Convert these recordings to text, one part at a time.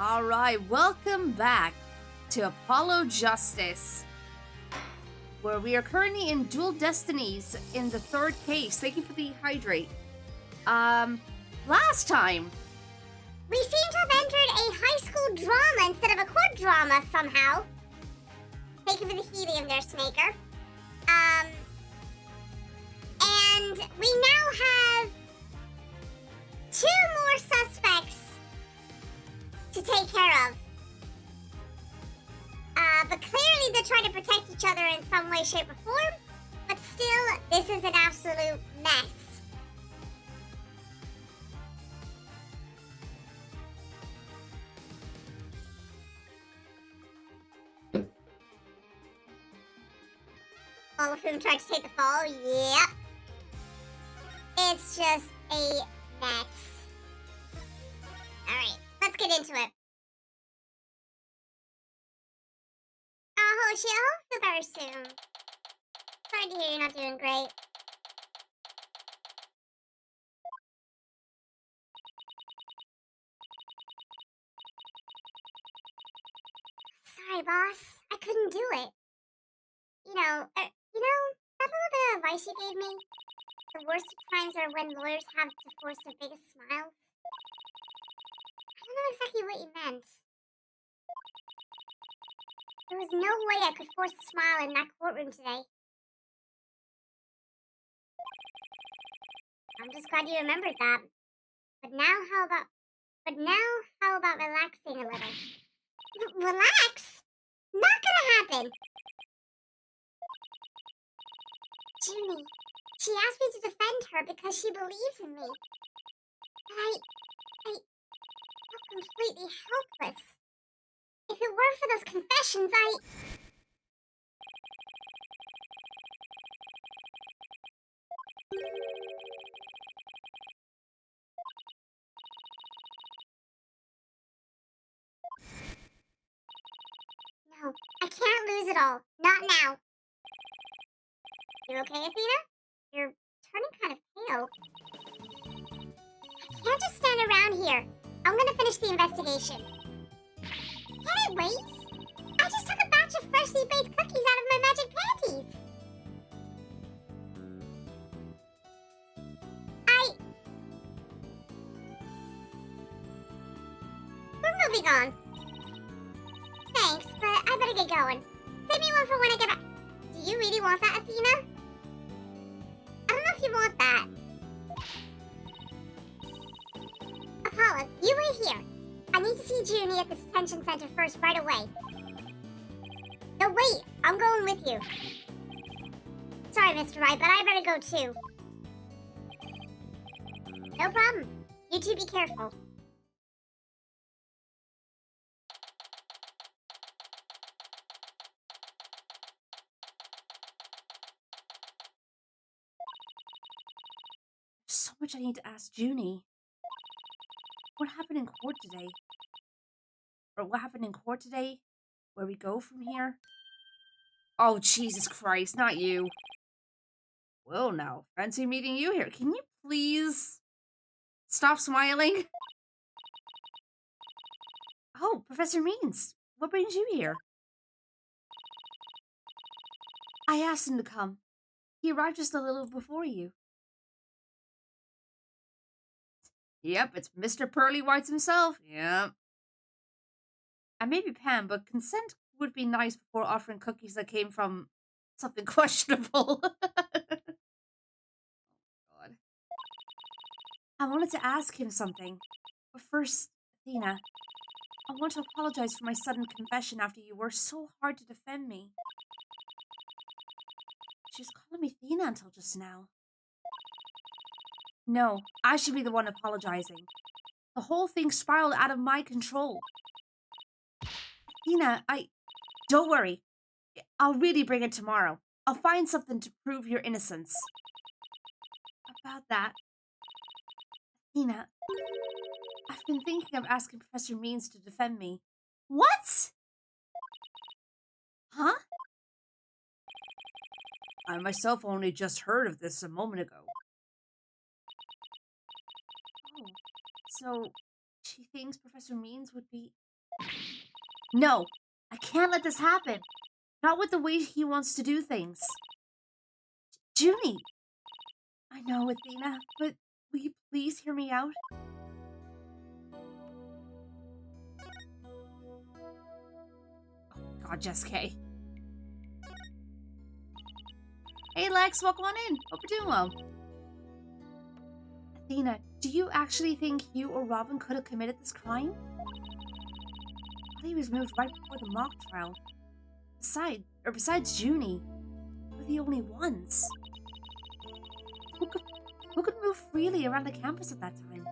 All right, welcome back to Apollo Justice, where we are currently in Dual Destinies in the third case. Thank you for the hydrate. Last time We seem to have entered a high school drama instead of a court drama somehow. Thank you for the helium there, Snaker. And we now have 2 more suspects to take care of. But clearly they're trying to protect each other in some way, shape, or form. But still, this is an absolute mess. All of whom tried to take the fall. Yep. It's just a mess. Alright, let's get into it. Oh, Hoshi, I hope you feel better soon. Sorry to hear you're not doing great. Sorry, boss. I couldn't do it. That little bit of advice you gave me? The worst of times are when lawyers have to force their biggest smiles. I don't know exactly what you meant. There was no way I could force a smile in that courtroom today. I'm just glad you remembered that. But now how about relaxing a little? Relax? Not gonna happen! Junie, she asked me to defend her because she believes in me. But I felt completely helpless. If it weren't for those confessions, No, I can't lose it all. Not now. You okay, Athena? You're turning kind of pale. I can't just stand around here. I'm gonna finish the investigation. Can I wait? I just took a batch of freshly baked cookies out of my magic panties. We're moving on. Thanks, but I better get going. Save me one for when I get back. Do you really want that, Athena? I don't know if you want that. Apollo, you wait here. I need to see Junie at the detention center first right away. No, wait. I'm going with you. Sorry, Mr. Wright, but I better go too. No problem. You two be careful. there's so much I need to ask Junie. What happened in court today? Or what happened in court today? Where we go from here? Oh, Jesus Christ, not you. Well, now, fancy meeting you here. Can you please stop smiling? Oh, Professor Means, what brings you here? I asked him to come. He arrived just a little before you. Yep, it's Mr. Pearly Whites himself. Yep. And maybe Pam, but consent would be nice before offering cookies that came from something questionable. God. I wanted to ask him something. But first, Athena, I want to apologize for my sudden confession after you worked so hard to defend me. She was calling me Athena until just now. No, I should be the one apologizing. The whole thing spiraled out of my control. Athena, don't worry. I'll really bring it tomorrow. I'll find something to prove your innocence. About that, Athena, I've been thinking of asking Professor Means to defend me. What? Huh? I myself only just heard of this a moment ago. Oh, so she thinks Professor Means would be No, I can't let this happen. Not with the way he wants to do things. Junie! I know, Athena, but will you please hear me out? Oh, God, Jess K. Hey, Lex, welcome on in. Hope you're doing well. Athena, do you actually think you or Robin could have committed this crime? He was moved right before the mock trial. Besides Junie, we're the only ones. Who could move freely around the campus at that time?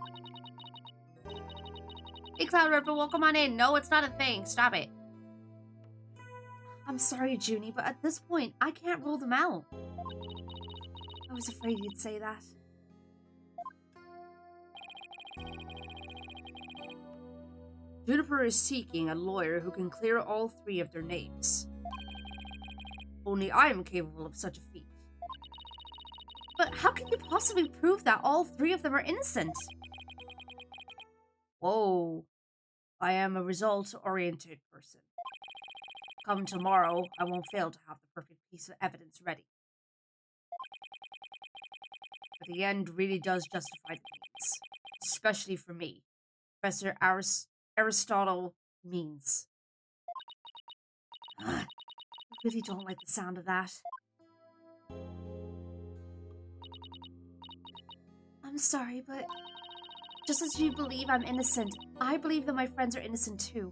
Hey, Cloud Ripper, welcome on in. No, it's not a thing. Stop it. I'm sorry, Junie, but at this point, I can't rule them out. I was afraid you'd say that. Juniper is seeking a lawyer who can clear all three of their names. Only I am capable of such a feat. But how can you possibly prove that all three of them are innocent? Whoa. I am a result-oriented person. Come tomorrow, I won't fail to have the perfect piece of evidence ready. But the end really does justify the means. Especially for me. Professor Aristotle means. I really don't like the sound of that. I'm sorry, but just as you believe I'm innocent, I believe that my friends are innocent too.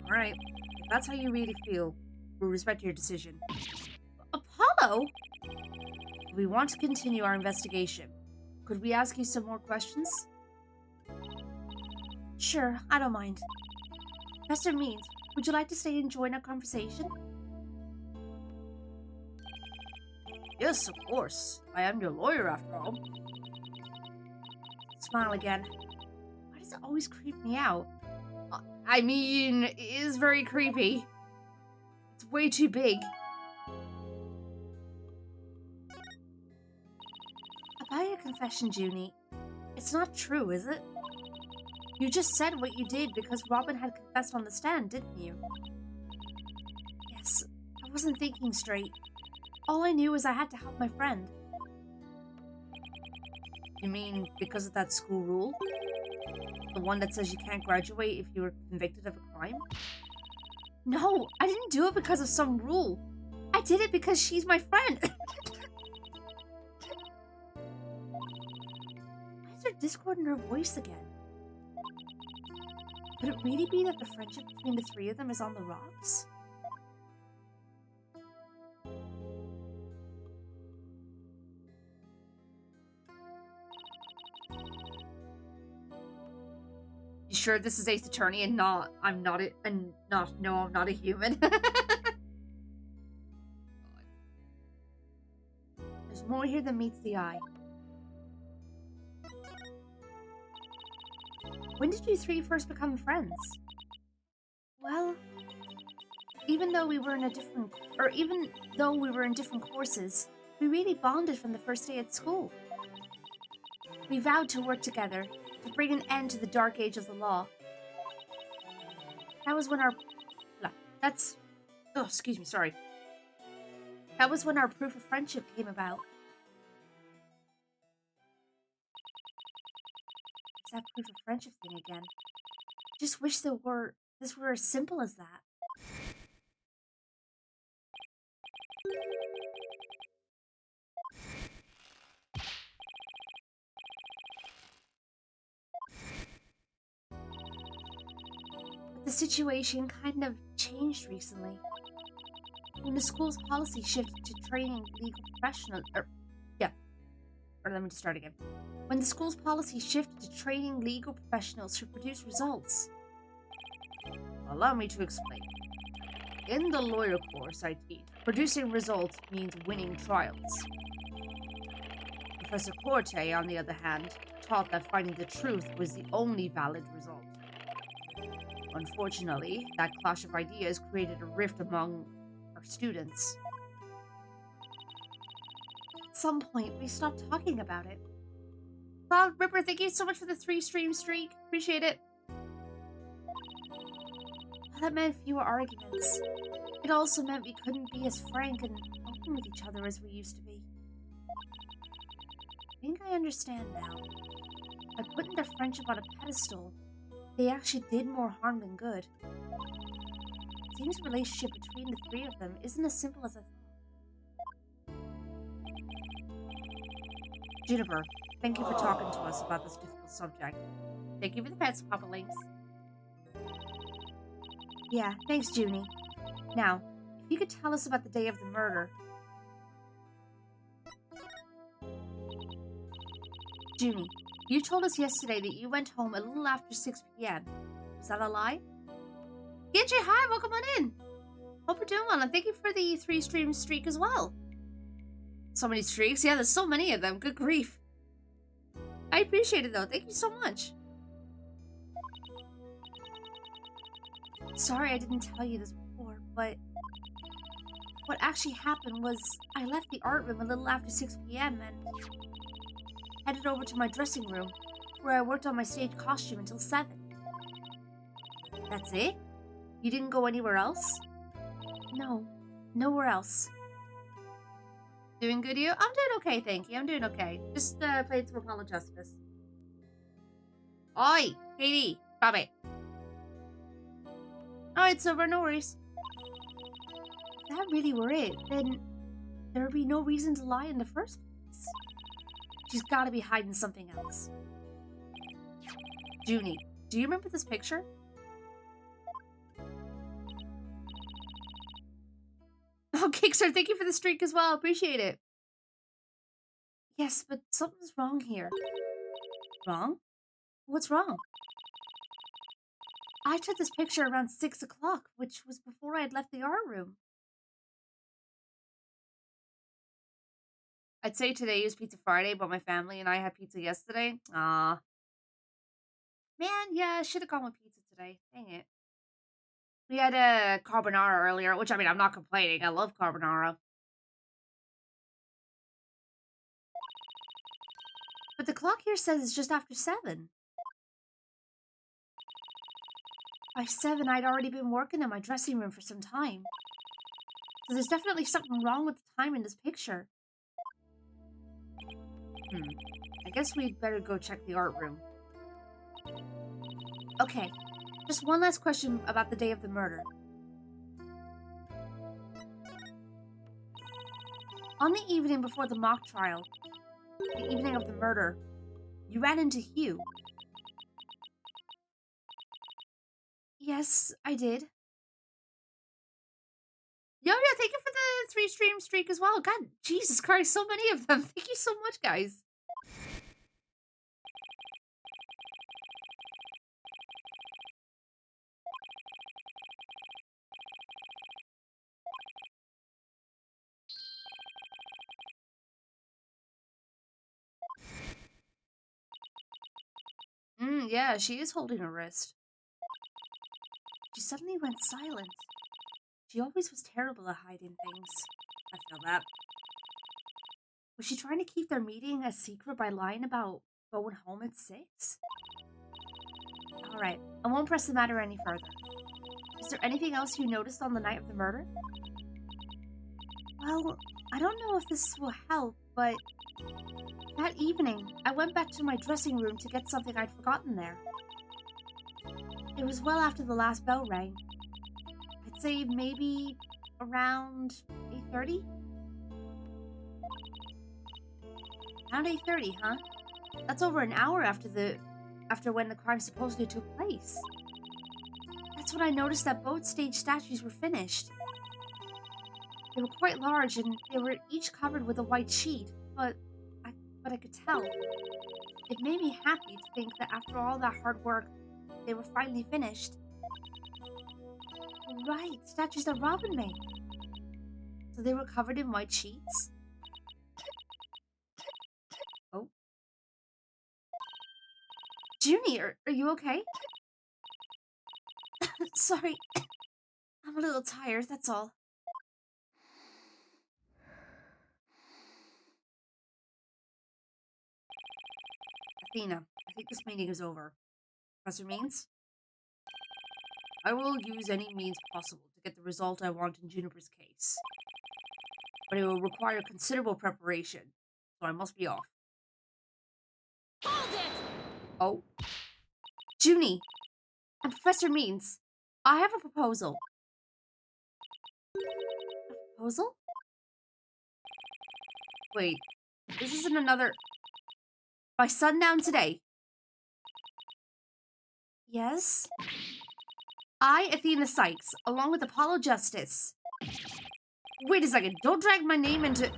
Alright, if that's how you really feel, we'll respect your decision. Apollo? We want to continue our investigation. Could we ask you some more questions? Sure, I don't mind. Professor Means, would you like to stay and join our conversation? Yes, of course. I am your lawyer after all. Smile again. Why does it always creep me out? I mean, it is very creepy. It's way too big. About your confession, Junie, it's not true, is it? You just said what you did because Robin had confessed on the stand, didn't you? Yes, I wasn't thinking straight. All I knew was I had to help my friend. You mean because of that school rule? The one that says you can't graduate if you were convicted of a crime? No, I didn't do it because of some rule. I did it because she's my friend. Why is there discord in her voice again? Could it really be that the friendship between the three of them is on the rocks? You sure this is Ace Attorney and I'm not a human? There's more here than meets the eye. When did you three first become friends? Well, even though we were in different courses, we really bonded from the first day at school. We vowed to work together to bring an end to the dark age of the law. That was when our That was when our proof of friendship came about. It's that proof of friendship thing again. Just wish this were as simple as that. But the situation kind of changed recently. When the school's policy shifted to training legal professionals, let me just start again. When the school's policy shifted to training legal professionals who produce results. Allow me to explain. In the lawyer course I teach, producing results means winning trials. Professor Corte, on the other hand, taught that finding the truth was the only valid result. Unfortunately, that clash of ideas created a rift among our students. At some point, we stopped talking about it. Cloud Ripper, thank you so much for the 3-stream streak. Appreciate it. That meant fewer arguments. It also meant we couldn't be as frank and open with each other as we used to be. I think I understand now. By putting their friendship on a pedestal, they actually did more harm than good. It seems the relationship between the three of them isn't as simple as I thought. Juniper, thank you for talking to us about this difficult subject. Thank you for the pets, Papa Links. Yeah, thanks, Junie. Now, if you could tell us about the day of the murder. Junie, you told us yesterday that you went home a little after 6 p.m. Was that a lie? Gidget, hi, welcome on in. Hope you're doing well, and thank you for the 3-stream streak as well. So many streaks? Yeah, there's so many of them. Good grief. I appreciate it, though. Thank you so much. Sorry I didn't tell you this before, but what actually happened was I left the art room a little after 6 p.m. and headed over to my dressing room, where I worked on my stage costume until 7. That's it? You didn't go anywhere else? No, nowhere else. Doing good, you? I'm doing okay, thank you. I'm doing okay. Just played some Apollo Justice. Oi, Katie, stop it. Alright, it's over, no worries. If that really were it, then there would be no reason to lie in the first place. She's gotta be hiding something else. Junie, do you remember this picture? Oh, Kickstarter, thank you for the streak as well. Appreciate it. Yes, but something's wrong here. Wrong? What's wrong? I took this picture around 6 o'clock, which was before I had left the art room. I'd say today is Pizza Friday, but my family and I had pizza yesterday. Ah. Man, yeah, I should have gone with pizza today. Dang it. We had a carbonara earlier, which, I mean, I'm not complaining. I love carbonara. But the clock here says it's just after 7. By 7, I'd already been working in my dressing room for some time. So there's definitely something wrong with the time in this picture. I guess we'd better go check the art room. Okay, just one last question about the day of the murder. On the evening before the mock trial, the evening of the murder, you ran into Hugh. Yes, I did. Yo, thank you for the 3-stream streak as well. God, Jesus Christ, so many of them. Thank you so much, guys. Yeah, she is holding her wrist. She suddenly went silent. She always was terrible at hiding things. I feel that. Was she trying to keep their meeting a secret by lying about going home at 6? Alright, I won't press the matter any further. Is there anything else you noticed on the night of the murder? Well, I don't know if this will help, but that evening, I went back to my dressing room to get something I'd forgotten there. It was well after the last bell rang. I'd say maybe around 8:30? Around 8:30, huh? That's over an hour after when the crime supposedly took place. That's when I noticed that both stage statues were finished. They were quite large and they were each covered with a white sheet, but I could tell. It made me happy to think that after all that hard work, they were finally finished. Right, statues that Robin made. So they were covered in white sheets? Oh. Junie, are you okay? Sorry. I'm a little tired, that's all. Athena, I think this meeting is over. Professor Means? I will use any means possible to get the result I want in Juniper's case. But it will require considerable preparation, so I must be off. Hold it! Oh. Junie and Professor Means, I have a proposal. A proposal? Wait, this isn't another... By sundown today? Yes? I, Athena Sykes, along with Apollo Justice. Wait a second, don't drag my name into...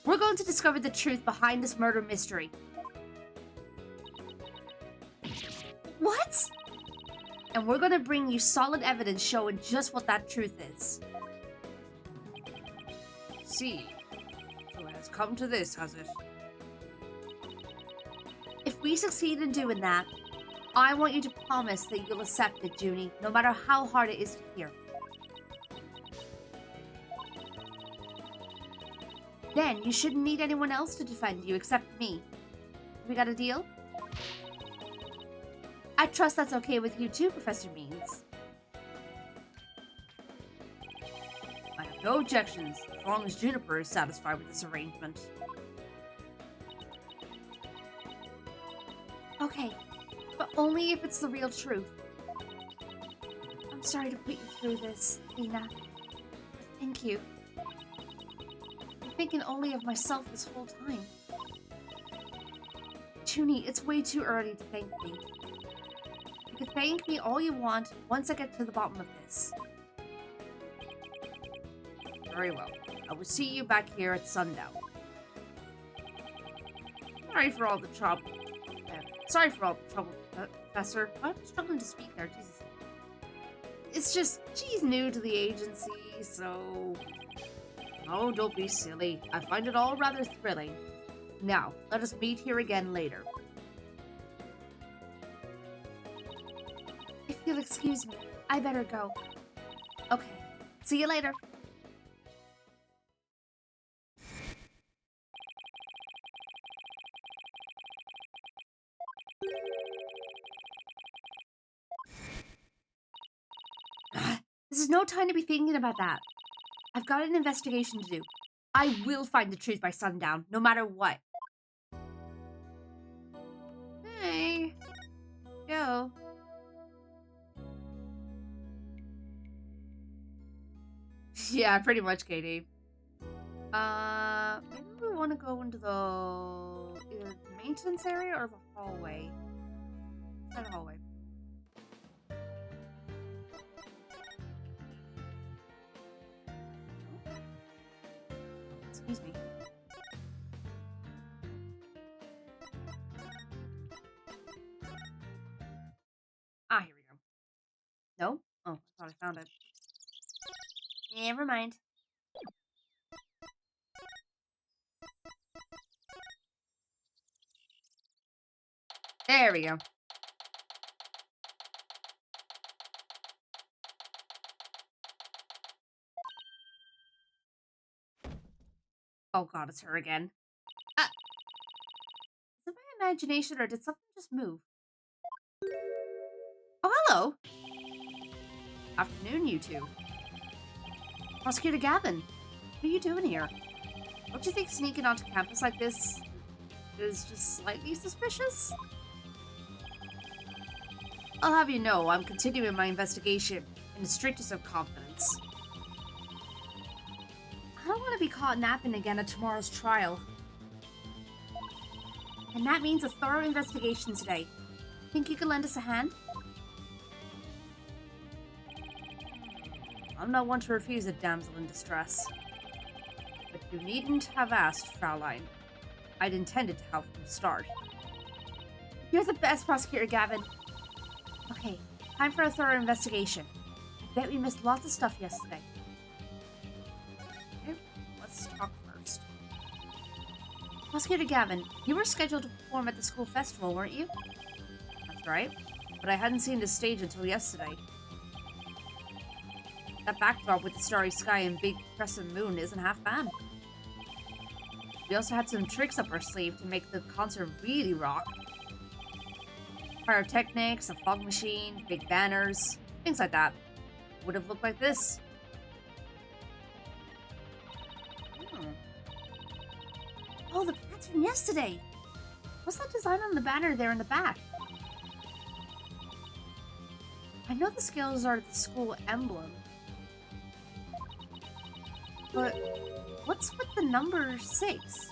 We're going to discover the truth behind this murder mystery. What? And we're gonna bring you solid evidence showing just what that truth is. See. So it has come to this, has it? If we succeed in doing that, I want you to promise that you'll accept it, Junie, no matter how hard it is to hear. Then you shouldn't need anyone else to defend you except me. We got a deal? I trust that's okay with you too, Professor Means. I have no objections, as long as Juniper is satisfied with this arrangement. Okay, but only if it's the real truth. I'm sorry to put you through this, Athena. Thank you. I'm thinking only of myself this whole time. Junie, it's way too early to thank me. You can thank me all you want once I get to the bottom of this. Very well. I will see you back here at sundown. Sorry for all the trouble. Professor. I'm struggling to speak there. Jesus. It's just, she's new to the agency, so... Oh, don't be silly. I find it all rather thrilling. Now, let us meet here again later. If you'll excuse me, I better go. Okay, see you later. This is no time to be thinking about that. I've got an investigation to do. I will find the truth by sundown, no matter what. Hey. Go. Yeah, pretty much, Katie. Maybe we want to go into either the maintenance area or the hallway. Try the hallway. Excuse me. Ah, here we go. No? Oh, I thought I found it. Never mind. There we go. Oh god, it's her again. Is it my imagination or did something just move? Oh, hello! Afternoon, you two. Prosecutor Gavin, what are you doing here? Don't you think sneaking onto campus like this is just slightly suspicious? I'll have you know, I'm continuing my investigation in the strictest of confidence. I don't want to be caught napping again at tomorrow's trial. And that means a thorough investigation today. Think you could lend us a hand? I'm not one to refuse a damsel in distress. But you needn't have asked, Fraulein. I'd intended to help from the start. You're the best, Prosecutor Gavin. Okay, time for a thorough investigation. I bet we missed lots of stuff yesterday. Okay, let's talk first. Prosecutor Gavin, you were scheduled to perform at the school festival, weren't you? That's right, but I hadn't seen the stage until yesterday. That backdrop with the starry sky and big crescent moon isn't half bad. We also had some tricks up our sleeve to make the concert really rock. Pyrotechnics, a fog machine, big banners. Things like that. Would have looked like this. Oh, the plans from yesterday. What's that design on the banner there in the back? I know the scales are the school emblem. But what's with the number 6?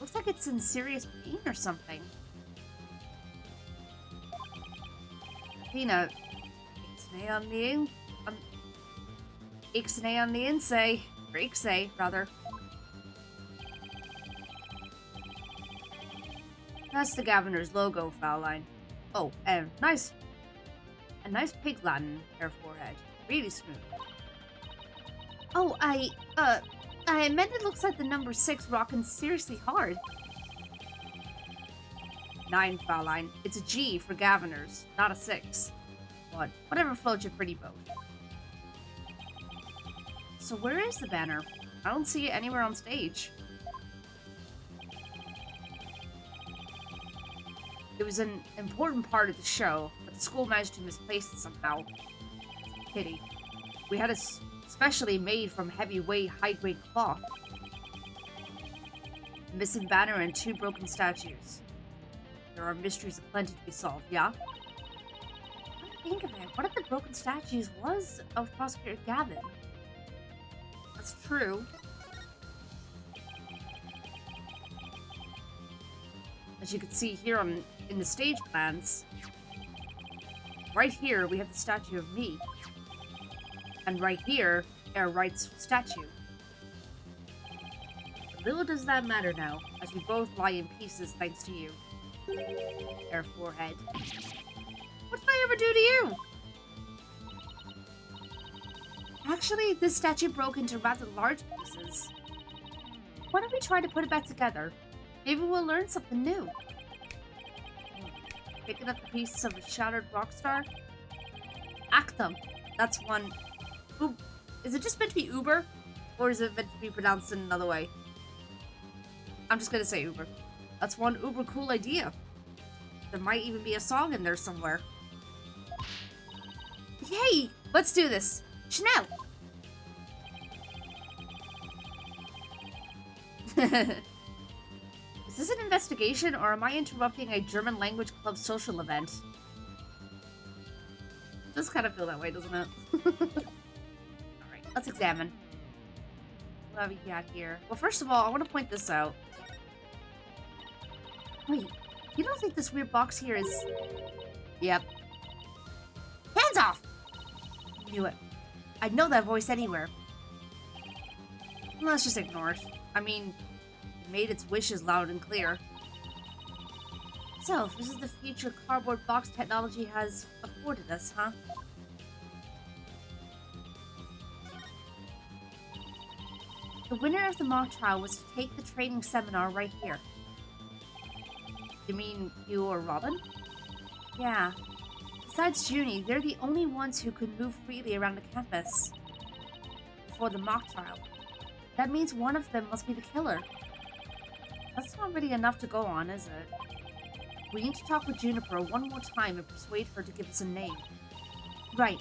Looks like it's in serious pain or something. Athena, ixnay on the ixnay on the insay, or ixay, rather. That's the governor's logo, Fraulein. Oh, and a nice pig Latin hair forehead. Really smooth. Oh, I meant it looks like the number 6 rocking seriously hard. 9, Fraulein. It's a G for governors, not a 6. But whatever floats your pretty boat. So where is the banner? I don't see it anywhere on stage. It was an important part of the show, but the school managed to misplace it somehow. Pity. We had it specially made from heavyweight, high-grade cloth. A missing banner and 2 broken statues. There are mysteries aplenty to be solved, yeah? Come to think of it, one of the broken statues was of Prosecutor Gavin. That's true. As you can see here in the stage plans, right here we have the statue of me. And right here, Air Wright's statue. But little does that matter now, as we both lie in pieces thanks to you. Air Forehead. What did I ever do to you? Actually, this statue broke into rather large pieces. Why don't we try to put it back together? Maybe we'll learn something new. Picking up the pieces of a shattered rock star? Actum. That's one. Is it just meant to be Uber? Or is it meant to be pronounced in another way? I'm just gonna say Uber. That's one uber cool idea. There might even be a song in there somewhere. Yay! Let's do this. Chanel! Is this an investigation, or am I interrupting a German language club social event? It does kind of feel that way, doesn't it? Alright, let's examine. What have we got here? Well, first of all, I want to point this out. Wait, you don't think this weird box here is... Yep. Hands off! Knew it. I'd know that voice anywhere. Let's just ignore it. I mean... made its wishes loud and clear. So, this is the future cardboard box technology has afforded us, huh? The winner of the mock trial was to take the training seminar right here. You mean you or Robin? Yeah. Besides Junie, they're the only ones who could move freely around the campus before the mock trial. That means one of them must be the killer. That's not really enough to go on, is it? We need to talk with Juniper one more time and persuade her to give us a name. Right.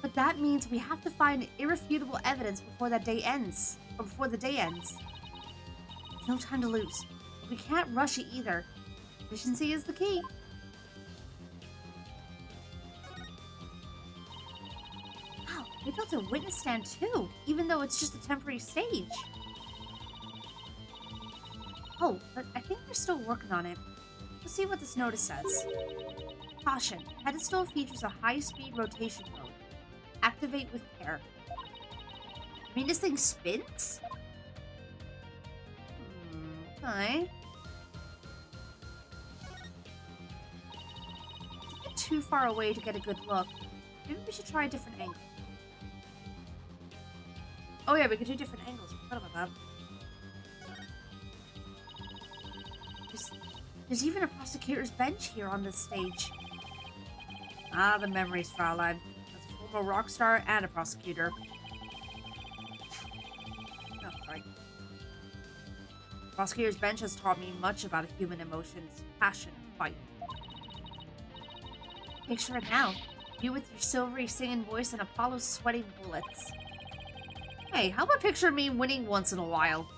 But that means we have to find irrefutable evidence before that day ends. Or before the day ends. No time to lose. But we can't rush it either. Efficiency is the key. Wow, they built a witness stand too, even though it's just a temporary stage. Oh, but I think they're still working on it. Let's see what this notice says. Caution, pedestal features a high-speed rotation mode. Activate with care. I mean, this thing spins? Okay. It's a bit too far away to get a good look. Maybe we should try a different angle. Oh yeah, we could do different angles. I forgot about that. There's even a prosecutor's bench here on this stage. Ah, the memories, Fraulein. As a former rock star and a prosecutor. Oh, sorry. Prosecutor's bench has taught me much about human emotions, passion, and fight. Picture it now. You with your silvery singing voice and Apollo's sweating bullets. Hey, how about picture me winning once in a while?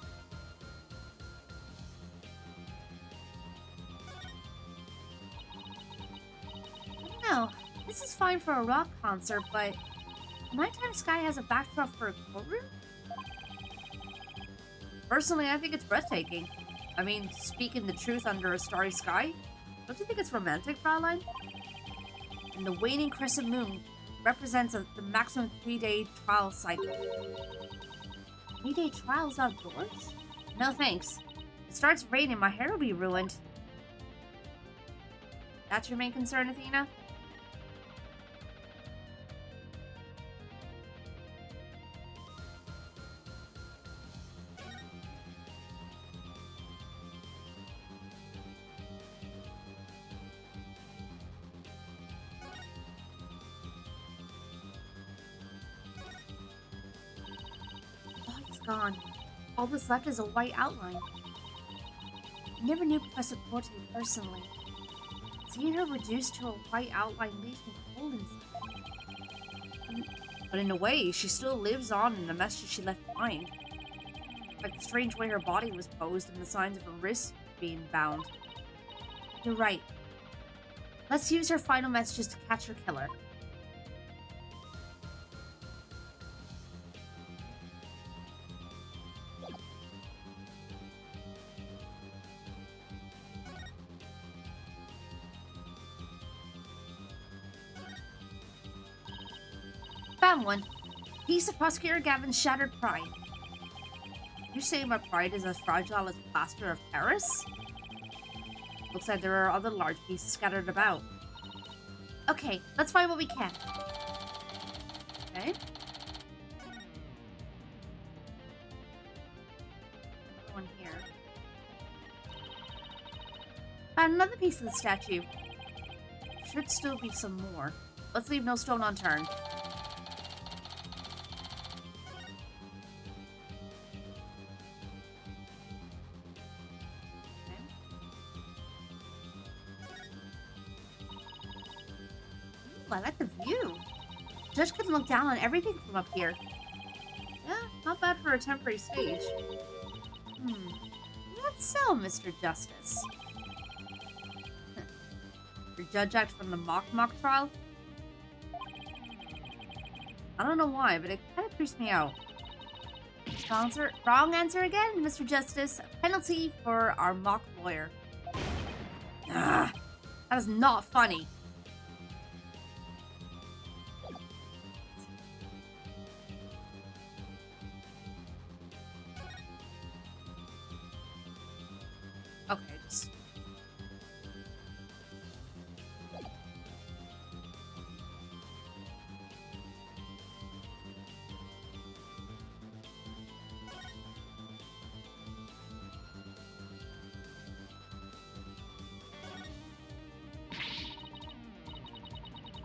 I don't know. This is fine for a rock concert, but nighttime sky has a backdrop for a courtroom? Personally, I think it's breathtaking. I mean, speaking the truth under a starry sky? Don't you think it's romantic, Fraulein? And the waning crescent moon represents the maximum 3-day trial cycle. 3-day trials outdoors? No thanks. If it starts raining, my hair will be ruined. That's your main concern, Athena? Gone. All that's left is a white outline. I never knew Professor Forte personally. Seeing her reduced to a white outline leaves me cold inside. But in a way, she still lives on in the message she left behind. Like the strange way her body was posed and the signs of her wrists being bound. You're right. Let's use her final messages to catch her killer. Found one. Piece of Prosecutor Gavin's shattered pride. You say my pride is as fragile as plaster of Paris? Looks like there are other large pieces scattered about. Okay, let's find what we can. Okay. Another one here. Found another piece of the statue. Should still be some more. Let's leave no stone unturned. I like the view. Judge can look down on everything from up here. Yeah, not bad for a temporary stage. That's so, Mr. Justice. Your judge act from the mock trial? I don't know why, but it kind of creeps me out. Wrong answer again, Mr. Justice. A penalty for our mock lawyer. That is not funny. Okay, just...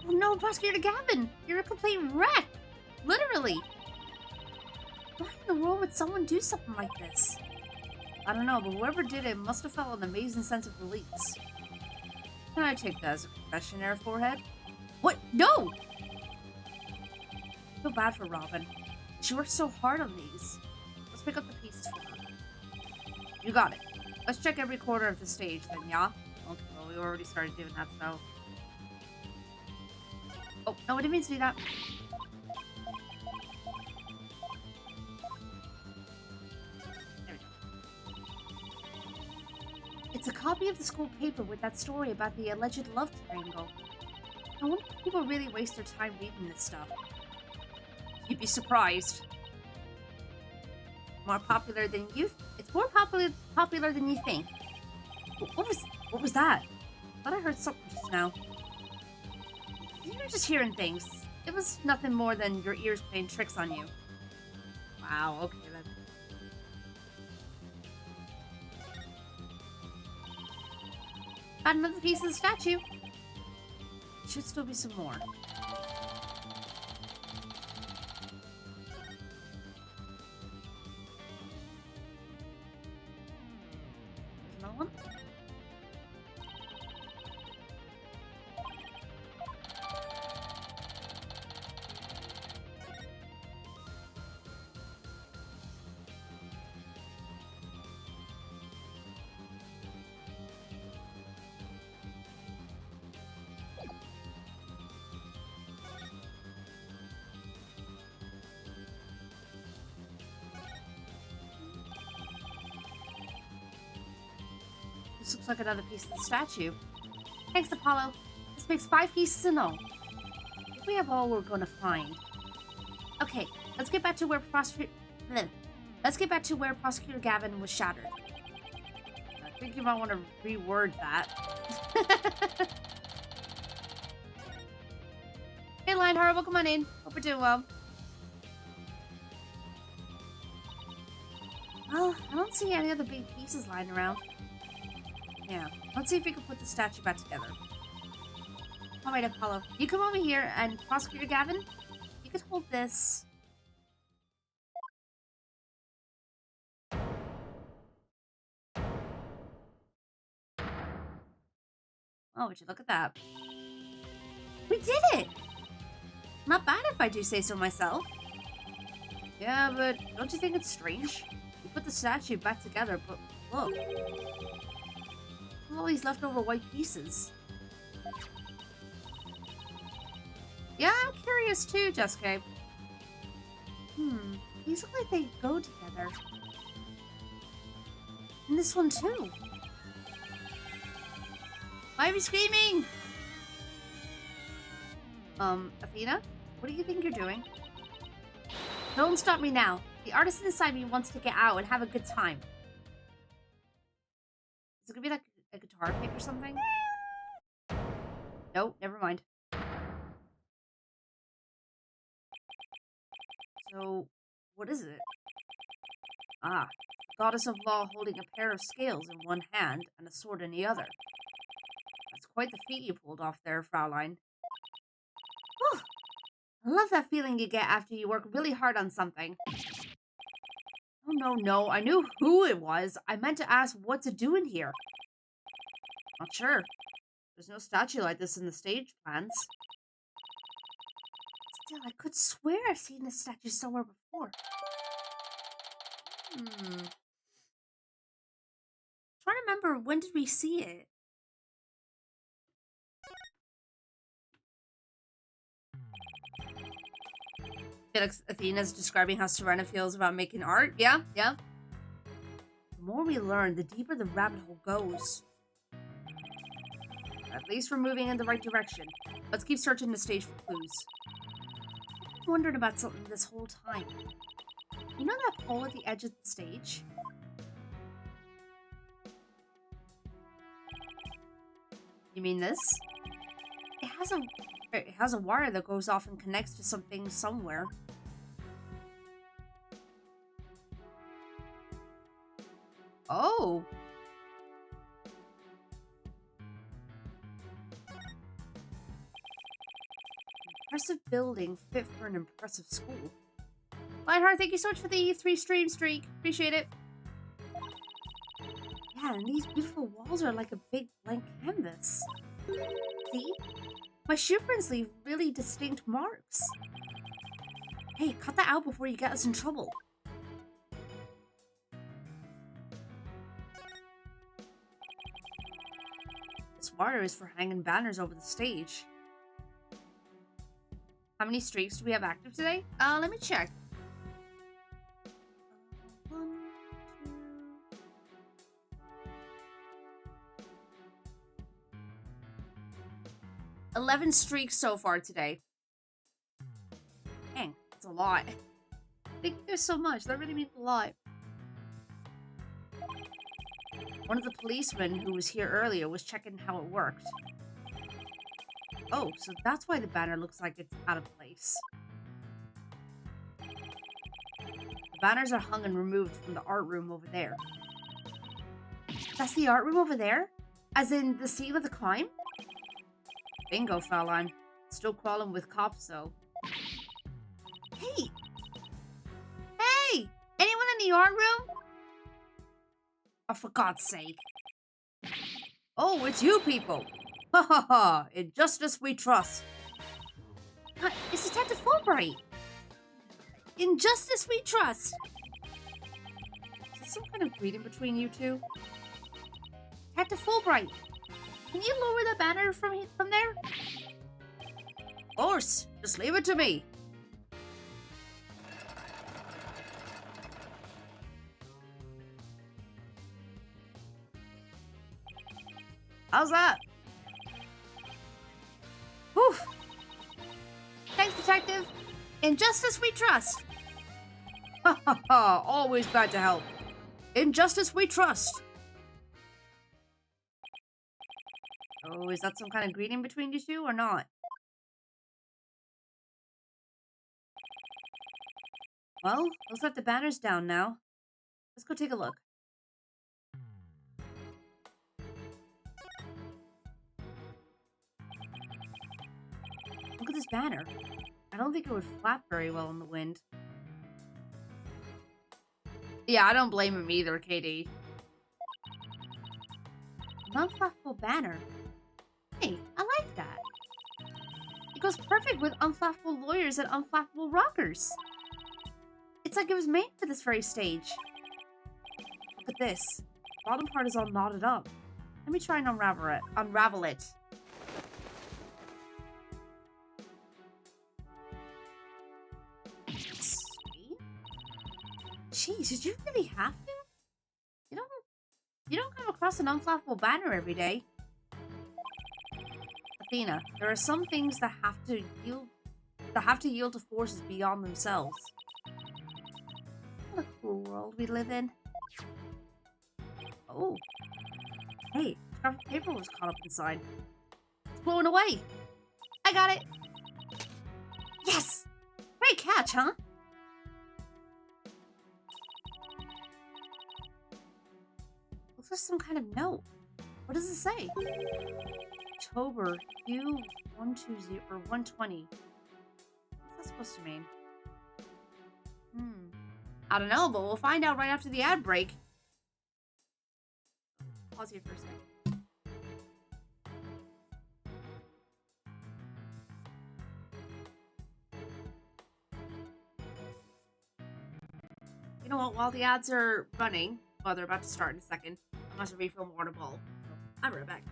Oh no, Prosecutor Gavin! You're a complete wreck! Literally! Why in the world would someone do something like this? I don't know, but whoever did it must have felt an amazing sense of release. Can I take that as a confession, Air Forehead? What? No! I feel bad for Robin. She worked so hard on these. Let's pick up the pieces for her. You got it. Let's check every corner of the stage then, yeah? Okay, well, we already started doing that, so... Oh, no, I didn't mean to do that. It's a copy of the school paper with that story about the alleged love triangle. I wonder if people really waste their time reading this stuff. You'd be surprised. More popular than you... It's more popular than you think. What was that? I thought I heard something just now. You were just hearing things. It was nothing more than your ears playing tricks on you. Wow, okay then. Got another piece of the statue. Should still be some more. There's another one. This looks like another piece of the statue. Thanks, Apollo. This makes 5 pieces in all. I think we have all we're gonna find. Okay, let's get back to where Prosecutor Gavin was shattered. I think you might want to reword that. Hey, Lionheart, welcome on in. Hope you're doing well. Well, I don't see any other big pieces lying around. Yeah, let's see if we can put the statue back together. Alright, Apollo, you come over here, and Prosecutor Gavin, you could hold this. Oh, would you look at that? We did it! Not bad if I do say so myself. Yeah, but don't you think it's strange? We put the statue back together, but look. All these leftover white pieces. Yeah, I'm curious too, Jessica. These look like they go together. And this one too. Why are we screaming? Athena? What do you think you're doing? Don't stop me now. The artist inside me wants to get out and have a good time. Is it gonna be like a guitar pick or something? Nope, never mind. So, what is it? Ah, goddess of law holding a pair of scales in one hand and a sword in the other. That's quite the feat you pulled off there, Fraulein. Whew. I love that feeling you get after you work really hard on something. Oh, no, I knew who it was. I meant to ask what's it doing here. Not sure. There's no statue like this in the stage plans. Still, I could swear I've seen this statue somewhere before. Trying to remember, when did we see it? Felix Athena's describing how Serena feels about making art. Yeah. The more we learn, the deeper the rabbit hole goes. At least we're moving in the right direction. Let's keep searching the stage for clues. I've wondered about something this whole time. You know that hole at the edge of the stage? You mean this? It has a wire that goes off and connects to something somewhere. Oh. Impressive building fit for an impressive school. Lionheart, thank you so much for the 3 stream streak. Appreciate it. Yeah, and these beautiful walls are like a big blank canvas. See? My shoe prints leave really distinct marks. Hey, cut that out before you get us in trouble. This wire is for hanging banners over the stage. How many streaks do we have active today? Let me check. 1, 2... 11 streaks so far today. Dang, that's a lot. Thank you guys so much. That really means a lot. One of the policemen who was here earlier was checking how it worked. Oh, so that's why the banner looks like it's out of place. The banners are hung and removed from the art room over there. That's the art room over there? As in the scene of the crime? Bingo, Fraulein. Still crawling with cops, though. Hey! Hey! Anyone in the art room? Oh, for God's sake. Oh, it's you people! Ha ha ha! In justice we trust. It's Detective Fulbright! In justice we trust! Is there some kind of greeting between you two? Detective Fulbright! Can you lower the banner from there? Of course! Just leave it to me! How's that? Whew. Thanks, Detective. In justice we trust. Ha ha ha. Always glad to help. In justice we trust. Oh, is that some kind of greeting between you two or not? Well, looks like the banner's down now. Let's go take a look. Look at this banner. I don't think it would flap very well in the wind. Yeah, I don't blame him either, Katie. Unflappable banner. Hey, I like that. It goes perfect with unflappable lawyers and unflappable rockers. It's like it was made for this very stage. Look at this. The bottom part is all knotted up. Let me try and unravel it. Sweet. Jeez, did you really have to? You don't come across an unflappable banner every day. Athena, there are some things that have to yield to forces beyond themselves. What a cool world we live in. Oh. Hey, scrap of paper was caught up inside. It's blown away. I got it. Yes! Great catch, huh? Looks like some kind of note. What does it say? October Q120 or 120. What's that supposed to mean? I don't know, but we'll find out right after the ad break. Pause here for a second. You know what? While the ads are running, well, they're about to start in a second. I must refill more water bowl. I'll be right back.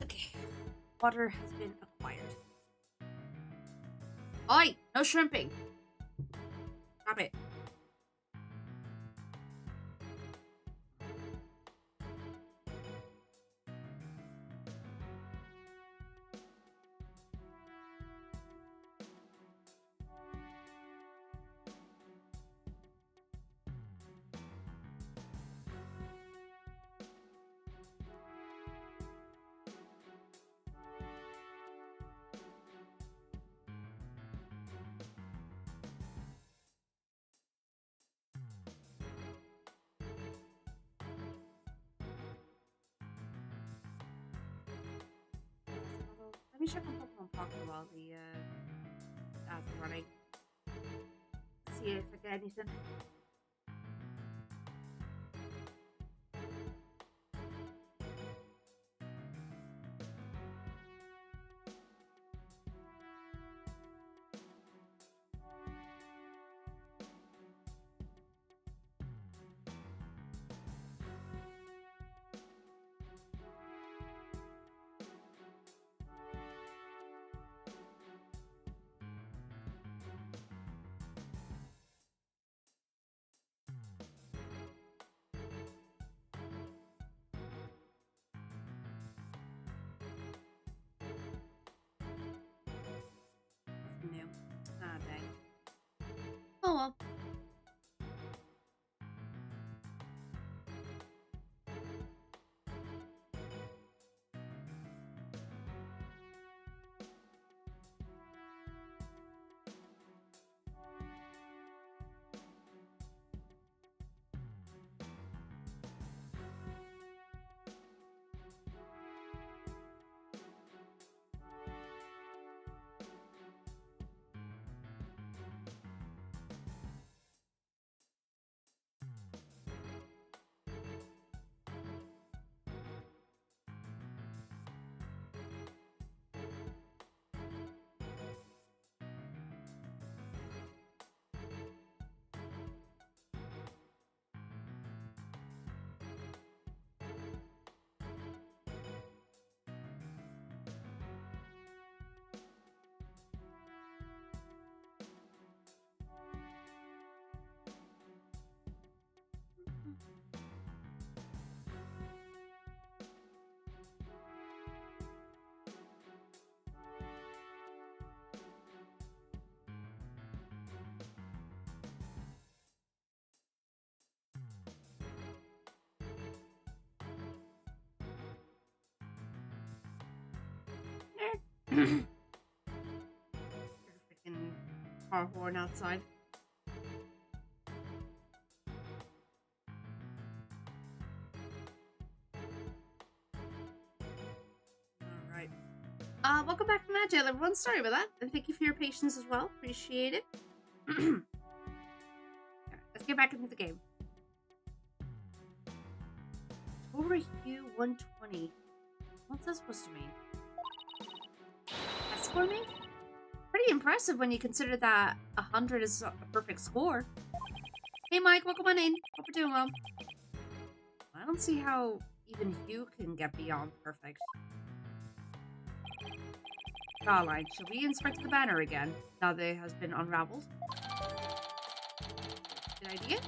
Okay. Water has been acquired. Oi! No shrimping! Stop it. Let me check on Pokemon Pocket while the ads are running. See if I get anything. New. Ah, dang. Oh well. Freaking car horn outside. Alright. Welcome back to my jail, everyone. Sorry about that. And thank you for your patience as well. Appreciate it. Alright, let's get back into the game. Torah Hue 120. What's that supposed to mean? That score me? Pretty impressive when you consider that 100 is a perfect score. Hey Mike, welcome on in. Hope you're doing well. I don't see how even you can get beyond perfect. Starlight, shall we inspect the banner again, now that it has been unraveled? Good idea?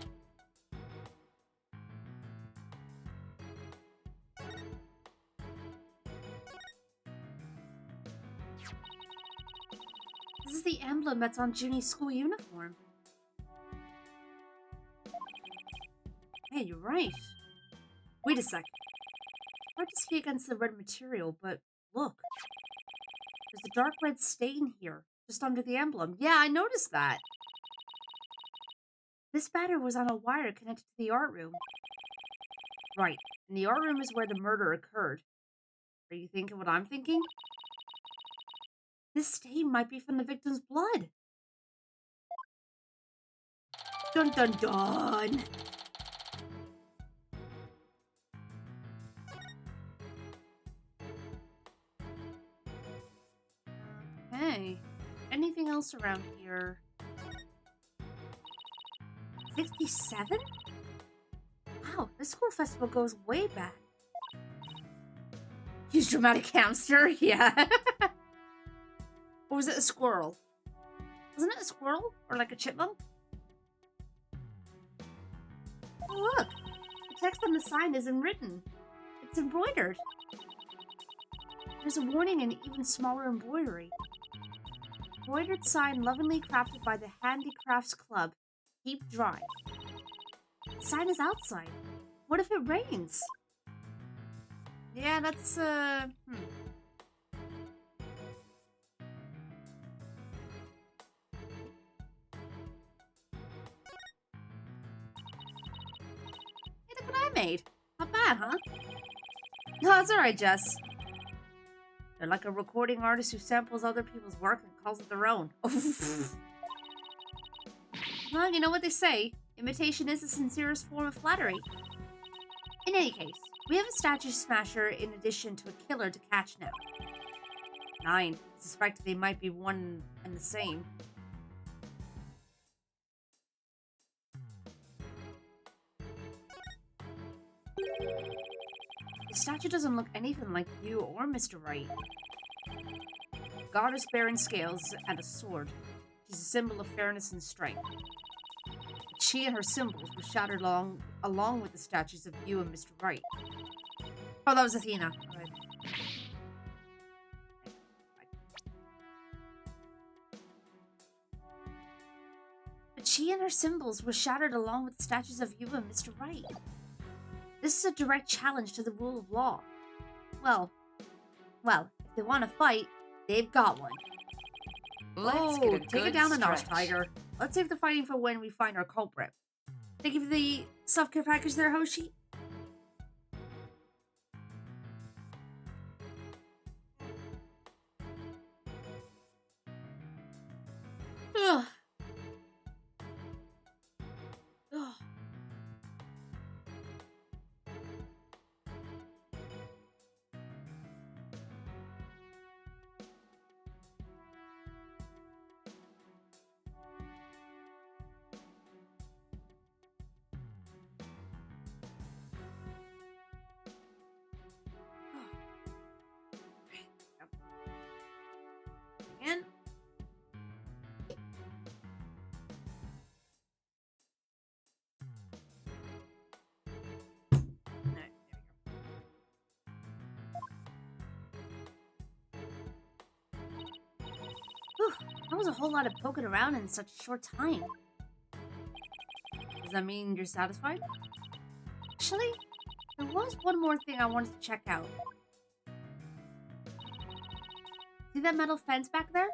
This is the emblem that's on Junie's school uniform. Hey, you're right. Wait a sec. Hard to see against the red material, but look. There's a dark red stain here, just under the emblem. Yeah, I noticed that. This banner was on a wire connected to the art room. Right, and the art room is where the murder occurred. Are you thinking what I'm thinking? This stain might be from the victim's blood. Dun dun dun! Okay. Anything else around here? 57? Wow, this school festival goes way back. Huge dramatic hamster? Yeah. Or was it a squirrel? Wasn't it a squirrel? Or like a chipmunk? Oh, look! The text on the sign isn't written. It's embroidered. There's a warning in even smaller embroidery. Embroidered sign lovingly crafted by the Handicrafts Club. Keep dry. The sign is outside. What if it rains? Yeah, that's, Hey, look what I made. Not bad, huh? No, it's alright, Jess. They're like a recording artist who samples other people's work and calls it their own. Well, you know what they say. Imitation is the sincerest form of flattery. In any case, we have a statue smasher in addition to a killer to catch now. 9. I suspect they might be one and the same. The statue doesn't look anything like you or Mr. Wright. Goddess bearing scales and a sword. She's a symbol of fairness and strength. She and her symbols were shattered along with the statues of you and Mr. Wright. Oh, that was Athena. Right. But she and her symbols were shattered along with the statues of you and Mr. Wright. This is a direct challenge to the rule of law. Well, if they want to fight, they've got one. Let's get a take good it down a notch, stretch. Tiger. Let's save the fighting for when we find our culprit. Thank you for the self-care package there, Hoshi. Ugh. Ugh. Again. Alright, there we go. Whew, that was a whole lot of poking around in such a short time. Does that mean you're satisfied? Actually, there was one more thing I wanted to check out. See that metal fence back there?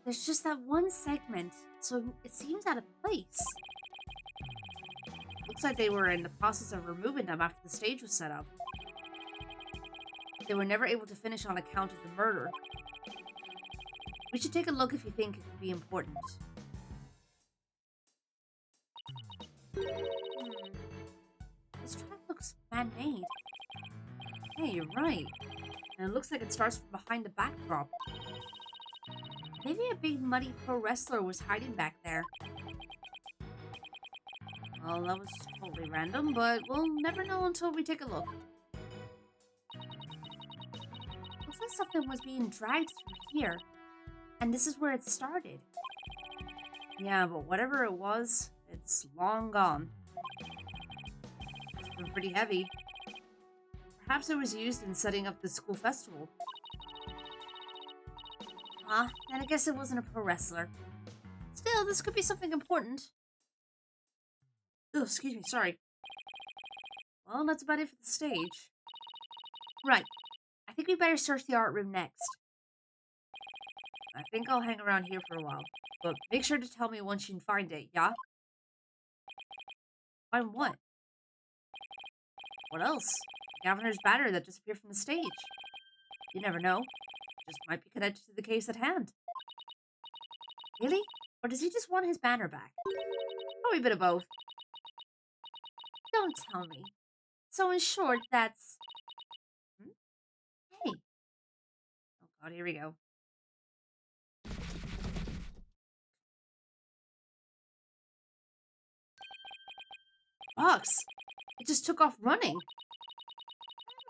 There's just that one segment, so it seems out of place. Looks like they were in the process of removing them after the stage was set up. They were never able to finish on account of the murder. We should take a look if you think it could be important. This track looks man-made. Hey, you're right. And it looks like it starts from behind the backdrop. Maybe a big muddy pro wrestler was hiding back there. Well, that was totally random, but we'll never know until we take a look. Looks like something was being dragged through here. And this is where it started. Yeah, but whatever it was, it's long gone. It's been pretty heavy. Perhaps it was used in setting up the school festival. And I guess it wasn't a pro wrestler. Still, this could be something important. Oh, excuse me, sorry. Well, that's about it for the stage. Right. I think we better search the art room next. I think I'll hang around here for a while. But make sure to tell me once you find it, yeah? Find what? What else? The governor's banner that disappeared from the stage. You never know. Just might be connected to the case at hand. Really? Or does he just want his banner back? Probably a bit of both. Don't tell me. So in short, that's... Hey. Oh god, here we go. Box! It just took off running.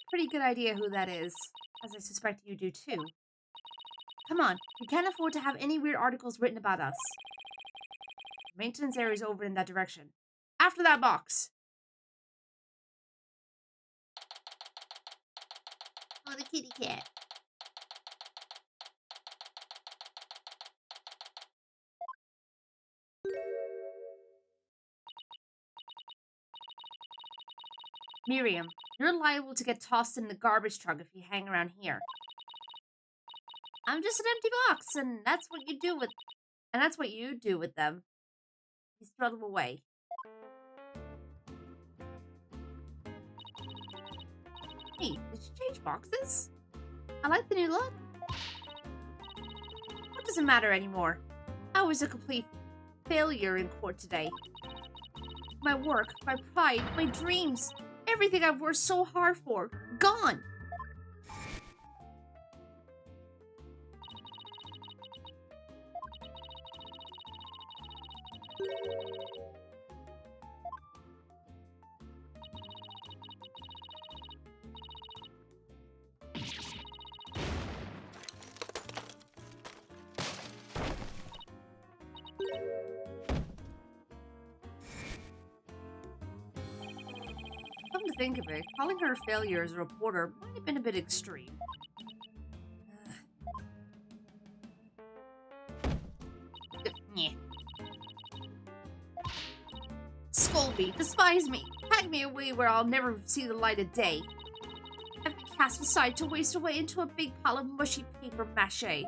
Pretty good idea who that is, as I suspect you do too. Come on, we can't afford to have any weird articles written about us. The maintenance area is over in that direction. After that box! Oh, the kitty cat. Miriam, you're liable to get tossed in the garbage truck if you hang around here. I'm just an empty box, and that's what you do with them. You throw them away. Hey, did you change boxes? I like the new look. What does it matter anymore? I was a complete failure in court today. My work, my pride, my dreams, everything I've worked so hard for, gone! Come to think of it, calling her a failure as a reporter might have been a bit extreme. Scold me, despise me, pack me away where I'll never see the light of day. I've been cast aside to waste away into a big pile of mushy paper mache. I'm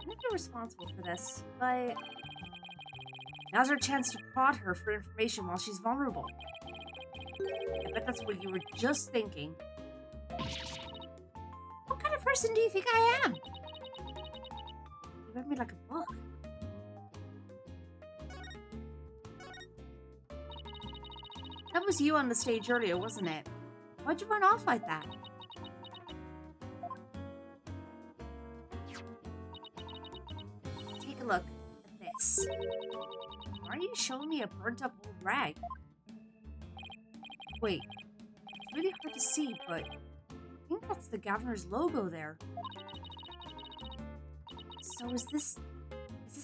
not responsible for this, but now's our chance to prod her for information while she's vulnerable. I bet that's what you were just thinking. What kind of person do you think I am? You read me like a book. That was you on the stage earlier, wasn't it? Why'd you run off like that? Take a look at this. Why are you showing me a burnt up old rag? Wait, it's really hard to see, but I think that's the governor's logo there. So is this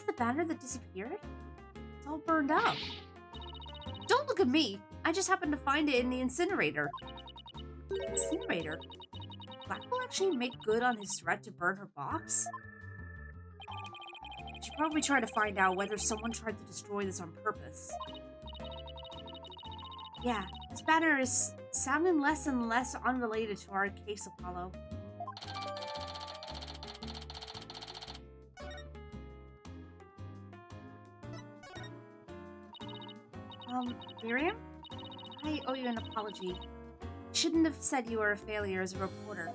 the banner that disappeared? It's all burned up. Don't look at me! I just happened to find it in the incinerator. Incinerator? Blackwell actually make good on his threat to burn her box? I should probably try to find out whether someone tried to destroy this on purpose. Yeah, this banner is sounding less and less unrelated to our case, Apollo. Miriam? I owe you an apology. Shouldn't have said you were a failure as a reporter.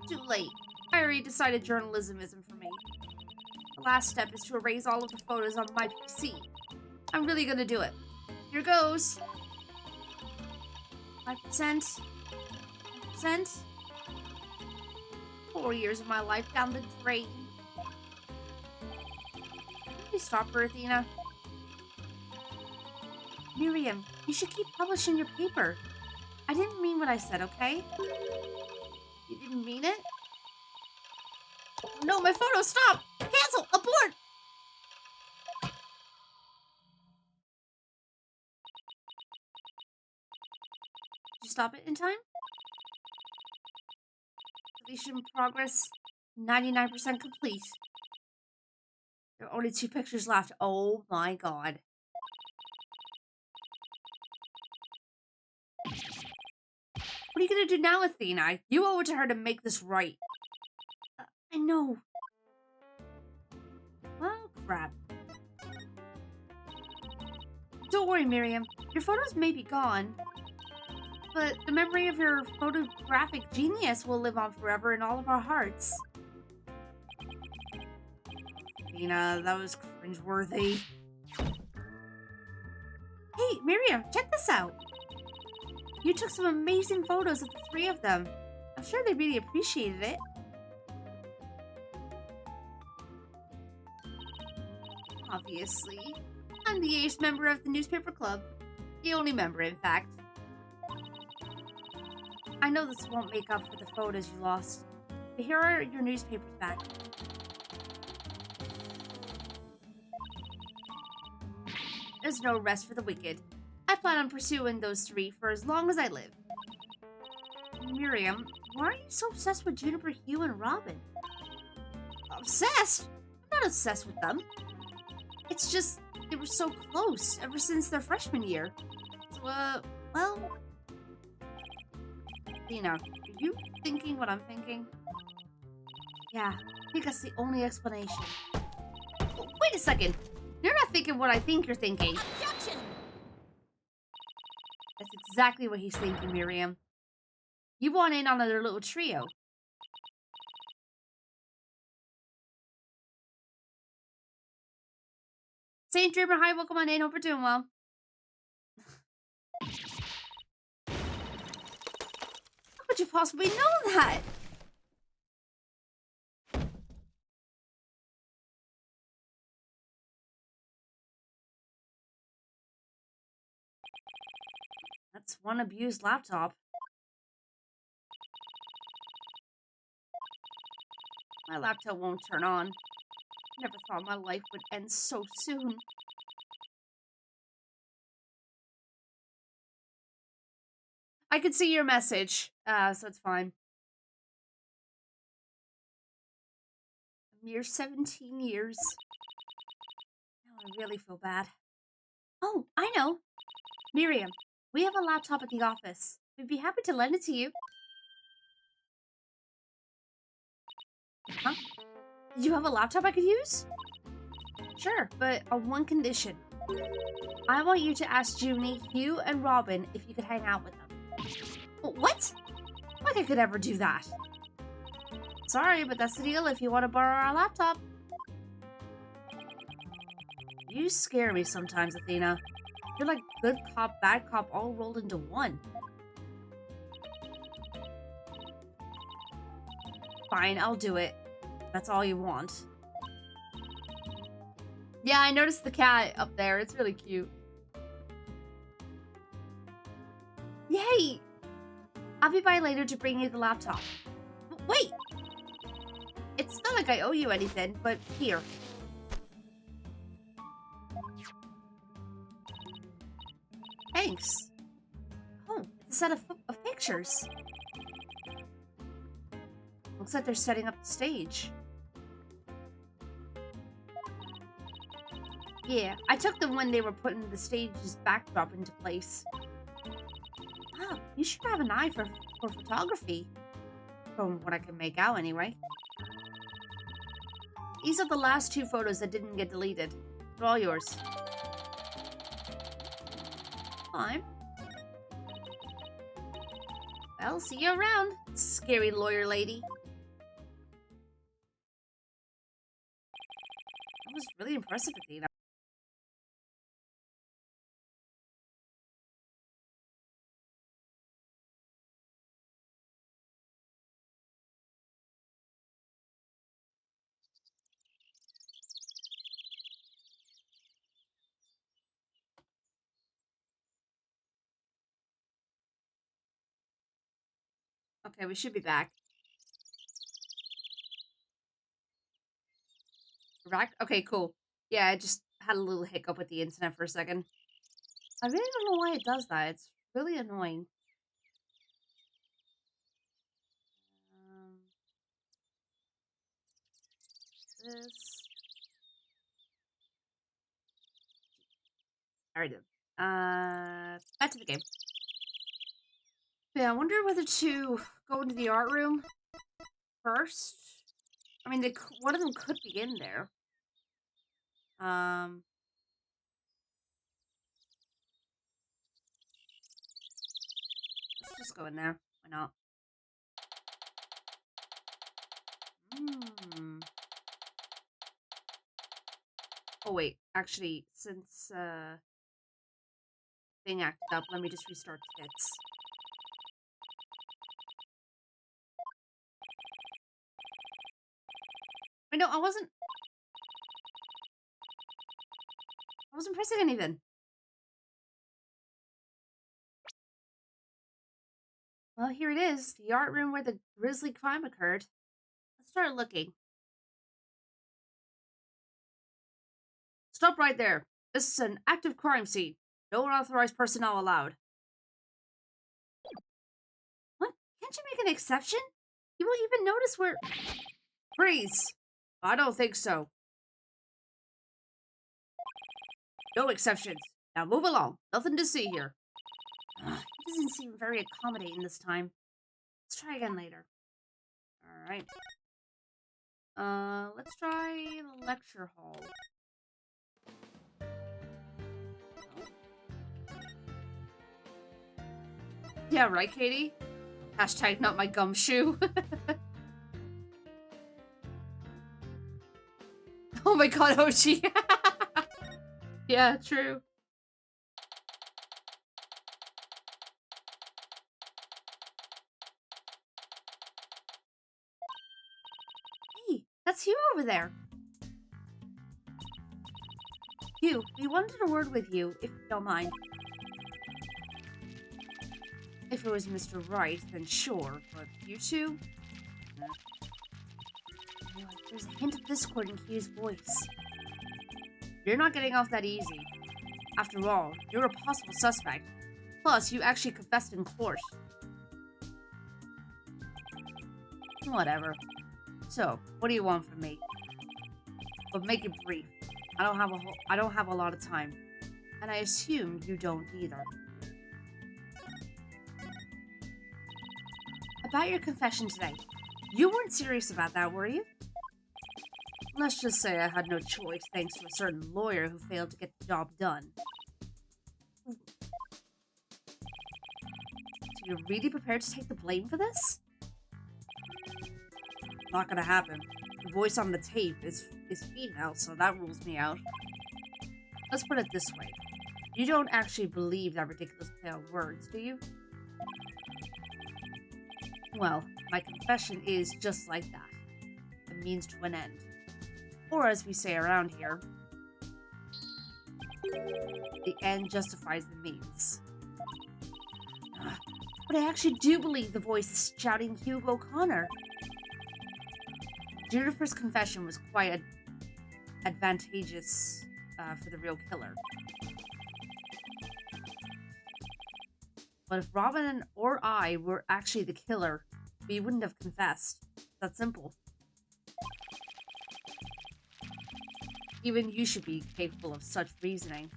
Too late. I already decided journalism isn't for me. The last step is to erase all of the photos on my PC. I'm really gonna do it. Here goes. 5%. 10%. 4 years of my life down the drain. Can you stop her, Athena? Miriam, you should keep publishing your paper. I didn't mean what I said, okay? You didn't mean it? No, my photo, stop! Cancel! Abort! Did you stop it in time? Deletion progress 99% complete. There are only 2 pictures left. Oh my god. What are you gonna do now, Athena? You owe it to her to make this right. I know. Well, crap. Don't worry, Miriam. Your photos may be gone, but the memory of your photographic genius will live on forever in all of our hearts. Athena, that was cringeworthy. Hey, Miriam, check this out. You took some amazing photos of the 3 of them. I'm sure they really appreciated it. Obviously. I'm the 8th member of the newspaper club. The only member, in fact. I know this won't make up for the photos you lost, but here are your newspapers back. There's no rest for the wicked. I plan on pursuing those 3 for as long as I live. Miriam, why are you so obsessed with Juniper, Hugh, and Robin? Obsessed? I'm not obsessed with them. It's just, they were so close ever since their freshman year. So, well... Athena, are you thinking what I'm thinking? Yeah, I think that's the only explanation. Oh, wait a second! You're not thinking what I think you're thinking. Objection! That's exactly what he's thinking, Miriam. You want in on their little trio. St. Dreamer, hi, welcome on in. Hope you're doing well. How could you possibly know that? That's one abused laptop. My laptop won't turn on. Never thought my life would end so soon. I could see your message, so it's fine. A mere 17 years. Now I really feel bad. Oh, I know. Miriam, we have a laptop at the office. We'd be happy to lend it to you. Huh? You have a laptop I could use? Sure, but on one condition. I want you to ask Junie, Hugh, and Robin if you could hang out with them. What? Like I could ever do that. Sorry, but that's the deal if you want to borrow our laptop. You scare me sometimes, Athena. You're like good cop, bad cop all rolled into one. Fine, I'll do it. That's all you want. Yeah, I noticed the cat up there. It's really cute. Yay! I'll be by later to bring you the laptop. Wait! It's not like I owe you anything, but here. Thanks. Oh, it's a set of pictures. Looks like they're setting up the stage. Yeah, I took them when they were putting the stage's backdrop into place. Wow, you sure have an eye for photography. From what I can make out, anyway. These are the last 2 photos that didn't get deleted. They're all yours. fine. Well, see you around, scary lawyer lady. That was really impressive, Athena. Okay, we should be back. Back? Okay, cool. Yeah, I just had a little hiccup with the internet for a second. I really don't know why it does that. It's really annoying. This. Alright then. Back to the game. Yeah, I wonder whether to go into the art room first. I mean, one of them could be in there. Let's just go in there. Why not? Oh wait, actually, since thing acted up, let me just restart tickets. Wait, no, I wasn't pressing anything. Well, here it is, the art room where the grisly crime occurred. Let's start looking. Stop right there. This is an active crime scene. No unauthorized personnel allowed. What? Can't you make an exception? You won't even notice where... Freeze! I don't think so. No exceptions. Now move along. Nothing to see here. He doesn't seem very accommodating this time. Let's try again later. Alright. Let's try the lecture hall. Yeah, right, Katie? Hashtag not my gumshoe. Oh my god, Ochi. Yeah, true. Hey, that's Hugh over there. Hugh, we wanted a word with you, if you don't mind. If it was Mr. Wright, then sure, but you two? There's a hint of discord in Hugh's voice. You're not getting off that easy. After all, you're a possible suspect. Plus, you actually confessed in court. Whatever. So, what do you want from me? But make it brief. I don't have a lot of time. And I assume you don't either. About your confession today. You weren't serious about that, were you? Let's just say I had no choice thanks to a certain lawyer who failed to get the job done. So you're really prepared to take the blame for this? Not gonna happen. The voice on the tape is female, so that rules me out. Let's put it this way. You don't actually believe that ridiculous play on words, do you? Well, my confession is just like that. A means to an end. Or as we say around here, the end justifies the means. But I actually do believe the voice is shouting Hugo O'Connor. Jennifer's confession was quite advantageous for the real killer. But if Robin or I were actually the killer, we wouldn't have confessed. That's simple. Even you should be capable of such reasoning.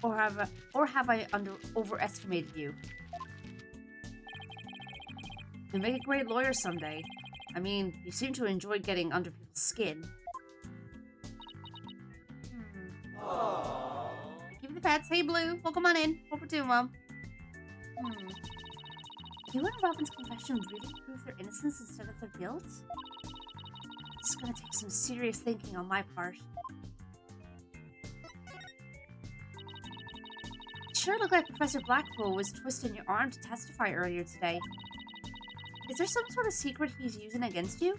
Or have I overestimated you? You'll make a great lawyer someday. I mean, you seem to enjoy getting under people's skin. Give me the pets. Hey, Blue. Welcome on in. What we're doing, Mom? You and Robin's confession really prove their innocence instead of their guilt? This is gonna take some serious thinking on my part. It sure looked like Professor Blackpool was twisting your arm to testify earlier today. Is there some sort of secret he's using against you?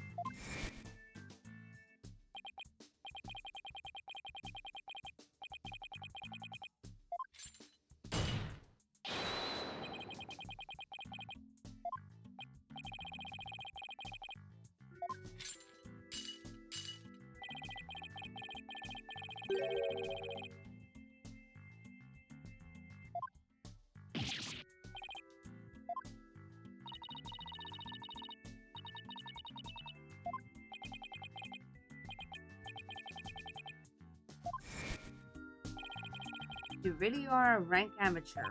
You really are a rank amateur.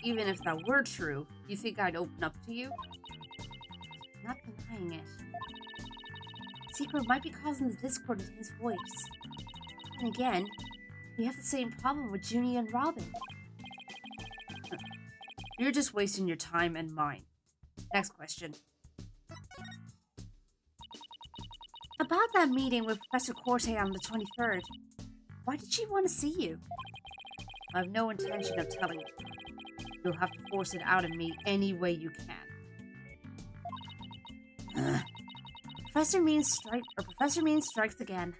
Even if that were true, you think I'd open up to you? Not denying it. Secret might be causing the discord in his voice. And again, we have the same problem with Junie and Robin. You're just wasting your time and mine. Next question. About that meeting with Professor Corte on the 23rd, why did she want to see you? I have no intention of telling you. You'll have to force it out of me any way you can. Professor Means strikes again.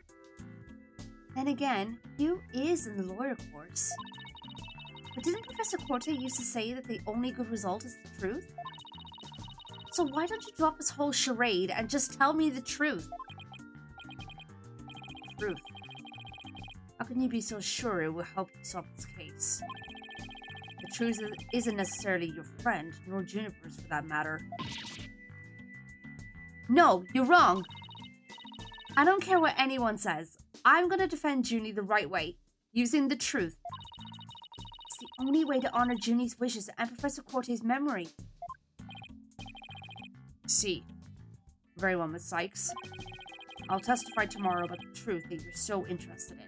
Then again, Hugh is in the lawyer course. But didn't Professor Corte used to say that the only good result is the truth? So why don't you drop this whole charade and just tell me the truth? Truth. How can you be so sure it will help you solve this case? The truth isn't necessarily your friend, nor Juniper's for that matter. No, you're wrong! I don't care what anyone says. I'm gonna defend Junie the right way, using the truth. It's the only way to honor Junie's wishes and Professor Corte's memory. See. Very well, Miss Sykes. I'll testify tomorrow about the truth that you're so interested in.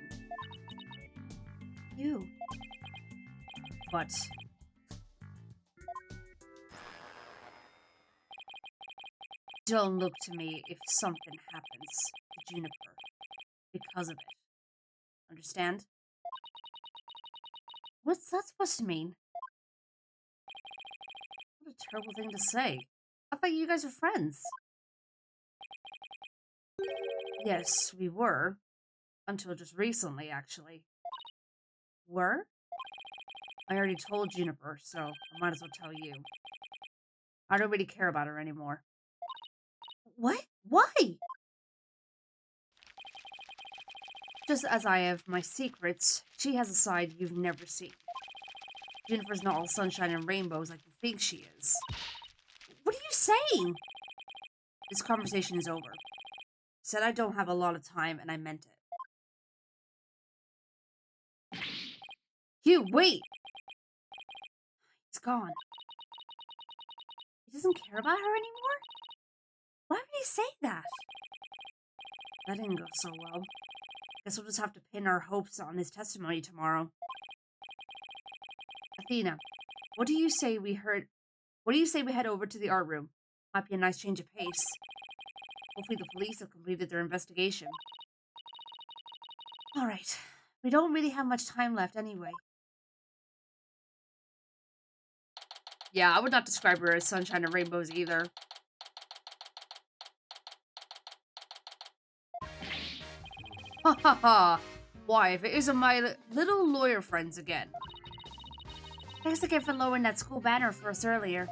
You. But... don't look to me if something happens to Juniper because of it. Understand? What's that supposed to mean? What a terrible thing to say. I thought you guys were friends. Yes, we were. Until just recently, actually. Were? I already told Juniper, so I might as well tell you. I don't really care about her anymore. What? Why? Just as I have my secrets, she has a side you've never seen. Juniper's not all sunshine and rainbows like you think she is. What are you saying? This conversation is over. I said I don't have a lot of time, and I meant it. Hugh, wait! He's gone. He doesn't care about her anymore? Why would he say that? That didn't go so well. Guess we'll just have to pin our hopes on his testimony tomorrow. Athena, what do you say we head over to the art room? Might be a nice change of pace. Hopefully the police have completed their investigation. Alright, we don't really have much time left anyway. Yeah, I would not describe her as sunshine and rainbows either. Ha ha ha! Why, if it isn't my little lawyer friends again. Thanks again for lowering that school banner for us earlier.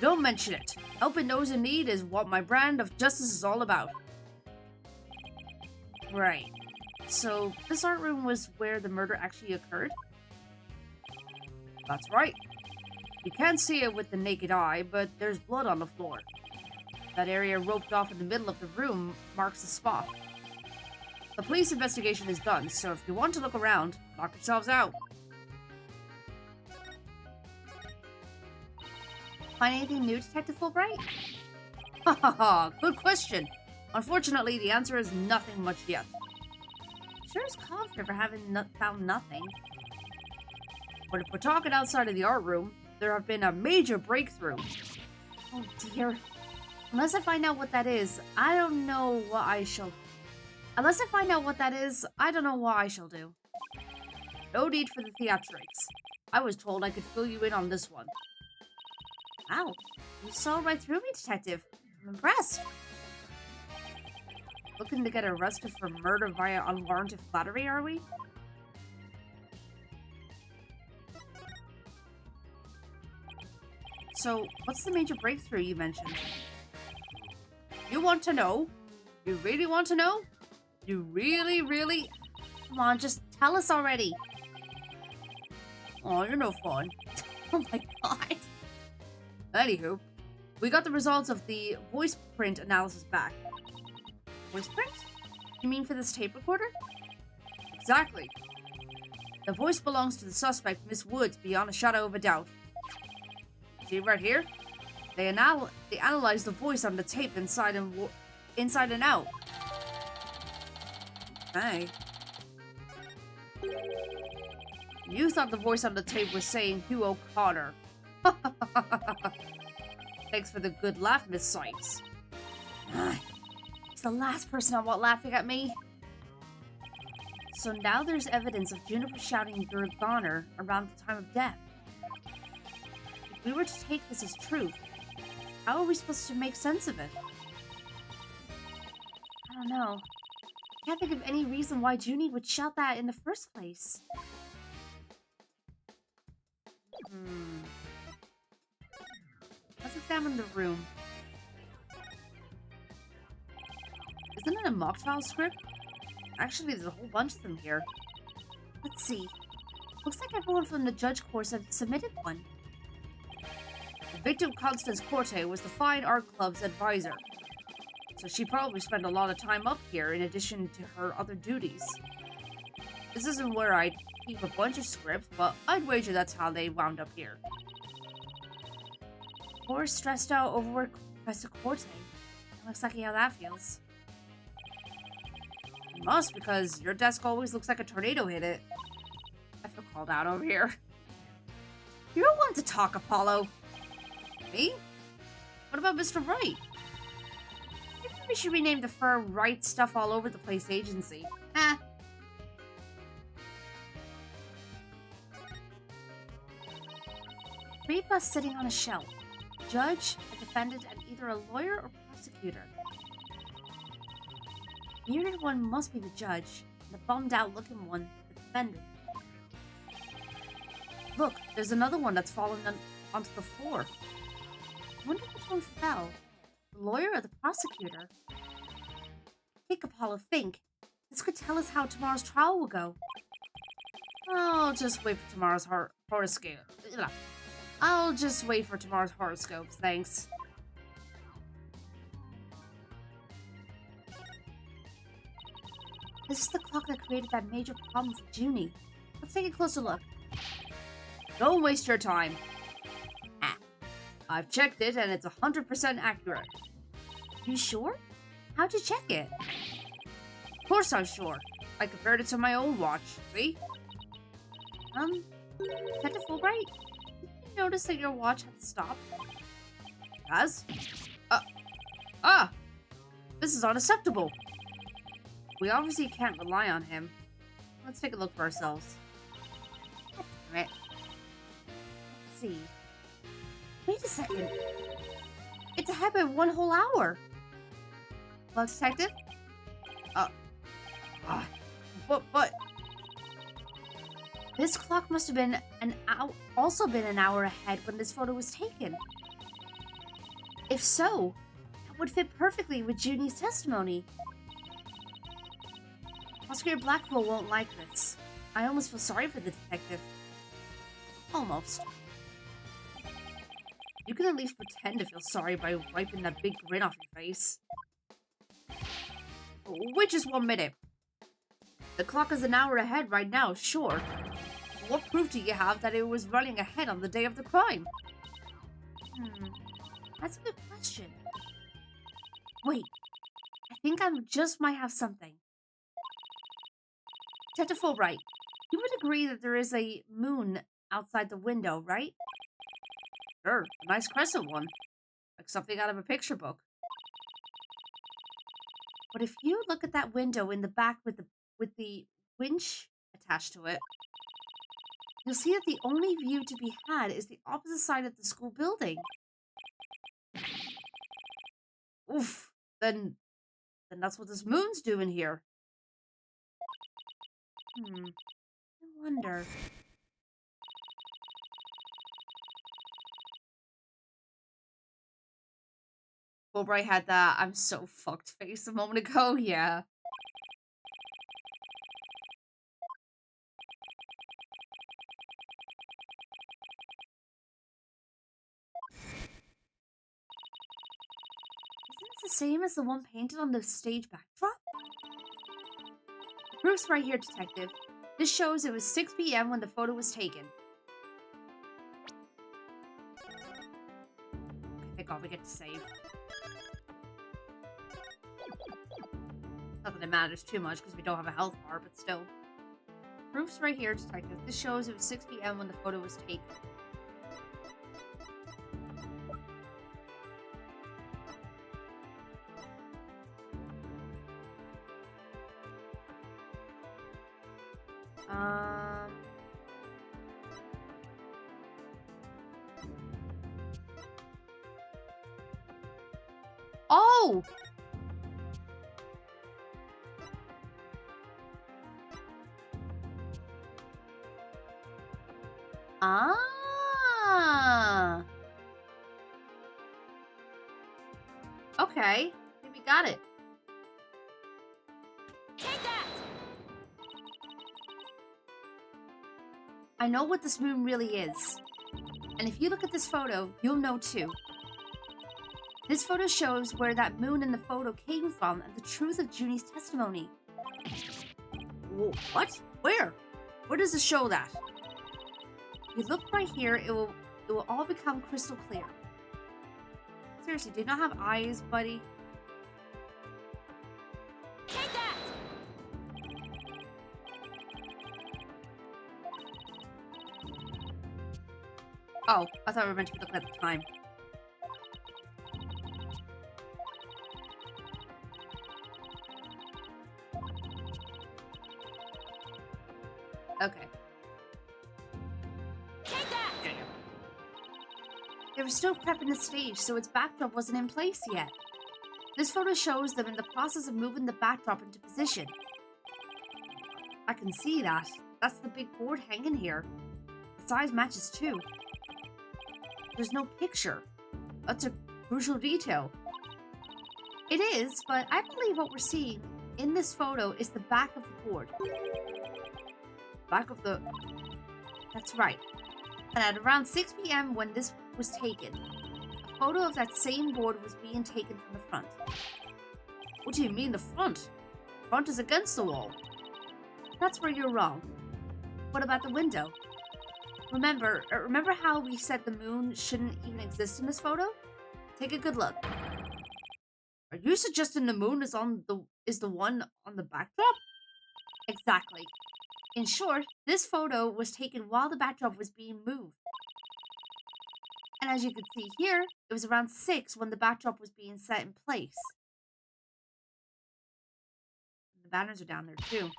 Don't mention it. Helping those in need is what my brand of justice is all about. Right. So, this art room was where the murder actually occurred? That's right. You can't see it with the naked eye, but there's blood on the floor. That area roped off in the middle of the room marks the spot. The police investigation is done, so if you want to look around, knock yourselves out. Find anything new, Detective Fulbright? Ha ha ha, good question. Unfortunately, the answer is nothing much yet. Sure is confident for having found nothing. But if we're talking outside of the art room, there have been a major breakthrough. Oh dear. Unless I find out what that is, I don't know what I shall... Unless I find out what that is, I don't know what I shall do. No need for the theatrics. I was told I could fill you in on this one. Wow, you saw right through me, Detective. I'm impressed. Looking to get arrested for murder via unwarranted flattery, are we? So, what's the major breakthrough you mentioned? You want to know? You really want to know? You really... Come on, just tell us already. Oh, you're no fun. Oh my god. Anywho, we got the results of the voice print analysis back. Voice print? You mean for this tape recorder? Exactly. The voice belongs to the suspect, Miss Woods, beyond a shadow of a doubt. See right here? They analyzed the voice on the tape inside and out. Hey. You thought the voice on the tape was saying Hugh O'Connor. Thanks for the good laugh, Miss Sykes. He's the last person I want laughing at me. So now there's evidence of Juniper shouting "You're a goner" around the time of death. If we were to take this as truth, how are we supposed to make sense of it? I don't know. I can't think of any reason why Junie would shout that in the first place. Let's examine the room. Isn't it a mock trial script? Actually, there's a whole bunch of them here. Let's see. Looks like everyone from the judge course have submitted one. The victim, Constance Corte, was the Fine Art Club's advisor. So she probably spent a lot of time up here in addition to her other duties. This isn't where I'd keep a bunch of scripts, but I'd wager that's how they wound up here. Poor, stressed out, overworked Professor Corte. Looks like how that feels. It must, because your desk always looks like a tornado hit it. I feel called out over here. You're one to talk, Apollo. Me? What about Mr. Wright? Maybe we should rename the firm Wright Stuff All Over the Place Agency. Three of us sitting on a shelf. A judge, a defendant, and either a lawyer or prosecutor. The bearded one must be the judge, and the bummed-out looking one, the defendant. Look, there's another one that's fallen onto the floor. I wonder which one fell. The lawyer or the prosecutor? Think, Apollo, think. This could tell us how tomorrow's trial will go. I'll just wait for tomorrow's horoscope. I'll just wait for tomorrow's horoscopes, thanks. This is the clock that created that major problem for Junie. Let's take a closer look. Don't waste your time. I've checked it, and it's 100% accurate. You sure? How'd you check it? Of course I'm sure. I compared it to my own watch, see? Detective Fulbright? Did you notice that your watch had stopped? Has? This is unacceptable. We obviously can't rely on him. Let's take a look for ourselves. Damn it. Let's see. Wait a second. It's ahead by 1 whole hour. Well, Detective? But... This clock must have been also been an hour ahead when this photo was taken. If so, that would fit perfectly with Junie's testimony. Prosecutor Blackwell won't like this. I almost feel sorry for the detective. Almost. You can at least pretend to feel sorry by wiping that big grin off your face. Wait just 1 minute. The clock is an hour ahead right now, sure. What proof do you have that it was running ahead on the day of the crime? That's a good question. Wait, I think I just might have something. Detective Fulbright, you would agree that there is a moon outside the window, right? Sure, a nice crescent one. Like something out of a picture book. But if you look at that window in the back with the winch attached to it, you'll see that the only view to be had is the opposite side of the school building. Oof. Then that's what this moon's doing here. I wonder. Fulbright had that I'm so fucked face a moment ago, yeah. Isn't this the same as the one painted on the stage backdrop? Proof's right here, detective. This shows it was 6 p.m. when the photo was taken. Okay, thank God we get to save. Not that it matters too much because we don't have a health bar, but still. Proof's right here, detective. This shows it was 6 p.m. when the photo was taken. Oh! Ah! Okay, I think we got it. Take that! I know what this moon really is. And if you look at this photo, you'll know too. This photo shows where that moon in the photo came from and the truth of Junie's testimony. Whoa, what? Where? Where does it show that? If you look right here, it will all become crystal clear. Seriously, do you not have eyes, buddy? Take that! Oh, I thought we were meant to be looking at the time. Okay. Take that! They were still prepping the stage, so its backdrop wasn't in place yet. This photo shows them in the process of moving the backdrop into position. I can see that. That's the big board hanging here. The size matches too. There's no picture. That's a crucial detail. It is, but I believe what we're seeing in this photo is the back of the board. Back of the... That's right. And at around 6 p.m. when this was taken, a photo of that same board was being taken from the front. What do you mean the front? The front is against the wall. That's where you're wrong. What about the window? Remember how we said the moon shouldn't even exist in this photo? Take a good look. Are you suggesting the moon is the one on the backdrop? Exactly. In short, this photo was taken while the backdrop was being moved. And as you can see here, it was around 6 when the backdrop was being set in place. The banners are down there too.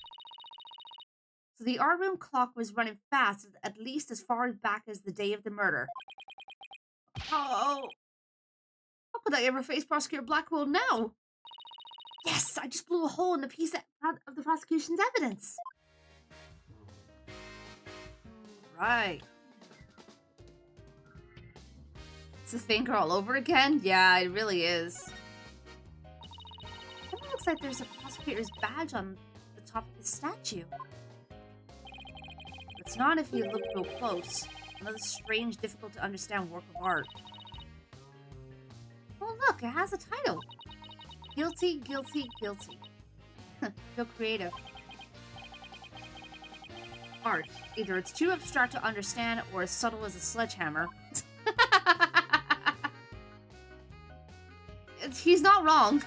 So the art room clock was running fast, at least as far back as the day of the murder. Oh, how could I ever face Prosecutor Blackwell now? Yes, I just blew a hole in the piece of the prosecution's evidence. Right. It's a thinker all over again? Yeah, it really is. It looks like there's a prosecutor's badge on the top of the statue. It's not if you look real close. Another strange, difficult to understand work of art. Oh look, it has a title. Guilty, guilty, guilty. Feel creative. Art. Either it's too abstract to understand or as subtle as a sledgehammer. He's not wrong.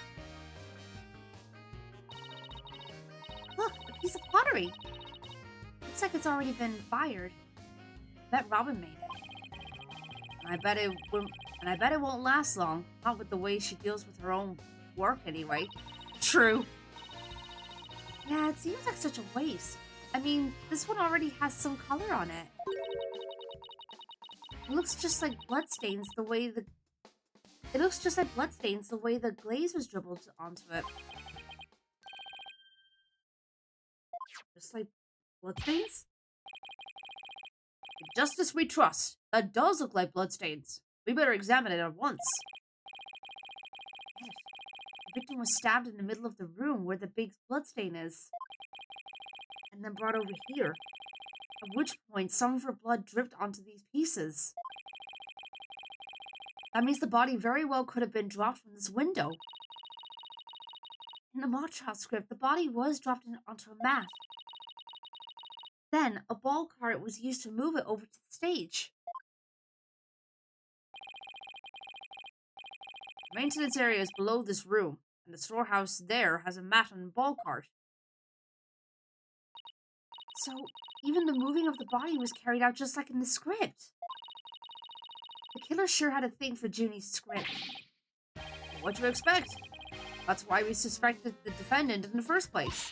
Look, a piece of pottery. Looks like it's already been fired. bet Robin made it. And I bet it won't last long. Not with the way she deals with her own work anyway. True. Yeah, it seems like such a waste. I mean, this one already has some color on it. It looks just like bloodstains the way the glaze was dribbled onto it. Just like bloodstains? The justice we trust. That does look like bloodstains. We better examine it at once. Yes. The victim was stabbed in the middle of the room where the big bloodstain is. And then brought over here. At which point, some of her blood dripped onto these pieces. That means the body very well could have been dropped from this window. In the mock trial script, the body was dropped onto a mat. Then, a ball cart was used to move it over to the stage. The maintenance area is below this room, and the storehouse there has a mat and a ball cart. So, even the moving of the body was carried out just like in the script. The killer sure had a thing for Junie's script. What do you expect? That's why we suspected the defendant in the first place.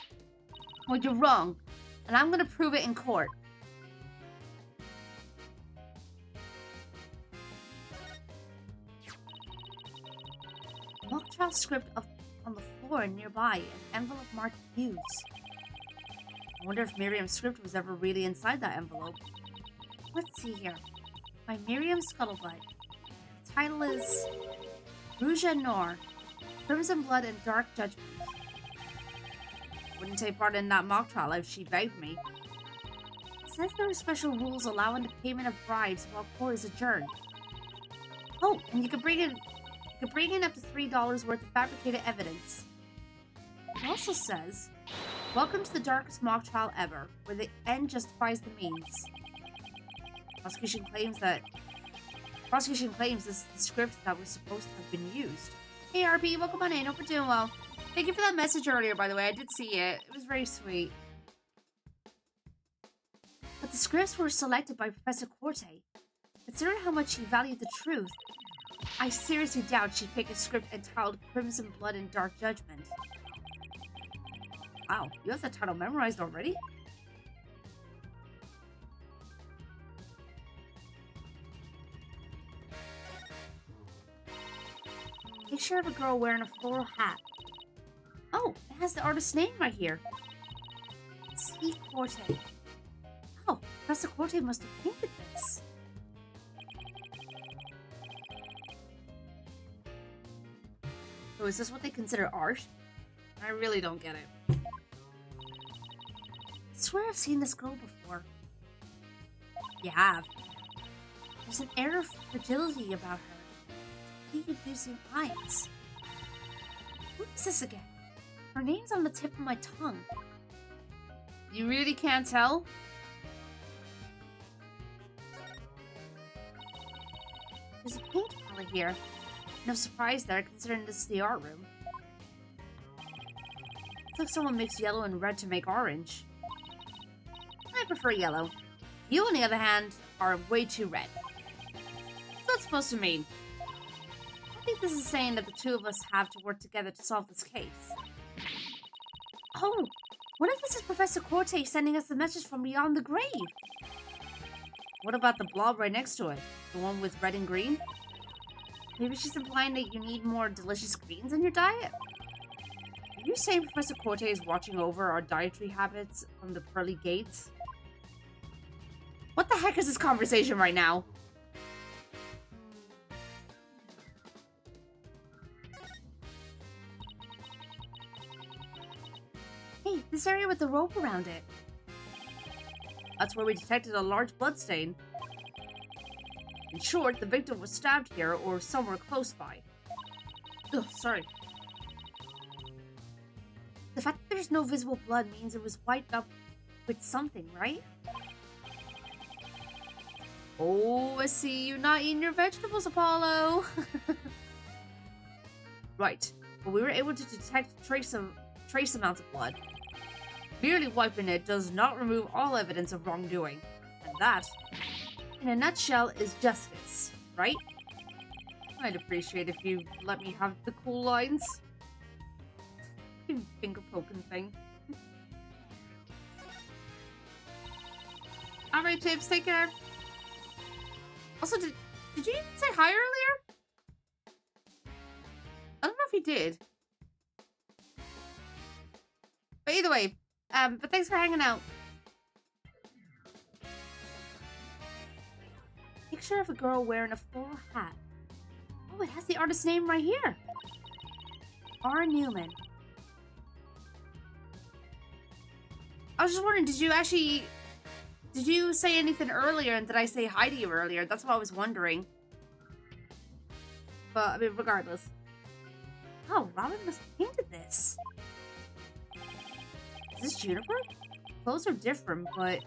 Well, you're wrong, and I'm gonna prove it in court. Mock trial script on the floor nearby, an envelope marked Hughes. I wonder if Miriam's script was ever really inside that envelope. Let's see here. By Miriam Scuttlebutt. The title is Rouge et Noir, Crimson Blood and Dark Judgment. Wouldn't take part in that mock trial if she begged me. It says there are special rules allowing the payment of bribes while court is adjourned. Oh, and you can bring in up to $3 worth of fabricated evidence. It also says, welcome to the darkest mock trial ever, where the end justifies the means. Prosecution claims this is the script that was supposed to have been used. Hey RP, welcome on in, hope you're doing well. Thank you for that message earlier, by the way. I did see it. It was very sweet. But the scripts were selected by Professor Corte. Considering how much she valued the truth, I seriously doubt she'd pick a script entitled Crimson Blood and Dark Judgment. Wow, you have that title memorized already? Picture of a girl wearing a floral hat. Oh, it has the artist's name right here. C. Corte. Oh, Professor Corte must have painted this. So is this what they consider art? I really don't get it. I swear I've seen this girl before. You have. There's an air of fragility about her. Heat-inducing eyes. Who is this again? Her name's on the tip of my tongue. You really can't tell? There's a paint palette here. No surprise there, considering this is the art room. It's like someone mixed yellow and red to make orange. I prefer yellow. You, on the other hand, are way too red. What's that supposed to mean? I think this is saying that the two of us have to work together to solve this case. Oh, what if this is Professor Corte sending us a message from beyond the grave? What about the blob right next to it? The one with red and green? Maybe she's implying that you need more delicious greens in your diet? Are you saying Professor Corte is watching over our dietary habits from the pearly gates? What the heck is this conversation right now? Hey, this area with the rope around it. That's where we detected a large bloodstain. In short, the victim was stabbed here or somewhere close by. Ugh, sorry. The fact that there's no visible blood means it was wiped up with something, right? Oh, I see you not eating your vegetables, Apollo. Right, but we were able to detect trace amounts of blood. Merely wiping it does not remove all evidence of wrongdoing, and that in a nutshell, is justice, right? I'd appreciate if you let me have the cool lines. Finger poking thing. Alright, Chips, take care. Also, did you even say hi earlier? I don't know if you did. But either way, but thanks for hanging out. Picture of a girl wearing a floral hat. Oh, it has the artist's name right here. R. Newman. I was just wondering, did you say anything earlier, and did I say hi to you earlier? That's what I was wondering. But, I mean, regardless. Oh, Robin must have painted this. Is this Juniper? Clothes are different, but...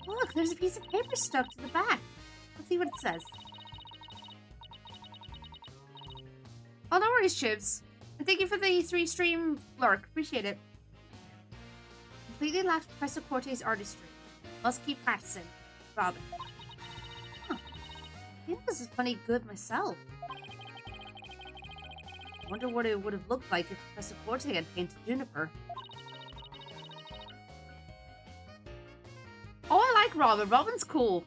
Look, there's a piece of paper stuck to the back. Let's see what it says. Oh, no worries, Chibs. And thank you for the 3-stream lurk. Appreciate it. Completely lacked Professor Corte's artistry. Must keep practicing. Robin. Huh. I think this is funny good myself. Wonder what it would have looked like if Professor Corte had painted Juniper. Oh, I like Robin. Robin's cool.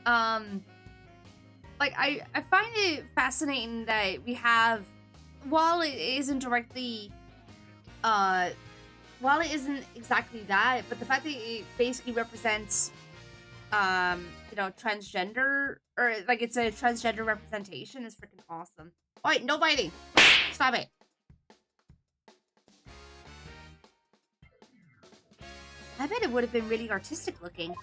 Like, I find it fascinating that we have, while it isn't directly, while it isn't exactly that, but the fact that it basically represents, you know, transgender, or, like, it's a transgender representation is freaking awesome. Oh, wait, no biting! Stop it! I bet it would have been really artistic looking.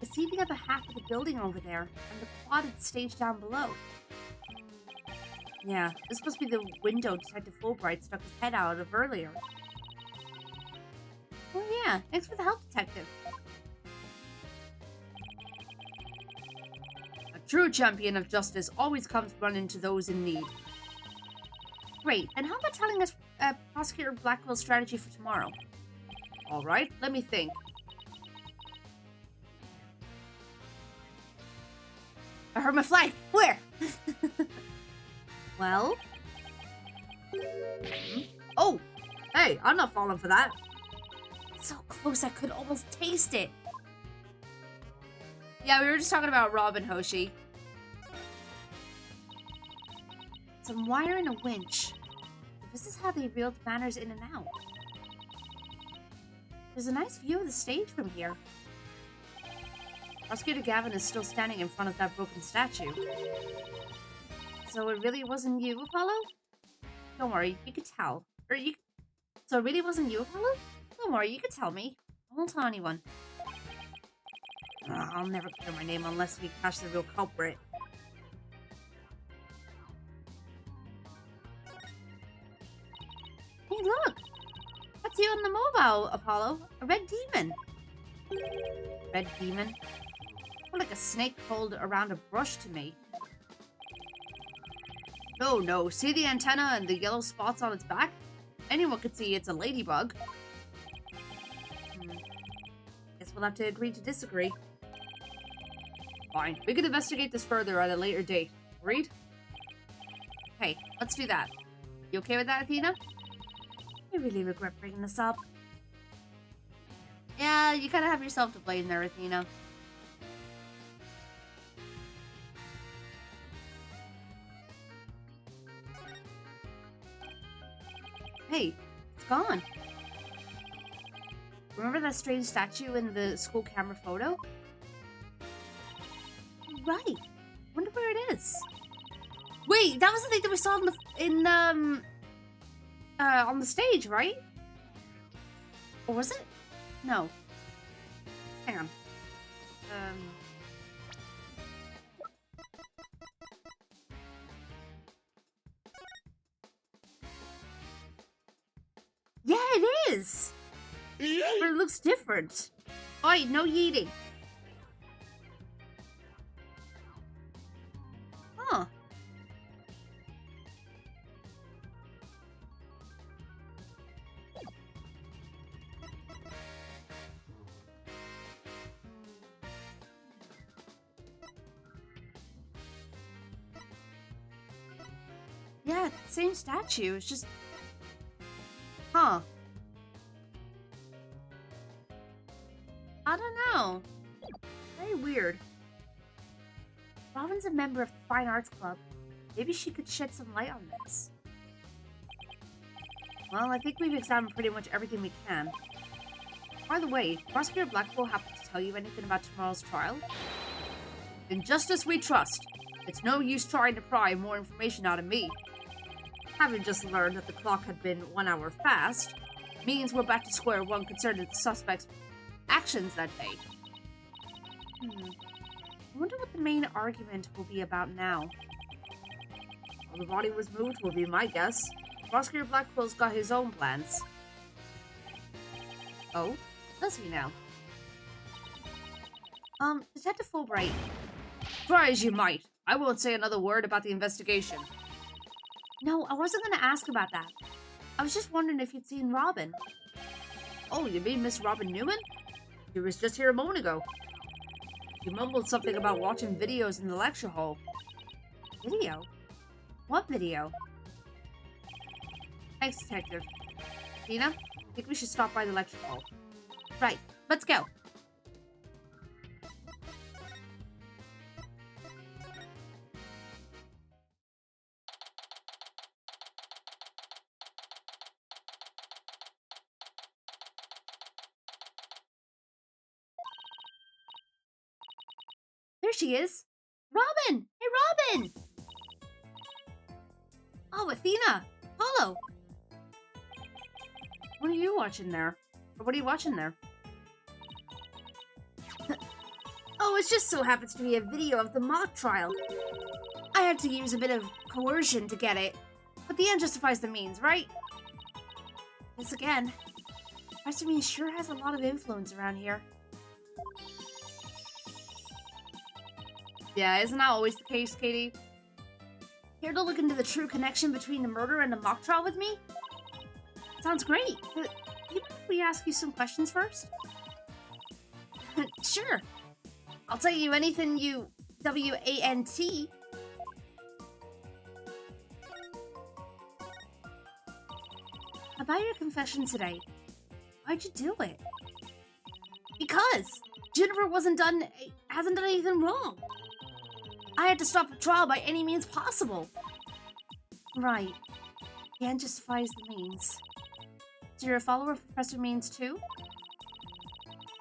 I see the other half of the building over there, and the quad stage down below. Yeah, this must be the window Detective Fulbright stuck his head out of earlier. Oh yeah, thanks for the help, Detective. A true champion of justice always comes running to those in need. Great, and how about telling us Prosecutor Blackwell's strategy for tomorrow? Alright, let me think. I heard my flag! Where? Well? Oh! Hey, I'm not falling for that. So close I could almost taste it. Yeah, we were just talking about Robin, Hoshi. Some wire and a winch. This is how they reeled banners in and out. There's a nice view of the stage from here. Prosecutor Gavin is still standing in front of that broken statue. So it really wasn't you, Apollo? Don't worry, you could tell. So it really wasn't you, Apollo? Don't worry, you could tell me. I won't tell anyone. I'll never clear my name unless we catch the real culprit. Hey, look! That's you on the mobile, Apollo. A red demon. Red demon? More like a snake coiled around a brush to me. Oh no, see the antenna and the yellow spots on its back? Anyone could see it's a ladybug. Guess we'll have to agree to disagree. Fine, we can investigate this further at a later date. Agreed? Hey, let's do that. You okay with that, Athena? I really regret bringing this up. Yeah, you kind of have yourself to blame there, Athena. Hey, it's gone. Remember that strange statue in the school camera photo? Right. Wonder where it is. Wait, that was the thing that we saw on the stage, right? Or was it? No. Hang on. Yeah, it is! But it looks different. Oi, no yeeting. Huh. Yeah, same statue. It's just... Huh. I don't know. Very weird. Robin's a member of the Fine Arts Club. Maybe she could shed some light on this. Well, I think we've examined pretty much everything we can. By the way, Prosecutor Blackwell happen to tell you anything about tomorrow's trial? In justice we trust. It's no use trying to pry more information out of me. Having just learned that the clock had been 1 hour fast, means we're back to square one concerning the suspect's actions that day. I wonder what the main argument will be about now. Well, the body was moved will be my guess. Prosecutor Blackwell's got his own plans. Oh? Does he now? Detective Fulbright. Try as you might. I won't say another word about the investigation. No, I wasn't going to ask about that. I was just wondering if you'd seen Robin. Oh, you mean Miss Robin Newman? She was just here a moment ago. She mumbled something about watching videos in the lecture hall. Video? What video? Thanks, Detective. Tina, I think we should stop by the lecture hall. Right, let's go. There she is. Robin! Hey, Robin! Oh, Athena! Apollo! What are you watching there? Or what are you watching there? Oh, it just so happens to be a video of the mock trial. I had to use a bit of coercion to get it. But the end justifies the means, right? Yes, again. Professor Mean sure has a lot of influence around here. Yeah, isn't that always the case, Katie? Here to look into the true connection between the murder and the mock trial with me? Sounds great, but do you mind if we ask you some questions first? Sure. I'll tell you anything you W-A-N-T. About your confession today. Why'd you do it? Because Jennifer hasn't done anything wrong. I had to stop the trial by any means possible. Right. The end justifies the means. So you're a follower of Professor Means too?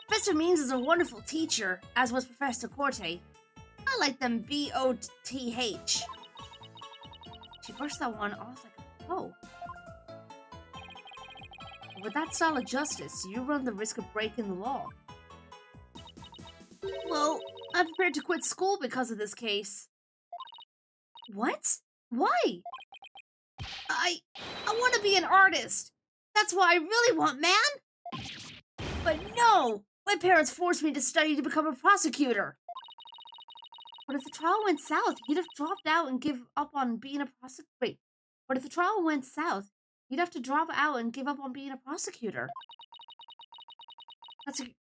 Professor Means is a wonderful teacher, as was Professor Corte. I like them B-O-T-H. She brushed that one off like a pro. With that style of justice, you run the risk of breaking the law. Well, I'm prepared to quit school because of this case. What? Why? I want to be an artist. That's what I really want, man. But no! My parents forced me to study to become a prosecutor. But if the trial went south, you'd have dropped out and give up on being a prosecutor. Wait. But if the trial went south, you'd have to drop out and give up on being a prosecutor.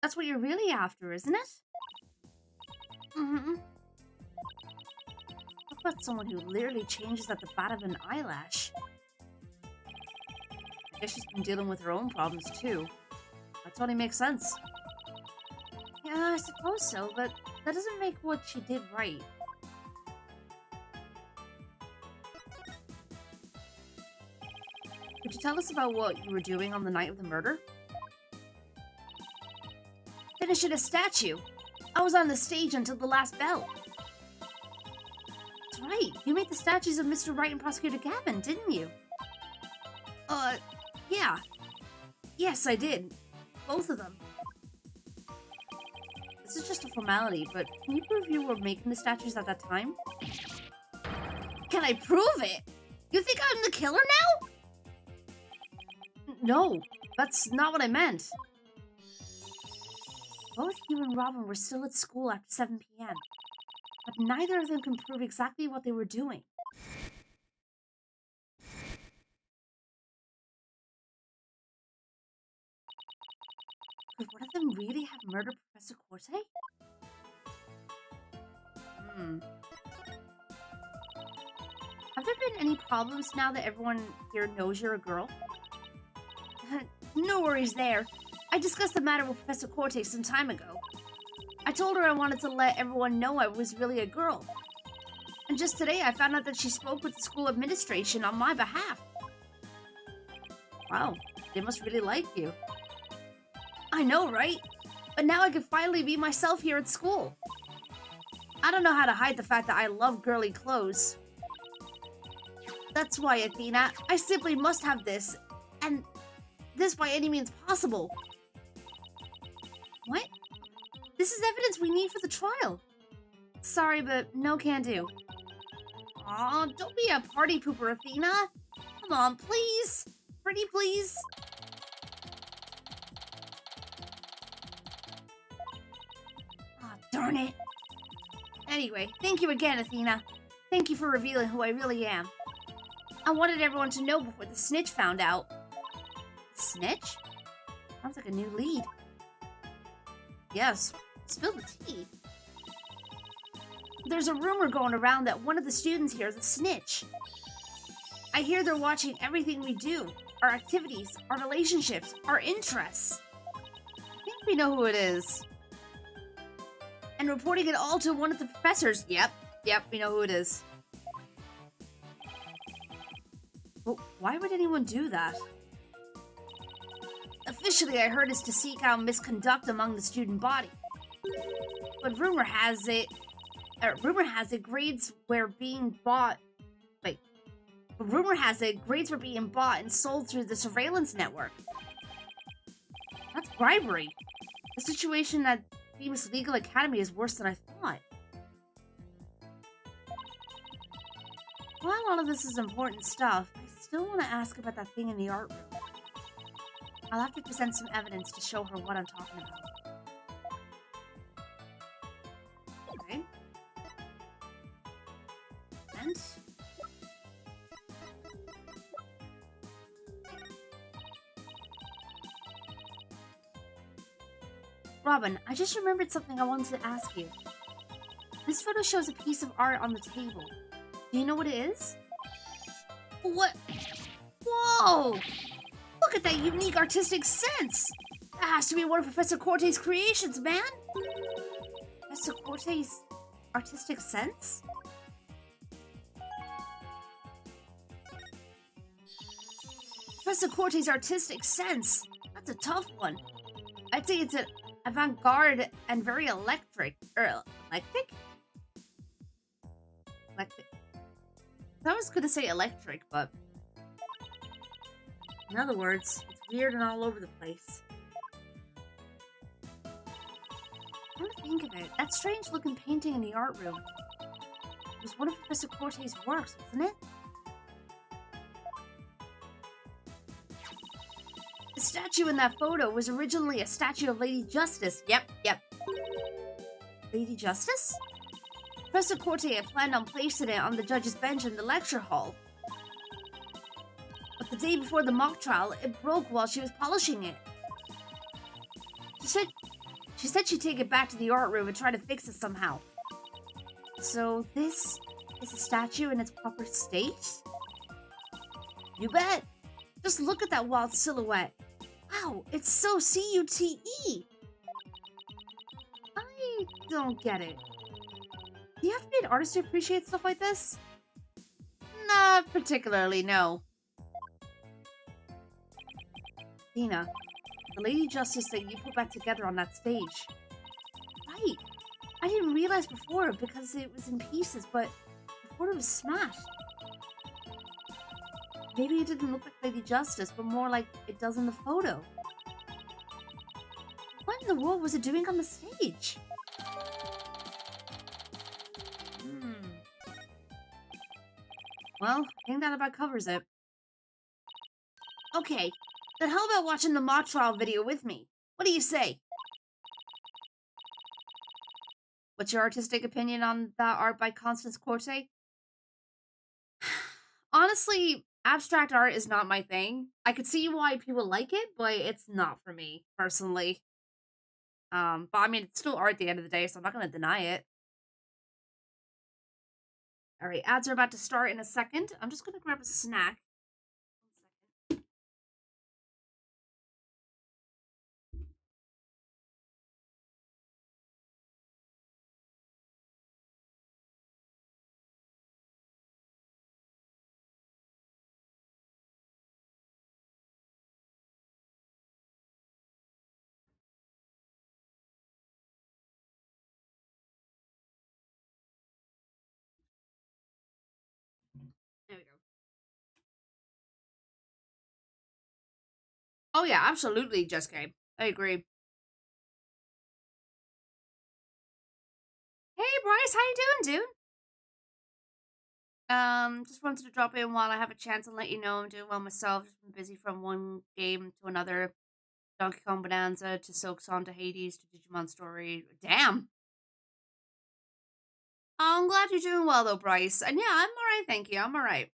That's what you're really after, isn't it? Mm-hmm. How about someone who literally changes at the bat of an eyelash? I guess she's been dealing with her own problems, too. That totally makes sense. Yeah, I suppose so, but that doesn't make what she did right. Could you tell us about what you were doing on the night of the murder? Finishing a statue. I was on the stage until the last bell. That's right. You made the statues of Mr. Wright and Prosecutor Gavin, didn't you? Yeah. Yes, I did. Both of them. This is just a formality, but can you prove you were making the statues at that time? Can I prove it? You think I'm the killer now? No, that's not what I meant. Both you and Robin were still at school after 7 p.m., but neither of them can prove exactly what they were doing. Could one of them really have murdered Professor Corte? Have there been any problems now that everyone here knows you're a girl? No worries there. I discussed the matter with Professor Corte some time ago. I told her I wanted to let everyone know I was really a girl. And just today I found out that she spoke with the school administration on my behalf. Wow, they must really like you. I know, right? But now I can finally be myself here at school. I don't know how to hide the fact that I love girly clothes. That's why, Athena, I simply must have this, and this by any means possible. What? This is evidence we need for the trial. Sorry, but no can do. Aw, don't be a party pooper, Athena. Come on, please. Pretty please. Aw, darn it. Anyway, thank you again, Athena. Thank you for revealing who I really am. I wanted everyone to know before the snitch found out. Snitch? Sounds like a new lead. Yes, spill the tea. There's a rumor going around that one of the students here is a snitch. I hear they're watching everything we do. Our activities, our relationships, our interests. I think we know who it is. And reporting it all to one of the professors. Yep, we know who it is. Well, why would anyone do that? Officially, I heard it's to seek out misconduct among the student body. But rumor has it grades were being bought. Rumor has it grades were being bought and sold through the surveillance network. That's bribery. The situation at Bemis Legal Academy is worse than I thought. While all of this is important stuff, I still want to ask about that thing in the art room. I'll have to present some evidence to show her what I'm talking about. Okay. And... Robin, I just remembered something I wanted to ask you. This photo shows a piece of art on the table. Do you know what it is? What? Whoa! Look at that unique artistic sense! That has to be one of Professor Corte's creations, man! Professor Corte's artistic sense? Professor Corte's artistic sense? That's a tough one. I'd say it's an avant-garde and very electric. Electric? Electric. I was gonna say electric, but... In other words, it's weird and all over the place. Come to think of it, that strange-looking painting in the art room was one of Professor Corte's works, wasn't it? The statue in that photo was originally a statue of Lady Justice. Yep. Lady Justice? Professor Corte had planned on placing it on the judge's bench in the lecture hall. But the day before the mock trial, it broke while she was polishing it. She said she'd take it back to the art room and try to fix it somehow. So this is a statue in its proper state? You bet! Just look at that wild silhouette. Wow, it's so C-U-T-E! I don't get it. Do you have to be an artist to appreciate stuff like this? Not particularly, no. Dina, the Lady Justice that you put back together on that stage. Right. I didn't realize before because it was in pieces, but before it was smashed. Maybe it didn't look like Lady Justice, but more like it does in the photo. What in the world was it doing on the stage? Well, I think that about covers it. Okay, then how about watching the mock trial video with me? What do you say? What's your artistic opinion on that art by Constance Corte? Honestly, abstract art is not my thing. I could see why people like it, but it's not for me, personally. But I mean, it's still art at the end of the day, so I'm not gonna deny it. All right, ads are about to start in a second. I'm just gonna grab a snack. 1 second. There we go. Oh yeah, absolutely, Jessica. I agree. Hey Bryce, how you doing, dude? Just wanted to drop in while I have a chance and let you know I'm doing well myself. Just been busy from one game to another. Donkey Kong Bonanza to Silksong to Hades to Digimon Story. Damn. Oh, I'm glad you're doing well though, Bryce. And yeah, I'm alright, thank you. I'm alright.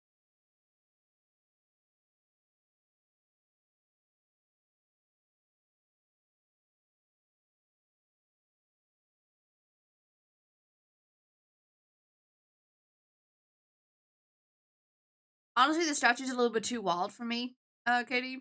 Honestly, the statue's a little bit too wild for me, Katie.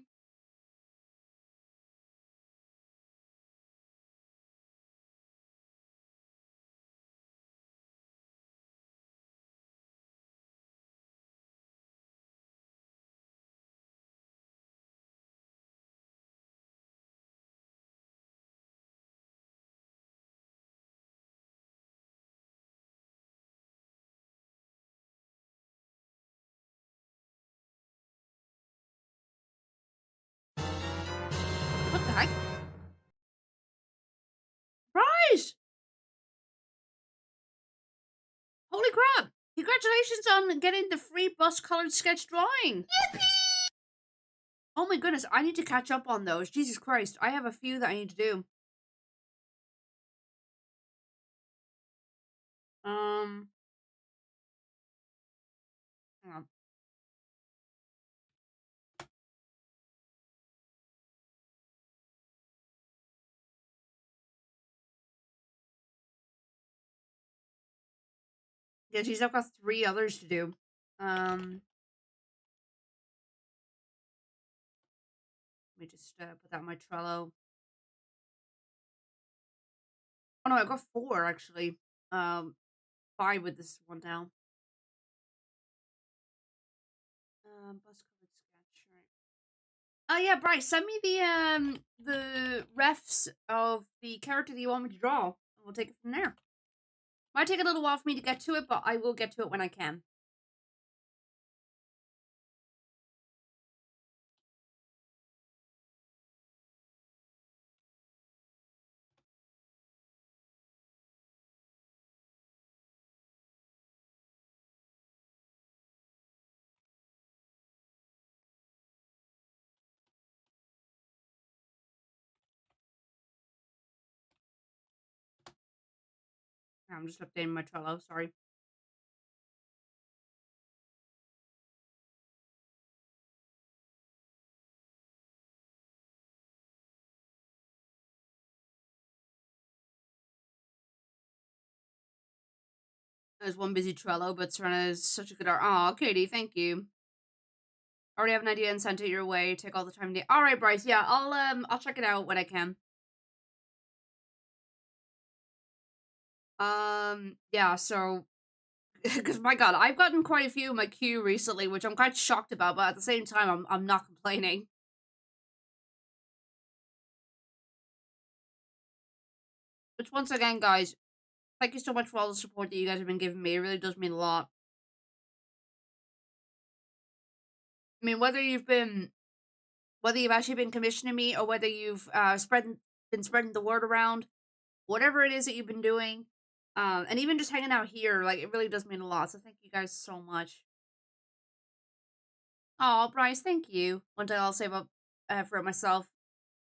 What the heck? Bryce! Holy crap! Congratulations on getting the free bus colored sketch drawing! Oh my goodness, I need to catch up on those. Jesus Christ, I have a few that I need to do. Um, hang on. Yeah, geez, I've got 3 others to do. Let me just put that in my Trello. Oh no, I've got 4 actually. 5 with this one now. Bus colored sketch, right? Oh yeah, Bryce, send me the refs of the character that you want me to draw, and we'll take it from there. Might take a little while for me to get to it, but I will get to it when I can. I'm just updating my Trello. Sorry. There's one busy Trello, but Serena is such a good art. Aw, Katie, thank you. Already have an idea and sent it your way. Take all the time to. All right, Bryce. Yeah, I'll check it out when I can. Yeah. So, because my God, I've gotten quite a few in my queue recently, which I'm quite shocked about. But at the same time, I'm not complaining. Which once again, guys, thank you so much for all the support that you guys have been giving me. It really does mean a lot. I mean, whether you've actually been commissioning me or whether you've been spreading the word around, whatever it is that you've been doing, and even just hanging out here, like it really does mean a lot. So thank you guys so much. Oh, Bryce, thank you. One day I'll save up for it myself.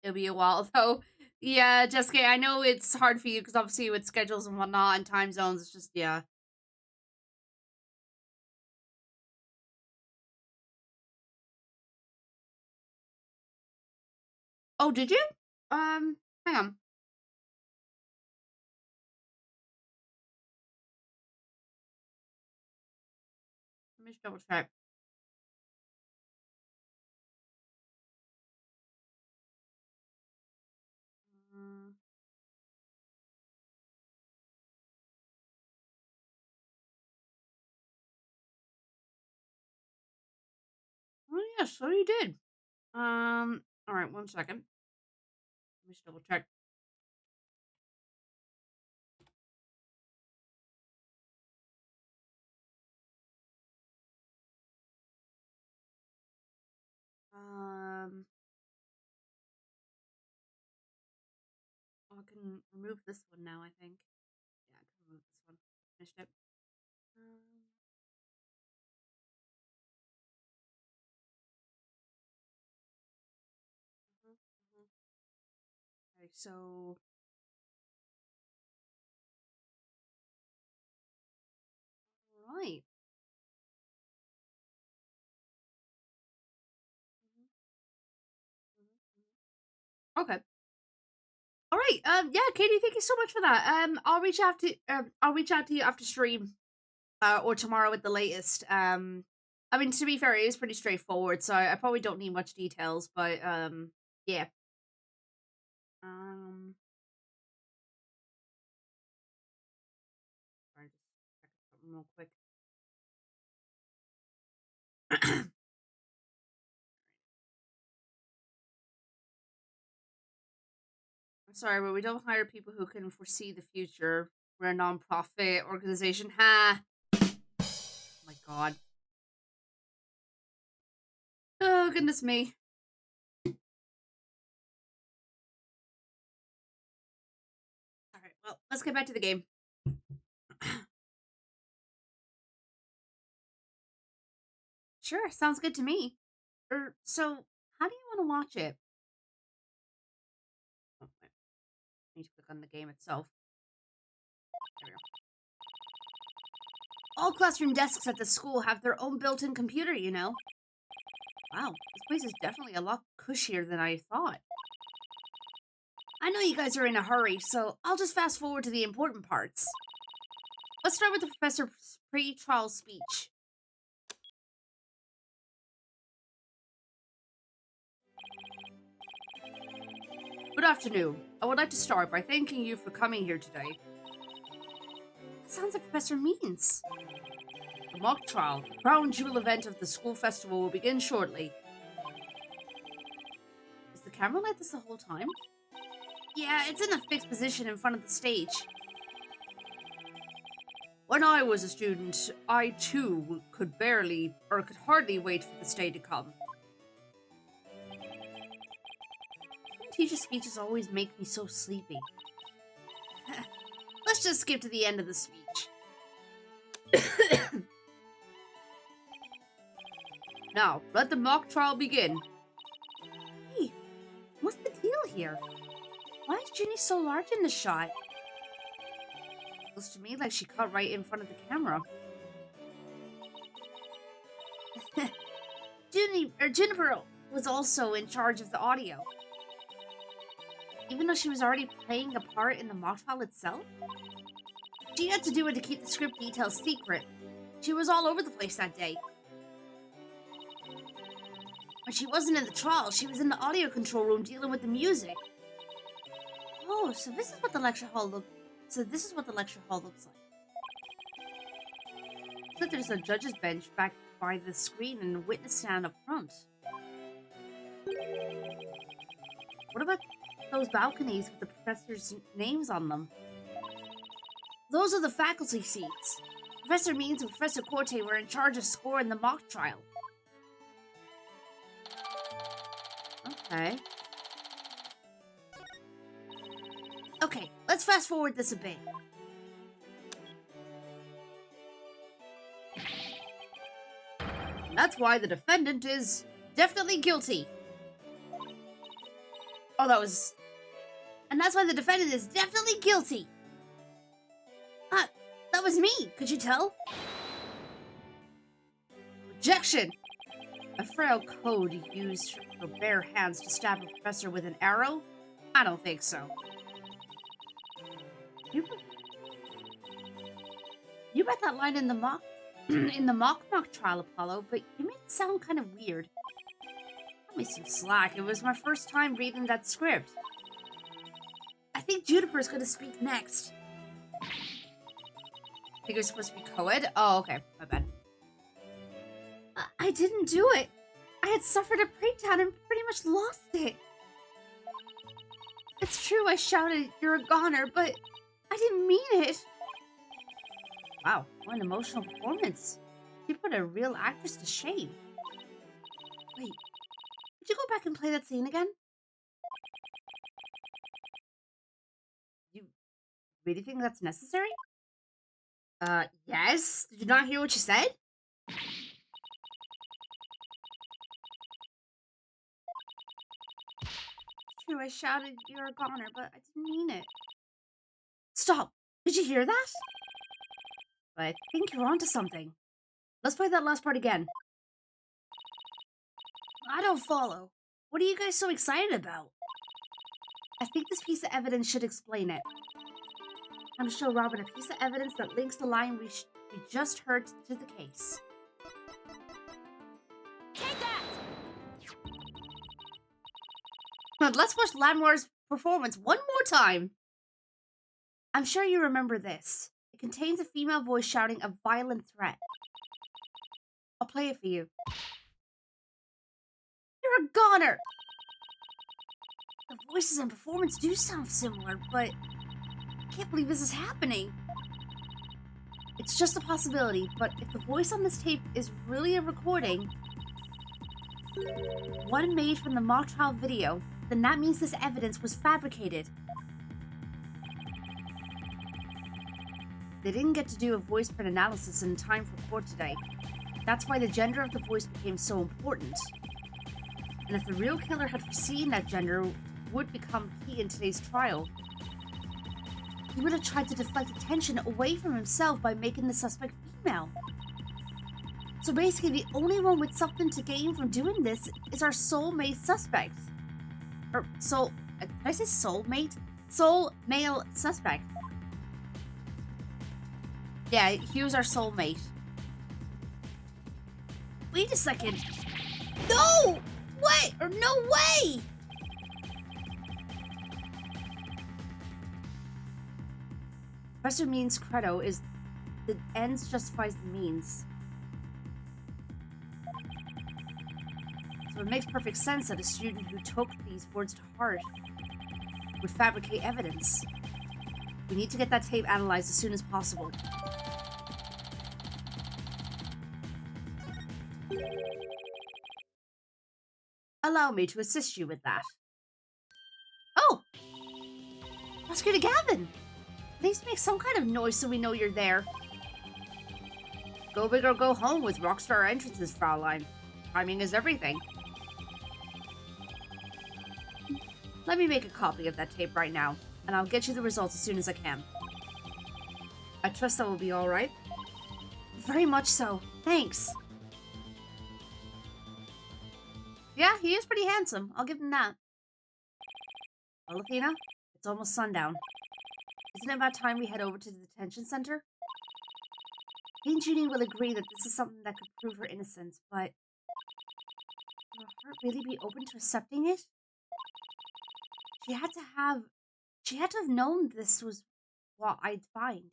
It'll be a while though. Yeah, Jessica, I know it's hard for you because obviously with schedules and whatnot and time zones, it's just yeah. Oh, did you? Hang on. just double check. Mm, oh yeah, so you did. All right, 1 second. Let me just double check. Um, I can remove this one now. I think. Yeah, I can remove this one. Finished it. Um, mhm, mhm. Okay, so right. Mhm, mhm, mhm. Okay. All right. Yeah, Katie, thank you so much for that. I'll reach out to you after stream, or tomorrow at the latest. I mean, to be fair, it is pretty straightforward, so I probably don't need much details, but yeah. Um, sorry, just check something real quick. I'm sorry, but we don't hire people who can foresee the future. We're a non-profit organization. Ha! Oh my god. Oh goodness me. All right, well, let's get back to the game. Sure, sounds good to me. So how do you want to watch it? Oh, wait, I need to click on the game itself. There we go. All classroom desks at the school have their own built-in computer, you know. Wow, this place is definitely a lot cushier than I thought. I know you guys are in a hurry, so I'll just fast forward to the important parts. Let's start with the professor's pre-trial speech. Good afternoon. I would like to start by thanking you for coming here today. That sounds like Professor Means. The mock trial, the crown jewel event of the school festival, will begin shortly. Is the camera like this the whole time? Yeah, it's in a fixed position in front of the stage. When I was a student, I too could hardly wait for this day to come. Teacher's speeches always make me so sleepy. Let's just skip to the end of the speech. Now, let the mock trial begin. Hey, what's the deal here? Why is Ginny so large in the shot? Looks to me like she cut right in front of the camera. Jennifer was also in charge of the audio. Even though she was already playing a part in the mock trial itself? She had to do it to keep the script details secret. She was all over the place that day. When she wasn't in the trial, she was in the audio control room dealing with the music. Oh, so this is what the lecture hall looks like. So there's a judge's bench back by the screen and a witness stand up front. What about those balconies with the professors' names on them? Those are the faculty seats. Professor Means and Professor Corte were in charge of scoring the mock trial. Okay. Okay, let's fast forward this a bit. That's why the defendant is definitely guilty. And that's why the defendant is definitely guilty. That was me. Could you tell? Objection. A frail code used her bare hands to stab a professor with an arrow? I don't think so. You read that line in the mock in the mock trial, Apollo, but you made it sound kind of weird. Cut me some slack. It was my first time reading that script. I think Juniper's gonna speak next. I think you're supposed to be co-ed? Oh, okay. My bad. I didn't do it. I had suffered a breakdown and pretty much lost it. It's true I shouted, "You're a goner," but I didn't mean it. Wow, what an emotional performance. You put a real actress to shame. Wait, could you go back and play that scene again? You really think that's necessary? Yes? Did you not hear what you said? True, I shouted, "You're a goner," but I didn't mean it. Stop! Did you hear that? I think you're onto something. Let's play that last part again. I don't follow. What are you guys so excited about? I think this piece of evidence should explain it. I'm going to show Robin a piece of evidence that links the line we just heard to the case. Take that! But let's watch Latimore's performance one more time. I'm sure you remember this. It contains a female voice shouting a violent threat. I'll play it for you. You're a goner! The voices and performance do sound similar, but I can't believe this is happening. It's just a possibility, but if the voice on this tape is really a recording, one made from the mock trial video, then that means this evidence was fabricated. They didn't get to do a voice print analysis in time for court today. That's why the gender of the voice became so important. And if the real killer had foreseen that gender would become key in today's trial, he would have tried to deflect attention away from himself by making the suspect female. So basically, the only one with something to gain from doing this is our soulmate suspect. Or did I say soulmate? Soul male suspect. Yeah, he was our soulmate. Wait a second. No! What? Or no way! Professor Mean's credo is the ends justifies the means. So it makes perfect sense that a student who took these words to heart would fabricate evidence. We need to get that tape analyzed as soon as possible. Allow me to assist you with that. Oh! Prosecutor Gavin! At least make some kind of noise so we know you're there. Go big or go home with Rockstar Entrances, Fraulein. Timing is everything. Let me make a copy of that tape right now, and I'll get you the results as soon as I can. I trust that will be alright? Very much so. Thanks. Yeah, he is pretty handsome. I'll give him that. Well, Athena, it's almost sundown. Isn't it about time we head over to the detention center? Me and Junie will agree that this is something that could prove her innocence, but will her heart really be open to accepting it? She had to have known this was what I'd find.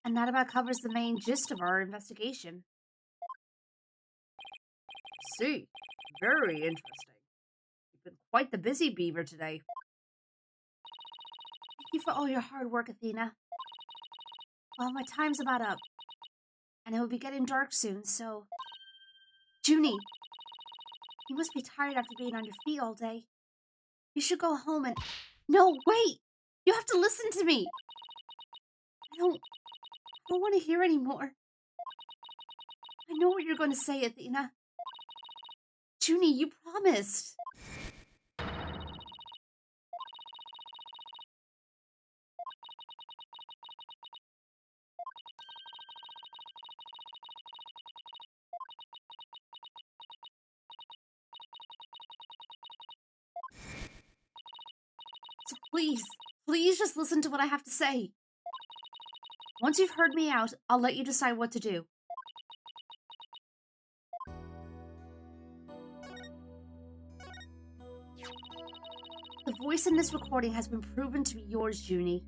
And that about covers the main gist of our investigation. See, very interesting. You've been quite the busy beaver today. Thank you for all your hard work, Athena. Well, my time's about up. And it will be getting dark soon, so... Junie, you must be tired after being on your feet all day. You should go home and... No, wait! You have to listen to me! I don't want to hear anymore. I know what you're going to say, Athena. Junie, you promised. Please, please just listen to what I have to say. Once you've heard me out, I'll let you decide what to do. The voice in this recording has been proven to be yours, Junie.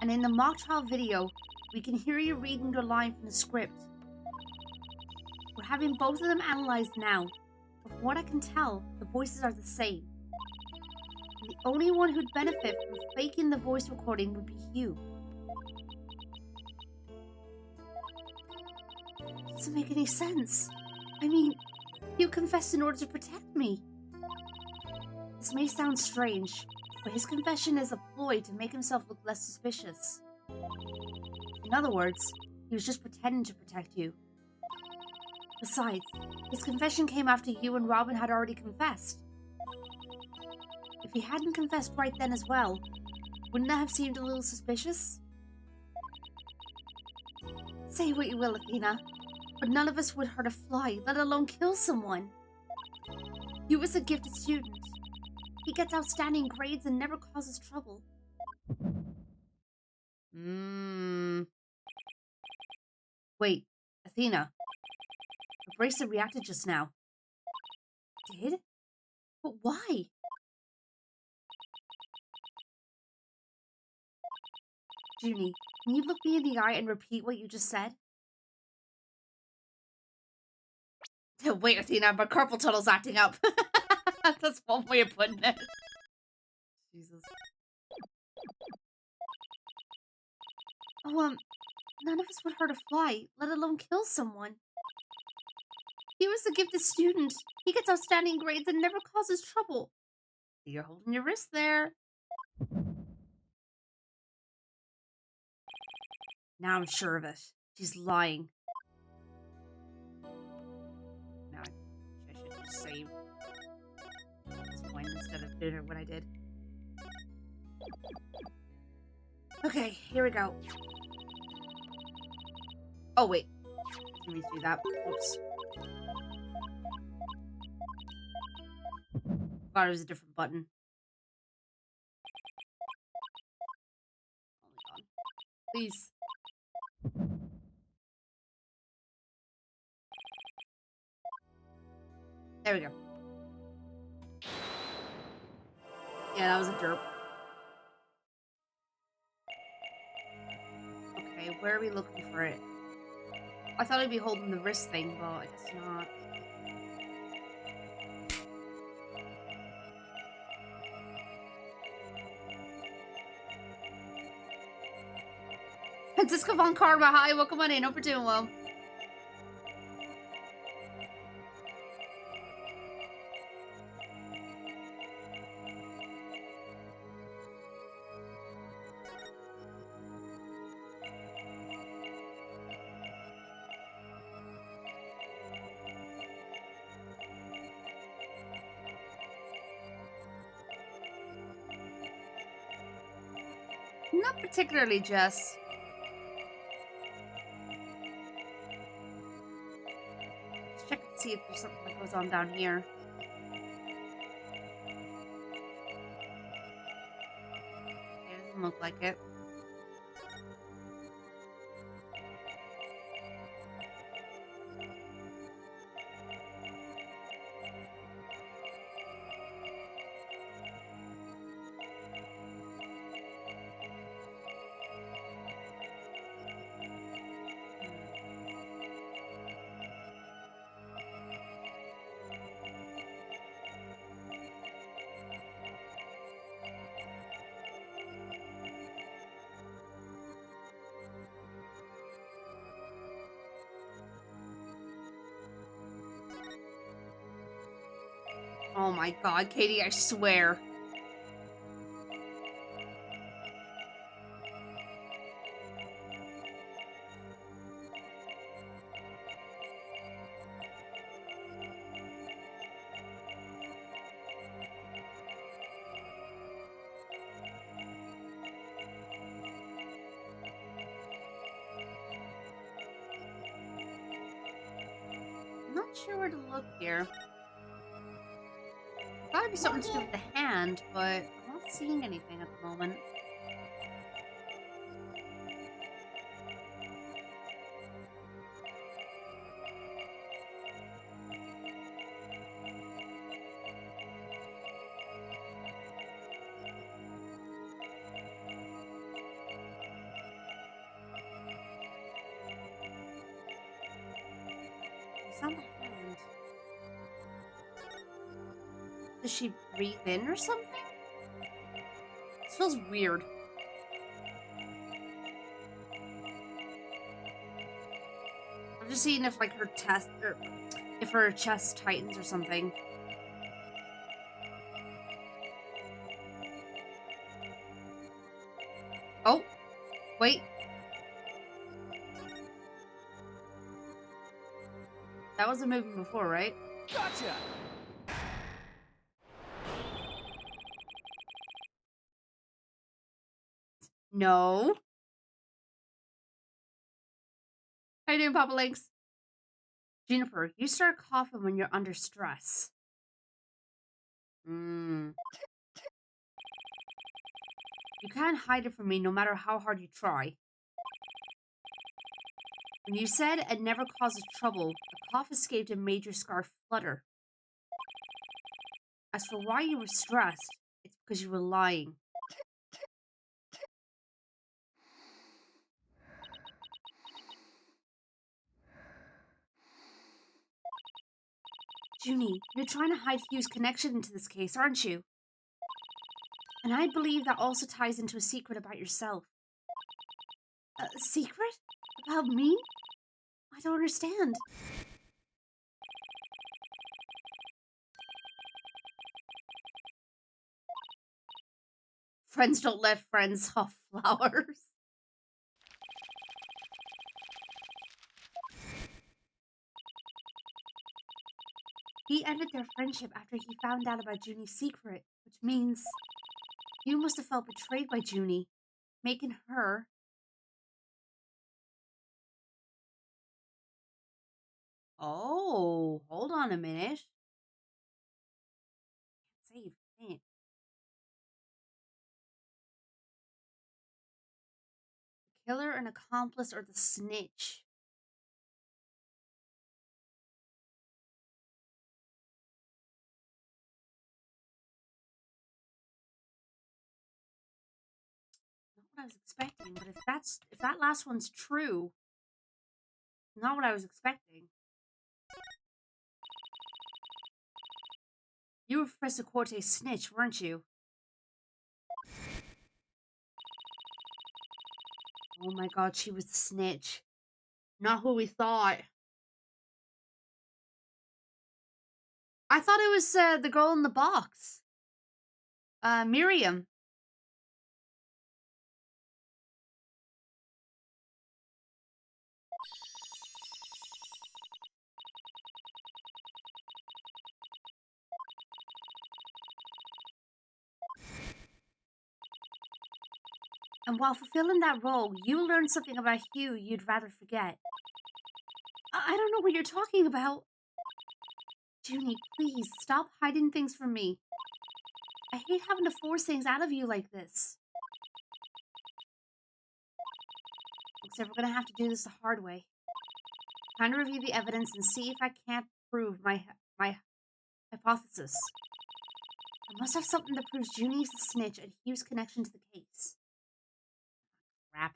And in the mock trial video, we can hear you reading your line from the script. We're having both of them analyzed now, but from what I can tell, the voices are the same. And the only one who'd benefit from faking the voice recording would be you. It doesn't make any sense. I mean, you confessed in order to protect me. This may sound strange, but his confession is a ploy to make himself look less suspicious. In other words, he was just pretending to protect you. Besides, his confession came after you and Robin had already confessed. If he hadn't confessed right then as well, wouldn't that have seemed a little suspicious? Say what you will, Athena, but none of us would hurt a fly, let alone kill someone. You was a gifted student. He gets outstanding grades and never causes trouble. Wait, Athena. The bracelet reacted just now. Did? But why? Junie, can you look me in the eye and repeat what you just said? Wait, Athena, my carpal tunnel's acting up. That's one way of putting it. Jesus. Oh, none of us would hurt a fly, let alone kill someone. He was a gifted student. He gets outstanding grades and never causes trouble. You're holding your wrist there. Now I'm sure of it. She's lying. Now I should just save at this point instead of doing it when I did. Okay, here we go. Oh wait, let me do that. Oops. Thought it was a different button. Oh my god. Please. There we go. Yeah, that was a derp. Okay, where are we looking for it? I thought I'd be holding the wrist thing, but I guess not. Disco Von Karma, hi, welcome on in. Hope you're doing well. Not particularly, Jess. Let's check and see if there's something that goes on down here. It doesn't look like it. Oh my god, Katie, I swear. I'm not sure where to look here. Probably be something to do with the hand, but I don't not seeing anything at the moment. It's not the hand. Does she breathe in or something? This feels weird. I'm just seeing if like her chest, or if her chest tightens or something. Oh, wait. That wasn't moving before, right? Gotcha! No. How you doing, Papa Links? Juniper, you start coughing when you're under stress. You can't hide it from me no matter how hard you try. When you said it never causes trouble, a cough escaped and made your scarf flutter. As for why you were stressed, it's because you were lying. Junie, you're trying to hide Hugh's connection into this case, aren't you? And I believe that also ties into a secret about yourself. A secret? About me? I don't understand. Friends don't let friends off flowers. He ended their friendship after he found out about Junie's secret, which means you must have felt betrayed by Junie, making her... Oh, hold on a minute. Save it. The killer, an accomplice, or the snitch? Not what I was expecting, but if that last one's true, not what I was expecting. You were Professor Corte's snitch, weren't you? Oh my god, she was the snitch. Not who we thought. I thought it was the girl in the box. Miriam. And while fulfilling that role, you learned something about Hugh you'd rather forget. I don't know what you're talking about. Junie, please, stop hiding things from me. I hate having to force things out of you like this. Except we're gonna have to do this the hard way. Trying to review the evidence and see if I can't prove my hypothesis. I must have something that proves Junie's the snitch and Hugh's connection to the case. Crap.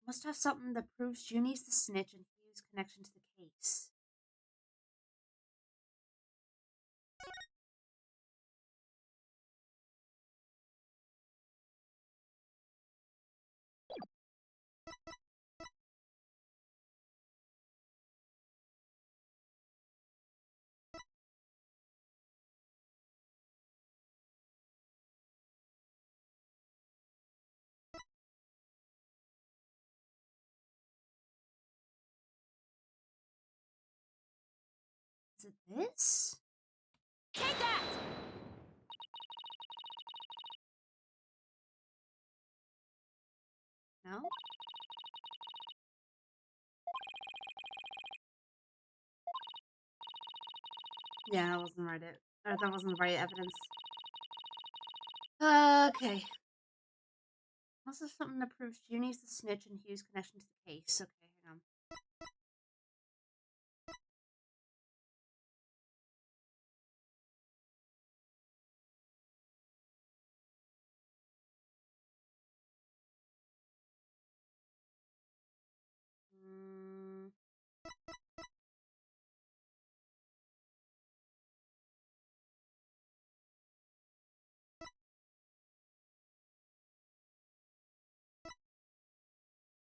Must have something that proves Junie's the snitch and Hugh's connection to the case. Is it this? Take that! No? Yeah, that wasn't right. That wasn't the right evidence. Okay. Also, something that proves Junie's the snitch and Hugh's connection to the case. Okay, hang on. Mm,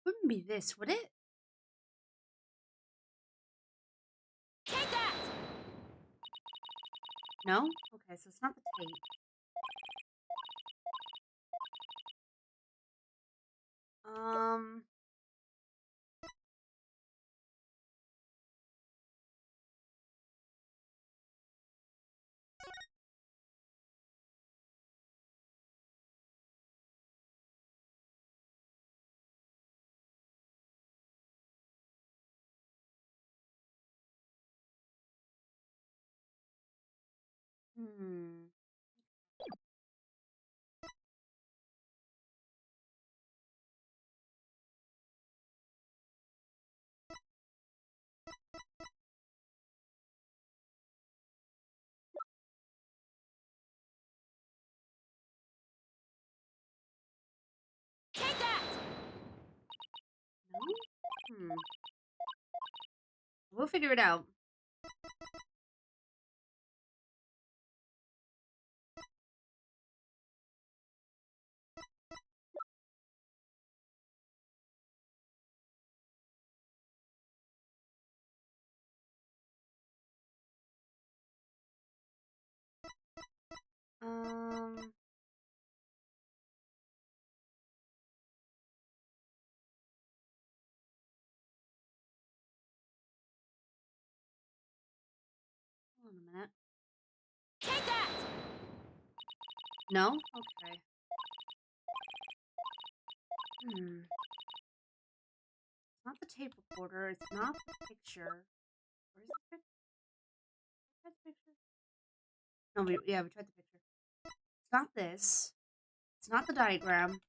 wouldn't be this, would it? Take that! No? Okay, so it's not the tape. Um... Hmm. Take that! No? Hmm. We'll figure it out. Um... Hold on a minute. Take that! No? Okay. Hmm. It's not the tape recorder. It's not the picture. Where's the picture? Tried the picture? No, we tried the picture. It's not this. It's not the diagram.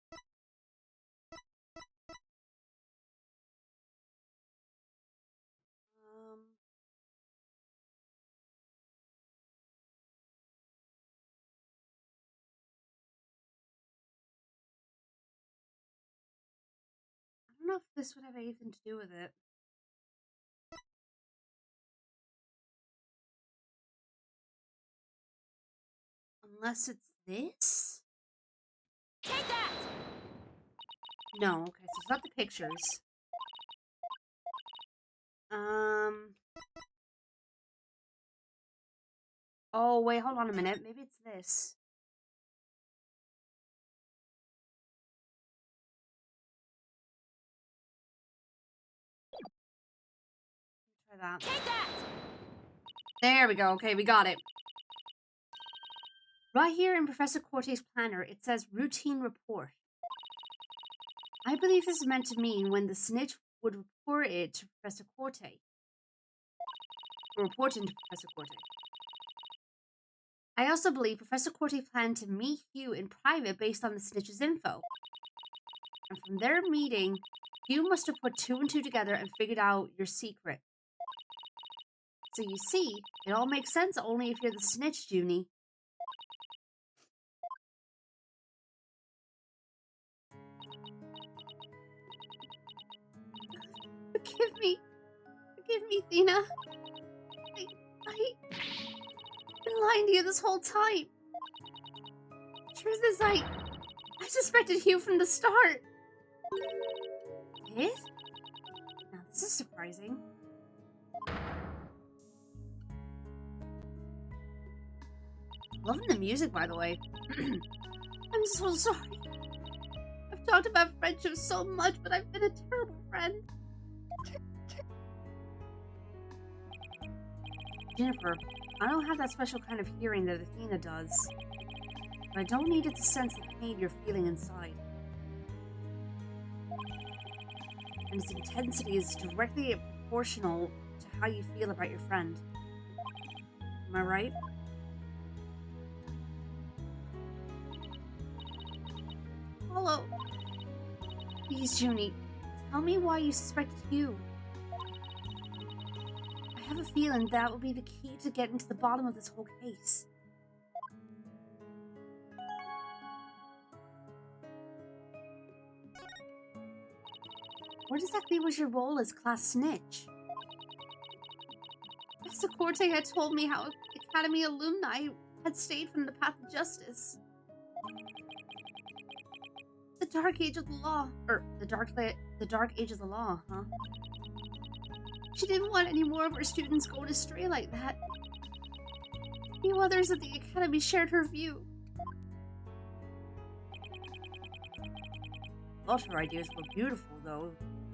I don't know if this would have anything to do with it. Unless it's this? Take that! No, okay, so it's not the pictures. Oh, wait, hold on a minute. Maybe it's this. Try that. Take that! There we go. Okay, we got it. Right here in Professor Corte's planner, it says routine report. I believe this is meant to mean when the snitch would report it to Professor Corte. Or report into Professor Corte. I also believe Professor Corte planned to meet Hugh in private based on the snitch's info. And from their meeting, Hugh must have put two and two together and figured out your secret. So you see, it all makes sense only if you're the snitch, Junie. Forgive me. Forgive me, Thena. I've been lying to you this whole time. The truth is, I suspected Hugh from the start. Did? Now, this is surprising. Loving the music, by the way. I'm so sorry. I've talked about friendship so much, but I've been a terrible friend. Jennifer, I don't have that special kind of hearing that Athena does. But I don't need it to sense the pain you're feeling inside. And its intensity is directly proportional to how you feel about your friend. Am I right? Hello. Please, Junie, tell me why you suspected Hugh. I have a feeling that will be the key to getting to the bottom of this whole case. What exactly was your role as class snitch? Professor Corte had told me how Academy alumni had stayed from the path of justice. The dark age of the law. The dark age of the law, huh? She didn't want any more of her students going astray like that. Few others at the Academy shared her view. Thought her ideas were beautiful, though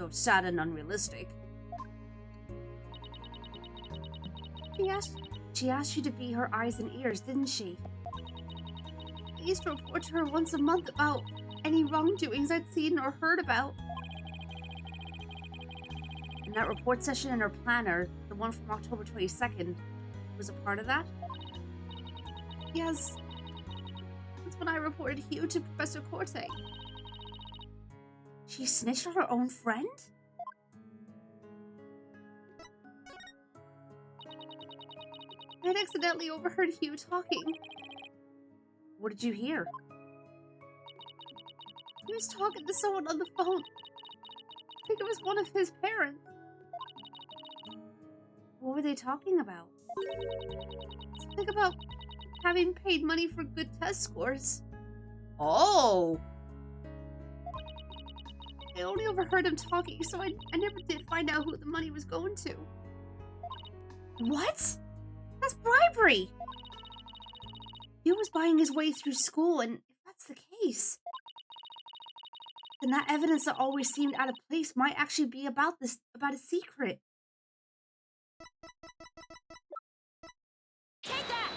sad and unrealistic. She asked you to be her eyes and ears, didn't she? I used to report to her once a month about any wrongdoings I'd seen or heard about. And that report session in her planner, the one from October 22nd, was a part of that? Yes. That's when I reported Hugh to Professor Corte. She snitched on her own friend? I'd accidentally overheard Hugh talking. What did you hear? He was talking to someone on the phone. I think it was one of his parents. What were they talking about? Something about having paid money for good test scores. Oh! I only overheard him talking, so I never did find out who the money was going to. What? That's bribery! Hugh was buying his way through school, and if that's the case, then that evidence that always seemed out of place might actually be about a secret. Take that!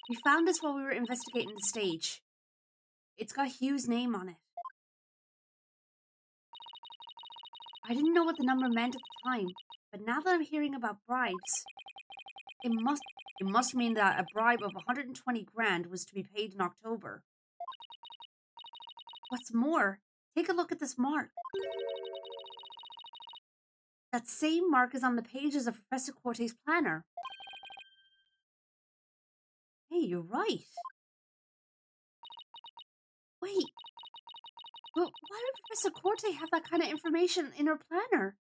We found this while we were investigating the stage. It's got Hugh's name on it. I didn't know what the number meant at the time, but now that I'm hearing about bribes, it must mean that a bribe of 120 grand was to be paid in October. What's more, take a look at this mark. That same mark is on the pages of Professor Corte's planner. Hey, you're right. Wait, but why would Professor Corte have that kind of information in her planner?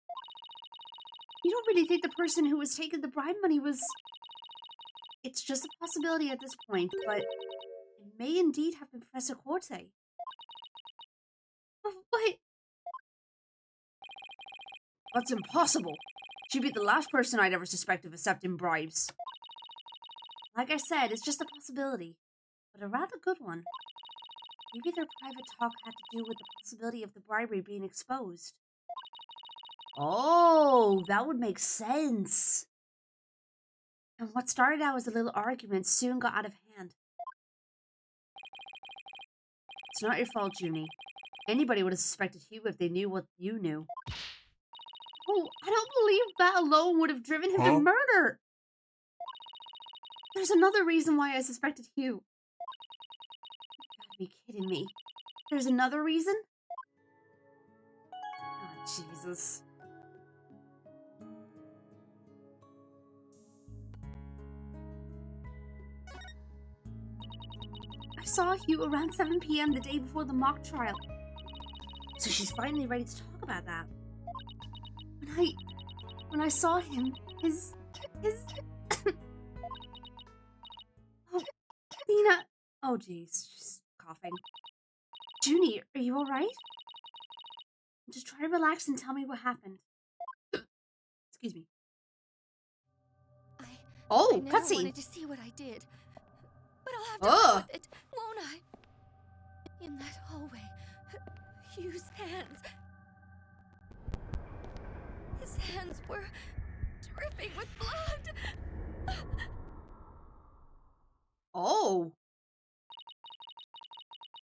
You don't really think the person who was taking the bribe money was... It's just a possibility at this point, but it may indeed have been Professor Corte. But... That's impossible. She'd be the last person I'd ever suspect of accepting bribes. Like I said, it's just a possibility, but a rather good one. Maybe their private talk had to do with the possibility of the bribery being exposed. Oh, that would make sense. And what started out as a little argument soon got out of hand. It's not your fault, Junie. Anybody would have suspected Hugh if they knew what you knew. Oh, I don't believe that alone would have driven him to murder. There's another reason why I suspected Hugh. You gotta be kidding me. There's another reason? Oh, Jesus. I saw Hugh around 7 p.m. the day before the mock trial. So she's finally ready to talk about that. When I saw him, his... Oh, Nina... Oh, jeez, she's coughing. Junie, are you alright? Just try to relax and tell me what happened. Excuse me. I never cutscene! wanted to see what I did. But I'll have to live with it, won't I? In that hallway, Hugh's hands... His hands were dripping with blood. Oh!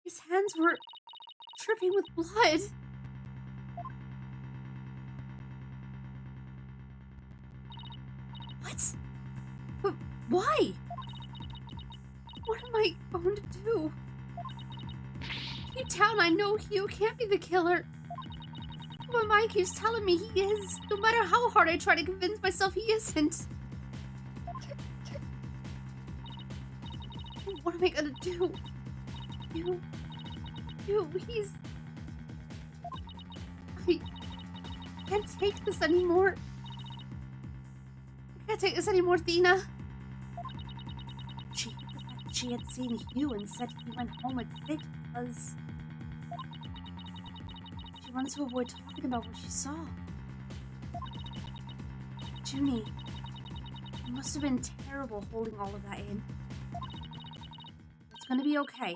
His hands were dripping with blood. What? But why? What am I going to do? Deep down, I know Hugh can't be the killer. But Mike keeps telling me he is, no matter how hard I try to convince myself he isn't. What am I gonna do? Hugh, he's... I can't take this anymore. I can't take this anymore, Athena. She hid the fact that she had seen Hugh and said he went home at 6 because she wanted to avoid talking about what she saw. Junie, it must have been terrible holding all of that in. It's gonna be okay.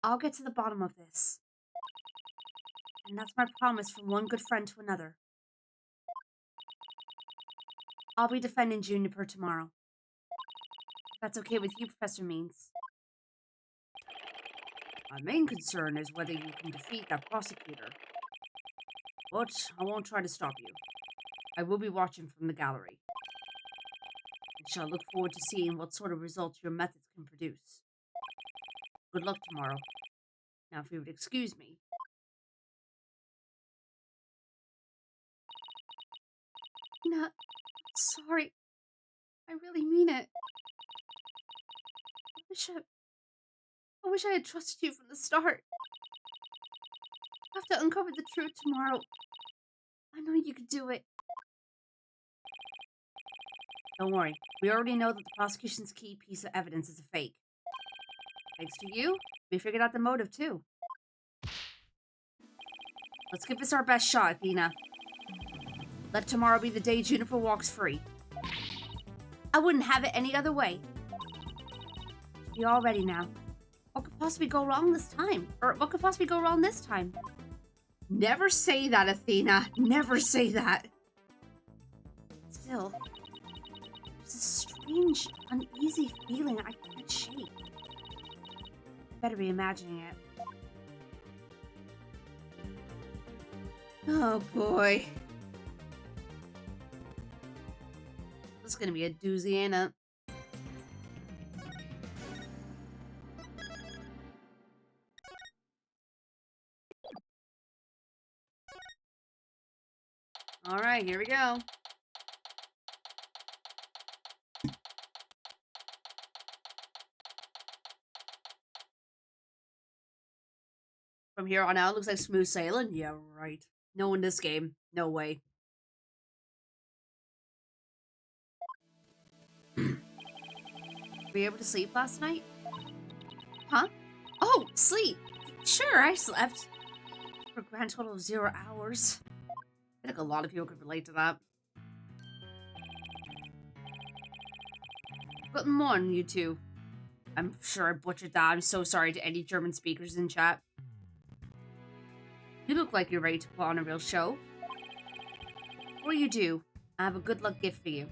I'll get to the bottom of this. And that's my promise from one good friend to another. I'll be defending Juniper tomorrow. If that's okay with you, Professor Means. My main concern is whether you can defeat that prosecutor. But I won't try to stop you. I will be watching from the gallery. I shall look forward to seeing what sort of results your methods can produce. Good luck tomorrow. Now, if you would excuse me. Tina, sorry. I really mean it. I wish I had trusted you from the start. I have to uncover the truth tomorrow. I know you could do it. Don't worry. We already know that the prosecution's key piece of evidence is a fake. Thanks to you, we figured out the motive, too. Let's give this our best shot, Athena. Let tomorrow be the day Juniper walks free. I wouldn't have it any other way. You're all ready now. What could possibly go wrong this time? Or what could possibly go wrong this time? Never say that, Athena. Never say that. Still, there's a strange, uneasy feeling I can't shake. Better be imagining it. Oh boy. This is gonna be a doozy, ain't it? Alright, here we go. From here on out, it looks like smooth sailing. Yeah, right. No in this game. No way. Were you able to sleep last night? Huh? Oh, sleep! Sure, I slept. For a grand total of 0 hours. I think a lot of people could relate to that. Guten Morgen, you two. I'm sure I butchered that. I'm so sorry to any German speakers in chat. You look like you're ready to put on a real show. Before you do, I have a good luck gift for you.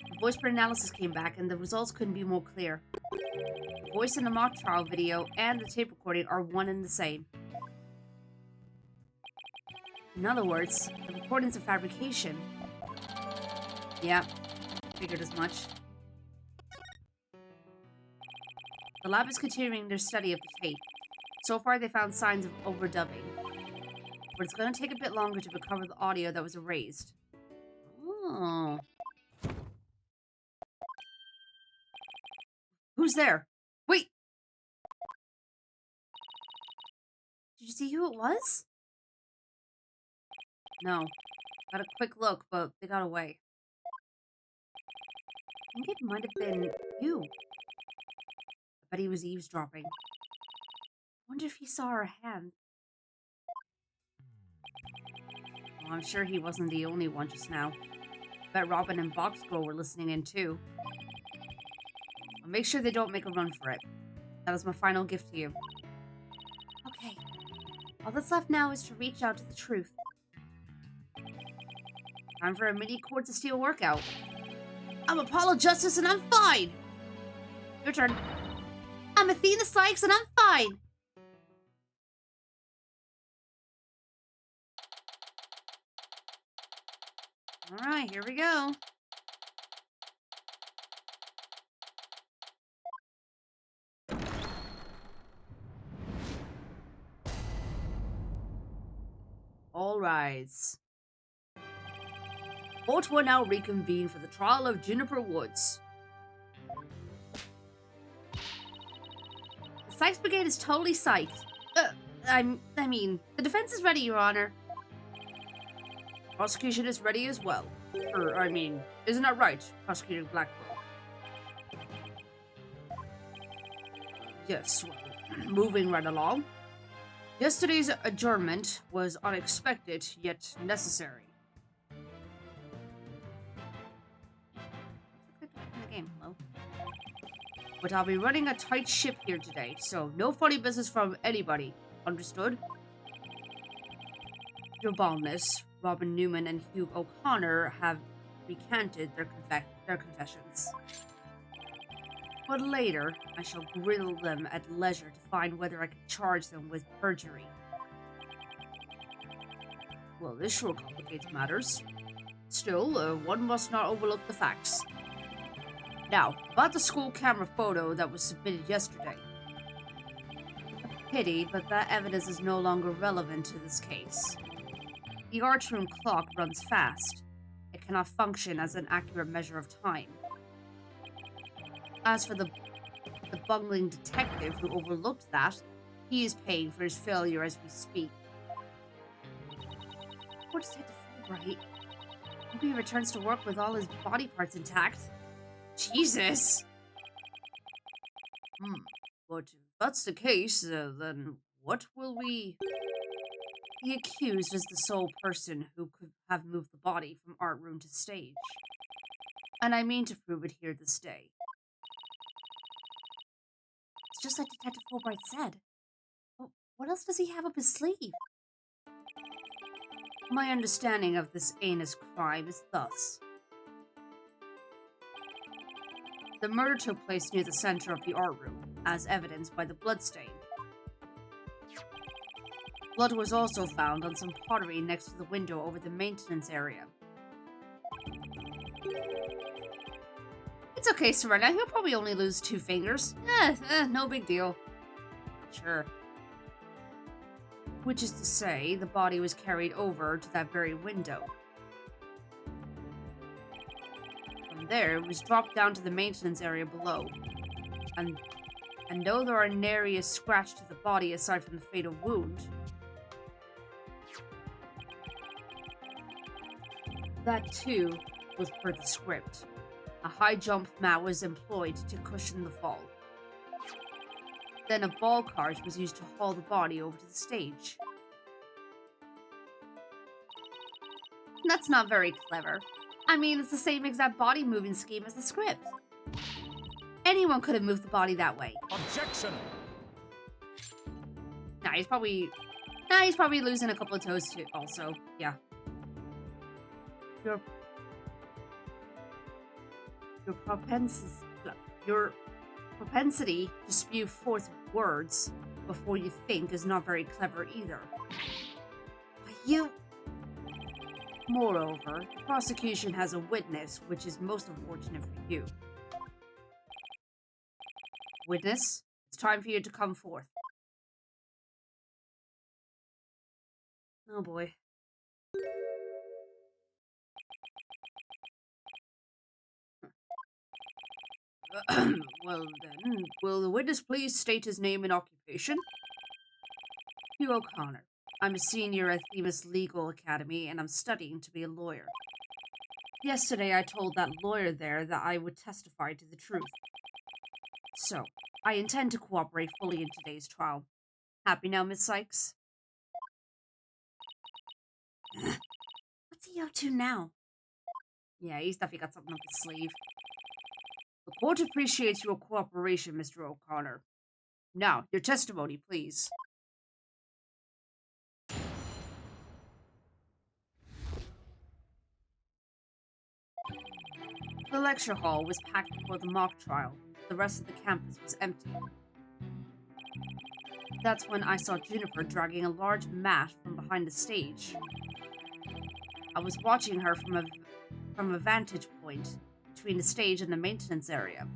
The voice print analysis came back and the results couldn't be more clear. The voice in the mock trial video and the tape recording are one and the same. In other words, the recording's a fabrication. Yeah, figured as much. The lab is continuing their study of the tape. So far, they found signs of overdubbing. But it's going to take a bit longer to recover the audio that was erased. Oh. Who's there? Wait! Did you see who it was? No. Got a quick look, but they got away. I think it might have been you. I bet he was eavesdropping. I wonder if he saw our hand. Well, I'm sure he wasn't the only one just now. I bet Robin and Box Girl were listening in too. I'll make sure they don't make a run for it. That is my final gift to you. Okay. All that's left now is to reach out to the truth. Time for a mini Chords of Steel workout. I'm Apollo Justice and I'm fine! Your turn. I'm Athena Sykes and I'm fine! Alright, here we go. All rise. Court will now reconvene for the trial of Juniper Woods. The Sykes Brigade is totally psyched. I mean, the defense is ready, Your Honor. Prosecution is ready as well. Isn't that right, Prosecutor Blackburn? Yes, well, moving right along. Yesterday's adjournment was unexpected, yet necessary. In the game, hello. But I'll be running a tight ship here today, so no funny business from anybody. Understood? Your baldness, Robin Newman and Hugh O'Connor have recanted their confessions. But later, I shall grill them at leisure to find whether I can charge them with perjury. Well, this sure complicates matters. Still, one must not overlook the facts. Now, about the school camera photo that was submitted yesterday. A pity, but that evidence is no longer relevant to this case. The archroom clock runs fast. It cannot function as an accurate measure of time. As for the bungling detective who overlooked that, he is paying for his failure as we speak. Poor Detective Fulbright. Hope he returns to work with all his body parts intact. Jesus! But if that's the case, then what will we... The accused is the sole person who could have moved the body from art room to stage. And I mean to prove it here this day. It's just like Detective Fulbright said. But what else does he have up his sleeve? My understanding of this heinous crime is thus. The murder took place near the center of the art room, as evidenced by the bloodstain. Blood was also found on some pottery next to the window over the maintenance area. It's okay, Serena. He'll probably only lose 2 fingers. No big deal. Sure. Which is to say, the body was carried over to that very window. From there, it was dropped down to the maintenance area below. And though there are nary a scratch to the body aside from the fatal wound, that too was per the script. A high jump mat was employed to cushion the fall. Then a ball cart was used to haul the body over to the stage. That's not very clever. I mean, it's the same exact body moving scheme as the script. Anyone could have moved the body that way. Objection! He's probably losing a couple of toes too, also. Yeah. Your propensity to spew forth words before you think is not very clever either. Moreover, the prosecution has a witness, which is most unfortunate for you. Witness, it's time for you to come forth. Oh boy. Well then, will the witness please state his name and occupation? Hugh O'Connor. I'm a senior at Themis Legal Academy, and I'm studying to be a lawyer. Yesterday, I told that lawyer there that I would testify to the truth. So, I intend to cooperate fully in today's trial. Happy now, Miss Sykes? What's he up to now? Yeah, he's definitely got something up his sleeve. The court appreciates your cooperation, Mr. O'Connor. Now, your testimony, please. The lecture hall was packed before the mock trial. The rest of the campus was empty. That's when I saw Juniper dragging a large mat from behind the stage. I was watching her from a vantage point between the stage and the maintenance area.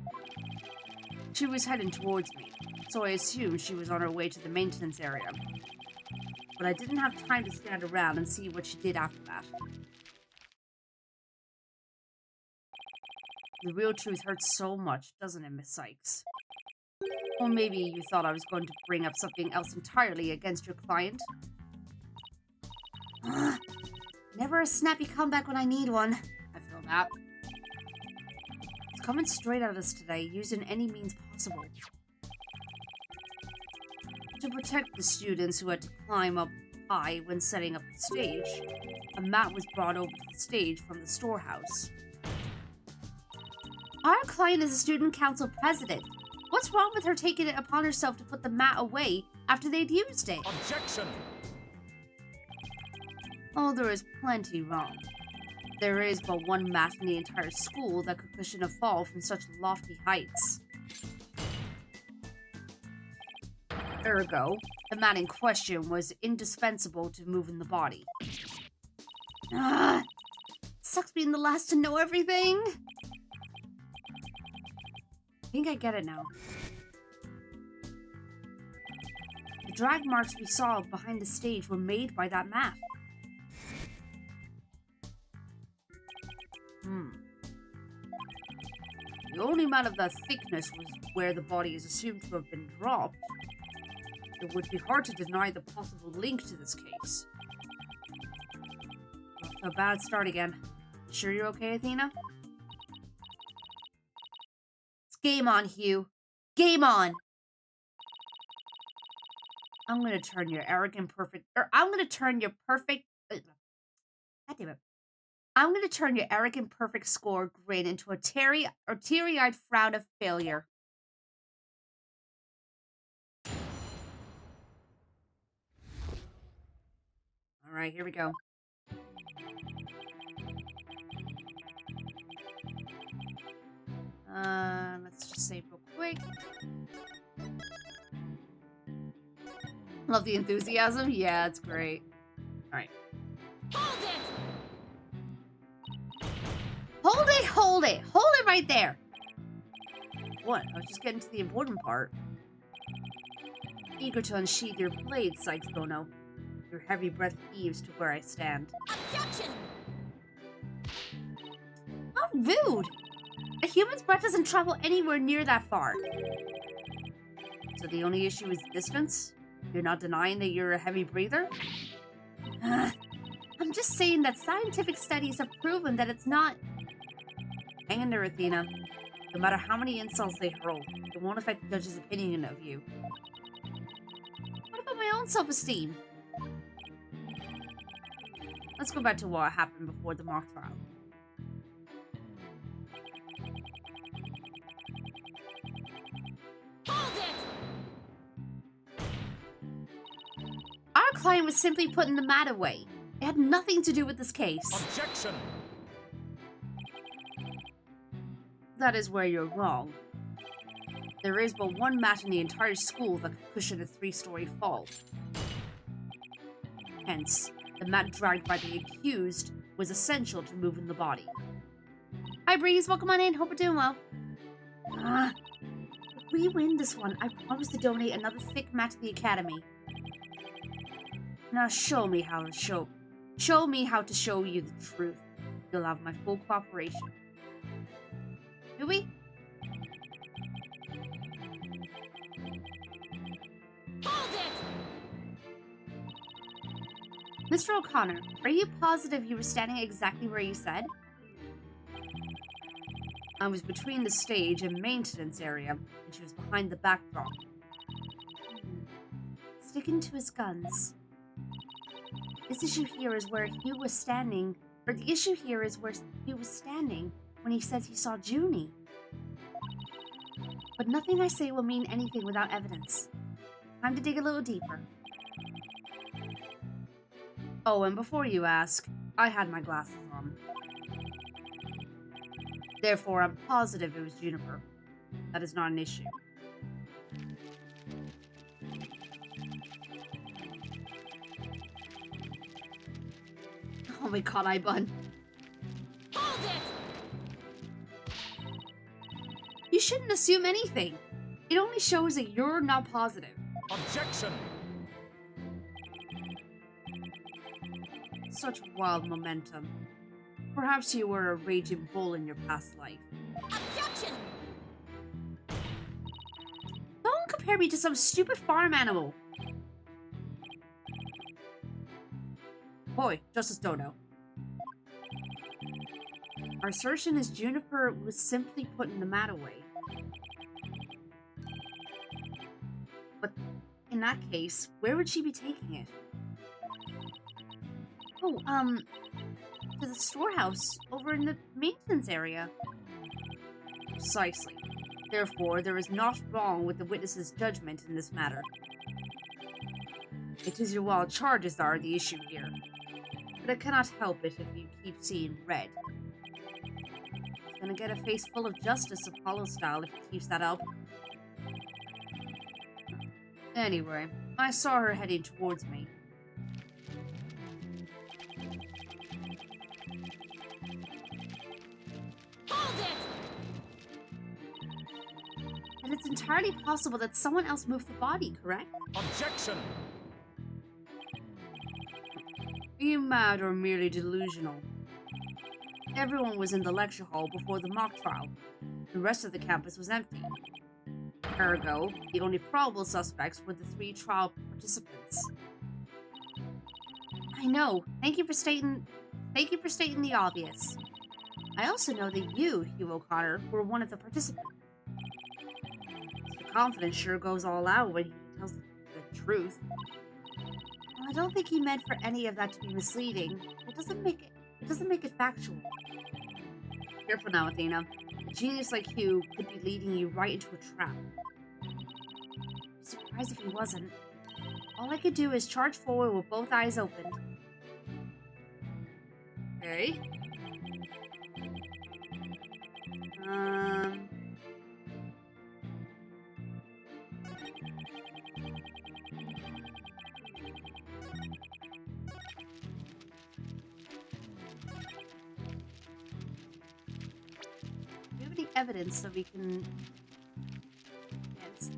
She was heading towards me, so I assumed she was on her way to the maintenance area. but I didn't have time to stand around and see what she did after that. The real truth hurts so much, doesn't it, Miss Sykes? Or maybe you thought I was going to bring up something else entirely against your client? Never a snappy comeback when I need one. I feel that. It's coming straight at us today, using any means possible. To protect the students who had to climb up high when setting up the stage, a mat was brought over to the stage from the storehouse. Our client is a student council president. What's wrong with her taking it upon herself to put the mat away after they'd used it? Objection! Oh, there is plenty wrong. There is but one mat in the entire school that could cushion a fall from such lofty heights. Ergo, the mat in question was indispensable to moving the body. Sucks being the last to know everything. I think I get it now. The drag marks we saw behind the stage were made by that mat. The only mat of that thickness was where the body is assumed to have been dropped. It would be hard to deny the possible link to this case. Off to a bad start again. Sure you're okay, Athena? It's game on, Hugh. Game on! I'm gonna turn your arrogant perfect... I'm gonna turn your perfect... God damn it. I'm gonna turn your arrogant perfect score grin into a teary-eyed frown of failure. Alright, here we go. Let's just save real quick. Love the enthusiasm. Yeah, it's great. Alright. Hold it! Hold it, hold it! Hold it right there! What? I was just getting to the important part. Eager to unsheath your blade, Sykes Bono. Your heavy breath heaves to where I stand. Objection! How rude! A human's breath doesn't travel anywhere near that far. So the only issue is distance? You're not denying that you're a heavy breather? I'm just saying that scientific studies have proven that it's not... Hang in there, Athena. No matter how many insults they hurl, it won't affect the judge's opinion of you. What about my own self-esteem? Let's go back to what happened before the mock trial. Hold it! Our client was simply putting the mat away. It had nothing to do with this case. Objection! That is where you're wrong. There is but one mat in the entire school that could cushion a 3-story fall. Hence, the mat dragged by the accused was essential to moving the body. Hi Breeze, welcome on in. Hope you're doing well. If we win this one, I promise to donate another thick mat to the academy. Now show me how to show you the truth. You'll have my full cooperation. Do we? Hold it! Mr. O'Connor, are you positive you were standing exactly where you said? I was between the stage and maintenance area, and she was behind the backdrop. Sticking to his guns. This issue here is where Hugh was standing, or the issue here is where Hugh was standing when he says he saw Junie. But nothing I say will mean anything without evidence. Time to dig a little deeper. Oh, and before you ask, I had my glasses on. Therefore, I'm positive it was Juniper. That is not an issue. Oh my god, I bun. Hold it! You shouldn't assume anything. It only shows that you're not positive. Objection! Such wild momentum. Perhaps you were a raging bull in your past life. Objection! Don't compare me to some stupid farm animal. Boy, Justice Dodo. Our assertion is Juniper was simply putting the mat away. But in that case, where would she be taking it? Oh, to the storehouse over in the maintenance area. Precisely. Therefore, there is naught wrong with the witness's judgment in this matter. It is your wild charges that are the issue here. But I cannot help it if you keep seeing red. He's gonna get a face full of justice, Apollo style, if he keeps that up. Anyway, I saw her heading towards me. Hold it! And it's entirely possible that someone else moved the body, correct? Objection! Are you mad or merely delusional? Everyone was in the lecture hall before the mock trial. The rest of the campus was empty. Ergo, the only probable suspects were the 3 trial participants. I know. Thank you for stating the obvious. I also know that you, Hugh O'Connor, were one of the participants. The confidence sure goes all out when he tells the truth. Well, I don't think he meant for any of that to be misleading. It doesn't make it factual. Careful now, Athena. A genius like Hugh could be leading you right into a trap. I'm surprised if he wasn't. All I could do is charge forward with both eyes open. Okay. Do we have any evidence that we can... Yes.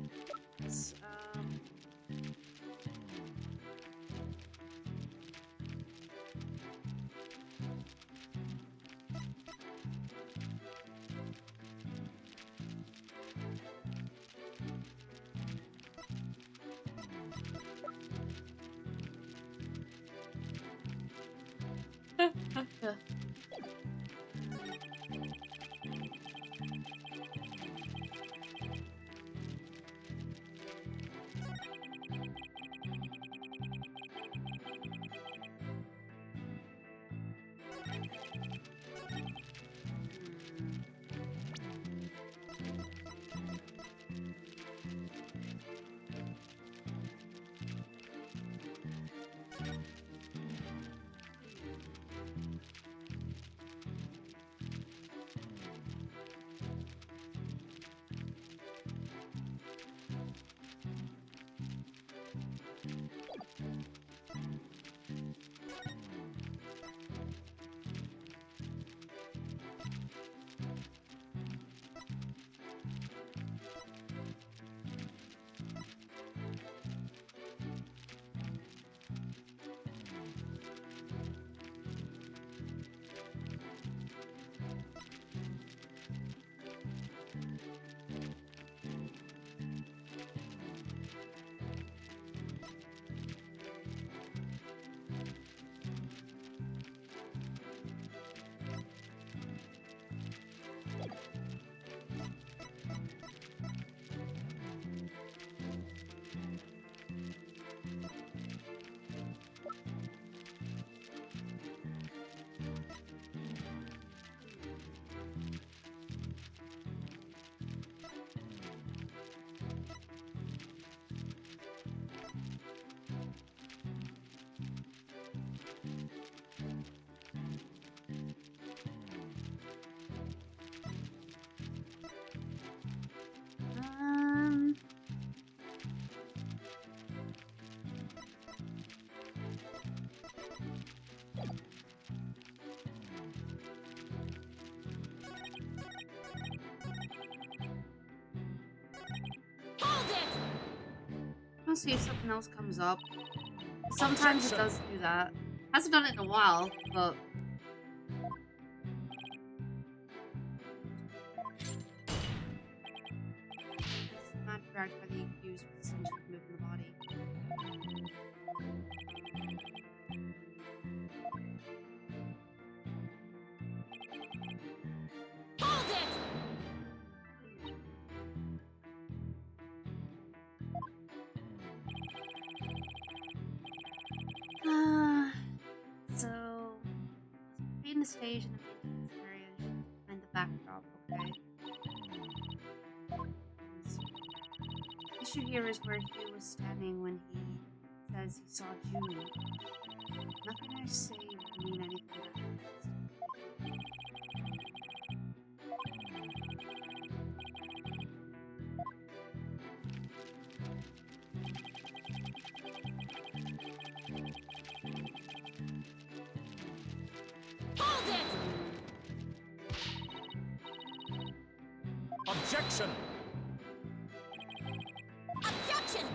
I'll see if something else comes up. Sometimes it does do that. Hasn't done it in a while, but... It's not dragged by the accused with essentially moving the body. Hold it! So... Being the stage in the maintenance area and the backdrop, okay? The issue here is where he was standing when he says he saw June. Nothing I say will mean anything that fast. Hold it! Objection! Objection!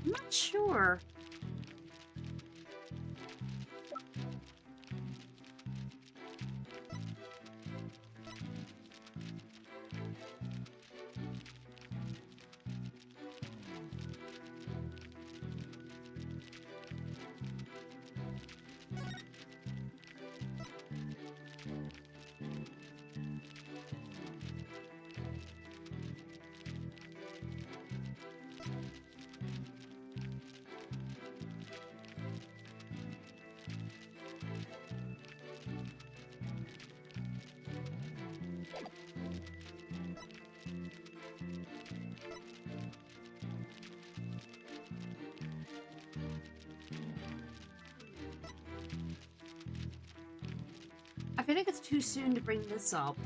I'm not sure. I feel like it's too soon to bring this up.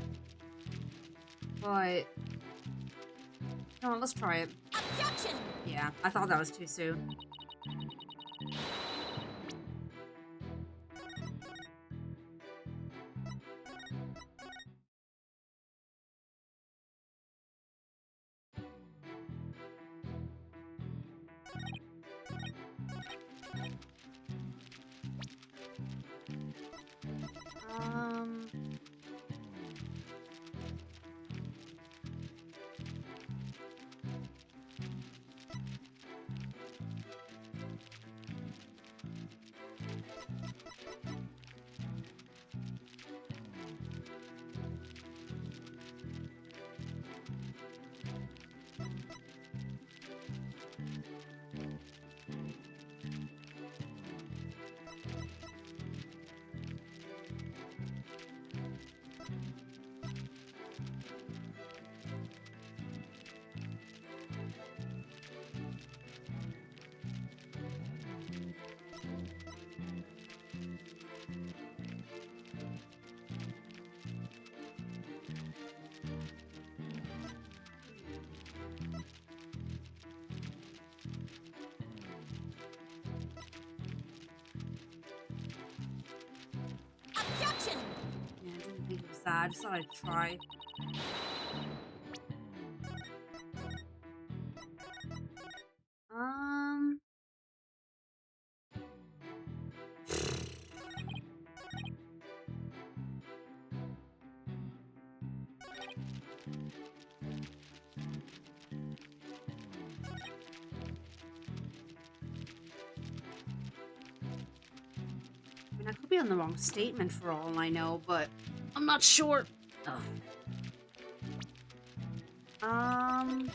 But... No, let's try it. Objection! Yeah, I thought that was too soon. Um... Objection! Yeah, I didn't think it was that. I just thought I'd try. Um... I mean, I could be on the wrong statement for all I know, but I'm not sure. Ugh. Um...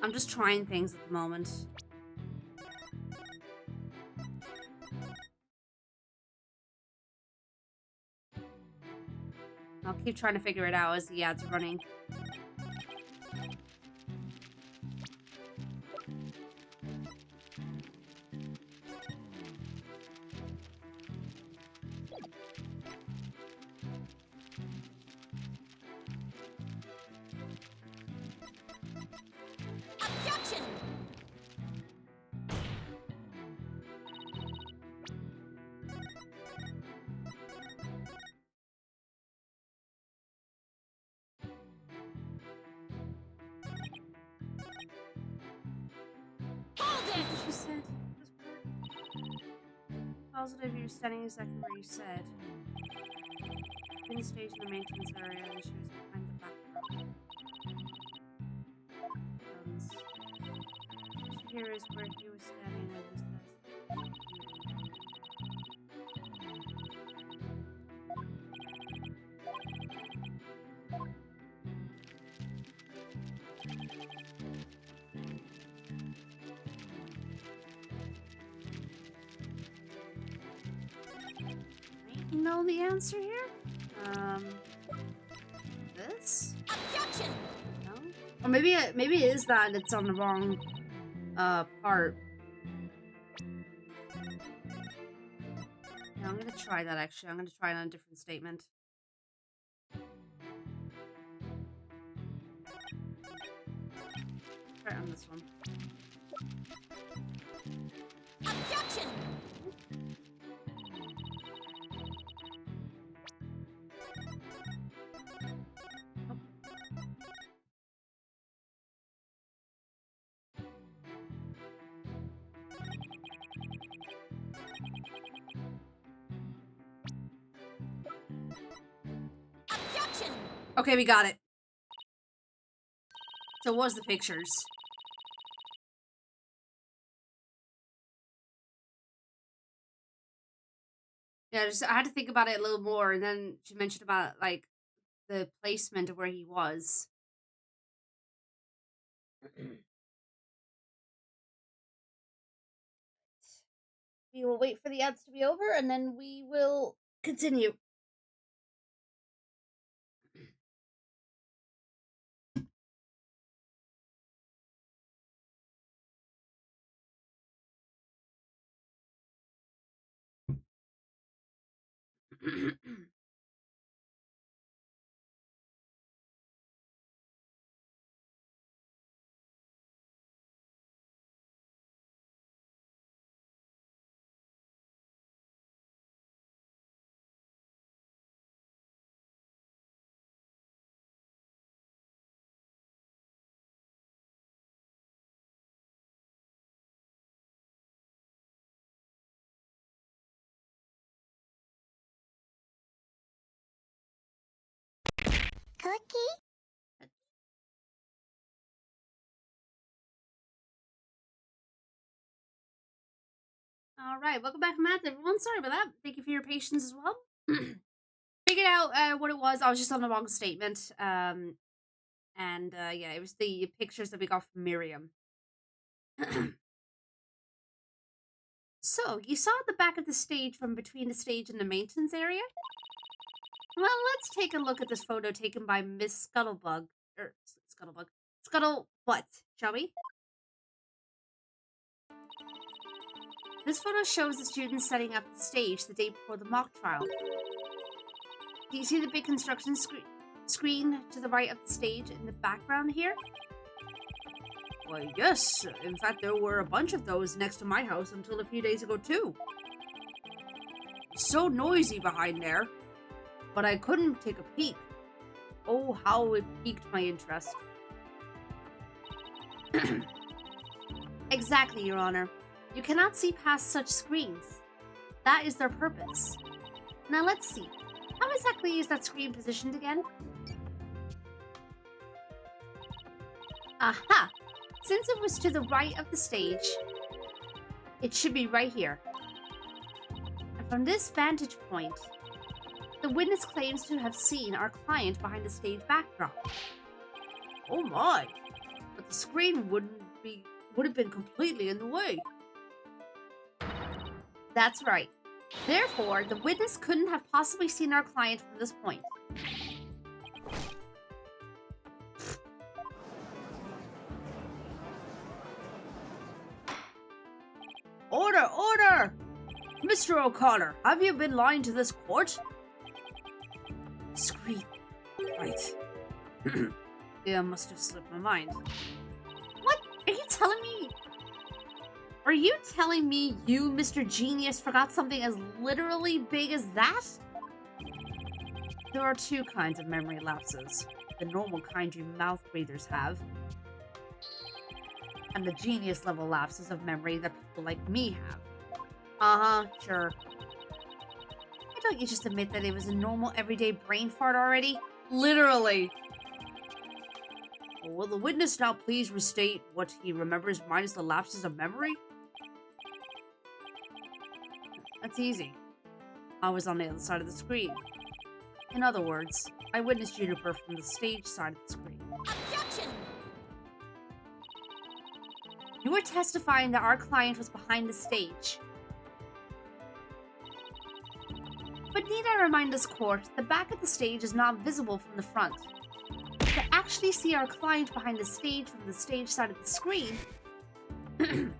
I'm just trying things at the moment. I'll keep trying to figure it out as the ads are running. Objection! Hold it! She said. Positive, you're standing exactly where you said. In the stage in the maintenance area, and she was behind the background. Here is where he was standing when he says. You know the answer here? This? Objection! No? Or maybe it is that and it's on the wrong part. Yeah, I'm gonna try that actually. I'm gonna try it on a different statement. Try it on this one. Objection! Objection! Okay, we got it. So what was the pictures? Yeah, I had to think about it a little more, and then she mentioned about like the placement of where he was. We will wait for the ads to be over, and then we will continue. Cookie? All right, welcome back, Matt. Everyone, sorry about that. Thank you for your patience as well. Figured out what it was. I was just on the wrong statement. And yeah, it was the pictures that we got from Miriam. So, you saw the back of the stage from between the stage and the maintenance area? Well, let's take a look at this photo taken by Miss Scuttlebutt, shall we? This photo shows the students setting up the stage the day before the mock trial. Do you see the big construction screen to the right of the stage in the background here? Why, yes. In fact, there were a bunch of those next to my house until a few days ago, too. It's so noisy behind there, but I couldn't take a peek. Oh, how it piqued my interest. Exactly, Your Honor. You cannot see past such screens. That is their purpose. Now let's see. How exactly is that screen positioned again? Aha! Since it was to the right of the stage, it should be right here. And from this vantage point, the witness claims to have seen our client behind the stage backdrop. Oh my! But the screen would have been completely in the way. That's right. Therefore, the witness couldn't have possibly seen our client from this point. Order! Order! Mr. O'Connor, have you been lying to this court? Scream. Right. Yeah, must have slipped my mind. What? Are you telling me? Are you telling me you, Mr. Genius, forgot something as literally big as that? There are two kinds of memory lapses. The normal kind you mouth breathers have, and the genius level lapses of memory that people like me have. Uh-huh, sure. Why don't you just admit that it was a normal everyday brain fart already? Literally. Will the witness now please restate what he remembers minus the lapses of memory? That's easy. I was on the other side of the screen. In other words, I witnessed Juniper from the stage side of the screen. Objection! You were testifying that our client was behind the stage. But need I remind this court, the back of the stage is not visible from the front. To actually see our client behind the stage from the stage side of the screen, the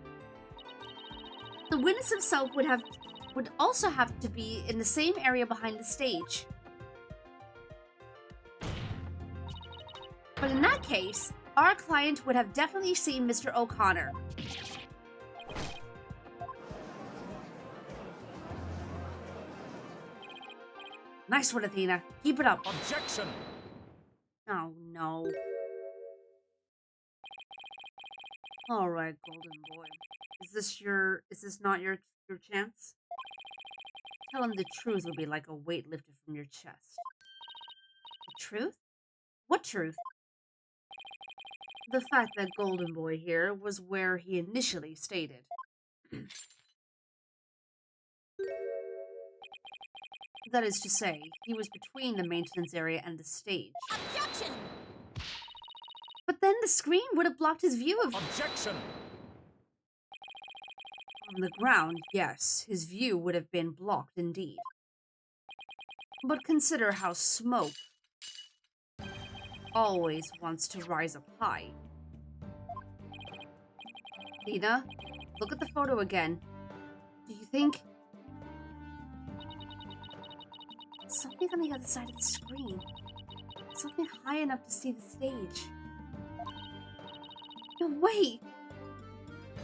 witness himself would also have to be in the same area behind the stage. But in that case, our client would have definitely seen Mr. O'Connor. Nice one, Athena. Keep it up. Objection! Oh, no. Alright, Golden Boy. Is this not your chance? Tell him the truth will be like a weight lifted from your chest. The truth? What truth? The fact that Golden Boy here was where he initially stated. That is to say, he was between the maintenance area and the stage. Objection! But then the screen would have blocked his view of... Objection! On the ground, yes, his view would have been blocked indeed. But consider how smoke always wants to rise up high. Lena, look at the photo again. Do you think... something on the other side of the screen? Something high enough to see the stage. No, wait!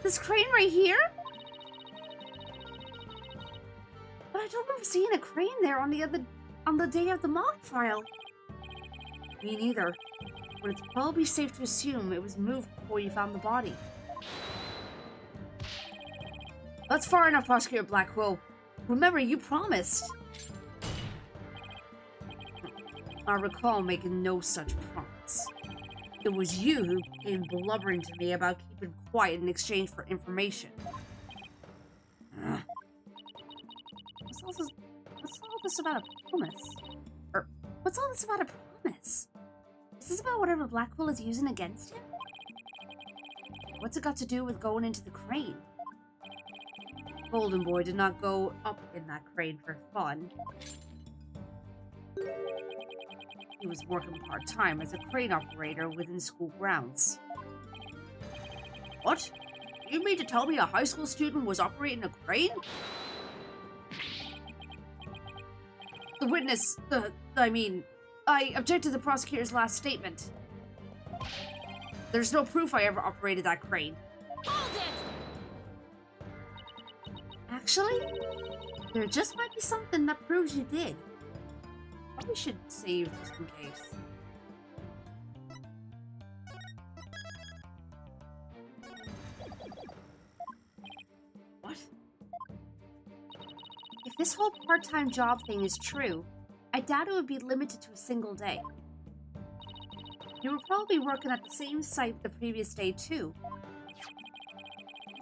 This crane right here? But I don't remember seeing a crane there on the day of the mock trial. Me neither. But it's probably safe to assume it was moved before you found the body. That's far enough, Prosecutor Blackwell. Remember, you promised. I recall making no such promise. It was you who came blubbering to me about keeping quiet in exchange for information. What's all this about a promise? Or, what's all this about a promise? Is this about whatever Blackwell is using against him? What's it got to do with going into the crane? Golden Boy did not go up in that crane for fun. He was working part-time as a crane operator within school grounds. What? You mean to tell me a high school student was operating a crane? The witness, I object to the prosecutor's last statement. There's no proof I ever operated that crane. Hold it! Actually, there just might be something that proves you did. Probably should save just in case. What? If this whole part-time job thing is true, I doubt it would be limited to a single day. You were probably working at the same site the previous day too.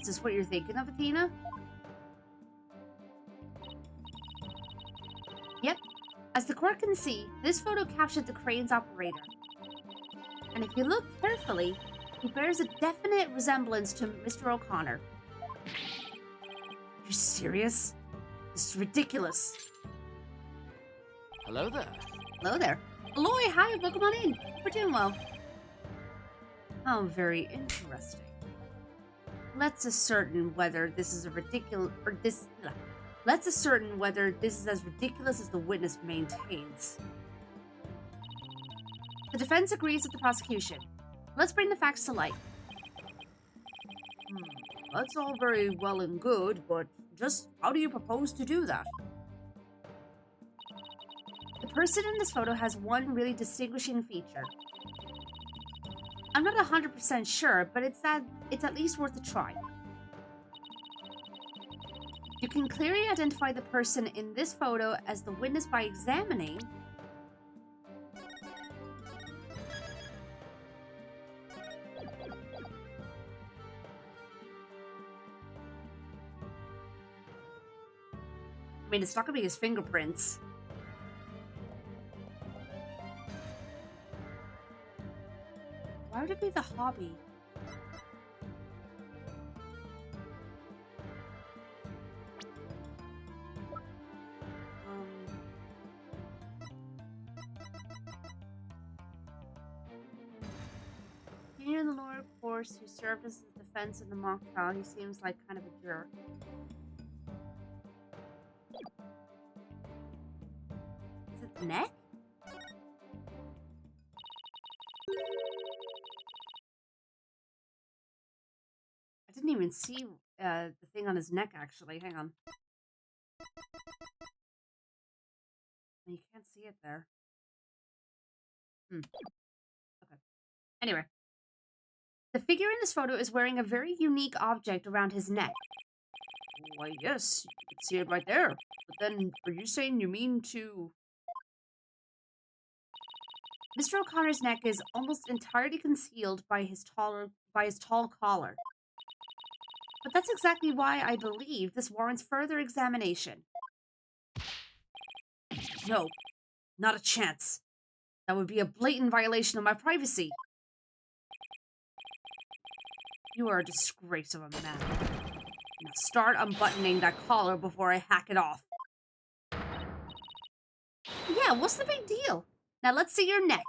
Is this what you're thinking of, Athena? Yep. As the court can see, this photo captured the crane's operator. And if you look carefully, He bears a definite resemblance to Mr. O'Connor. Are you serious? This is ridiculous. Hello there. Hello there. Aloy, hi, welcome on in. Hope you're doing well. Oh, very interesting. Let's ascertain whether this is Let's ascertain whether this is as ridiculous as the witness maintains. The defense agrees with the prosecution. Let's bring the facts to light. That's all very well and good, but just how do you propose to do that? The person in this photo has one really distinguishing feature. I'm not 100% sure, but it's at least worth a try. You can clearly identify the person in this photo as the witness by examining I mean, it's not gonna be his fingerprints. Why would it be the hobby? Senior in the lower course who served as the defense in the mock trial, he seems like kind of a jerk. Is it the neck? I didn't even see the thing on his neck, actually. Hang on. You can't see it there. Okay. Anyway. The figure in this photo is wearing a very unique object around his neck. Why, yes, you can see it right there. But then, are you saying you mean to... Mr. O'Connor's neck is almost entirely concealed by his tall collar. But that's exactly why I believe this warrants further examination. No, not a chance. That would be a blatant violation of my privacy. You are a disgrace of a man. Now start unbuttoning that collar before I hack it off. Yeah, what's the big deal? Now let's see your neck.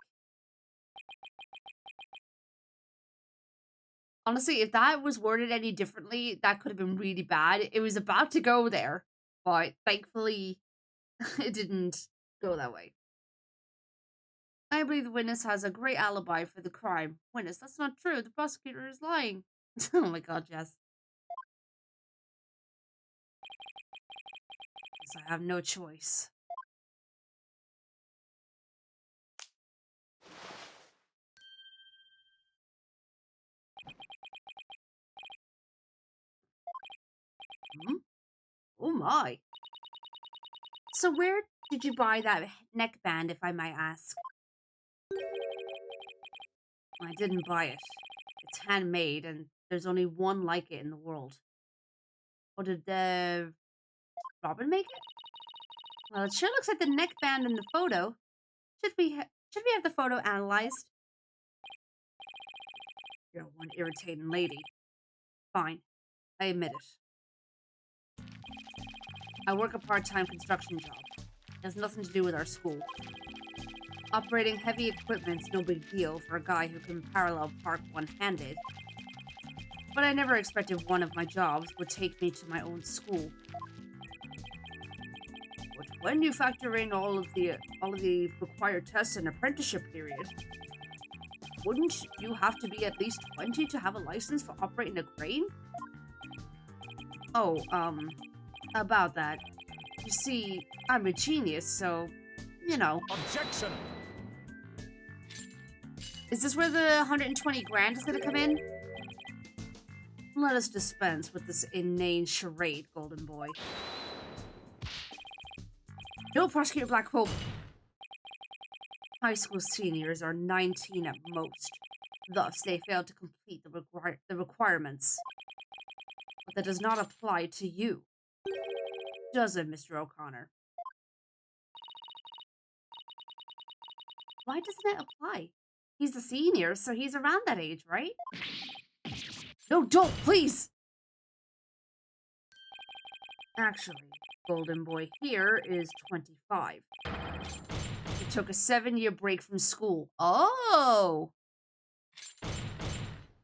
Honestly, if that was worded any differently, that could have been really bad. It was about to go there, but thankfully, it didn't go that way. I believe the witness has a great alibi for the crime. Witness, that's not true. The prosecutor is lying. Oh my god, yes. Guess I have no choice. Oh my. So where did you buy that neckband, if I might ask? I didn't buy it. It's handmade, and there's only one like it in the world. Or did Robin make it? Well, it sure looks like the neckband in the photo. Should we have the photo analyzed? You're one irritating lady. Fine. I admit it. I work a part-time construction job. It has nothing to do with our school. Operating heavy equipment's no big deal for a guy who can parallel park one-handed. But I never expected one of my jobs would take me to my own school. But when you factor in all of the required tests and apprenticeship period, wouldn't you have to be at least 20 to have a license for operating a crane? Oh, about that. You see, I'm a genius, so, you know. Objection! Is this where the 120 grand is gonna come in? Let us dispense with this inane charade, Golden Boy. No, Prosecutor Black Hope. High school seniors are 19 at most. Thus, they failed to complete the requirements. But that does not apply to you. Does it, Mr. O'Connor? Why doesn't it apply? He's a senior, so he's around that age, right? No, don't, please! Actually, Golden Boy here is 25. He took a 7-year break from school. Oh!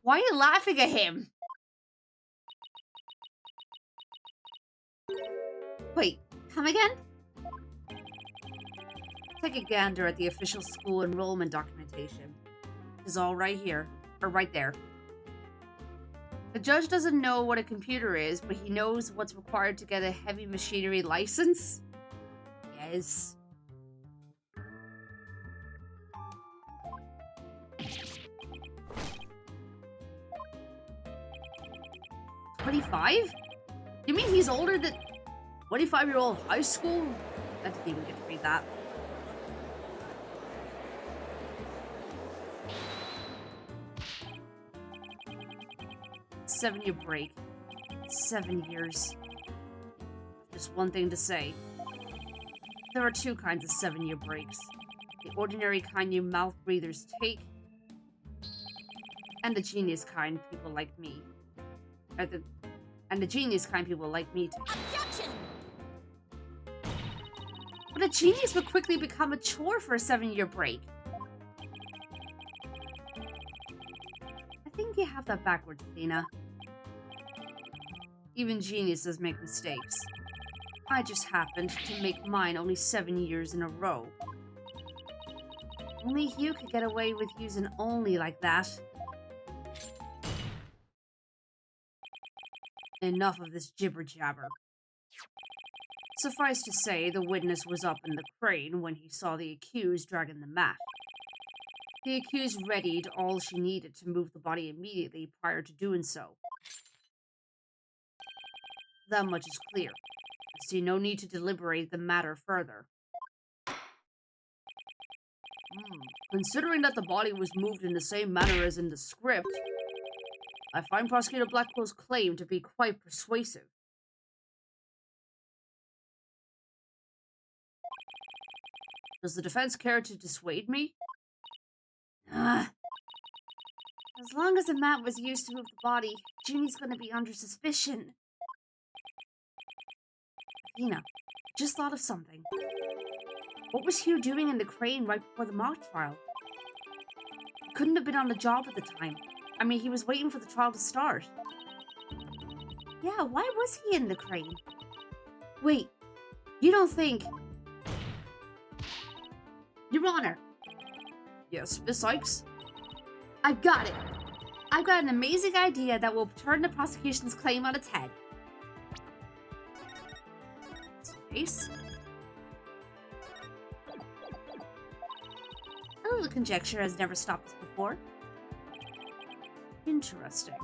Why are you laughing at him? Wait, come again? Take a gander at the official school enrollment documentation. It's all right here, or right there. The judge doesn't know what a computer is, but he knows what's required to get a heavy machinery license. Yes. $25? You mean he's older than 25-year-old high school? I didn't even get to read that. Seven-year break. 7 years. Just one thing to say. There are two kinds of 7-year breaks. The ordinary kind you mouth breathers take, and the genius kind people like me. And the genius kind people like me take. Objection! But a genius would quickly become a chore for a 7-year break. I think you have that backwards, Athena. Even geniuses make mistakes. I just happened to make mine only 7 years in a row. Only you could get away with using only like that. Enough of this jibber-jabber. Suffice to say, the witness was up in the crane when he saw the accused dragging the mat. The accused readied all she needed to move the body immediately prior to doing so. That much is clear. I see no need to deliberate the matter further. Considering that the body was moved in the same manner as in the script, I find Prosecutor Blackwell's claim to be quite persuasive. Does the defense care to dissuade me? As long as the mat was used to move the body, Junie's gonna be under suspicion. Athena, just thought of something. What was Hugh doing in the crane right before the mock trial? He couldn't have been on the job at the time. I mean, he was waiting for the trial to start. Yeah, why was he in the crane? Wait, you don't think... Your Honor. Yes, Miss Sykes? I've got it. I've got an amazing idea that will turn the prosecution's claim on its head. Space? A little conjecture has never stopped us before. Interesting.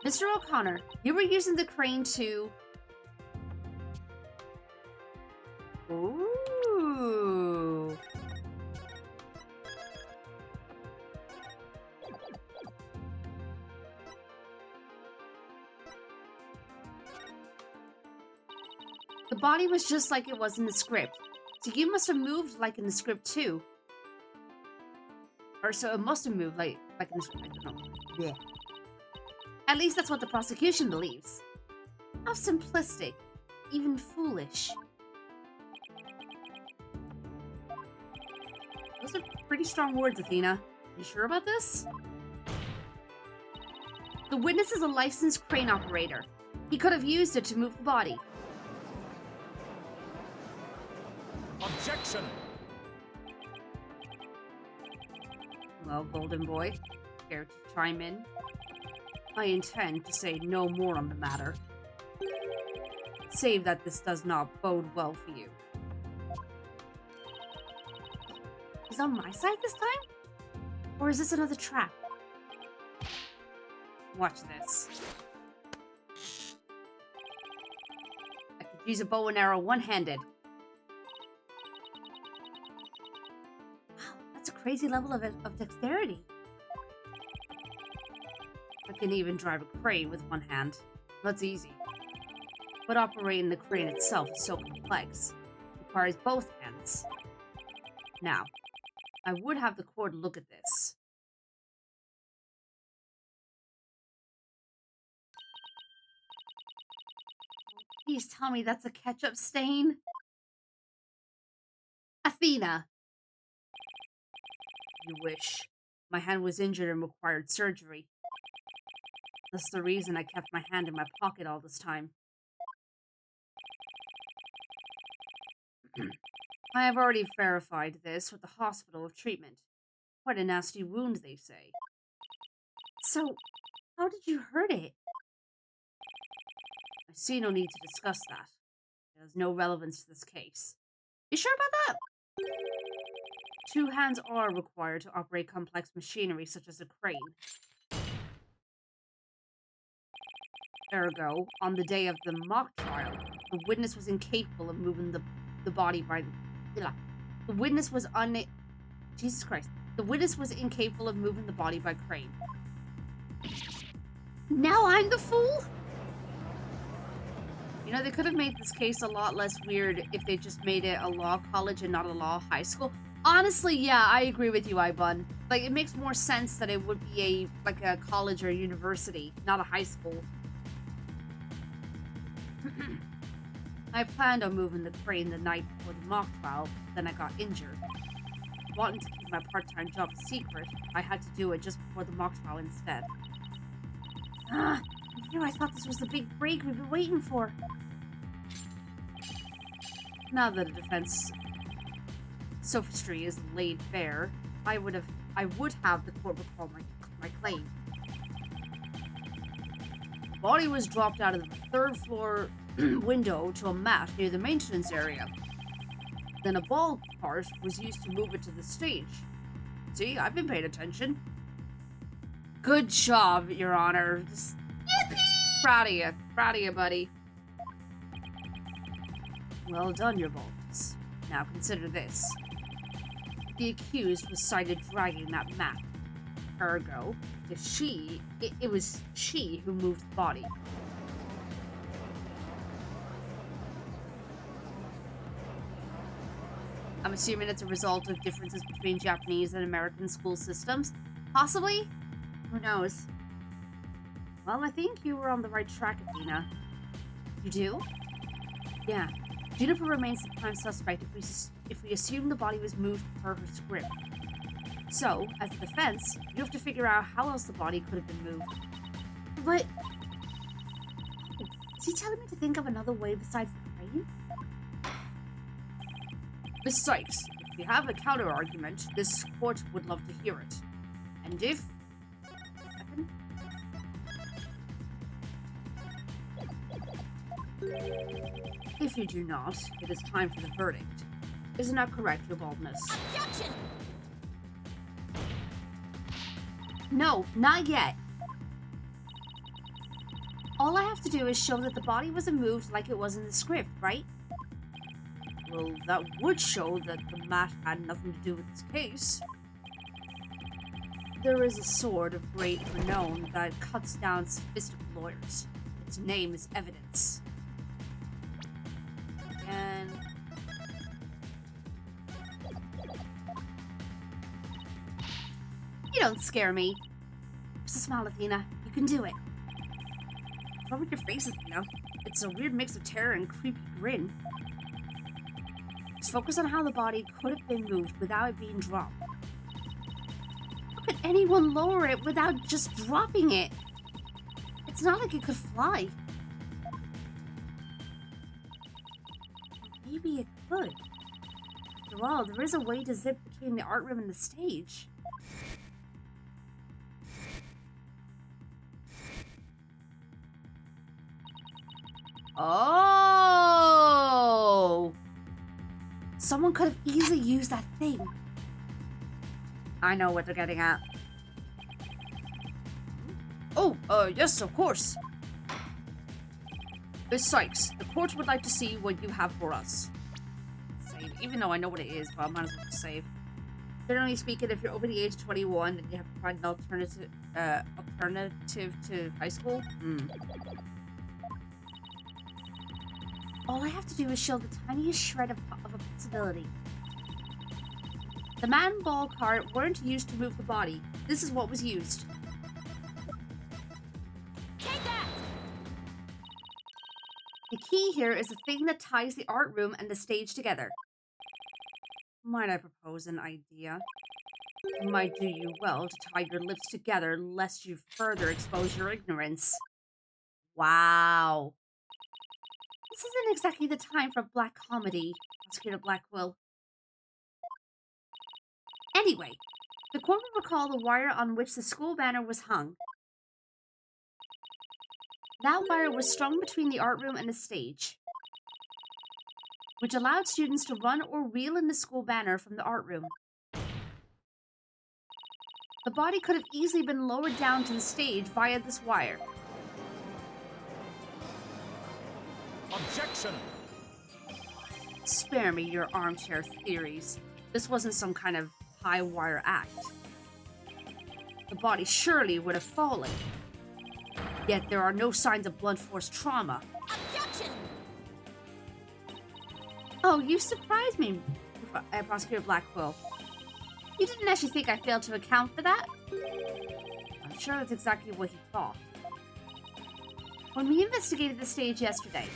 Mr. O'Connor, you were using the crane to... Ooh. The body was just like it was in the script, so you must have moved like in the script too. Or so it must have moved like in the script, I don't know. Yeah. At least that's what the prosecution believes. How simplistic, even foolish. Those are pretty strong words, Athena. You sure about this? The witness is a licensed crane operator. He could have used it to move the body. Objection! Well, Golden Boy, care to chime in? I intend to say no more on the matter. Save that this does not bode well for you. He's on my side this time? Or is this another trap? Watch this. I could use a bow and arrow one-handed. Wow, that's a crazy level of dexterity. I can even drive a crane with one hand. That's easy. But operating the crane itself is so complex. It requires both hands. Now, I would have the court look at this. Please tell me that's a ketchup stain. Athena. You wish. My hand was injured and required surgery. That's the reason I kept my hand in my pocket all this time. I have already verified this with the hospital of treatment. Quite a nasty wound, they say. So, how did you hurt it? I see no need to discuss that. It has no relevance to this case. You sure about that? 2 hands are required to operate complex machinery such as a crane. Ergo, on the day of the mock trial, the witness was incapable of moving the body by the witness was Jesus Christ. The witness was incapable of moving the body by crane. Now I'm the fool? You know, they could have made this case a lot less weird if they just made it a law college and not a law high school. Honestly, yeah, I agree with you, Ibun. Like, it makes more sense that it would be a college or university, not a high school. I planned on moving the crane the night before the mock trial, then I got injured. Wanting to keep my part-time job a secret, I had to do it just before the mock trial instead. Here I thought this was the big break we've been waiting for. Now that the defense sophistry is laid bare, I would have the court recall my claim. The body was dropped out of the 3rd floor window to a mat near the maintenance area. Then a ball cart was used to move it to the stage. See, I've been paying attention. Good job, Your Honor. Just proud of you, buddy. Well done, Your Boldness. Now consider this. The accused was sighted dragging that mat. Ergo, it was she who moved the body. I'm assuming it's a result of differences between Japanese and American school systems. Possibly? Who knows? Well, I think you were on the right track, Athena. You do? Yeah. Juniper remains the prime suspect if we assume the body was moved per her script. So, as a defense, you have to figure out how else the body could have been moved. But... is he telling me to think of another way besides the crane? Miss Sykes, if you have a counter-argument, this court would love to hear it. And if... If you do not, it is time for the verdict. Isn't that correct, Your Boldness? Objection! No, not yet. All I have to do is show that the body wasn't moved like it was in the script, right? Well, that would show that the mat had nothing to do with this case. There is a sword of great renown that cuts down sophisticated lawyers. Its name is evidence. And... you don't scare me. Just a smile, Athena. You can do it. What's wrong with your face, Athena? It's a weird mix of terror and creepy grin. Just focus on how the body could have been moved without it being dropped. How could anyone lower it without just dropping it? It's not like it could fly. Maybe it could. After all, there is a way to zip between the art room and the stage. Oh! Someone could have easily used that thing. I know what they're getting at. Oh, yes, of course. Miss Sykes, the court would like to see what you have for us. Save, even though I know what it is, but I might as well just save. Generally speaking, if you're over the age of 21 and you have to find an alternative to high school, all I have to do is show the tiniest shred of a possibility. The man ball cart weren't used to move the body. This is what was used. Take that! The key here is the thing that ties the art room and the stage together. Might I propose an idea? It might do you well to tie your lips together lest you further expose your ignorance. Wow. This isn't exactly the time for black comedy, Prosecutor Blackwell. Anyway, the court will recall the wire on which the school banner was hung. That wire was strung between the art room and the stage, which allowed students to run or reel in the school banner from the art room. The body could have easily been lowered down to the stage via this wire. Objection! Spare me your armchair theories. This wasn't some kind of high wire act. The body surely would have fallen. Yet there are no signs of blunt force trauma. Objection! Oh, you surprised me, Prosecutor Blackwell. You didn't actually think I failed to account for that? I'm sure that's exactly what he thought. When we investigated the stage yesterday,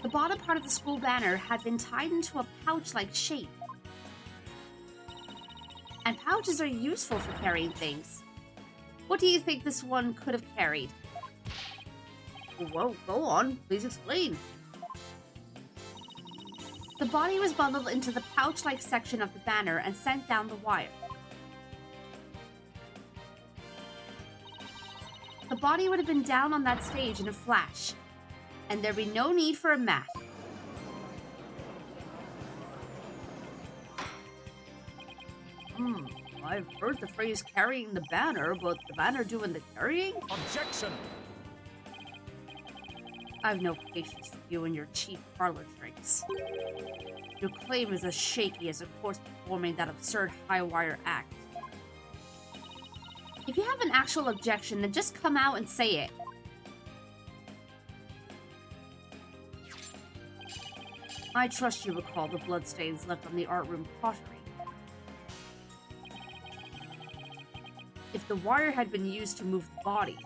the bottom part of the school banner had been tied into a pouch-like shape. And pouches are useful for carrying things. What do you think this one could have carried? Well, go on. Please explain. The body was bundled into the pouch-like section of the banner and sent down the wire. The body would have been down on that stage in a flash, and there'd be no need for a mat. I've heard the phrase carrying the banner, but the banner doing the carrying? Objection! I've no patience for you and your cheap parlor tricks. Your claim is as shaky as a corpse performing that absurd high-wire act. If you have an actual objection, then just come out and say it. I trust you recall the bloodstains left on the art room pottery. If the wire had been used to move the body,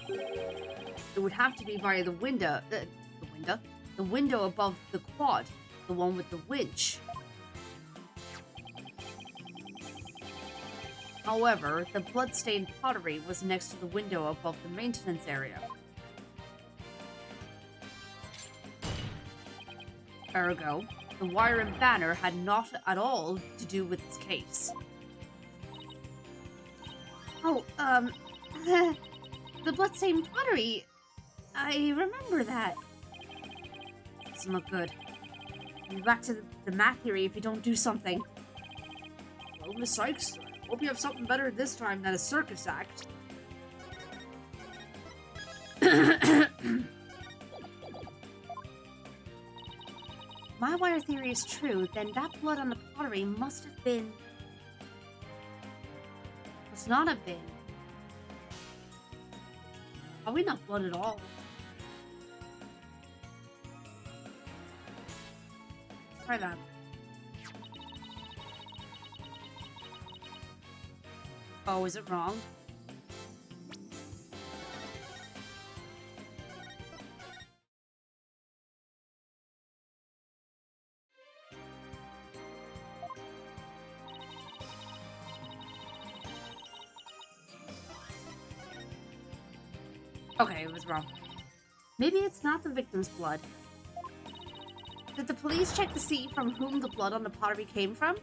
it would have to be via the window above the quad, the one with the winch. However, the bloodstained pottery was next to the window above the maintenance area. Ergo, the wire and banner had not at all to do with this case. Oh, the bloodstained pottery. I remember that. Doesn't look good. We'll be back to the math theory if you don't do something. Well, Miss Sykes, I hope you have something better this time than a circus act. My wire theory is true, then that blood on the pottery must not have been. Probably not blood at all. Let's try that. Oh, is it wrong? Okay, it was wrong. Maybe it's not the victim's blood. Did the police check to see from whom the blood on the pottery came from?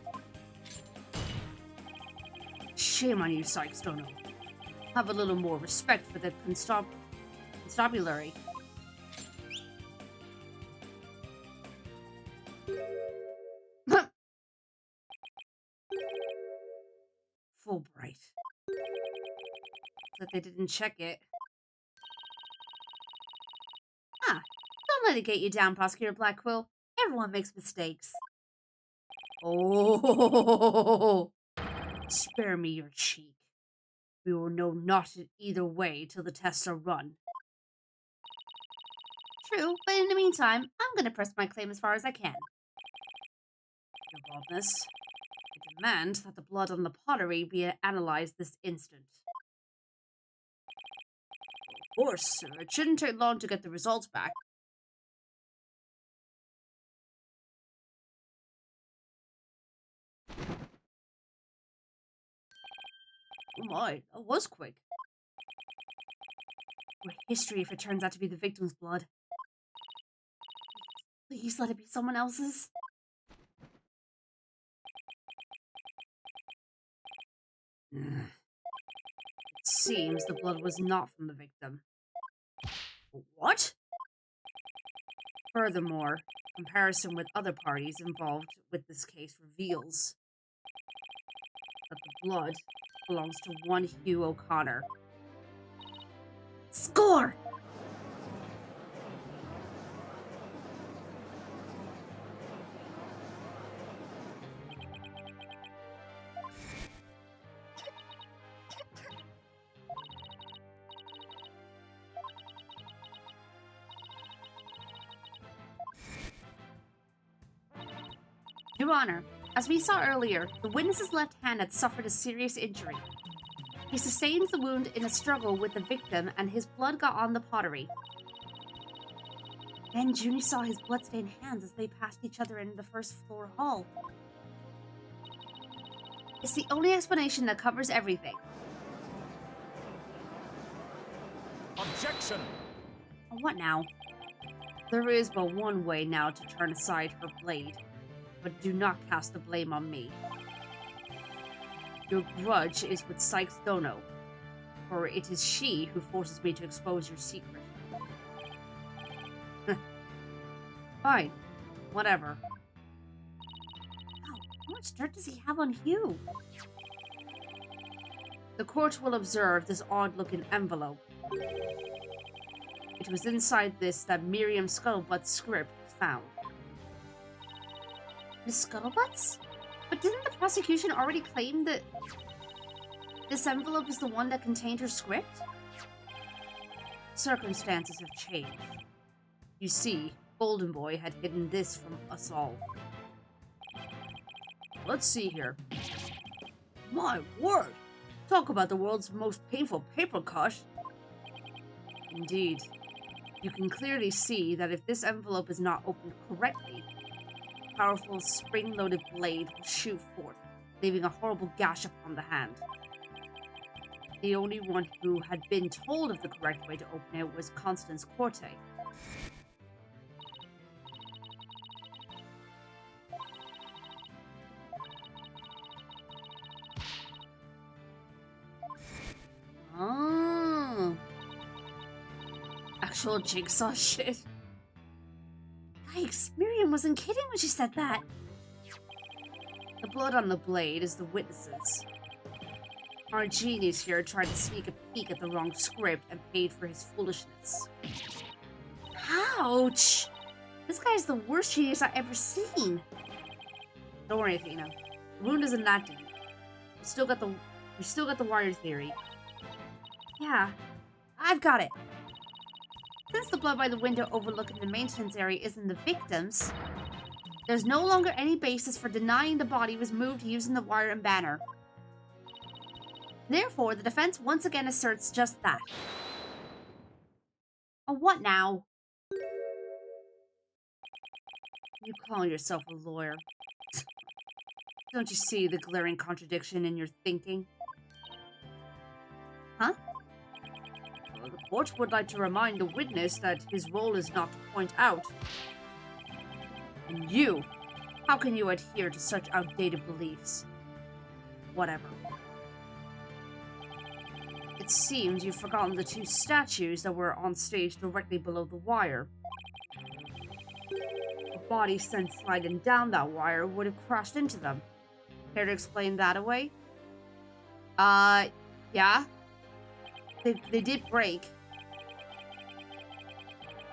Shame on you, Sykes, don't know. Have a little more respect for the constabulary. Fulbright. That they didn't check it. Don't let it get you down, Prosecutor Blackquill. Everyone makes mistakes. Oh, spare me your cheek. We will know not either way till the tests are run. True, but in the meantime, I'm going to press my claim as far as I can. Your Baldness. I demand that the blood on the pottery be analyzed this instant. Of course, it shouldn't take long to get the results back. Oh my, that was quick. What history if it turns out to be the victim's blood? Please let it be someone else's. It seems the blood was not from the victim. What? Furthermore, comparison with other parties involved with this case reveals that the blood belongs to one Hugh O'Connor. Score! Your Honor, as we saw earlier, the witness's left hand had suffered a serious injury. He sustained the wound in a struggle with the victim and his blood got on the pottery. Then Junie saw his bloodstained hands as they passed each other in the first floor hall. It's the only explanation that covers everything. Objection! What now? There is but one way now to turn aside her blade, but do not cast the blame on me. Your grudge is with Sykes Dono, for it is she who forces me to expose your secret. Fine. Whatever. Wow, how much dirt does he have on Hugh? The court will observe this odd-looking envelope. It was inside this that Miriam Scuttlebutt's script was found. Miss Scuttlebutt's? But didn't the prosecution already claim that this envelope is the one that contained her script? Circumstances have changed. You see, Golden Boy had hidden this from us all. Let's see here. My word! Talk about the world's most painful paper cut. Indeed. You can clearly see that if this envelope is not opened correctly, a powerful spring-loaded blade will shoot forth, leaving a horrible gash upon the hand. The only one who had been told of the correct way to open it was Constance Corte. Oh. Actual jigsaw shit. Yikes, Miriam wasn't kidding when she said that. The blood on the blade is the witness's. Our genius here tried to sneak a peek at the wrong script and paid for his foolishness. Ouch! This guy's the worst genius I've ever seen. Don't worry, Athena. The wound isn't that deep. We still got the wire theory. Yeah, I've got it. Since the blood by the window overlooking the maintenance area isn't the victim's, there's no longer any basis for denying the body was moved using the wire and banner. Therefore, the defense once again asserts just that. Oh, what now? You call yourself a lawyer. Don't you see the glaring contradiction in your thinking? Huh? Well, the court would like to remind the witness that his role is not to point out. And you, how can you adhere to such outdated beliefs? Whatever. It seems you've forgotten the two statues that were on stage directly below the wire. A body sent sliding down that wire would have crashed into them. Care to explain that away? Yeah. They did break.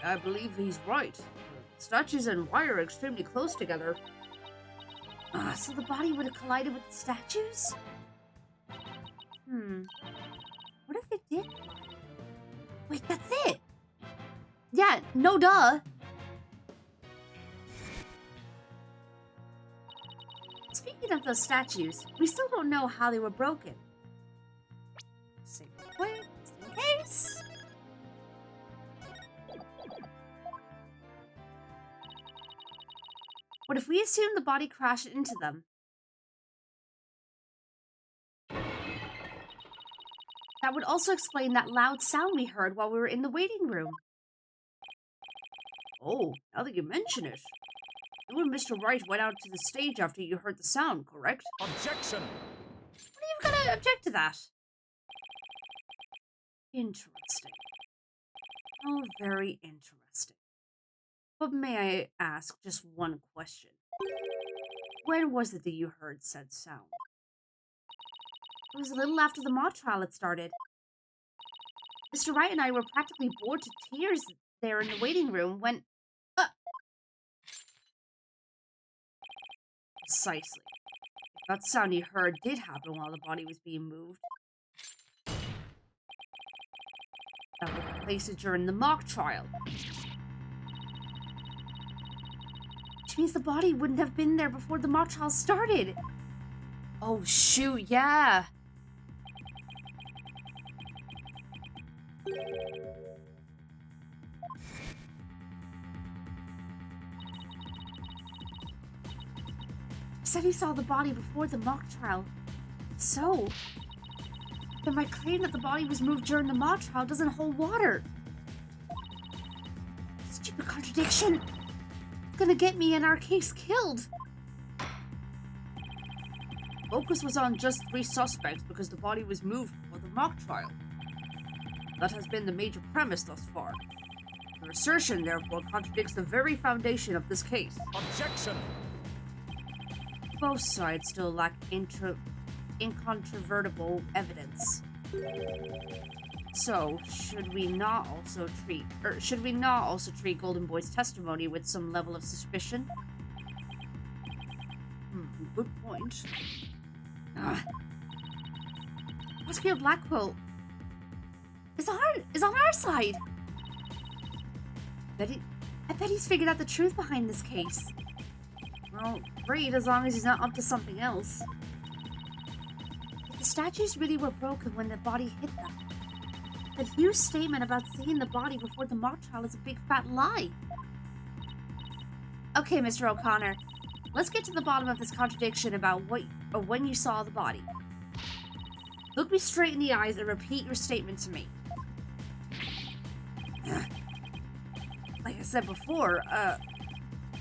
I believe he's right. Statues and wire are extremely close together. So the body would have collided with the statues? What if they did? Wait, that's it! Yeah, no duh! those statues, we still don't know how they were broken. Save real quick, just in case. What if we assume the body crashed into them? That would also explain that loud sound we heard while we were in the waiting room. Oh, now that you mention it. You and Mr. Wright went out to the stage after you heard the sound, correct? Objection! What are you gonna object to that? Interesting. Oh, very interesting. But may I ask just one question? When was it that you heard said sound? It was a little after the mock trial had started. Mr. Wright and I were practically bored to tears there in the waiting room when... Precisely. If that sound you heard did happen while the body was being moved, that would place it during the mock trial. Which means the body wouldn't have been there before the mock trial started. Oh shoot, yeah. He said he saw the body before the mock trial. So, then my claim that the body was moved during the mock trial doesn't hold water. Stupid contradiction. It's gonna get me and our case killed. Focus was on just 3 suspects because the body was moved before the mock trial. That has been the major premise thus far. Your assertion, therefore, contradicts the very foundation of this case. Objection! Both sides still lack incontrovertible evidence. So, should we not also treat Golden Boy's testimony with some level of suspicion? Good point. Prosecutor Blackwell is on our side. I bet he's figured out the truth behind this case. Well, great, as long as he's not up to something else. If the statues really were broken when the body hit them, the huge statement about seeing the body before the mock trial is a big fat lie. Okay, Mr. O'Connor, let's get to the bottom of this contradiction about when you saw the body. Look me straight in the eyes and repeat your statement to me. Like I said before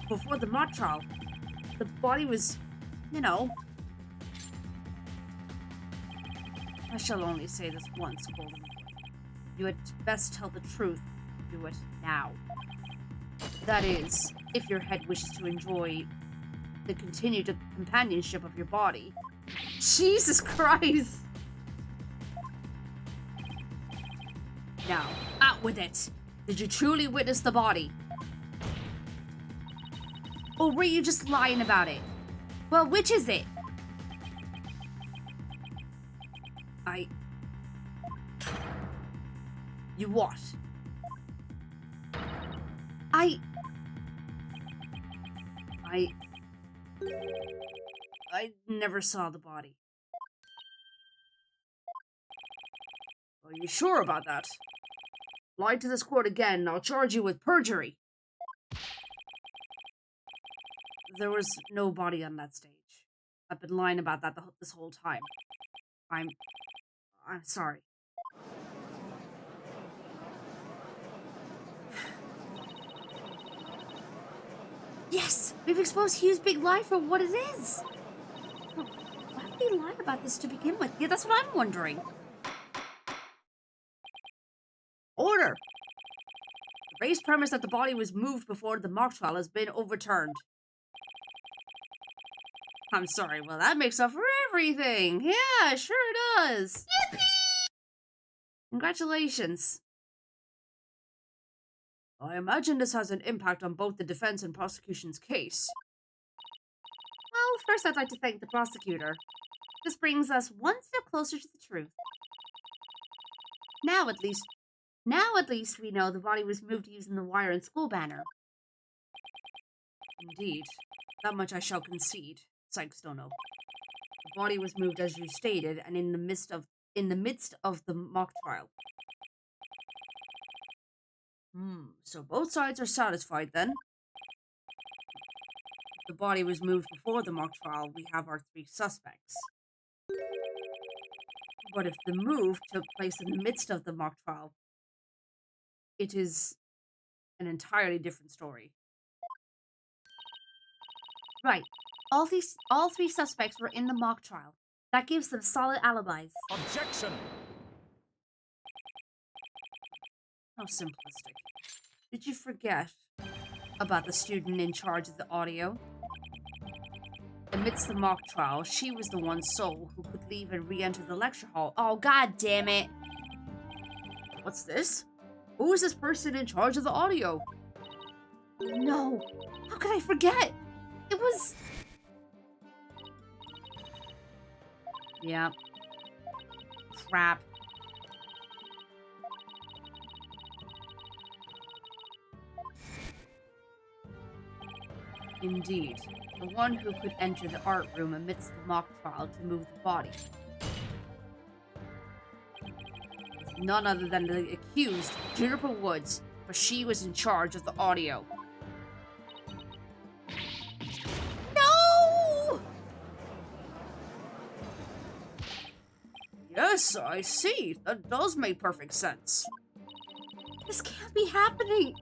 the mock trial, the body was, I shall only say this once, Golden Boy. You had best tell the truth. Do it now. That is, if your head wishes to enjoy the continued companionship of your body. Jesus Christ! Now, out with it! Did you truly witness the body? Or were you just lying about it? Well, which is it? You what? I never saw the body. Are you sure about that? Lie to this court again and I'll charge you with perjury. There was no body on that stage. I've been lying about that this whole time. I'm sorry. Yes! We've exposed Hugh's big lie for what it is! Why would he lie about this to begin with? Yeah, that's what I'm wondering. Order! The base premise that the body was moved before the mock trial has been overturned. I'm sorry, well that makes up for everything! Yeah, it sure does! Yippee! Congratulations. I imagine this has an impact on both the defense and prosecution's case. Well, first I'd like to thank the prosecutor. This brings us one step closer to the truth. Now at least we know the body was moved using the wire and school banner. Indeed. That much I shall concede. Sykes don't know. body was moved as you stated, and in the midst of the mock trial. So both sides are satisfied then. If the body was moved before the mock trial, we have our 3 suspects. But if the move took place in the midst of the mock trial, it is an entirely different story. Right. All 3 suspects were in the mock trial. That gives them solid alibis. Objection! How simplistic. Did you forget about the student in charge of the audio? Amidst the mock trial, she was the one soul who could leave and re-enter the lecture hall. Oh, god damn it! What's this? Who is this person in charge of the audio? No! How could I forget? It was... Yeah. Crap. Indeed, the one who could enter the art room amidst the mock trial to move the body. Was none other than the accused, Juniper Woods, for she was in charge of the audio. No! Yes, I see. That does make perfect sense. This can't be happening.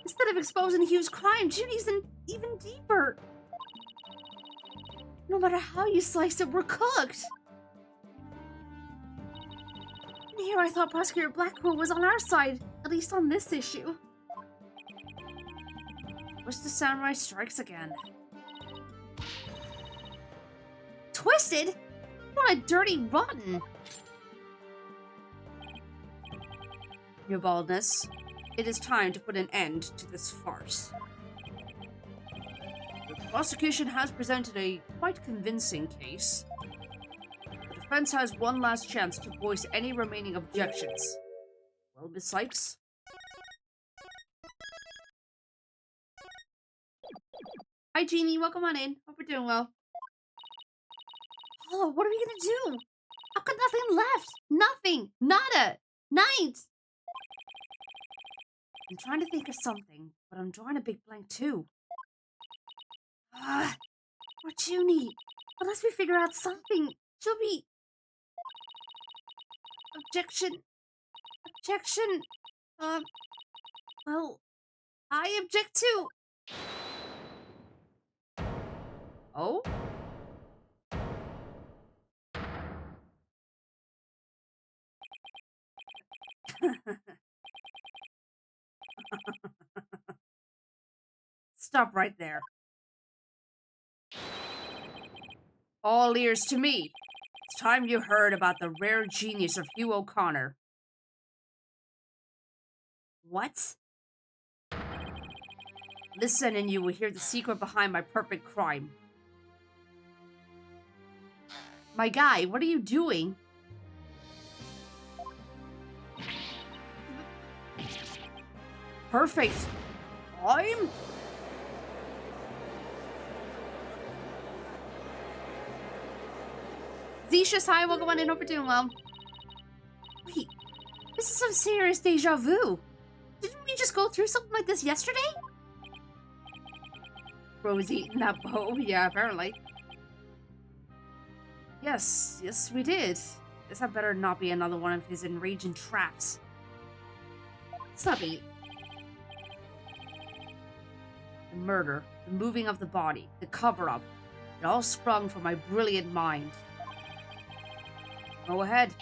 Instead of exposing Hugh's crime, Junie's in even deeper. No matter how you slice it, we're cooked. And here I thought Prosecutor Blackwell was on our side, at least on this issue. Wish the samurai strikes again. Twisted? What a dirty rotten. Your baldness. It is time to put an end to this farce. The prosecution has presented a quite convincing case. The defense has one last chance to voice any remaining objections. Well, Miss Sykes? Hi, Jeannie. Welcome on in. Hope we're doing well. Oh, what are we gonna do? I've got nothing left. Nothing. Nada. Night. I'm trying to think of something, but I'm drawing a big blank too. Poor Junie. Unless we figure out something, she'll be... Objection. Objection. Well, I object too. Oh? Stop right there. All ears to me. It's time you heard about the rare genius of Hugh O'Connor. What? Listen and you will hear the secret behind my perfect crime. My guy, what are you doing? Perfect. I'm... Zisha's hi, welcome on in, hope you're doing well. Wait, this is some serious deja vu. Didn't we just go through something like this yesterday? Rose eating that bow, yeah, apparently. Yes, we did. This had better not be another one of his enraging traps. Subby. The murder, the moving of the body, the cover-up, it all sprung from my brilliant mind. Go ahead.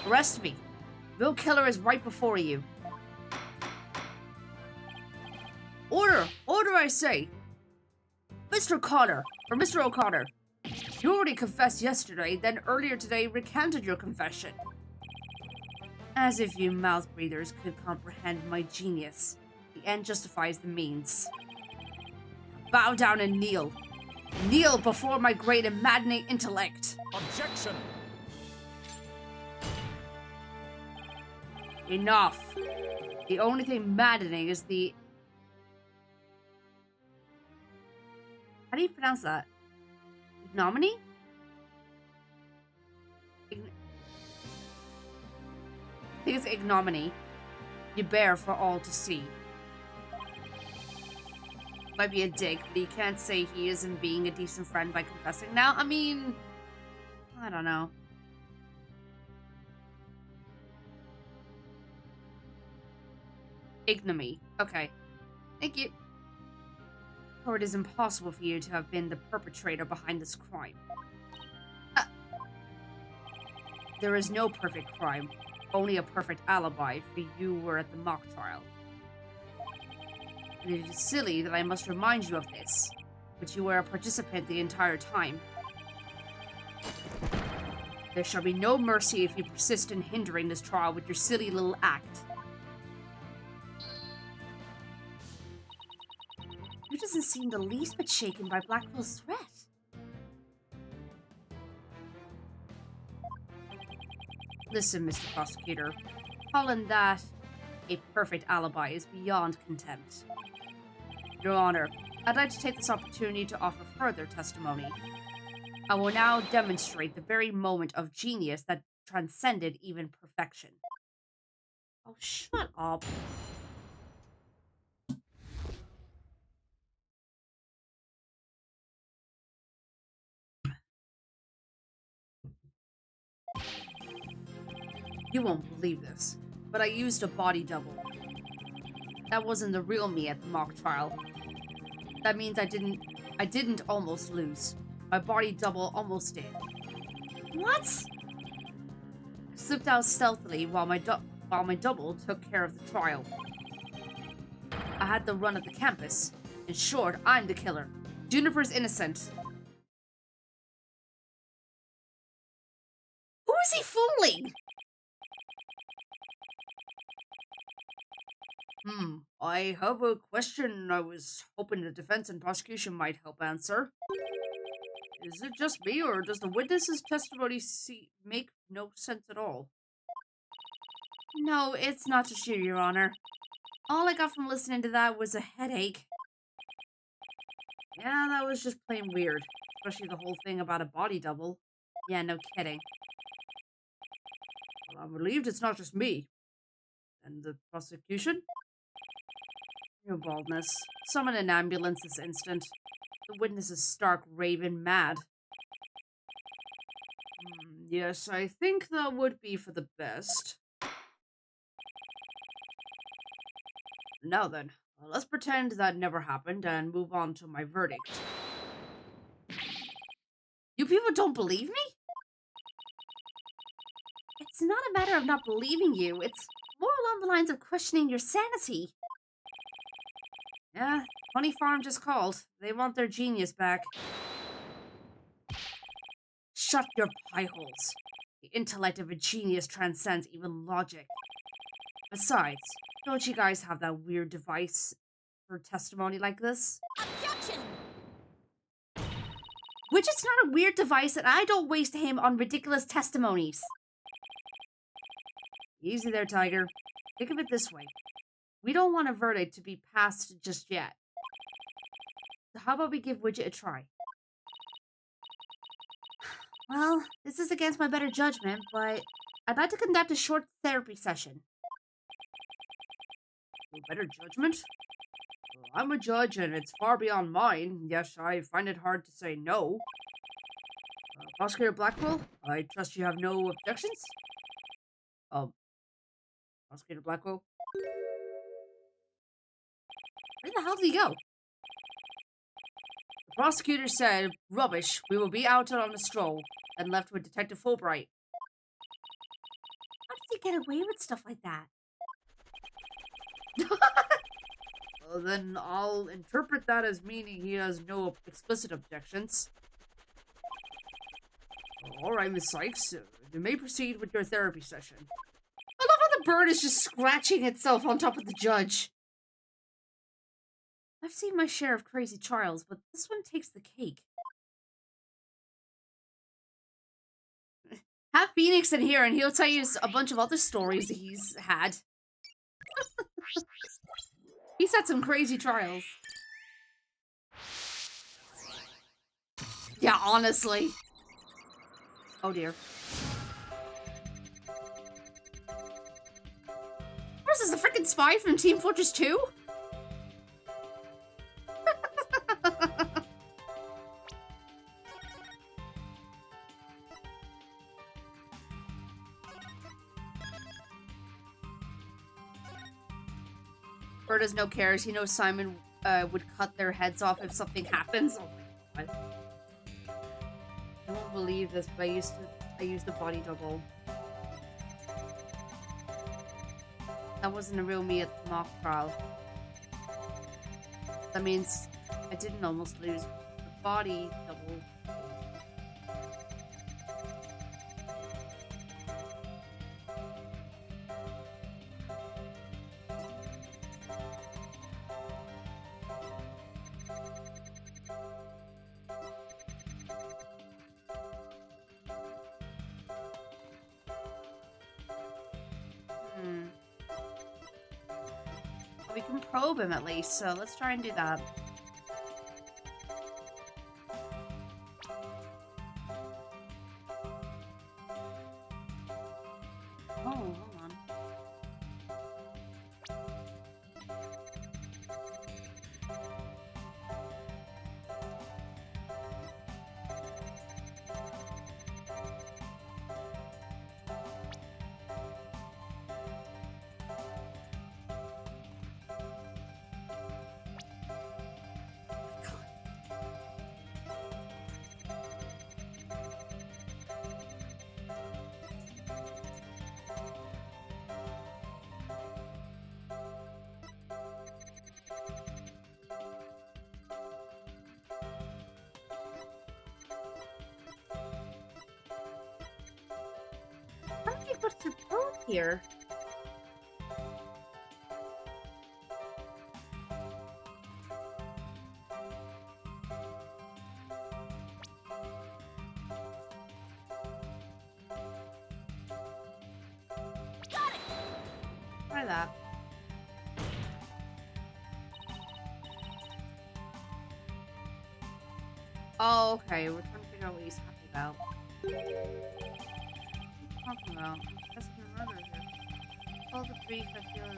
Arrest me. The real killer is right before you. Order! Order, I say! Mr. Connor, or Mr. O'Connor, you already confessed yesterday, then earlier today recanted your confession. As if you mouth breathers could comprehend my genius. The end justifies the means. Bow down and kneel. Kneel before my great and maddening intellect. Objection! Enough. The only thing maddening is the... How do you pronounce that? Ignominy? think it's ignominy you bear for all to see. Might be a dick, but you can't say he isn't being a decent friend by confessing now. I mean, I don't know. Ignominy. Okay. Thank you. Or it is impossible for you to have been the perpetrator behind this crime. There is no perfect crime, only a perfect alibi, for you were at the mock trial. And it is silly that I must remind you of this, but you were a participant the entire time. There shall be no mercy if you persist in hindering this trial with your silly little act. You doesn't seem the least bit shaken by Blackwell's threat. Listen, Mr. Prosecutor, calling that a perfect alibi is beyond contempt. Your Honor, I'd like to take this opportunity to offer further testimony. I will now demonstrate the very moment of genius that transcended even perfection. Oh, shut up. You won't believe this, but I used a body double. That wasn't the real me at the mock trial. That means I didn't almost lose. My body double almost did. What? I slipped out stealthily while my double took care of the trial. I had the run of the campus. In short, I'm the killer. Juniper's innocent. Who is he fooling? I have a question I was hoping the defense and prosecution might help answer. Is it just me, or does the witness's testimony make no sense at all? No, it's not just you, Your Honor. All I got from listening to that was a headache. Yeah, that was just plain weird. Especially the whole thing about a body double. Yeah, no kidding. Well, I'm relieved it's not just me. And the prosecution? Your baldness. Summon an ambulance this instant. The witness is stark raving mad. Yes, I think that would be for the best. Now then, let's pretend that never happened and move on to my verdict. You people don't believe me? It's not a matter of not believing you. It's more along the lines of questioning your sanity. Yeah, Funny Farm just called. They want their genius back. Shut your pie holes. The intellect of a genius transcends even logic. Besides, don't you guys have that weird device for testimony like this? Objection! Which it's not a weird device and I don't waste him on ridiculous testimonies. Easy there, Tiger. Think of it this way. We don't want a verdict to be passed just yet. So how about we give Widget a try? Well, this is against my better judgment, but I'd like to conduct a short therapy session. Your better judgment? Well, I'm a judge and it's far beyond mine. Yes, I find it hard to say no. Prosecutor Blackwell, I trust you have no objections? Prosecutor Blackwell? Where the hell did he go? The prosecutor said, rubbish, we will be out on a stroll, and left with Detective Fulbright. How does he get away with stuff like that? Well, then I'll interpret that as meaning he has no explicit objections. Alright, Miss Sykes, you may proceed with your therapy session. I love how the bird is just scratching itself on top of the judge. I've seen my share of crazy trials, but this one takes the cake. Have Phoenix in here and he'll tell you a bunch of other stories he's had. He's had some crazy trials. Yeah, honestly. Oh dear. Forrest is the freaking spy from Team Fortress 2? Bird has no cares. He knows Simon would cut their heads off if something happens. Oh my god. I won't believe this, but I used a body double. That wasn't a real me at the mock trial. That means I didn't almost lose the body double. We can probe him at least, so let's try and do that. Oh, hold on. How do you put to probe here? Try that. Oh, okay. We're trying to figure out what he's talking about. What are you talking about? That's the murder here. All the grief I feel is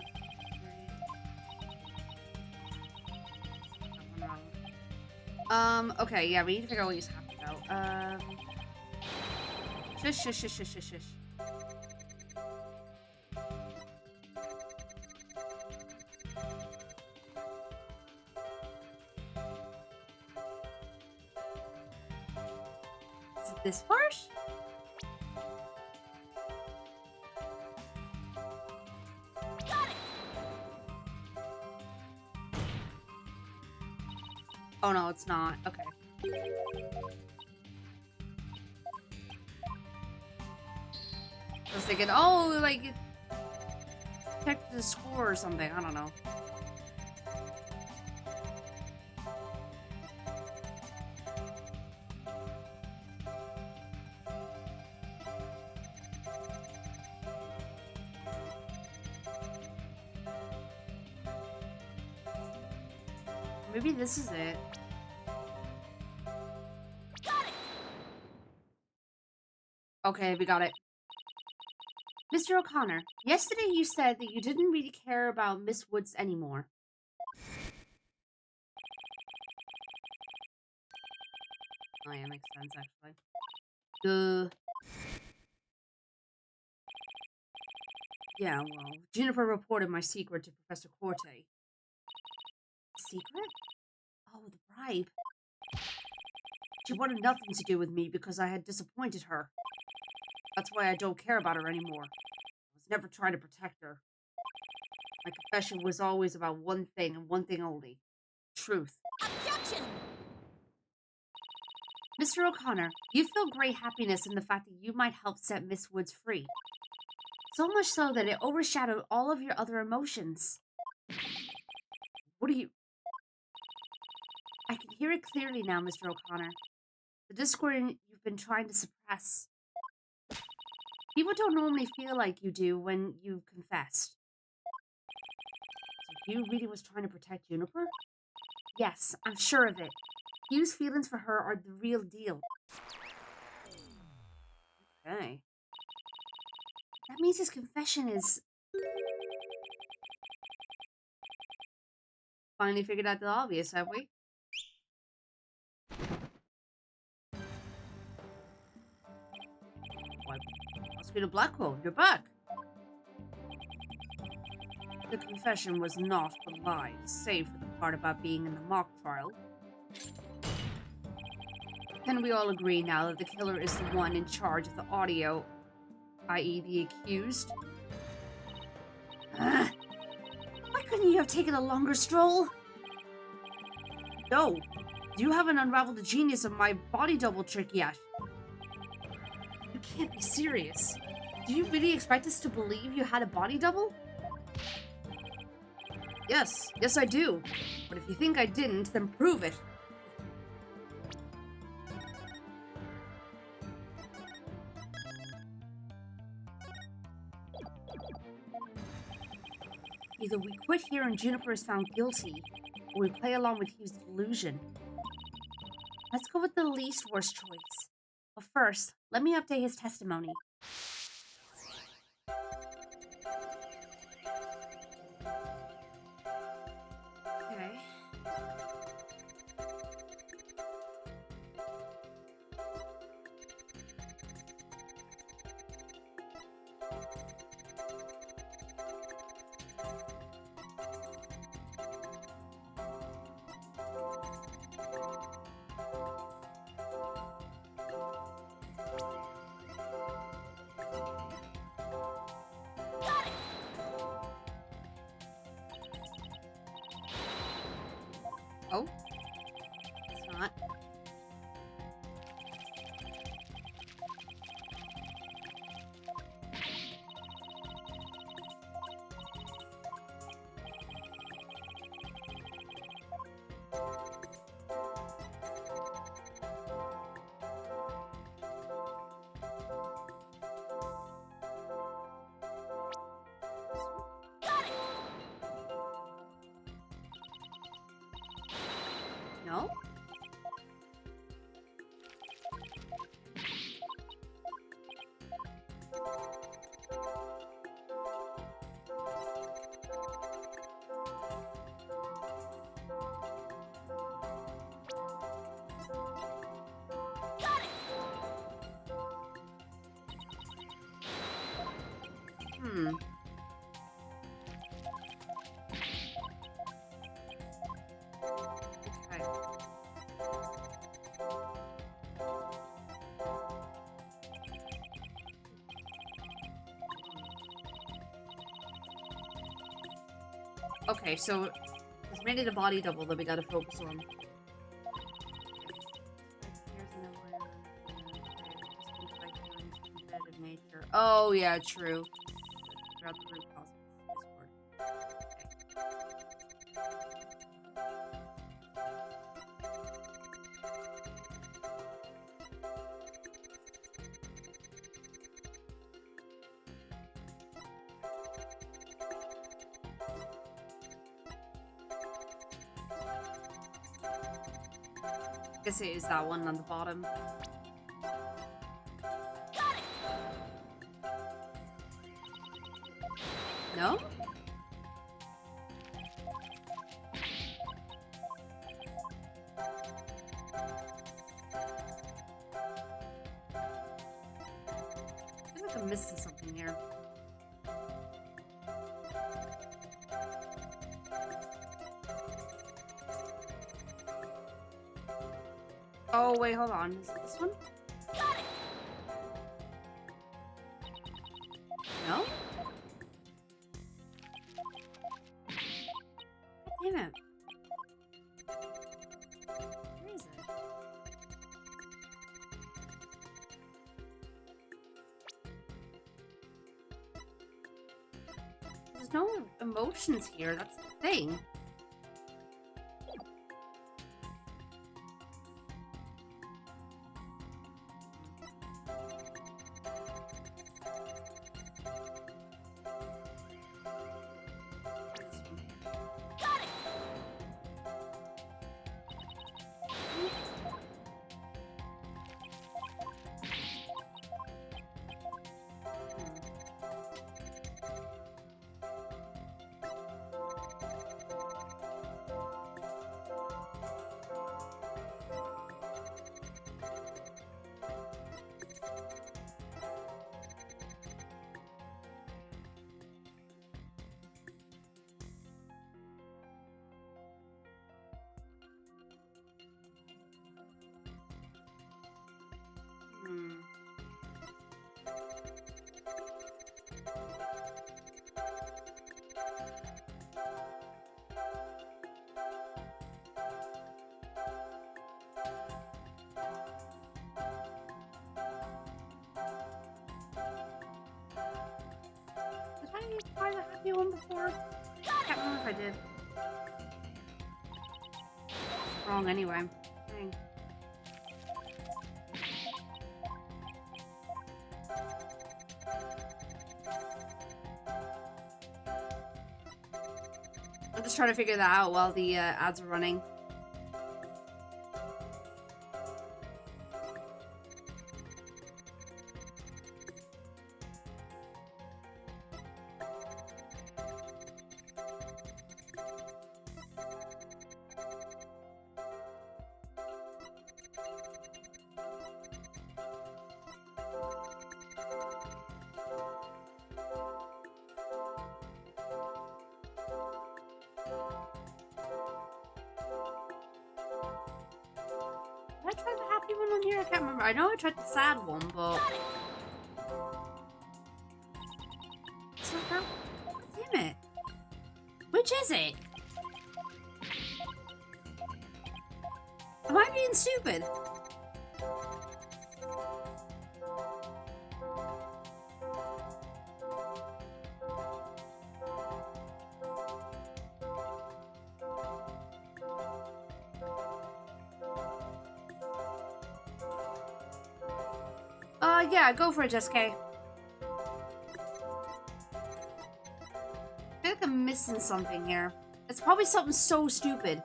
okay, yeah, we need to figure out what he's talking about. Shush, shush, shush, shush, shush, shush. Is it this part? Oh no, it's not. Okay. I was thinking, oh, like, check the score or something. I don't know. Maybe this is it. Okay, we got it. Mr. O'Connor, yesterday you said that you didn't really care about Miss Woods anymore. Oh yeah, makes sense actually. Yeah, well, Juniper reported my secret to Professor Corte. Secret? Oh, the bribe. She wanted nothing to do with me because I had disappointed her. That's why I don't care about her anymore. I was never trying to protect her. My confession was always about one thing and one thing only. Truth. Objection! Mr. O'Connor, you feel great happiness in the fact that you might help set Miss Woods free. So much so that it overshadowed all of your other emotions. What are you... I can hear it clearly now, Mr. O'Connor. The discord you've been trying to suppress. People don't normally feel like you do when you confessed. So Hugh really was trying to protect Juniper? Yes, I'm sure of it. Hugh's feelings for her are the real deal. Okay. That means his confession is... Finally figured out the obvious, have we? Why, Mosquito Blackwell, you're back. The confession was not a lie, save for the part about being in the mock trial. Can we all agree now that the killer is the one in charge of the audio, i.e. the accused? Why couldn't you have taken a longer stroll? No, you haven't unraveled the genius of my body double trick yet. You can't be serious. Do you really expect us to believe you had a body double? Yes, I do. But if you think I didn't, then prove it. Either we quit here and Juniper is found guilty, or we play along with Hugh's delusion. Let's go with the least worst choice. But first, let me update his testimony. Okay. Oh, it's not. No? Hmm. Okay. Okay, so it's made it a body double that we gotta focus on. Competitive nature. Oh yeah, true. Throughout the root cause of Discord. I guess it is that one on the bottom. No? I feel like I'm missing something here. Oh, wait, hold on. Is it this one? No? God damn it. Where is it? There's no emotions here, that's the thing. I did. Wrong anyway. Dang. I'm just trying to figure that out while the ads are running. Did I try the happy one on here? I can't remember. I know I tried the sad one, but it's not that. Damn it! Which is it? Am I being stupid? Yeah, go for it, Jessica. I feel like I'm missing something here. It's probably something so stupid.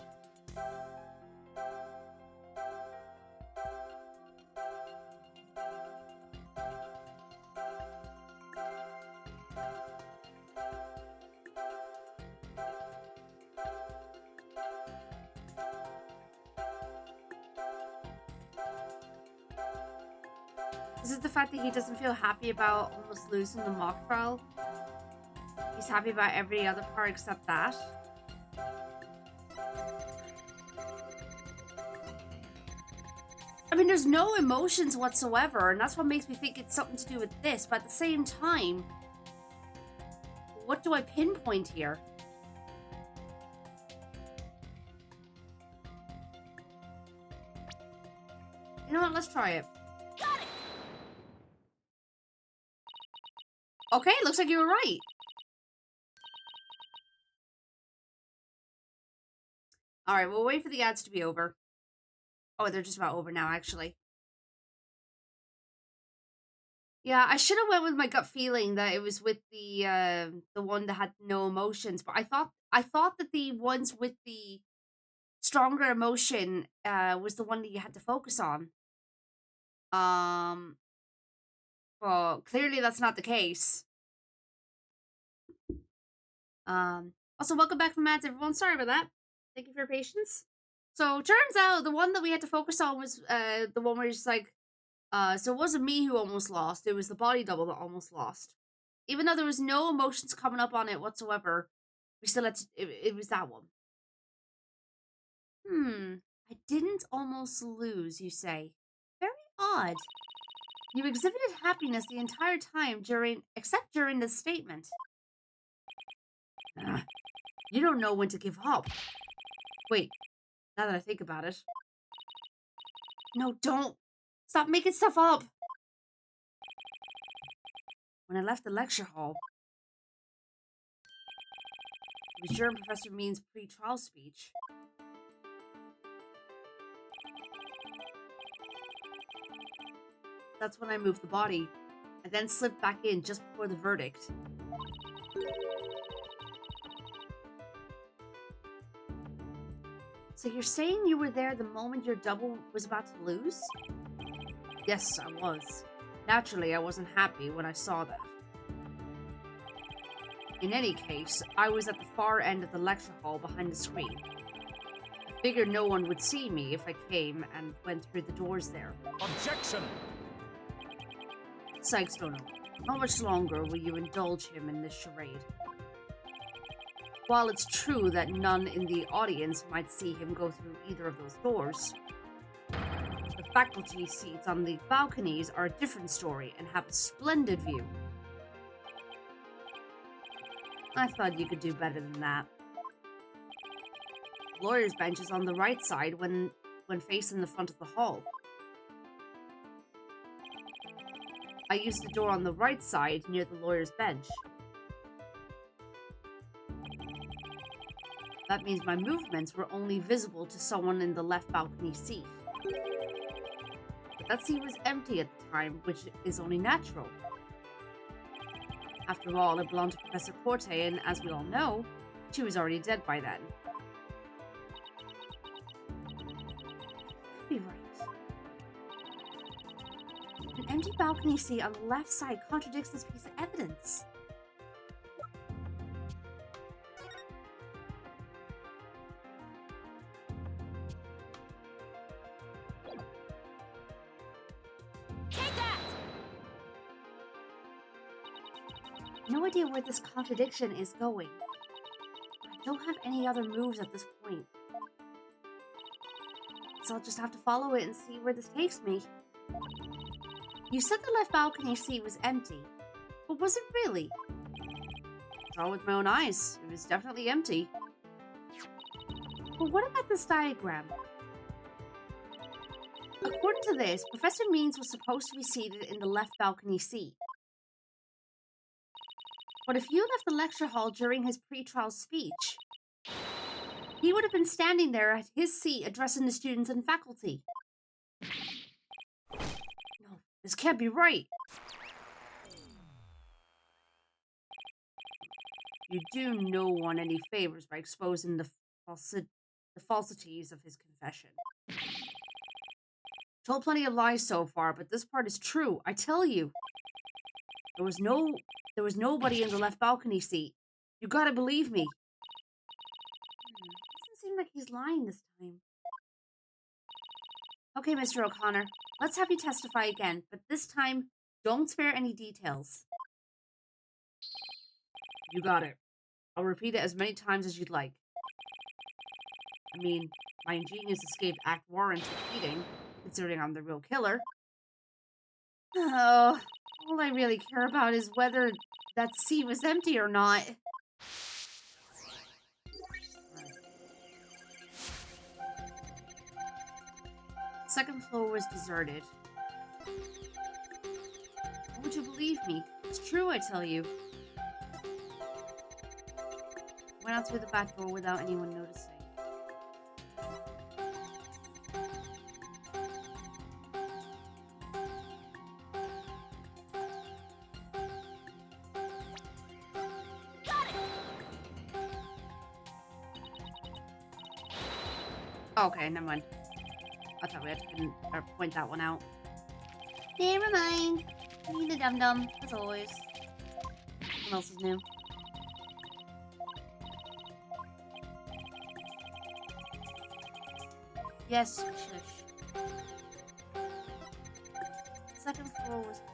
Is it the fact that he doesn't feel happy about almost losing the mock trial? He's happy about every other part except that? I mean, there's no emotions whatsoever, and that's what makes me think it's something to do with this, but at the same time, what do I pinpoint here? You know what, let's try it. Okay, looks like you were right. Alright, we'll wait for the ads to be over. Oh, they're just about over now, actually. Yeah, I should have went with my gut feeling that it was with the one that had no emotions, but I thought that the ones with the stronger emotion was the one that you had to focus on. Well, clearly that's not the case. Also, welcome back from ads, everyone. Sorry about that. Thank you for your patience. So, turns out the one that we had to focus on was the one where it's like, so it wasn't me who almost lost. It was the body double that almost lost. Even though there was no emotions coming up on it whatsoever, we still had to, it was that one. I didn't almost lose, you say. Very odd. You exhibited happiness the entire time except during this statement. You don't know when to give up. Wait, now that I think about it. No, don't. Stop making stuff up. When I left the lecture hall, it was during Professor Mean's pre-trial speech. That's when I moved the body. I then slipped back in just before the verdict. So you're saying you were there the moment your double was about to lose? Yes, I was. Naturally, I wasn't happy when I saw that. In any case, I was at the far end of the lecture hall behind the screen. I figured no one would see me if I came and went through the doors there. Objection! Sykes don't know. How much longer will you indulge him in this charade? While it's true that none in the audience might see him go through either of those doors, the faculty seats on the balconies are a different story and have a splendid view. I thought you could do better than that. The lawyer's bench is on the right side when facing the front of the hall. I used the door on the right side near the lawyer's bench. That means my movements were only visible to someone in the left balcony seat. But that seat was empty at the time, which is only natural. After all, it belonged to Professor Corte, and as we all know, she was already dead by then. Could be right. An empty balcony seat on the left side contradicts this piece of evidence. No idea where this contradiction is going. I don't have any other moves at this point. So I'll just have to follow it and see where this takes me. You said the left balcony seat was empty, but was it really? I saw it with my own eyes. It was definitely empty. But what about this diagram? According to this, Professor Means was supposed to be seated in the left balcony seat. But if you left the lecture hall during his pre-trial speech, he would have been standing there at his seat addressing the students and faculty. No, this can't be right. You do no one any favors by exposing the falsities of his confession. Told plenty of lies so far, but this part is true, I tell you. There was nobody in the left balcony seat. You gotta believe me. Doesn't seem like he's lying this time. Okay, Mr. O'Connor, let's have you testify again, but this time, don't spare any details. You got it. I'll repeat it as many times as you'd like. I mean, my ingenious escape act warrants repeating, considering I'm the real killer. Oh, all I really care about is whether that seat was empty or not. Second floor was deserted. Won't you believe me? It's true, I tell you. Went out through the back door without anyone noticing. Okay, never mind. I thought we had to point that one out. Never mind. Me the dum-dum, as always. What else is new? Yes, shush. Second floor was deserted.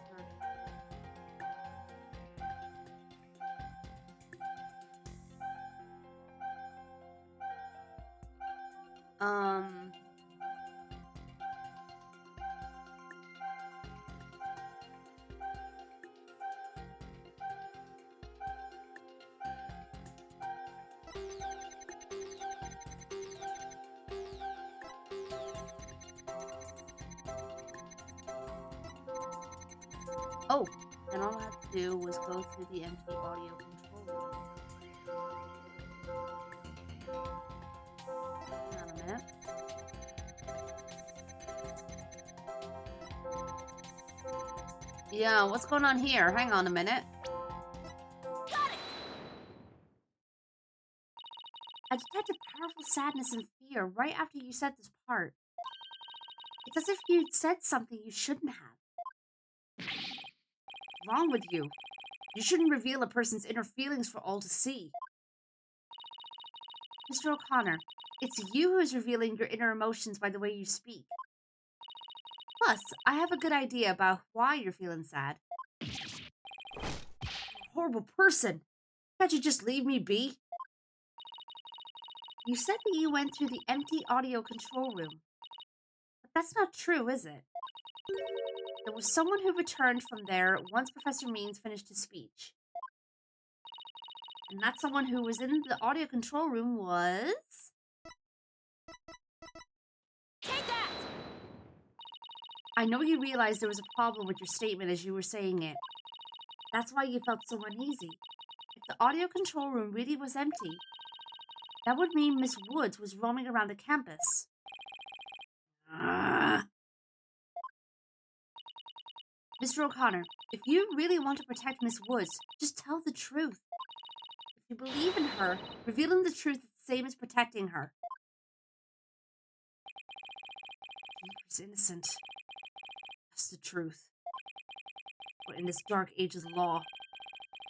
Oh, and all I had to do was go through the empty audio control room. Hang on a minute. Yeah, what's going on here? Hang on a minute. Got it! I detected powerful sadness and fear right after you said this part. It's as if you'd said something you shouldn't have. What's wrong with you? You shouldn't reveal a person's inner feelings for all to see. Mr. O'Connor, it's you who is revealing your inner emotions by the way you speak. Plus, I have a good idea about why you're feeling sad. You're a horrible person. Can't you just leave me be? You said that you went through the empty audio control room. But that's not true, is it? There was someone who returned from there once Professor Means finished his speech. And that someone who was in the audio control room was... Take that! I know you realized there was a problem with your statement as you were saying it. That's why you felt so uneasy. If the audio control room really was empty, That would mean Miss Woods was roaming around the campus. Ah. Mr. O'Connor, if you really want to protect Miss Woods, just tell the truth. If you believe in her, revealing the truth is the same as protecting her. Jennifer's innocent. That's the truth. But in this dark age of law,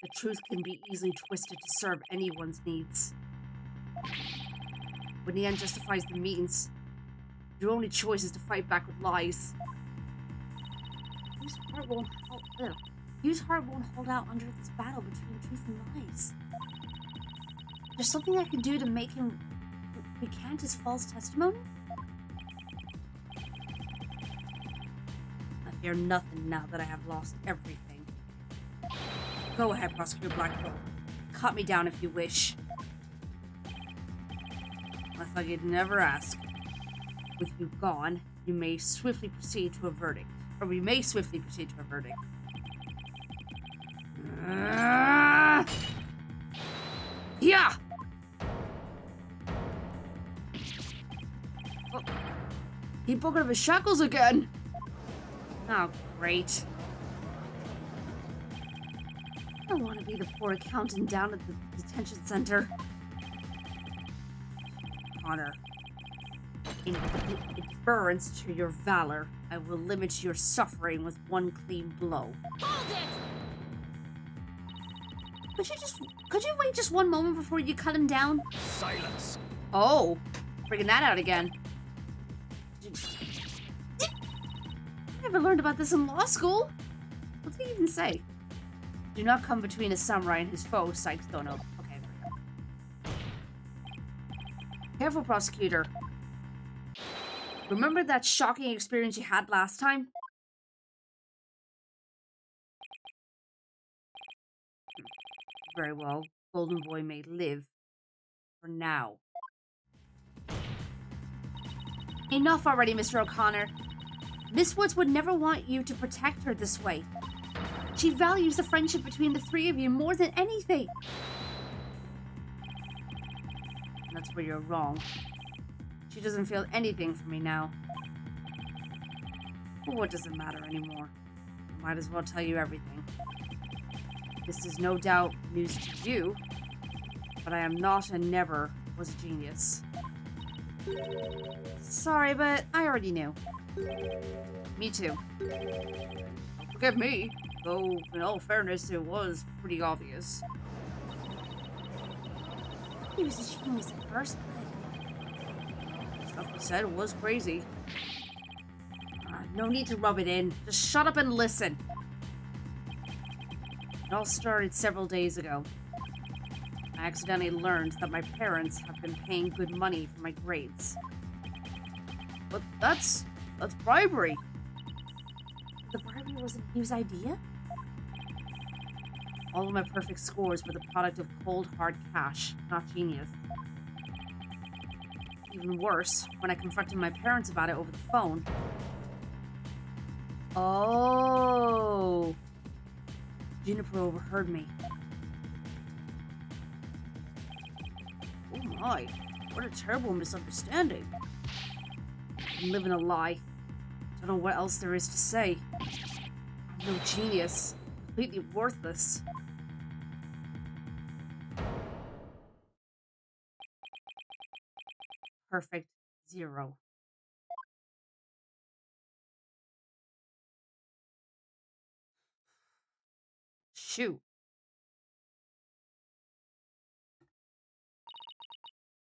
the truth can be easily twisted to serve anyone's needs. When the end justifies the means, your only choice is to fight back with lies. Whose heart won't hold out under this battle between truth and lies? There's something I can do to make him recant his false testimony? I fear nothing now that I have lost everything. Go ahead, Prosecutor Blackwell. Cut me down if you wish. I thought you'd never ask. With you gone, you may swiftly proceed to a verdict. Or we may swiftly proceed to a verdict. Yeah! Oh. He buckled up his shackles again! Oh, great. I want to be the poor accountant down at the detention center. Connor. In deference to your valor, I will limit your suffering with one clean blow. Hold it! Could you wait just one moment before you cut him down? Silence. Oh, bringing that out again. I never learned about this in law school. What did he even say? Do not come between a samurai and his foe, Sykes. Don't know. Okay, there we go. Careful, prosecutor. Remember that shocking experience you had last time? Very well. Golden Boy may live. For now. Enough already, Mr. O'Connor. Miss Woods would never want you to protect her this way. She values the friendship between the three of you more than anything. That's where you're wrong. She doesn't feel anything for me now. But what does it matter anymore? I might as well tell you everything. This is no doubt news to you, but I am not and never was a genius. Sorry, but I already knew. Me too. Don't forget me, though in all fairness it was pretty obvious. He was a genius at first, but stuff he said was crazy. No need to rub it in. Just shut up and listen. It all started several days ago. I accidentally learned that my parents have been paying good money for my grades. But that's bribery. The bribery wasn't Hugh's idea? All of my perfect scores were the product of cold, hard cash, not genius. Even worse, when I confronted my parents about it over the phone. Oh. Juniper overheard me. Oh my, what a terrible misunderstanding. I'm living a lie. Don't know what else there is to say. I'm no genius. Completely worthless. Perfect 0. Shoot.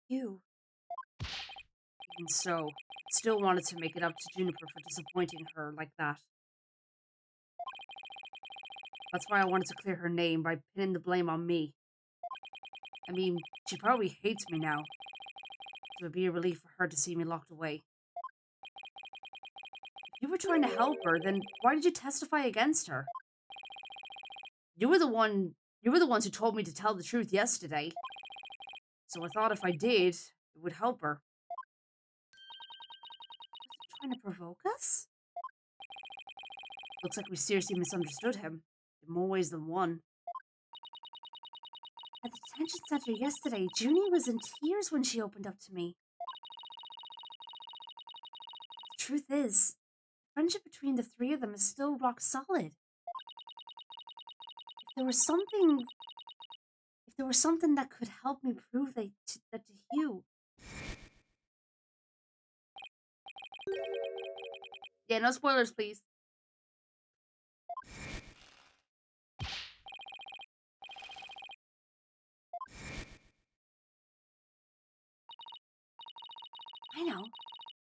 You. And so, still wanted to make it up to Juniper for disappointing her like that. That's why I wanted to clear her name by pinning the blame on me. I mean, she probably hates me now. So it'd be a relief for her to see me locked away. If you were trying to help her, then why did you testify against her? You were the ones who told me to tell the truth yesterday. So I thought if I did, it would help her. Was he trying to provoke us? Looks like we seriously misunderstood him. In more ways than one. At the detention center yesterday, Junie was in tears when she opened up to me. The truth is, friendship between the three of them is still rock solid. If there was something that could help me prove that to Hugh. Yeah, no spoilers, please. I know.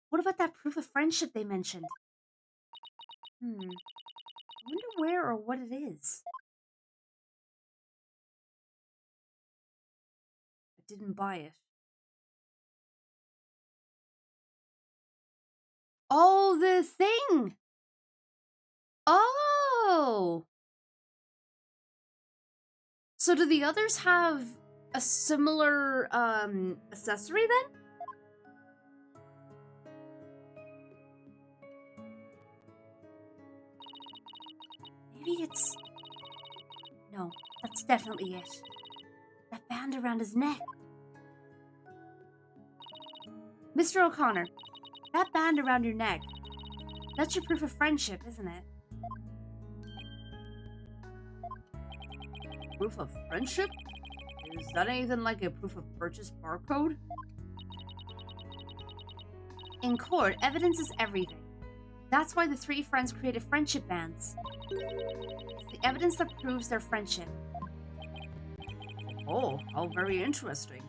What about that proof of friendship they mentioned? I wonder where or what it is. I didn't buy it. Oh, the thing! Oh! So do the others have a similar, accessory then? Maybe it's... No, that's definitely it. That band around his neck. Mr. O'Connor, that band around your neck, that's your proof of friendship, isn't it? Proof of friendship? Is that anything like a proof of purchase barcode? In court, evidence is everything. That's why the three friends created friendship bands. It's the evidence that proves their friendship. Oh, how very interesting.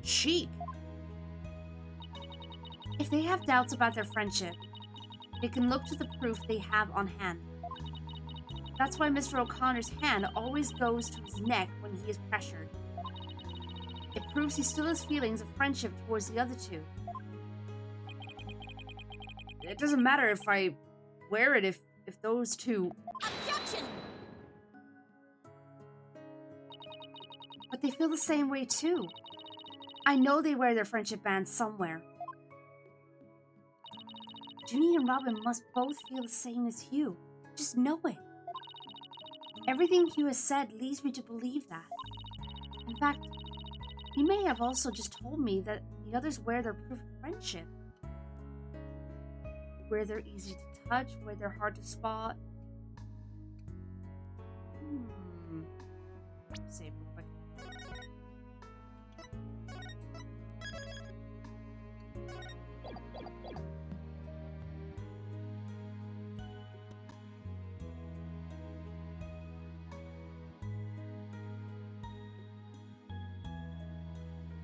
Chic. If they have doubts about their friendship, they can look to the proof they have on hand. That's why Mr. O'Connor's hand always goes to his neck when he is pressured. It proves he still has feelings of friendship towards the other two. It doesn't matter if I wear it if those two... Objection! But they feel the same way too. I know they wear their friendship bands somewhere. Junie and Robin must both feel the same as Hugh. Just know it. Everything Hugh has said leads me to believe that. In fact, he may have also just told me that the others wear their proof of friendship. Where they're easy to touch, where they're hard to spot. Save real quick.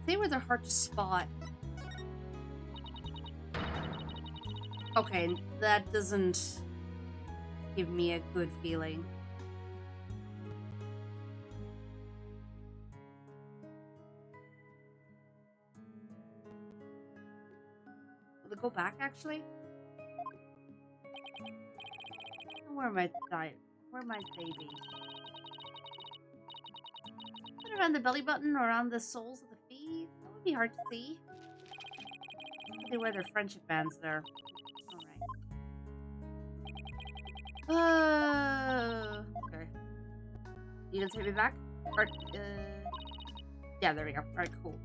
Say where they're hard to spot. Okay, that doesn't give me a good feeling. Will it go back, actually? Where might they be? Put it around the belly button or on the soles of the feet? That would be hard to see. They wear their friendship bands there. Okay. You gonna take me back? Or, yeah, there we go. Alright, cool.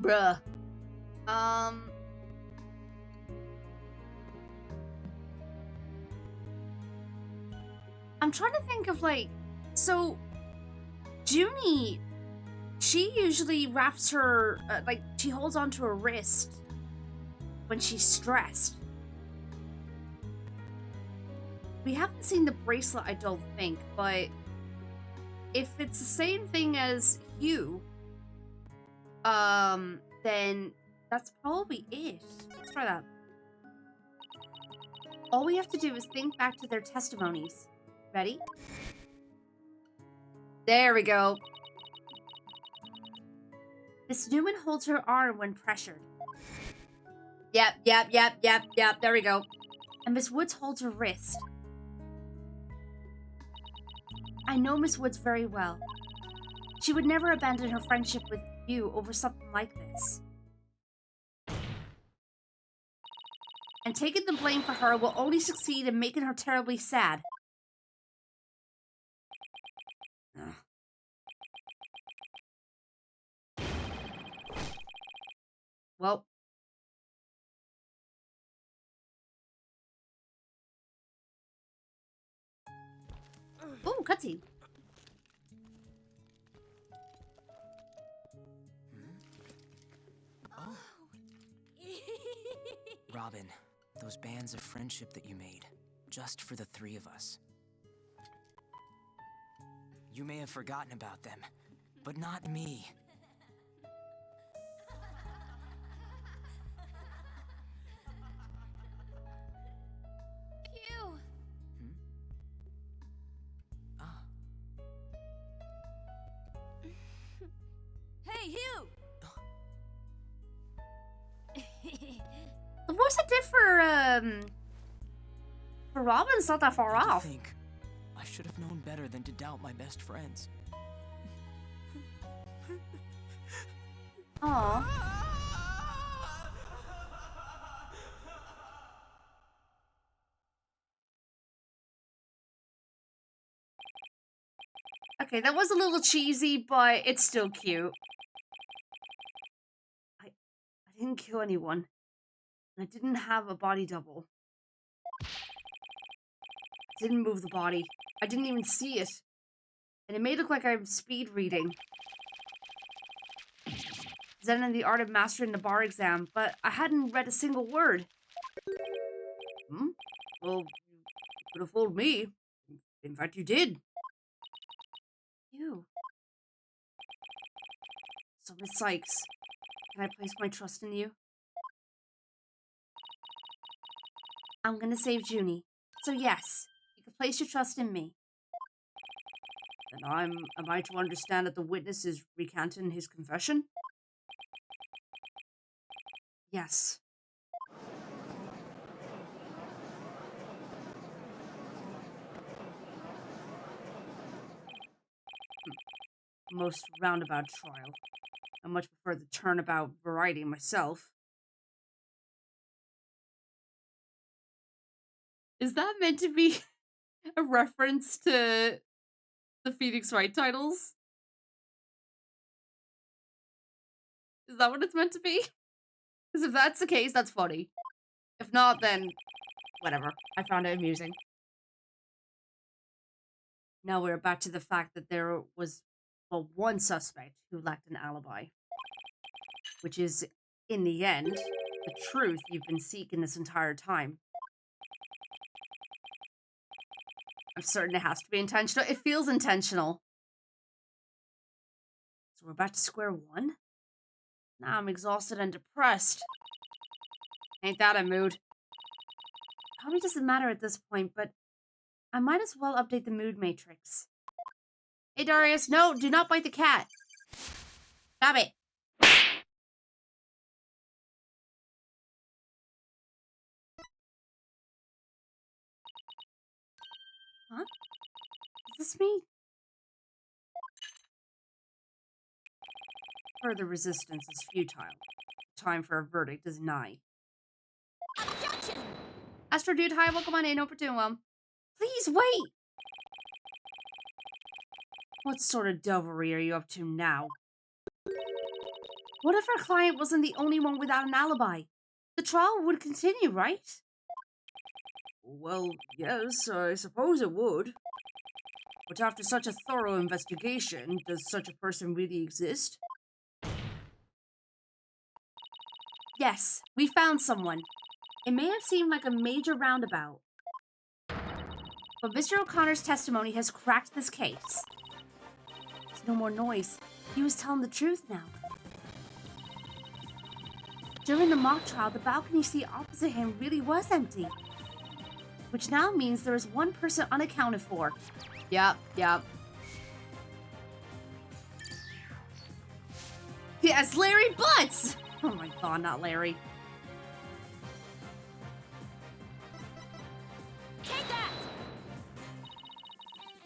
Bruh. I'm trying to think of, like, so, Junie, she usually wraps her, like, she holds onto her wrist when she's stressed. We haven't seen the bracelet, I don't think, but if it's the same thing as Hugh, then that's probably it. Let's try that. All we have to do is think back to their testimonies. Ready? There we go. Miss Newman holds her arm when pressured. Yep. There we go. And Miss Woods holds her wrist. I know Miss Woods very well. She would never abandon her friendship with you over something like this. And taking the blame for her will only succeed in making her terribly sad. Ugh. Well. Ooh, cutscene. Robin, those bands of friendship that you made, just for the three of us. You may have forgotten about them, but not me. Hugh! Ah. Hey, Hugh! The voice I did for Robin's not that far I off. think I should have known better than to doubt my best friends. Aw. Okay, that was a little cheesy, but it's still cute. I didn't kill anyone. I didn't have a body double. I didn't move the body. I didn't even see it. And it may look like I'm speed reading. Zen and the Art of Mastering the Bar exam, but I hadn't read a single word. Well, you could have fooled me. In fact, you did. You. So, Miss Sykes, can I place my trust in you? I'm gonna save Junie. So yes, you can place your trust in me. Then am I to understand that the witness is recanting his confession? Yes. Most roundabout trial. I much prefer the turnabout variety myself. Is that meant to be a reference to the Phoenix Wright titles? Is that what it's meant to be? Because if that's the case, that's funny. If not, then whatever. I found it amusing. Now we're back to the fact that there was, well, one suspect who lacked an alibi. Which is, in the end, the truth you've been seeking this entire time. I'm certain it has to be intentional. It feels intentional. So we're back to square one? Now I'm exhausted and depressed. Ain't that a mood? Probably doesn't matter at this point, but I might as well update the mood matrix. Hey Darius, no, do not bite the cat. Stop it. Huh? Is this me? Further resistance is futile. Time for a verdict is nigh. Objection! Astro Dude, hi, welcome on in. Hope you're doing well. Please wait! What sort of devilry are you up to now? What if our client wasn't the only one without an alibi? The trial would continue, right? Well, yes, I suppose it would. But after such a thorough investigation, does such a person really exist? Yes, we found someone. It may have seemed like a major roundabout, but Mr. O'Connor's testimony has cracked this case. There's no more noise. He was telling the truth now. During the mock trial, the balcony seat opposite him really was empty. Which now means there is one person unaccounted for. Yep. Yes, Larry Butts! Oh my god, not Larry. Take that!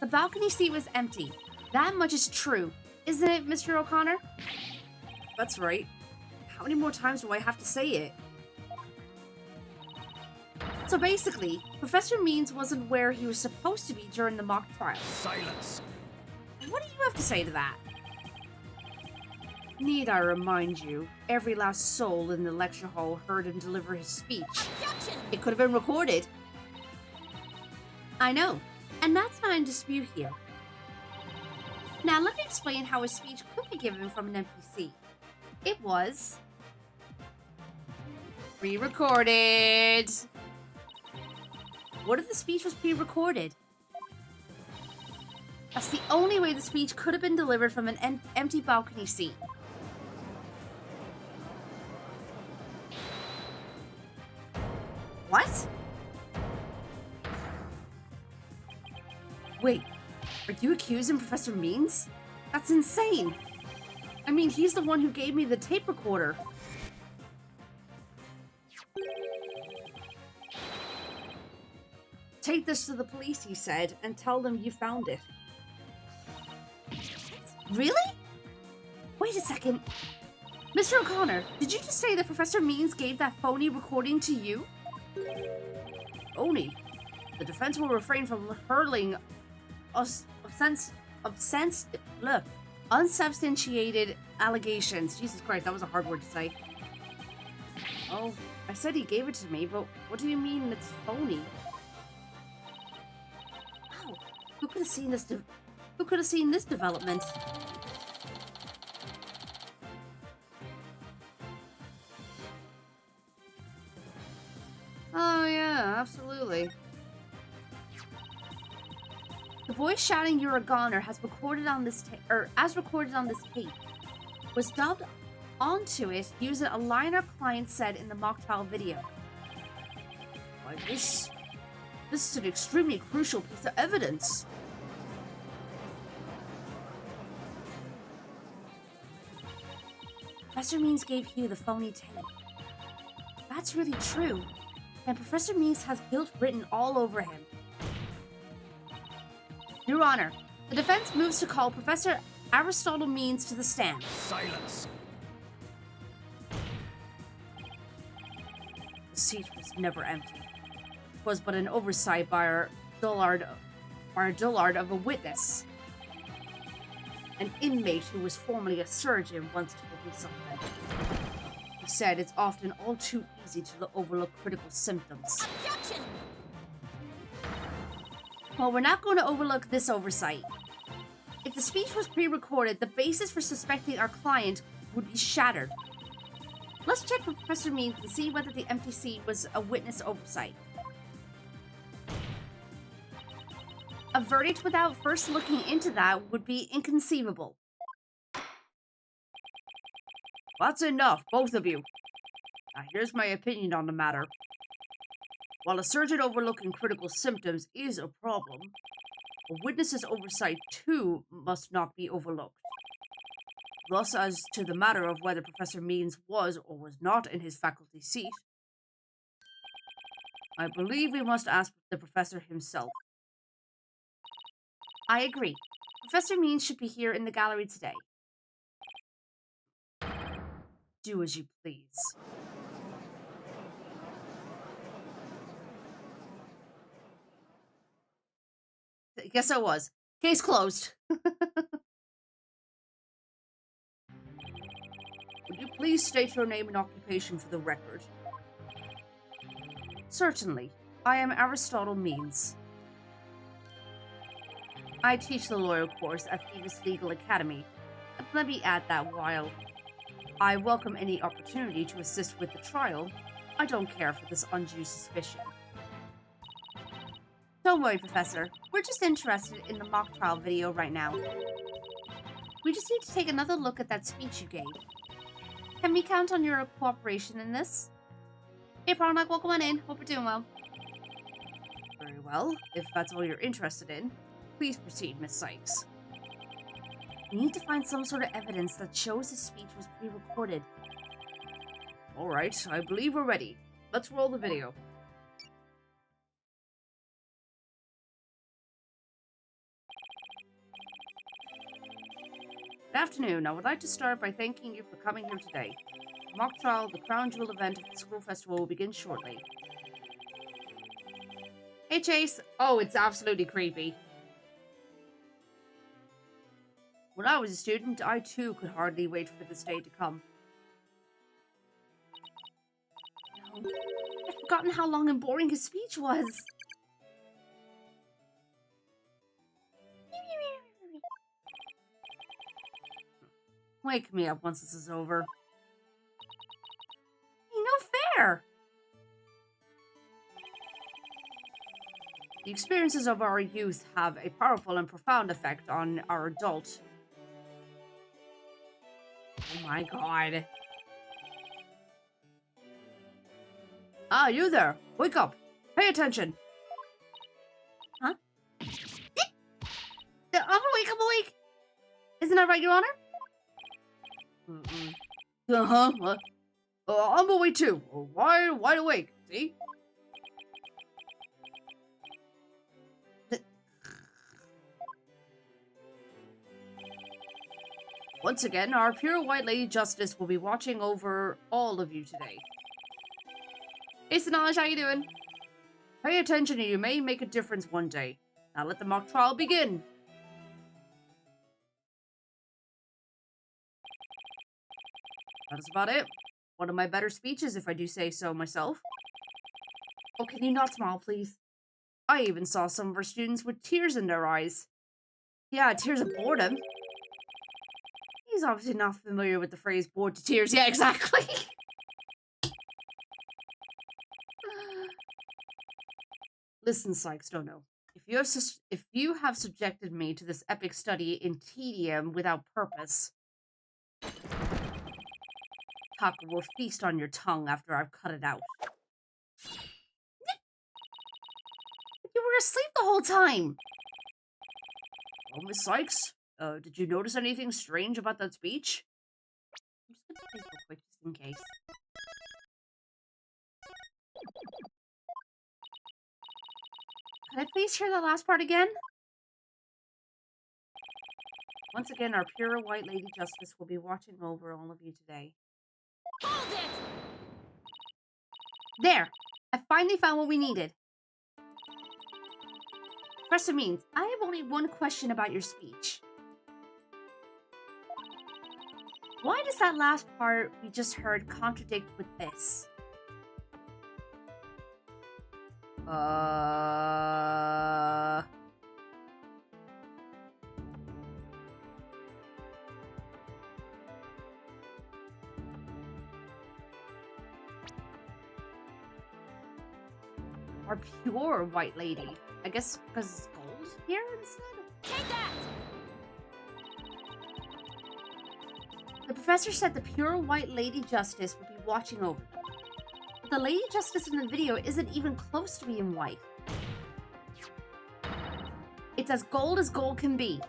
The balcony seat was empty. That much is true. Isn't it, Mr. O'Connor? That's right. How many more times do I have to say it? So basically, Professor Means wasn't where he was supposed to be during the mock trial. Silence! What do you have to say to that? Need I remind you, every last soul in the lecture hall heard him deliver his speech. Objection! It could have been recorded. I know, and that's not in dispute here. Now let me explain how a speech could be given from an NPC. It was pre-recorded. What if the speech was pre-recorded? That's the only way the speech could have been delivered from an empty balcony seat. What? Wait, are you accusing Professor Means? That's insane. I mean, he's the one who gave me the tape recorder. Take this to the police, he said, and tell them you found it. Really? Wait a second. Mr. O'Connor, did you just say that Professor Means gave that phony recording to you? Phony? The defense will refrain from hurling unsubstantiated allegations. Jesus Christ, that was a hard word to say. Oh, I said he gave it to me, but what do you mean it's phony? Wow, who could have seen this? Who could have seen this development? Oh yeah, absolutely. The voice shouting "You're a goner" has recorded on this tape was dubbed onto it using a line our client said in the mock trial video. Why, this is an extremely crucial piece of evidence. Professor Means gave Hugh the phony tape. That's really true, and Professor Means has guilt written all over him. Your Honor, the defense moves to call Professor Aristotle Means to the stand. Silence! The seat was never empty. It was but an oversight by our dullard of a witness. An inmate who was formerly a surgeon once told me something. He said it's often all too easy to overlook critical symptoms. Objection! Well, we're not going to overlook this oversight. If the speech was pre-recorded, the basis for suspecting our client would be shattered. Let's check with Professor Means to see whether the empty seat was a witness oversight. A verdict without first looking into that would be inconceivable. That's enough, both of you. Now here's my opinion on the matter. While a surgeon overlooking critical symptoms is a problem, a witness's oversight too must not be overlooked. Thus, as to the matter of whether Professor Means was or was not in his faculty seat, I believe we must ask the professor himself. I agree. Professor Means should be here in the gallery today. Do as you please. I guess I was. Case closed. Would you please state your name and occupation for the record? Certainly. I am Aristotle Means. I teach the lawyer course at Phoebus Legal Academy. And let me add that while I welcome any opportunity to assist with the trial, I don't care for this undue suspicion. Don't worry, Professor. We're just interested in the mock trial video right now. We just need to take another look at that speech you gave. Can we count on your cooperation in this? Hey, Pranac, welcome on in. Hope you're doing well. Very well. If that's all you're interested in, please proceed, Miss Sykes. We need to find some sort of evidence that shows his speech was pre-recorded. Alright, I believe we're ready. Let's roll the video. Good afternoon. I would like to start by thanking you for coming here today. The mock trial, the crown jewel event of the school festival, will begin shortly. Hey, Chase. Oh, it's absolutely creepy. When I was a student, I too could hardly wait for this day to come. No, I'd forgotten how long and boring his speech was. Wake me up once this is over. Hey, no fair! The experiences of our youth have a powerful and profound effect on our adult. Oh my god. Ah, you there. Wake up. Pay attention. Huh? I'm awake. Isn't that right, Your Honor? Uh-huh. What? I'm awake too. Wide awake. See? Once again, our pure white lady justice will be watching over all of you today. Hey, Sinaj, how you doing? Pay attention and you may make a difference one day. Now let the mock trial begin. That's about it. One of my better speeches, if I do say so myself. Oh, can you not smile, please? I even saw some of our students with tears in their eyes. Yeah, tears of boredom. He's obviously not familiar with the phrase bored to tears. Yeah, exactly. Listen, Sykes, don't know. If you have subjected me to this epic study in tedium without purpose, Taka will feast on your tongue after I've cut it out. You were asleep the whole time. Oh, Miss Sykes, did you notice anything strange about that speech? I'm just gonna play real quick, just in case. Can I please hear the last part again? Once again, our pure white lady justice will be watching over all of you today. Hold it! There! I finally found what we needed. Professor Means, I have only one question about your speech. Why does that last part we just heard contradict with this? Our pure white lady. I guess because it's gold here instead? Take that! The professor said the pure white lady justice would be watching over them. But the lady justice in the video isn't even close to being white. It's as gold can be.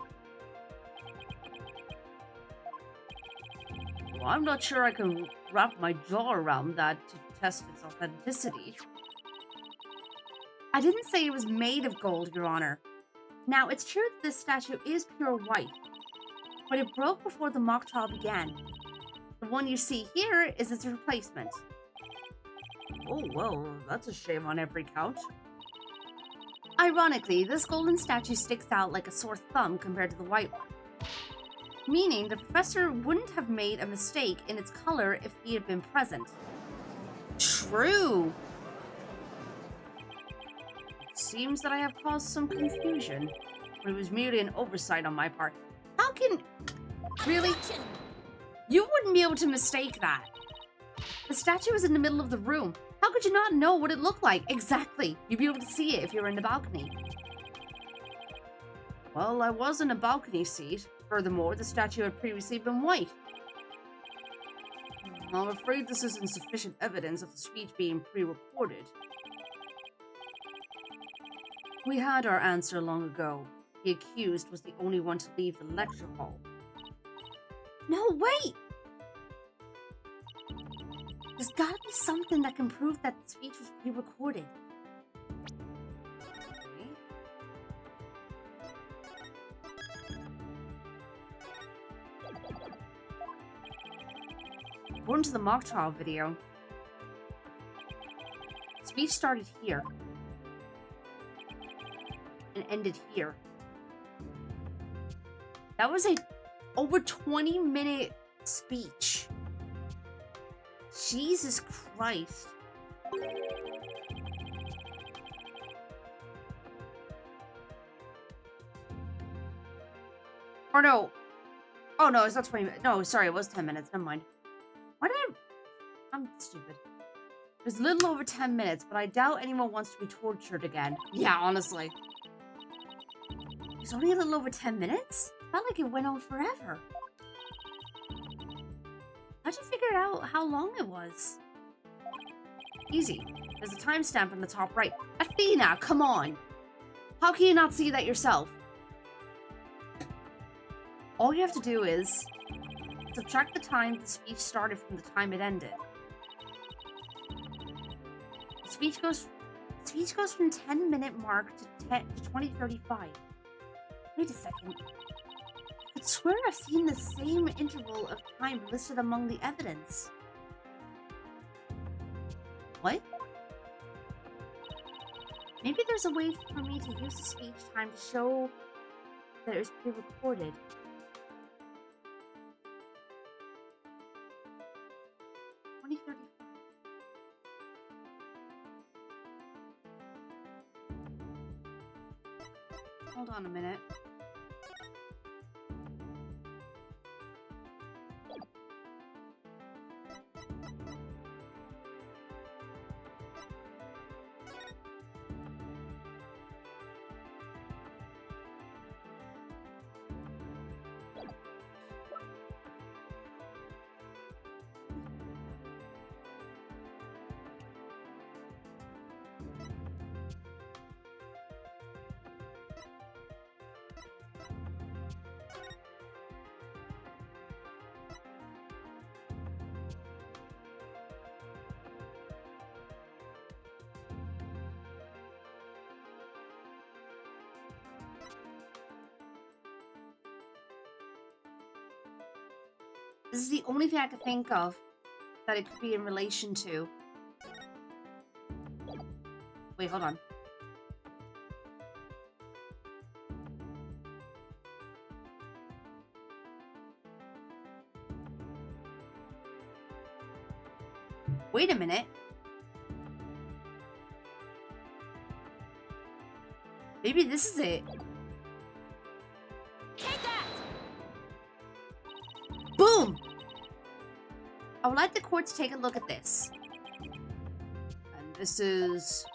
Well, I'm not sure I can wrap my jaw around that to test its authenticity. I didn't say it was made of gold, Your Honor. Now, it's true that this statue is pure white, but it broke before the mock trial began. The one you see here is its replacement. Oh, well, that's a shame on every count. Ironically, this golden statue sticks out like a sore thumb compared to the white one, meaning the professor wouldn't have made a mistake in its color if he had been present. True! Seems that I have caused some confusion, but it was merely an oversight on my part. How can... Really? You wouldn't be able to mistake that. The statue was in the middle of the room. How could you not know what it looked like? Exactly. You'd be able to see it if you were in the balcony. Well, I was in a balcony seat. Furthermore, the statue had previously been white. I'm afraid this isn't sufficient evidence of the speech being pre-recorded. We had our answer long ago. The accused was the only one to leave the lecture hall. No, wait! There's gotta be something that can prove that the speech was pre-recorded. Okay. According to the mock trial video, the speech started here. ended here. That was a over 20-minute speech. Jesus Christ. Or no. Oh no, it's not 20 minutes. No, sorry, it was 10 minutes. Never mind. Why did I'm stupid. It was a little over 10 minutes, but I doubt anyone wants to be tortured again. Yeah, honestly. It's only a little over 10 minutes? Felt like it went on forever. How'd you figure out how long it was? Easy. There's a timestamp on the top right. Athena, come on! How can you not see that yourself? All you have to do is subtract the time the speech started from the time it ended. The speech goes from 10-minute mark to 20:35. Wait a second. I could swear I've seen the same interval of time listed among the evidence. What? Maybe there's a way for me to use the speech time to show that it was pre-recorded. Hold on a minute. This is the only thing I could think of that it could be in relation to. Wait, hold on. Wait a minute. Maybe this is it. Take that! Boom! I would like the court to take a look at this. And this is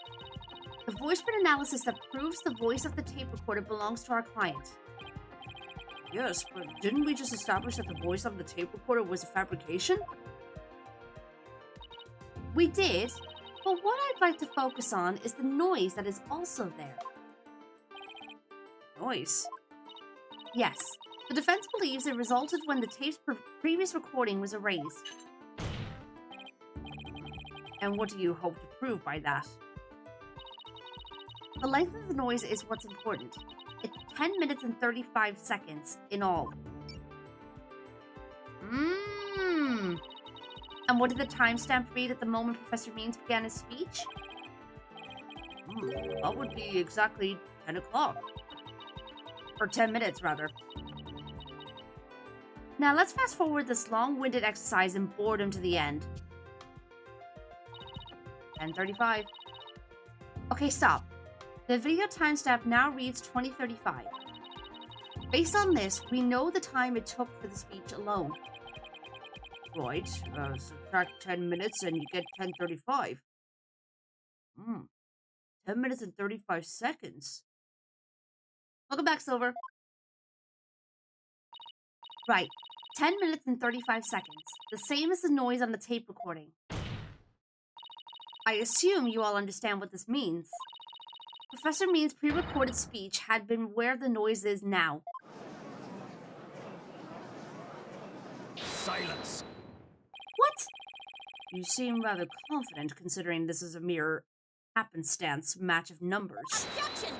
the voice print analysis that proves the voice of the tape recorder belongs to our client. Yes, but didn't we just establish that the voice of the tape recorder was a fabrication? We did, but what I'd like to focus on is the noise that is also there. Noise? Yes. The defense believes it resulted when the tape's previous recording was erased. And what do you hope to prove by that? The length of the noise is what's important. It's 10 minutes and 35 seconds in all. And what did the timestamp read at the moment Professor Means began his speech? That would be exactly 10 o'clock. Or 10 minutes, rather. Now let's fast forward this long-winded exercise in boredom to the end. 10:35. Okay, stop. The video timestamp now reads 20:35. Based on this, we know the time it took for the speech alone. Right, subtract 10 minutes and you get 10:35. 10 minutes and 35 seconds. Welcome back, Silver. Right, 10 minutes and 35 seconds. The same as the noise on the tape recording. I assume you all understand what this means. Professor Means' pre-recorded speech had been where the noise is now. Silence! What? You seem rather confident considering this is a mere happenstance match of numbers. Objection!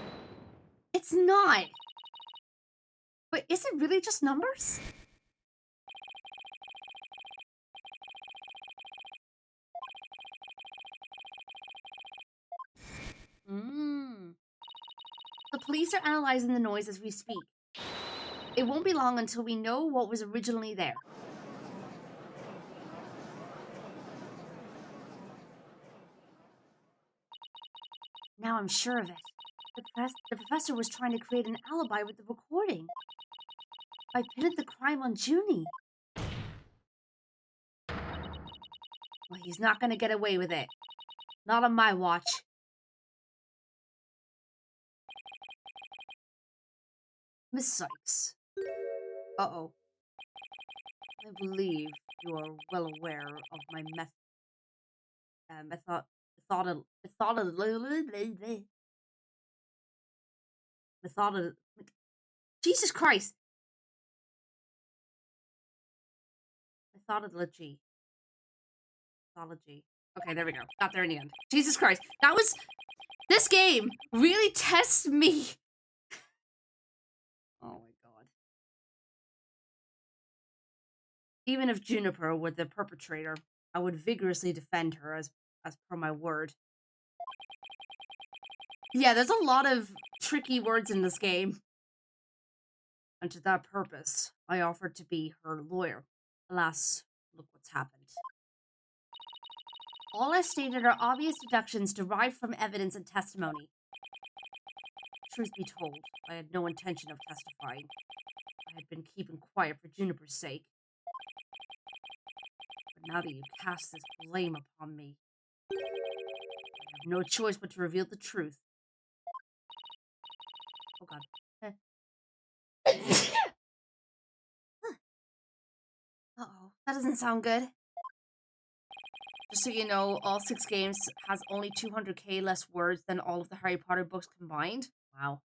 It's not! But is it really just numbers? The The police are analyzing the noise as we speak. It won't be long until we know what was originally there. Now I'm sure of it. The professor was trying to create an alibi with the recording. I pinned the crime on Junie. Well, he's not going to get away with it. Not on my watch. Miss Sykes. Uh-oh. I believe you are well aware of my Jesus Christ! Methodology. Okay, there we go. Got there in the end. Jesus Christ. This game really tests me. Oh my god. Even if Juniper were the perpetrator, I would vigorously defend her as per my word. Yeah, there's a lot of tricky words in this game. And to that purpose, I offered to be her lawyer. Alas, look what's happened. All I stated are obvious deductions derived from evidence and testimony. Truth be told, I had no intention of testifying. I had been keeping quiet for Juniper's sake. But now that you cast this blame upon me, I have no choice but to reveal the truth. Oh god. Uh-oh, that doesn't sound good. Just so you know, all 6 games has only 200k less words than all of the Harry Potter books combined. Wow.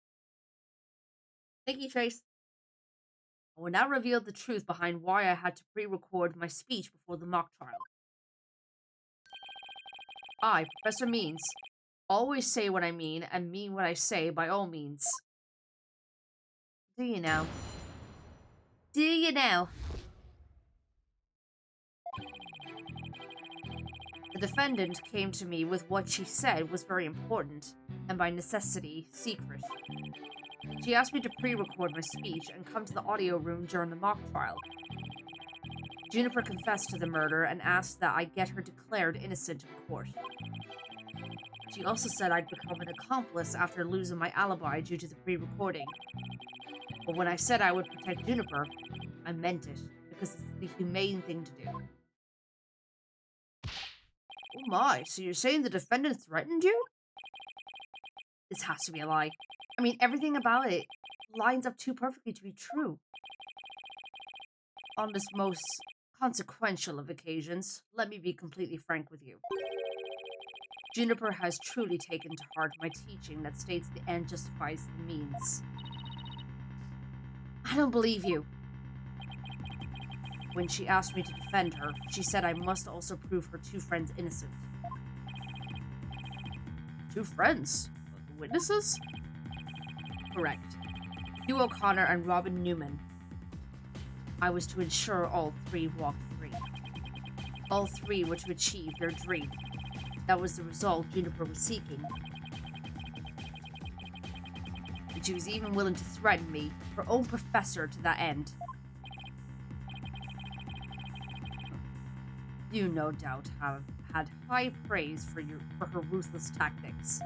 Thank you, Trace. I will now reveal the truth behind why I had to pre-record my speech before the mock trial. I, Professor Means, always say what I mean and mean what I say by all means. Do you know? Do you know? The defendant came to me with what she said was very important, and by necessity, secret. She asked me to pre-record my speech and come to the audio room during the mock trial. Juniper confessed to the murder and asked that I get her declared innocent in court. She also said I'd become an accomplice after losing my alibi due to the pre-recording. But when I said I would protect Juniper, I meant it, because it's the humane thing to do. Oh my, so you're saying the defendant threatened you? This has to be a lie. I mean, everything about it lines up too perfectly to be true. On this most consequential of occasions, let me be completely frank with you. Juniper has truly taken to heart my teaching that states the end justifies the means. I don't believe you. When she asked me to defend her, she said I must also prove her 2 friends innocent. 2 friends? Witnesses? Correct. Hugh O'Connor and Robin Newman. I was to ensure all 3 walked free. All 3 were to achieve their dream. That was the result Juniper was seeking. And she was even willing to threaten me, her own professor, to that end. You no doubt have had high praise for her ruthless tactics.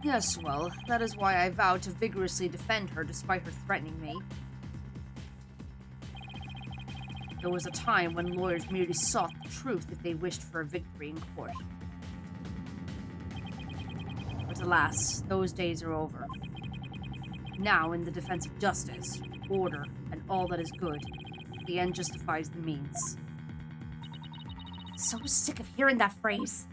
Yes, well, that is why I vowed to vigorously defend her despite her threatening me. There was a time when lawyers merely sought the truth if they wished for a victory in court. But alas, those days are over. Now, in the defense of justice, order, and all that is good, the end justifies the means. So sick of hearing that phrase.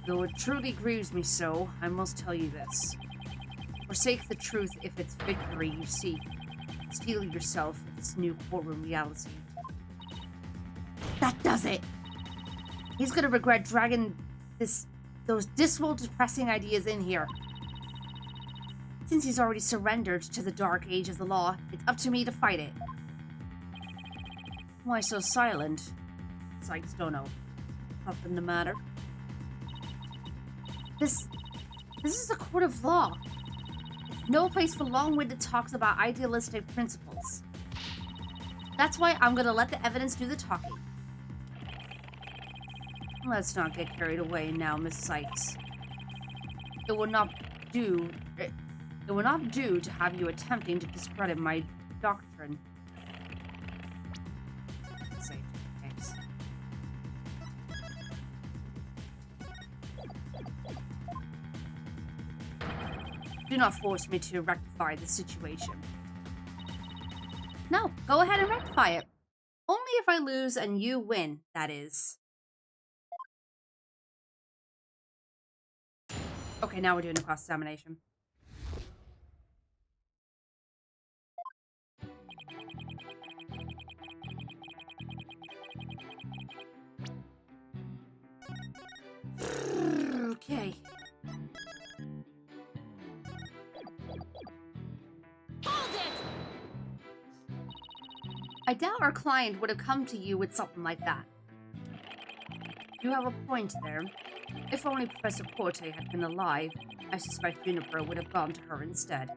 Though it truly grieves me so, I must tell you this. Forsake the truth if it's victory you seek. Steel yourself if it's new courtroom reality. That does it! He's gonna regret dragging those dismal, depressing ideas in here. Since he's already surrendered to the dark age of the law, it's up to me to fight it. Why so silent? Sykes don't know. Nothing the matter. This is a court of law. It's no place for long-winded talks about idealistic principles. That's why I'm gonna let the evidence do the talking. Let's not get carried away now, Miss Sykes. It will not do to have you attempting to discredit my doctrine. Thanks. Do not force me to rectify the situation. No, go ahead and rectify it. Only if I lose and you win, that is. Okay, now we're doing a cross-examination. Okay. Hold it! I doubt our client would have come to you with something like that. You have a point there. If only Professor Corte had been alive, I suspect Juniper would have gone to her instead.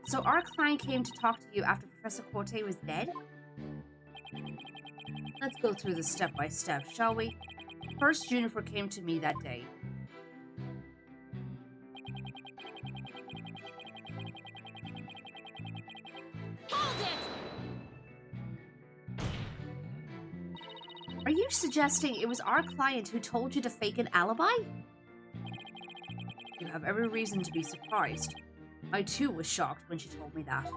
So our client came to talk to you after Professor Corte was dead? Let's go through this step by step, shall we? First, Juniper came to me that day. Hold it! Are you suggesting it was our client who told you to fake an alibi? You have every reason to be surprised. I too was shocked when she told me that.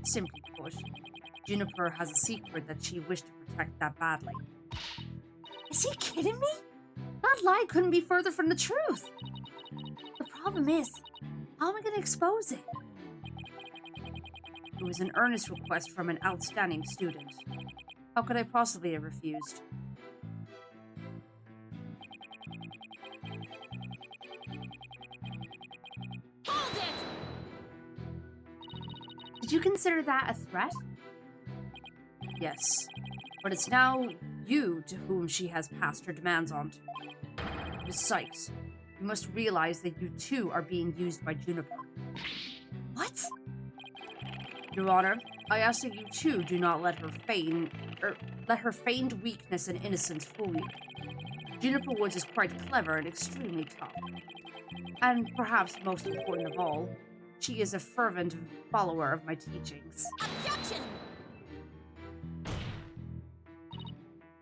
Simply put, Juniper has a secret that she wished to protect that badly. Is he kidding me? That lie couldn't be further from the truth. The problem is, how am I going to expose it? It was an earnest request from an outstanding student. How could I possibly have refused? Hold it! Did you consider that a threat? Yes, but it's now you to whom she has passed her demands on to. Miss Sykes, you must realize that you too are being used by Juniper. What? Your Honor, I ask that you too do not let her feigned weakness and innocence fool you. Juniper Woods is quite clever and extremely tough. And perhaps most important of all, she is a fervent follower of my teachings. Objection!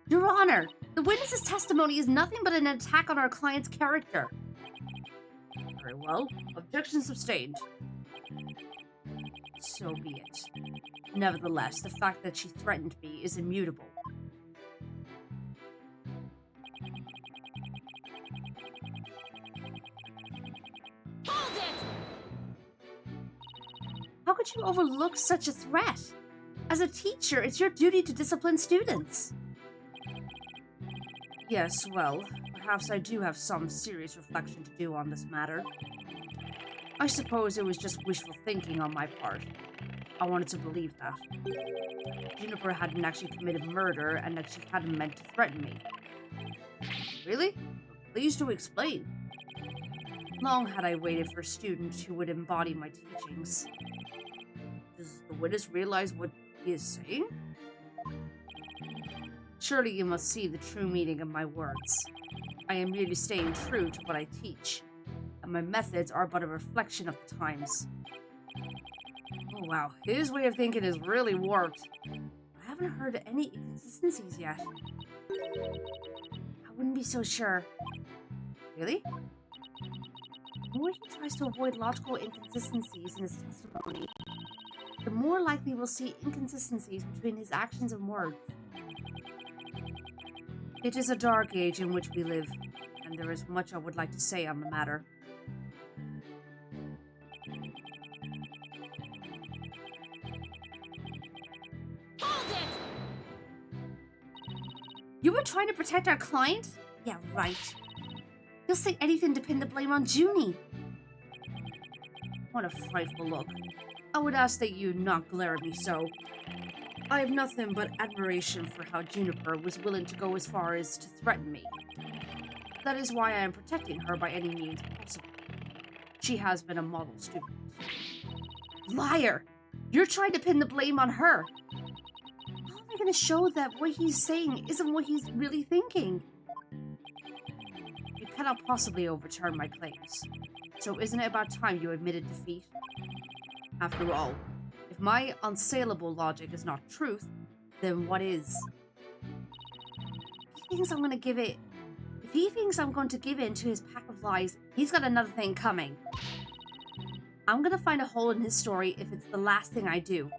Your Honor, the witness's testimony is nothing but an attack on our client's character. Very well. Objection sustained. So be it. Nevertheless, the fact that she threatened me is immutable. Hold it! How could you overlook such a threat? As a teacher, it's your duty to discipline students. Yes, well, perhaps I do have some serious reflection to do on this matter. I suppose it was just wishful thinking on my part. I wanted to believe that Juniper hadn't actually committed murder and that she hadn't meant to threaten me. Really? Please do explain. Long had I waited for a student who would embody my teachings. Does the witness realize what he is saying? Surely you must see the true meaning of my words. I am merely staying true to what I teach, and my methods are but a reflection of the times. Oh wow, his way of thinking is really warped. I haven't heard any inconsistencies yet. I wouldn't be so sure. Really? The more he tries to avoid logical inconsistencies in his testimony, the more likely we'll see inconsistencies between his actions and words. It is a dark age in which we live, and there is much I would like to say on the matter. Hold it! You were trying to protect our client? Yeah, right. You'll say anything to pin the blame on Junie. What a frightful look. I would ask that you not glare at me so. I have nothing but admiration for how Juniper was willing to go as far as to threaten me. That is why I am protecting her by any means possible. She has been a model student. Liar! You're trying to pin the blame on her. How am I going to show that what he's saying isn't what he's really thinking? You cannot possibly overturn my claims. So isn't it about time you admitted defeat? After all, if my unsaleable logic is not truth, then what is? If he thinks I'm going to give it... If he thinks I'm going to give in to his pack of lies, he's got another thing coming. I'm going to find a hole in his story if it's the last thing I do.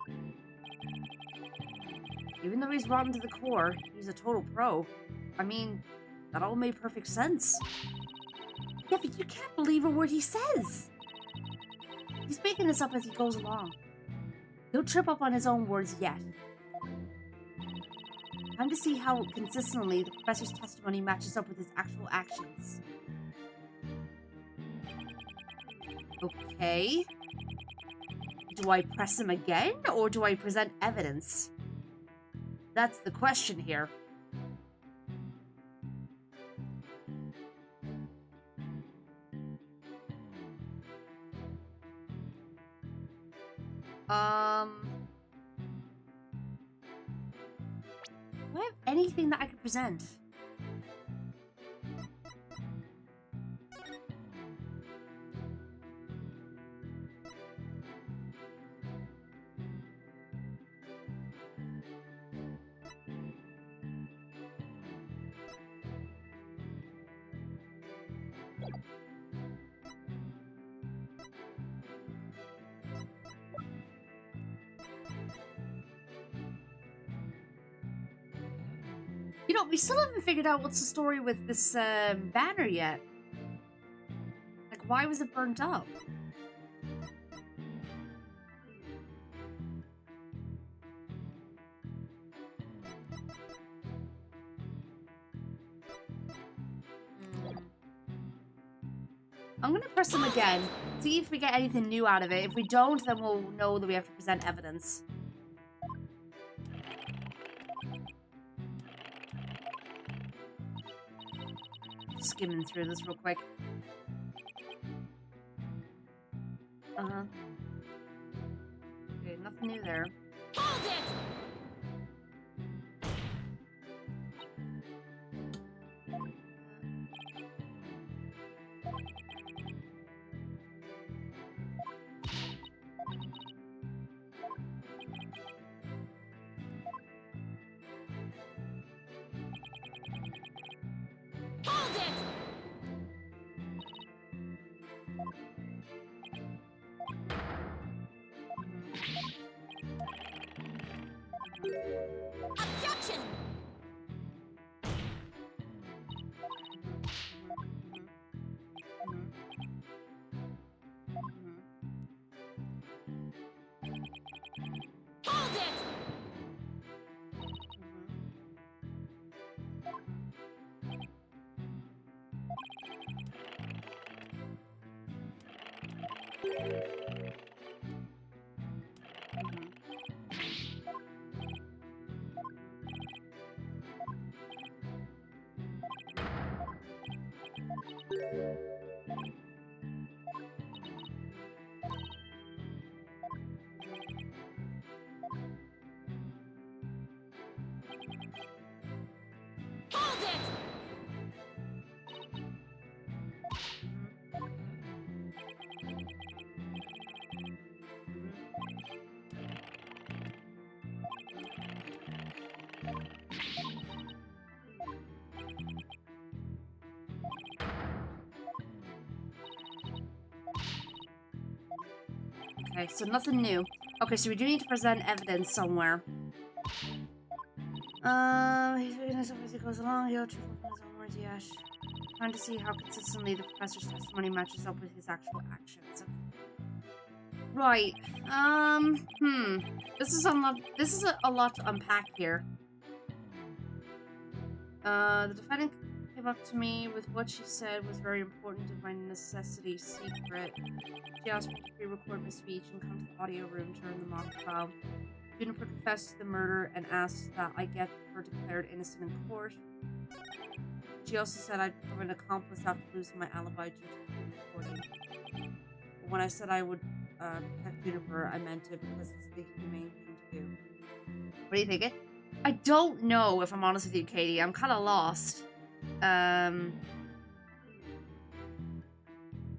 Even though he's rotten to the core, he's a total pro. I mean, that all made perfect sense. Yeah, but you can't believe a word he says. He's making this up as he goes along. He'll trip up on his own words yet. Time to see how consistently the professor's testimony matches up with his actual actions. Okay. Do I press him again, or do I present evidence? That's the question here. Do I have anything that I could present? You know, we still haven't figured out what's the story with this banner yet. Like, why was it burnt up? I'm gonna press them again, see if we get anything new out of it. If we don't, then we'll know that we have to present evidence. Skimming through this real quick. Okay, nothing new there. Hold it! Hold it! Objection! Hold it! Hold it! Okay, so nothing new. Okay, so we do need to present evidence somewhere. He's reading this as he goes along. He'll trip up on his own words, yes. Trying to see how consistently the professor's testimony matches up with his actual actions. Right. This is a lot to unpack here. The defendant came up to me with what she said was very important to my necessity secret. She asked me to pre-record my speech and come to the audio room to run the mock trial. Juniper confessed to the murder and asked that I get her declared innocent in court. She also said I'd become an accomplice after losing my alibi due to the recording. But when I said I would protect Juniper, I meant it because it's the humane thing to do. What do you think? I don't know, if I'm honest with you, Katie. I'm kind of lost.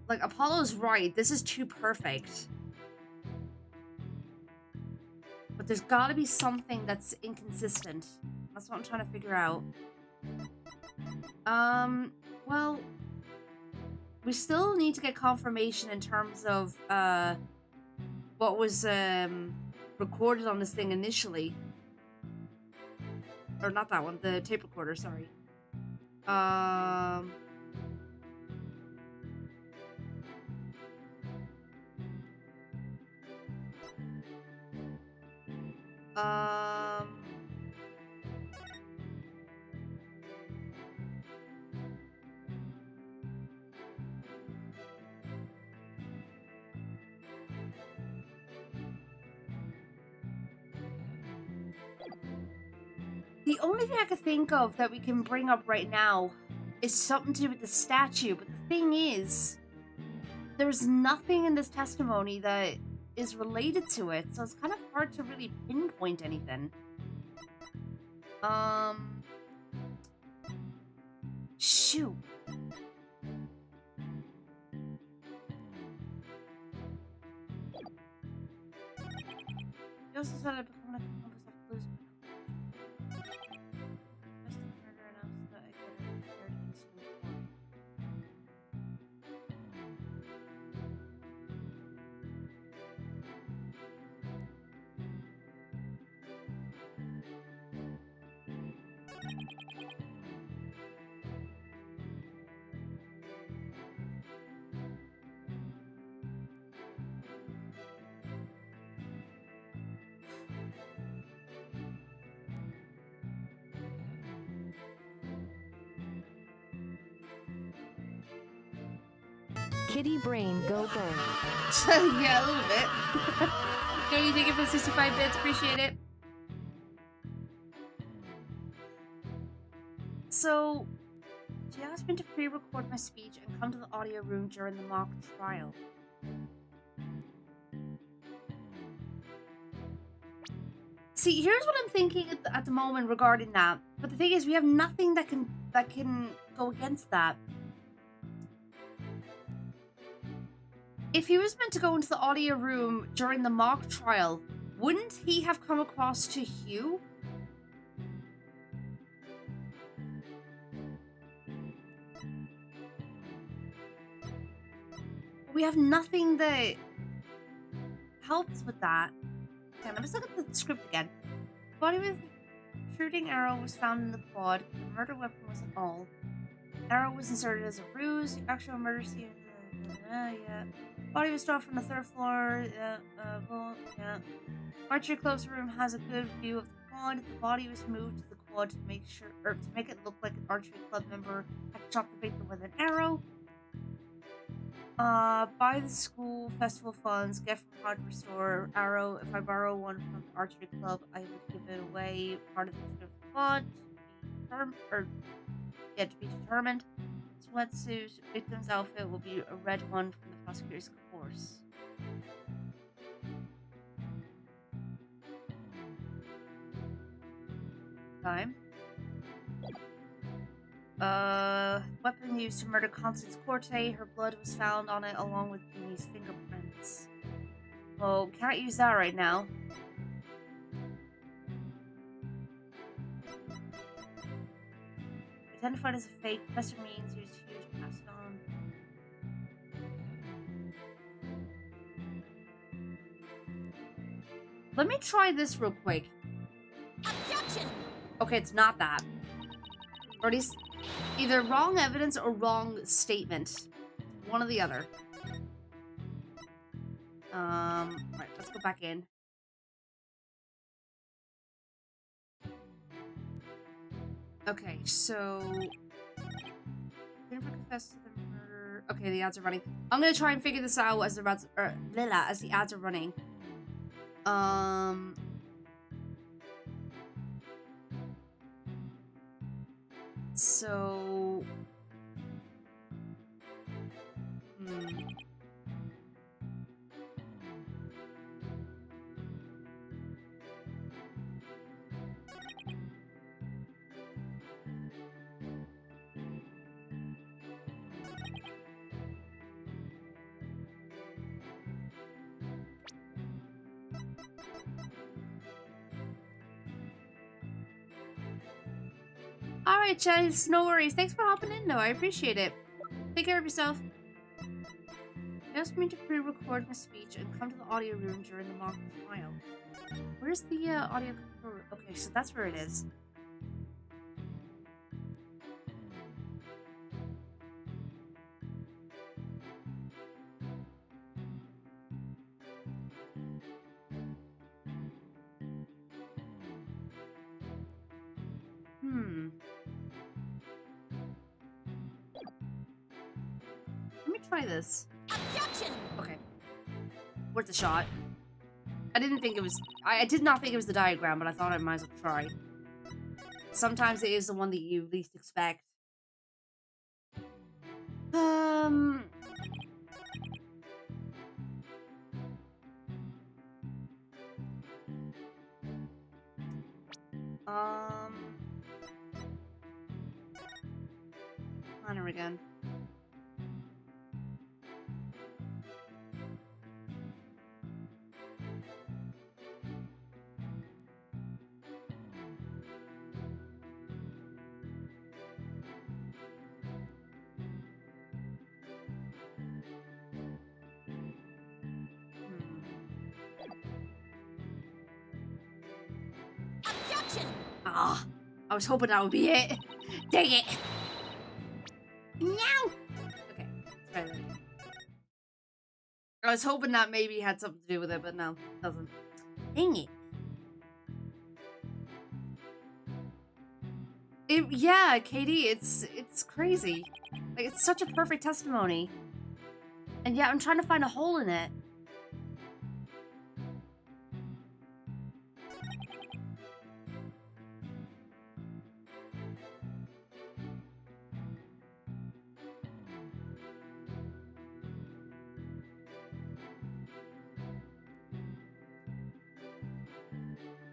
Like, Apollo's right. This is too perfect. But there's got to be something that's inconsistent. That's what I'm trying to figure out. Well, we still need to get confirmation in terms of what was recorded on this thing initially. Or not that one, the tape recorder, sorry. The only thing I could think of that we can bring up right now is something to do with the statue. But the thing is, there's nothing in this testimony that is related to it, so it's kind of hard to really pinpoint anything. Shoot. You also said I'd become an accomplice after losing my murder announced that I could have prepared against him before. Kitty brain, go go. Yeah, a little bit. Joe, you take it for 65 bits. Appreciate it. So, she asked me to pre-record my speech and come to the audio room during the mock trial. See, here's what I'm thinking at the moment regarding that. But the thing is, we have nothing that can go against that. If he was meant to go into the audio room during the mock trial, wouldn't he have come across to Hugh? We have nothing that helps with that. Okay, let me look at the script again. The body with protruding arrow was found in the quad. The murder weapon was an awl. Arrow was inserted as a ruse. The actual murder scene. Yeah. Body was dropped from the third floor. Yeah. Archery club's room has a good view of the quad. The body was moved to the quad to make it look like an archery club member had dropped the victim with an arrow. Buy the school festival funds. Get from hardware store. Arrow. If I borrow one from the archery club, I would give it away. Part of the quad to be determined. Sweatsuit. Victim's outfit will be a red one from the prosecutor's course. Time. Weapon used to murder Constance Corte. Her blood was found on it along with Jeannie's fingerprints. Well, can't use that right now. Identified as a fake, Professor means used Hugh to pass it on. Let me try this real quick. Objection! Okay, it's not that. Or at least either wrong evidence or wrong statement. One or the other. Right, let's go back in. Okay, so Jennifer confessed to the murder. Okay, the ads are running. I'm gonna try and figure this out as the ads are running. So... Alright, Chase, no worries. Thanks for hopping in, though. I appreciate it. Take care of yourself. They asked me to pre-record my speech and come to the audio room during the mock trial. Where's the audio control? Okay, so that's where it is. Let me try this. Objection! Okay. Worth a shot. I didn't think it was... I did not think it was the diagram, but I thought I might as well try. Sometimes it is the one that you least expect. Planner again. Objection! Ah, I was hoping that would be it. Dang it! No! Okay, let's try that again. I was hoping that maybe had something to do with it, but no, it doesn't. Dang it. Yeah, Katie, it's crazy. Like, it's such a perfect testimony. And yeah, I'm trying to find a hole in it.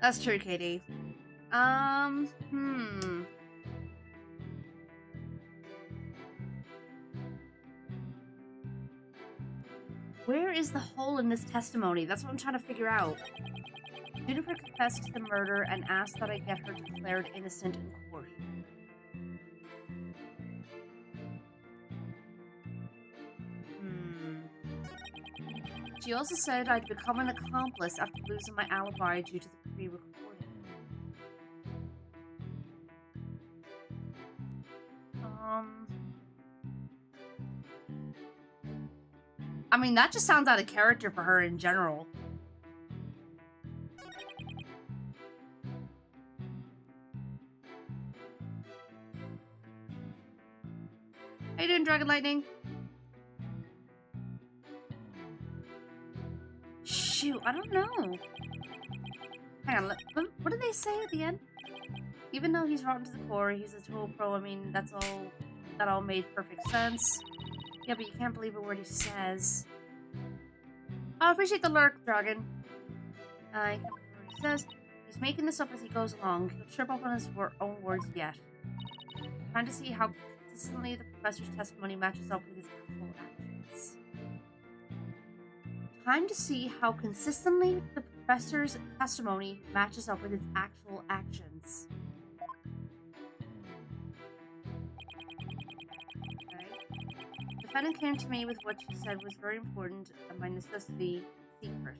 That's true, Katie. Where is the hole in this testimony? That's what I'm trying to figure out. Jennifer confessed to the murder and asked that I get her declared innocent in court. She also said I'd become an accomplice after losing my alibi due to the pre-recording. I mean, that just sounds out of character for her in general. How you doing, Dragon Lightning? Shoot, I don't know. Hang on, what did they say at the end? Even though he's rotten to the core, he's a total pro. I mean, that all made perfect sense. Yeah, but you can't believe a word he says. I appreciate the lurk, Dragon. I can't believe a word he says. He's making this up as he goes along. He'll trip up on his own words yet. Trying to see how consistently the professor's testimony matches up with his actual actions. Time to see how consistently the professor's testimony matches up with his actual actions. Okay. The defendant came to me with what she said was very important and my necessity secret.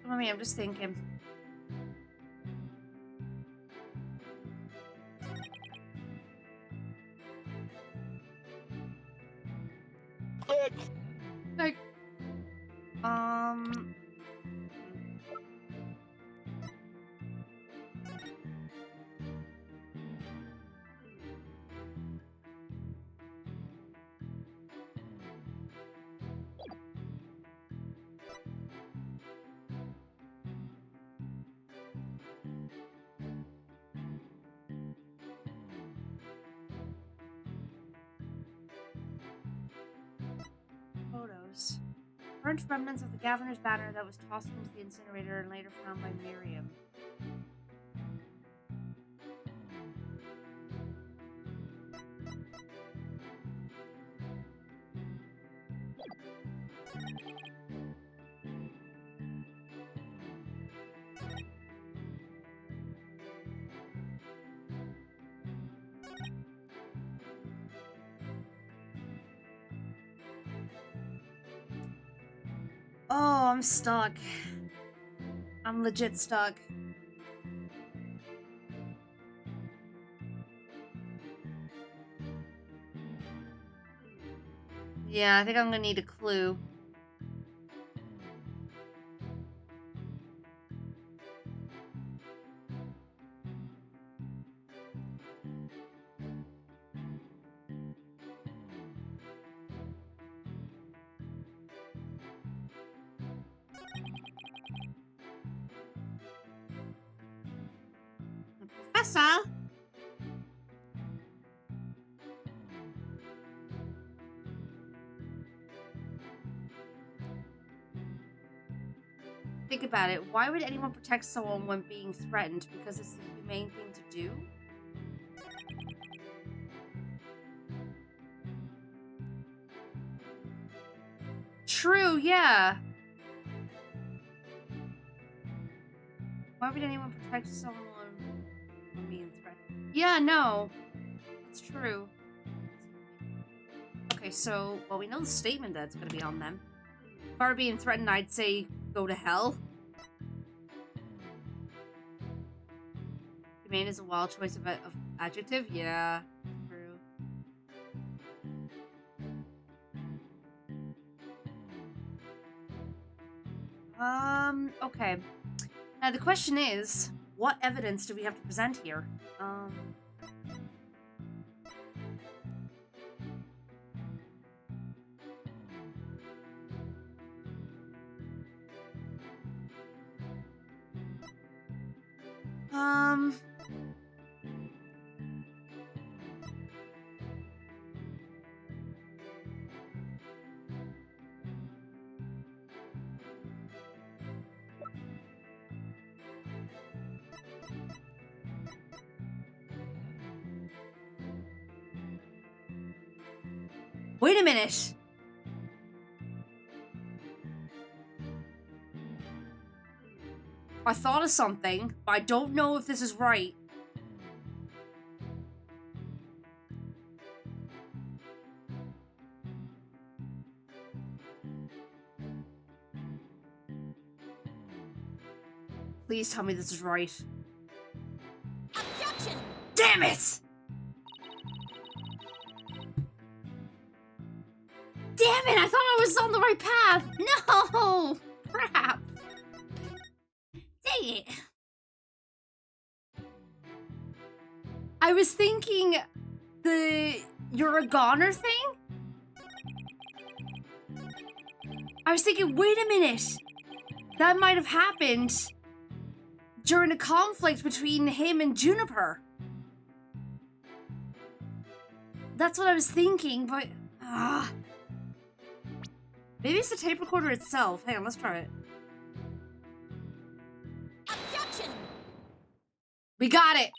Mommy, I'm just thinking. Photos. Burnt remnants of the governor's banner that was tossed into the incinerator and later found by Miriam. Oh, I'm stuck. I'm legit stuck. Yeah, I think I'm gonna need a clue. Professor? Think about it. Why would anyone protect someone when being threatened? Because it's the humane thing to do? True, yeah. Why would anyone protect someone when being threatened? Yeah, no. It's true. Okay, so, well, we know the statement that's gonna be on them. If I were being threatened, I'd say go to hell. Humane is a wild choice of adjective? Yeah, true. Okay. Now the question is, what evidence do we have to present here? Wait a minute! I thought of something, but I don't know if this is right. Please tell me this is right. Objection! Damn it! Damn it! I thought I was on the right path! No! Crap! Dang it! I was thinking you're a goner thing? I was thinking, wait a minute! That might have happened during a conflict between him and Juniper. That's what I was thinking, but... Maybe it's the tape recorder itself. Hang on, let's try it. Objection! We got it!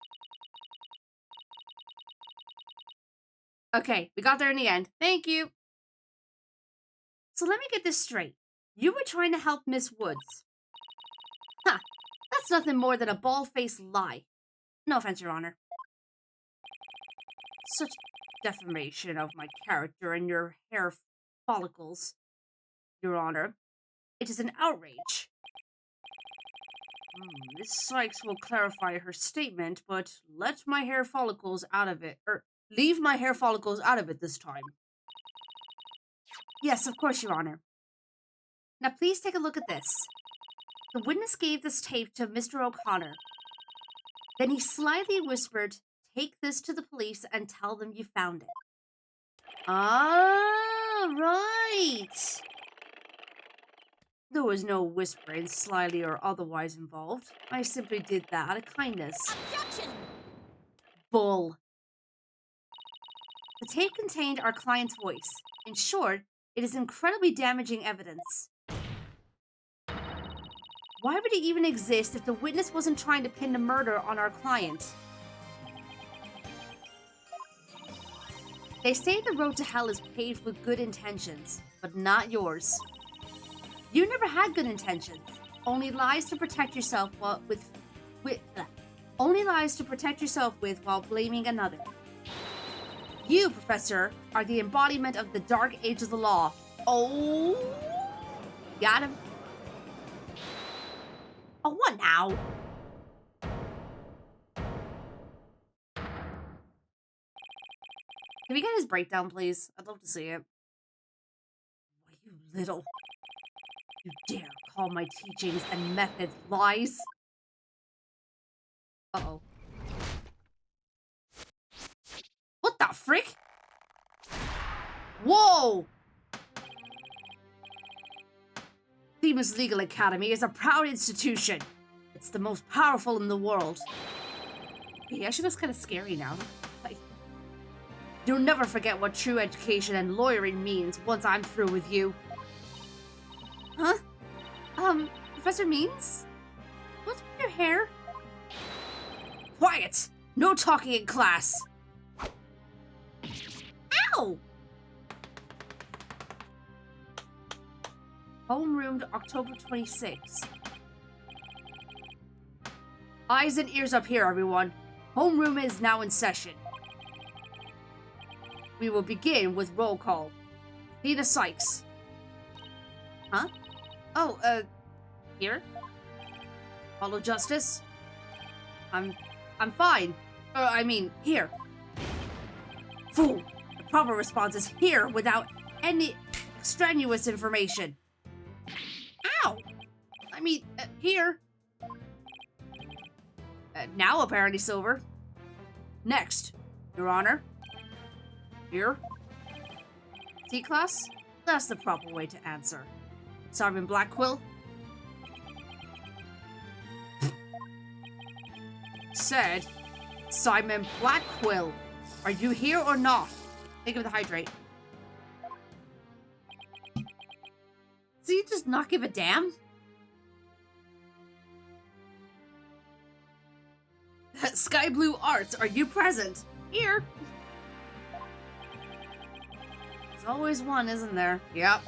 Okay, we got there in the end. Thank you. So let me get this straight. You were trying to help Miss Woods. Huh. That's nothing more than a bald-faced lie. No offense, Your Honor. Such defamation of my character and your hair follicles, Your Honor. It is an outrage. Miss Sykes will clarify her statement, but let my hair follicles out of it. Leave my hair follicles out of it this time. Yes, of course, Your Honor. Now please take a look at this. The witness gave this tape to Mr. O'Connor. Then he slyly whispered, "Take this to the police and tell them you found it." Ah, right. There was no whispering, slyly or otherwise involved. I simply did that out of kindness. Objection! Bull. The tape contained our client's voice. In short, it is incredibly damaging evidence. Why would it even exist if the witness wasn't trying to pin the murder on our client? They say the road to hell is paved with good intentions, but not yours. You never had good intentions. Only lies to protect yourself while blaming another. You, Professor, are the embodiment of the dark age of the law. Oh, got him. Oh, what now? Can we get his breakdown, please? I'd love to see it. Why, you little... You dare call my teachings and methods lies? Uh-oh. What the frick? Whoa! Themis Legal Academy is a proud institution. It's the most powerful in the world. Yeah, actually, that's kind of scary now. You'll never forget what true education and lawyering means once I'm through with you. Huh? Professor Means? What's with your hair? Quiet! No talking in class! Ow! Homeroomed October 26th. Eyes and ears up here, everyone. Homeroom is now in session. We will begin with roll call. Thena Sykes. Huh? Oh, here? Follow Justice? I'm fine. I mean, here. Fool! The proper response is here without any extraneous information. Ow! I mean, here. Now apparently Silver. Next, Your Honor. Here. C-Class? That's the proper way to answer. Simon Blackquill? Said, Simon Blackquill, are you here or not? Think of the hydrate. So you just not give a damn? Sky Blue Arts, are you present? Here. There's always one, isn't there? Yep.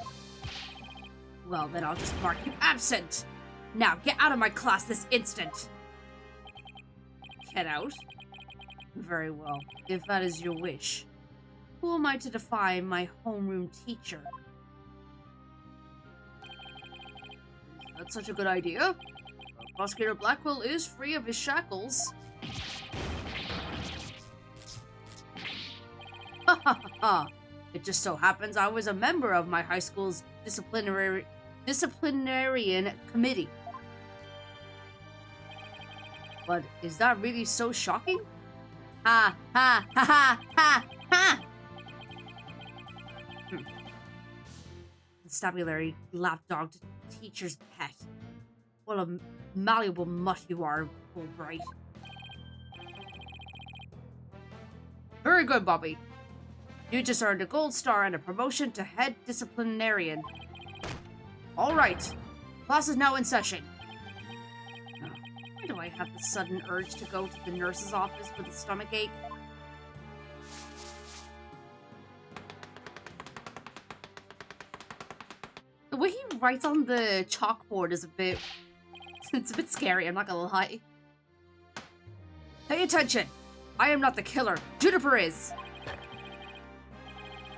Well, then I'll just mark you absent. Now, get out of my class this instant. Get out? Very well, if that is your wish. Who am I to defy my homeroom teacher? That's such a good idea. Prosecutor Blackwell is free of his shackles. Ha ha ha! It just so happens I was a member of my high school's disciplinarian committee. But is that really so shocking? Ha ha ha ha ha ha! Constabulary lapdog teacher's pet. What a malleable mutt you are, Fulbright. Very good, Bobby. You just earned a gold star and a promotion to head disciplinarian. All right. Class is now in session. Why do I have the sudden urge to go to the nurse's office with a stomachache? The way he writes on the chalkboard is a bit... it's a bit scary, I'm not gonna lie. Pay attention! I am not the killer. Juniper is!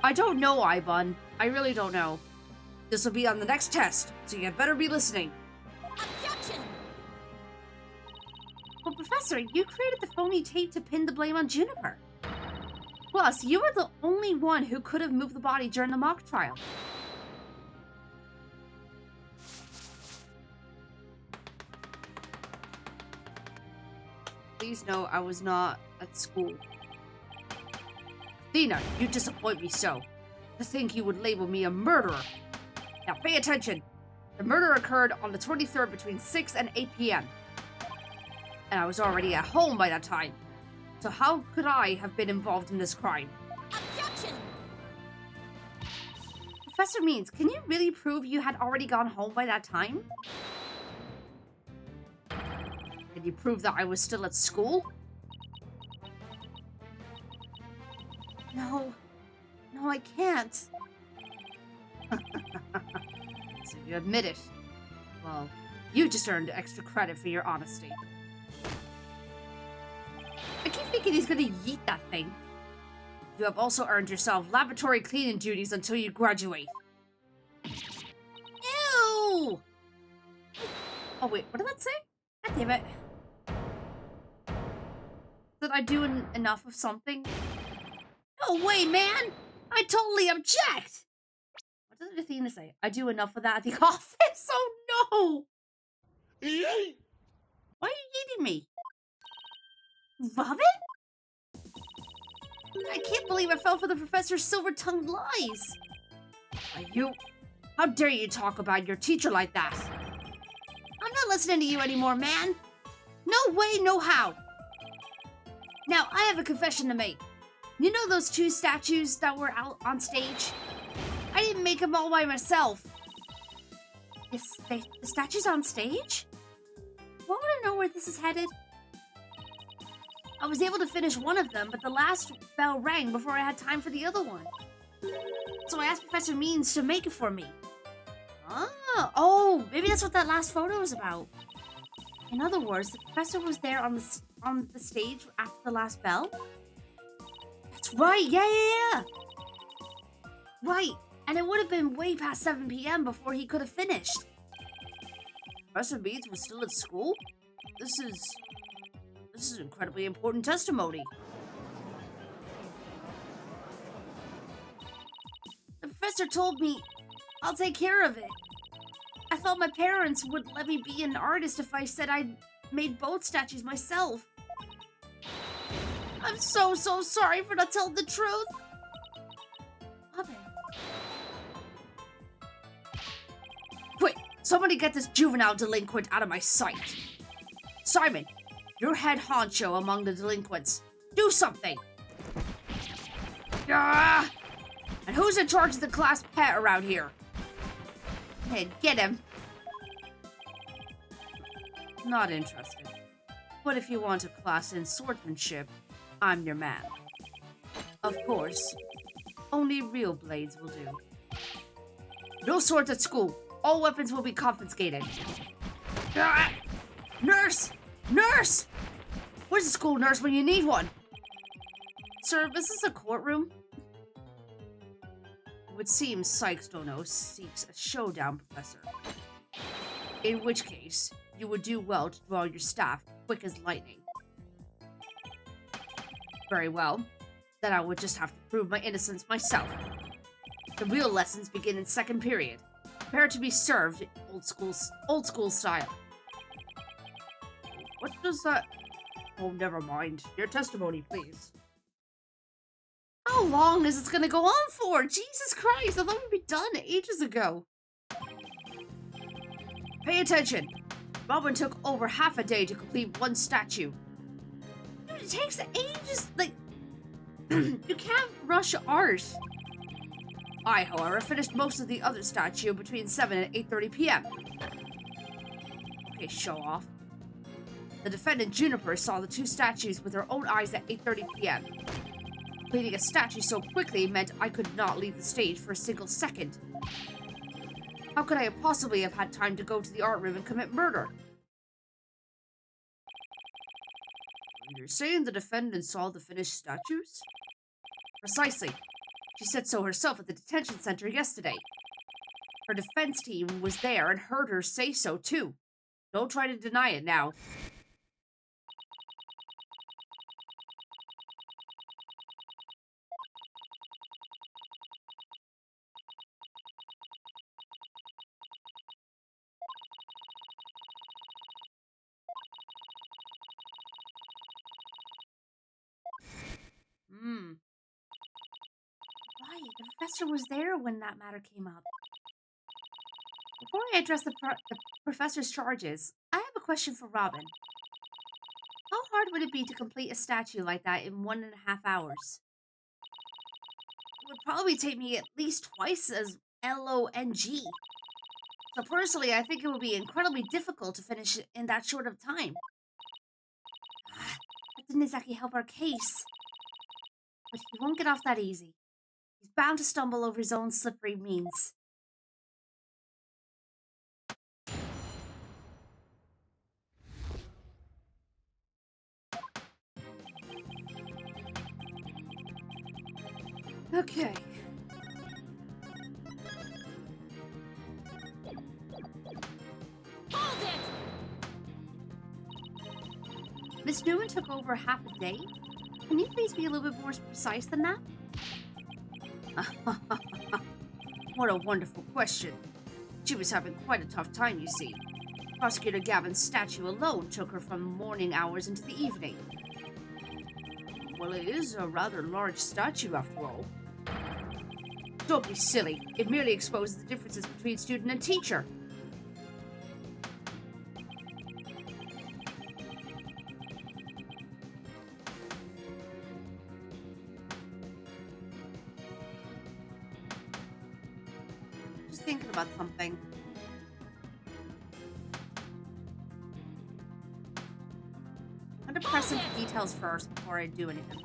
I don't know, Ibon. I really don't know. This will be on the next test, so you had better be listening. Objection! Well, Professor, you created the phony tape to pin the blame on Juniper. Plus, you were the only one who could have moved the body during the mock trial. please know I was not at school. Athena, you disappoint me so. To think you would label me a murderer. Now pay attention. The murder occurred on the 23rd between 6 and 8 p.m. And I was already at home by that time. So how could I have been involved in this crime? Objection! Professor Means, can you really prove you had already gone home by that time? Can you prove that I was still at school? No. No, I can't. So you admit it. Well, you just earned extra credit for your honesty. I keep thinking he's gonna yeet that thing. You have also earned yourself laboratory cleaning duties until you graduate. Ew! Oh wait, what did that say? God damn it. Did I do enough of something? No way, man! I totally object! What did Athena say? I do enough of that at the office? Oh no! Why are you eating me? Robin? I can't believe I fell for the professor's silver-tongued lies. How dare you talk about your teacher like that? I'm not listening to you anymore, man. No way, no how. Now, I have a confession to make. You know those 2 statues that were out on stage? I didn't make them all by myself. The statues on stage? Why would I know where this is headed? I was able to finish one of them, but the last bell rang before I had time for the other one. So I asked Professor Means to make it for me. Oh, maybe that's what that last photo is about. In other words, the professor was there on the stage after the last bell? That's right, yeah. Right, and it would have been way past 7 p.m. before he could have finished. Professor Means was still at school? This is incredibly important testimony. The professor told me I'll take care of it. I thought my parents would let me be an artist if I said I made both statues myself. I'm so sorry for not telling the truth. Robin. Quick, somebody get this juvenile delinquent out of my sight. Simon, you're head honcho among the delinquents. Do something! Ah! And who's in charge of the class pet around here? Hey, get him. Not interested. But if you want a class in swordsmanship, I'm your man. Of course, only real blades will do. No swords at school. All weapons will be confiscated. Ah! Nurse! Nurse! Where's the school nurse when you need one? Sir, this is a courtroom. It would seem Sykes Dono seeks a showdown, Professor. In which case, you would do well to draw your staff quick as lightning. Very well. Then I would just have to prove my innocence myself. The real lessons begin in second period. Prepare to be served old school style. What does that... Oh, never mind. Your testimony, please. How long is this gonna go on for? Jesus Christ, I thought we'd be done ages ago. Pay attention. Robin took over half a day to complete one statue. Dude, it takes ages. Like, you can't rush art. I, however, finished most of the other statue between 7 and 8:30 p.m. Okay, show off. The defendant, Juniper, saw the 2 statues with her own eyes at 8:30 p.m. Completing a statue so quickly meant I could not leave the stage for a single second. How could I possibly have had time to go to the art room and commit murder? You're saying the defendant saw the finished statues? Precisely. She said so herself at the detention center yesterday. Her defense team was there and heard her say so too. Don't try to deny it now. professor was there when that matter came up. Before I address the professor's charges, I have a question for Robin. How hard would it be to complete a statue like that in 1.5 hours? It would probably take me at least twice as long. So personally, I think it would be incredibly difficult to finish it in that short of time. That didn't exactly help our case. But he won't get off that easy. He's bound to stumble over his own slippery means. Okay. Hold it! Miss Newman took over half a day? Can you please be a little bit more precise than that? What a wonderful question. She was having quite a tough time, you see. Prosecutor Gavin's statue alone took her from morning hours into the evening. Well, it is a rather large statue, after all. Don't be silly. It merely exposes the differences between student and teacher. Just thinking about something. I'm gonna press into details first before I do anything.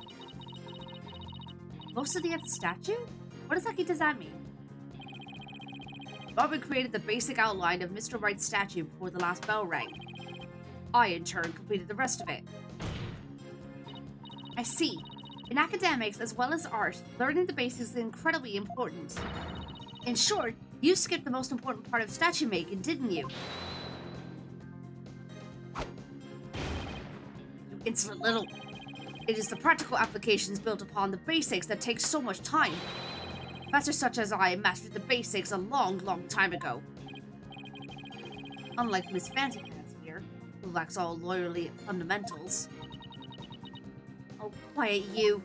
Mostly at the statue? What exactly does that mean? Robin created the basic outline of Mr. Wright's statue before the last bell rang. I, in turn, completed the rest of it. I see. In academics, as well as art, learning the basics is incredibly important. In short, you skipped the most important part of statue making, didn't you? You insolent little... It is the practical applications built upon the basics that take so much time. Professors such as I mastered the basics a long time ago. Unlike Miss Fancy Pants here, who lacks all loyalty fundamentals. Oh, quiet you.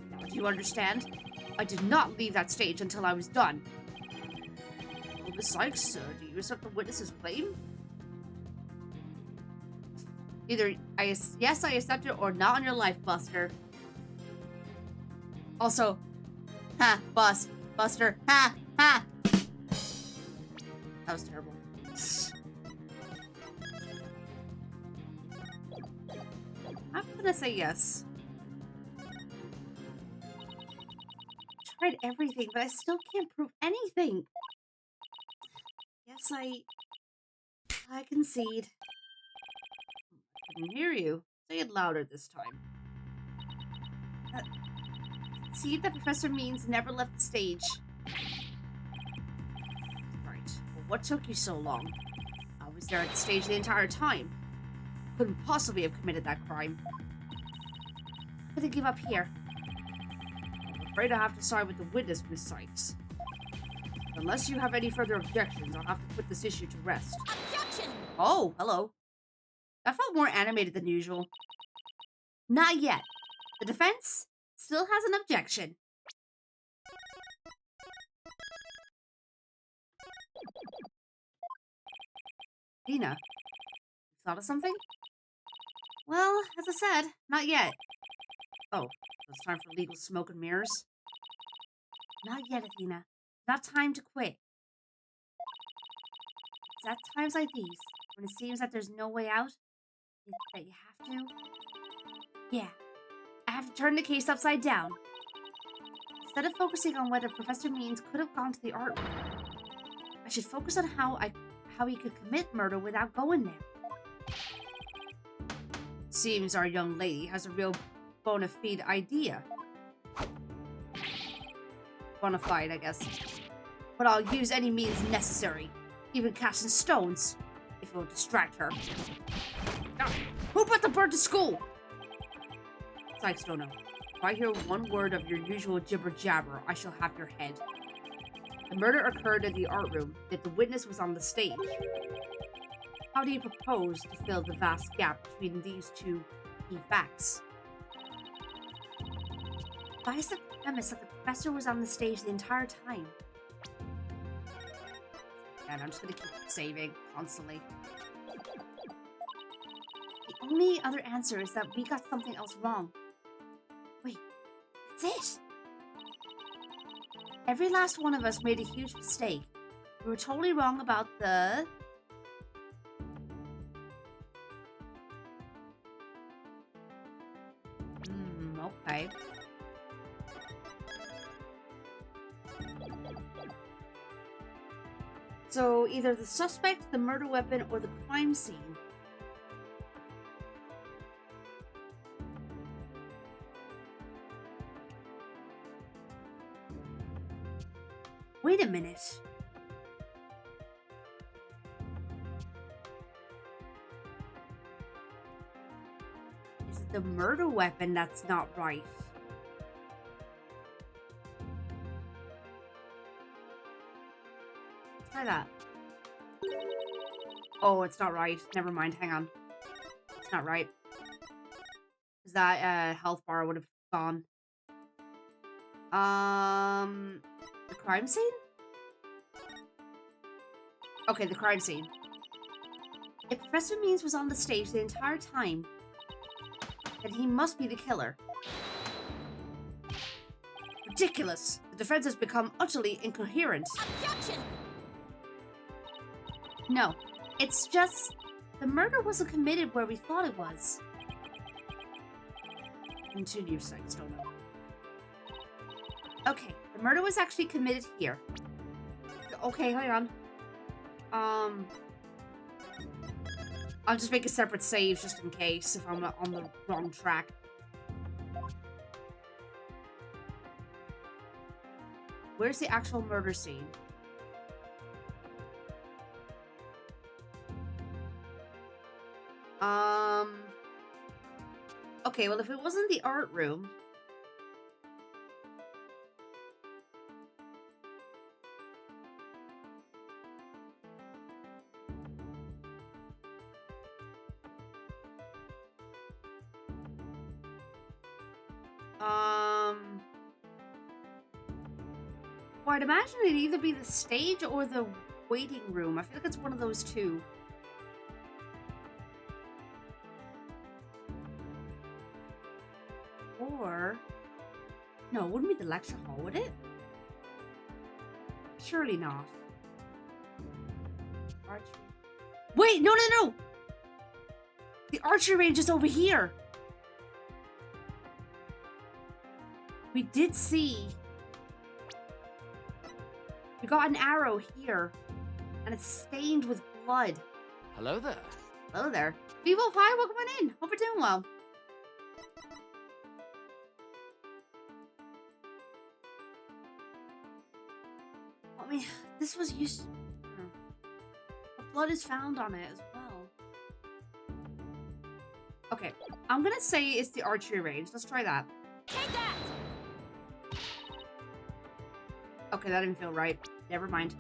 Now, do you understand? I did not leave that stage until I was done. Well, Miss Sykes, do you accept the witness's claim? Either yes, I accept it, or not on your life, Buster. Also, ha, Buster, ha. That was terrible. I'm gonna say yes. Tried everything, but I still can't prove anything. Yes, I concede. I couldn't hear you. Say it louder this time. See that Professor Means never left the stage. Right. Well, what took you so long? I was there at the stage the entire time. Couldn't possibly have committed that crime. I'm gonna give up here. I'm afraid I have to side with the witness, Miss Sykes. Unless you have any further objections, I'll have to put this issue to rest. Objection! Oh, hello. That felt more animated than usual. Not yet. The defense still has an objection. Dina, you thought of something? Well, as I said, not yet. Oh, it's time for legal smoke and mirrors? Not yet, Athena. Not time to quit. It's at times like these, when it seems that there's no way out, that you have to. Yeah, I have to turn the case upside down. Instead of focusing on whether Professor Means could have gone to the art room, I should focus on how he could commit murder without going there. Seems our young lady has a real bona fide idea. Bona fide, I guess. But I'll use any means necessary, even casting stones, if it will distract her. Who brought the bird to school? Sykes don't know. If I hear one word of your usual jibber-jabber, I shall have your head. The murder occurred in the art room, yet the witness was on the stage. How do you propose to fill the vast gap between these two key facts? If I accept the premise that the professor was on the stage the entire time. And I'm just gonna keep saving constantly. The only other answer is that we got something else wrong. Wait, that's it! Every last one of us made a huge mistake. We were totally wrong about the... okay. So, either the suspect, the murder weapon, or the crime scene. Wait a minute. Is it the murder weapon that's not right? Try that. Oh, it's not right. Never mind. Hang on. It's not right. Because that health bar would have gone. The crime scene? Okay, the crime scene. If Professor Means was on the stage the entire time, then he must be the killer. Ridiculous! The defense has become utterly incoherent. Objection! No, it's just the murder wasn't committed where we thought it was. Continue, Stoner. Okay, the murder was actually committed here. Okay, hang on. I'll just make a separate save just in case if I'm on the wrong track. Where's the actual murder scene? Okay, well, if it wasn't the art room... Well, I'd imagine it'd either be the stage or the waiting room. I feel like it's one of those two. Or... No, it wouldn't be the lecture hall, would it? Surely not. Archery. Wait, no, no, no! The archery range is over here! We did see... We got an arrow here, and it's stained with blood. Hello there. Hello there. Vivo, hi, welcome on in. Hope you're doing well. I mean, this was used... The blood is found on it as well. Okay, I'm gonna say it's the archery range. Let's try that. Take that! Okay, that didn't feel right. Never mind.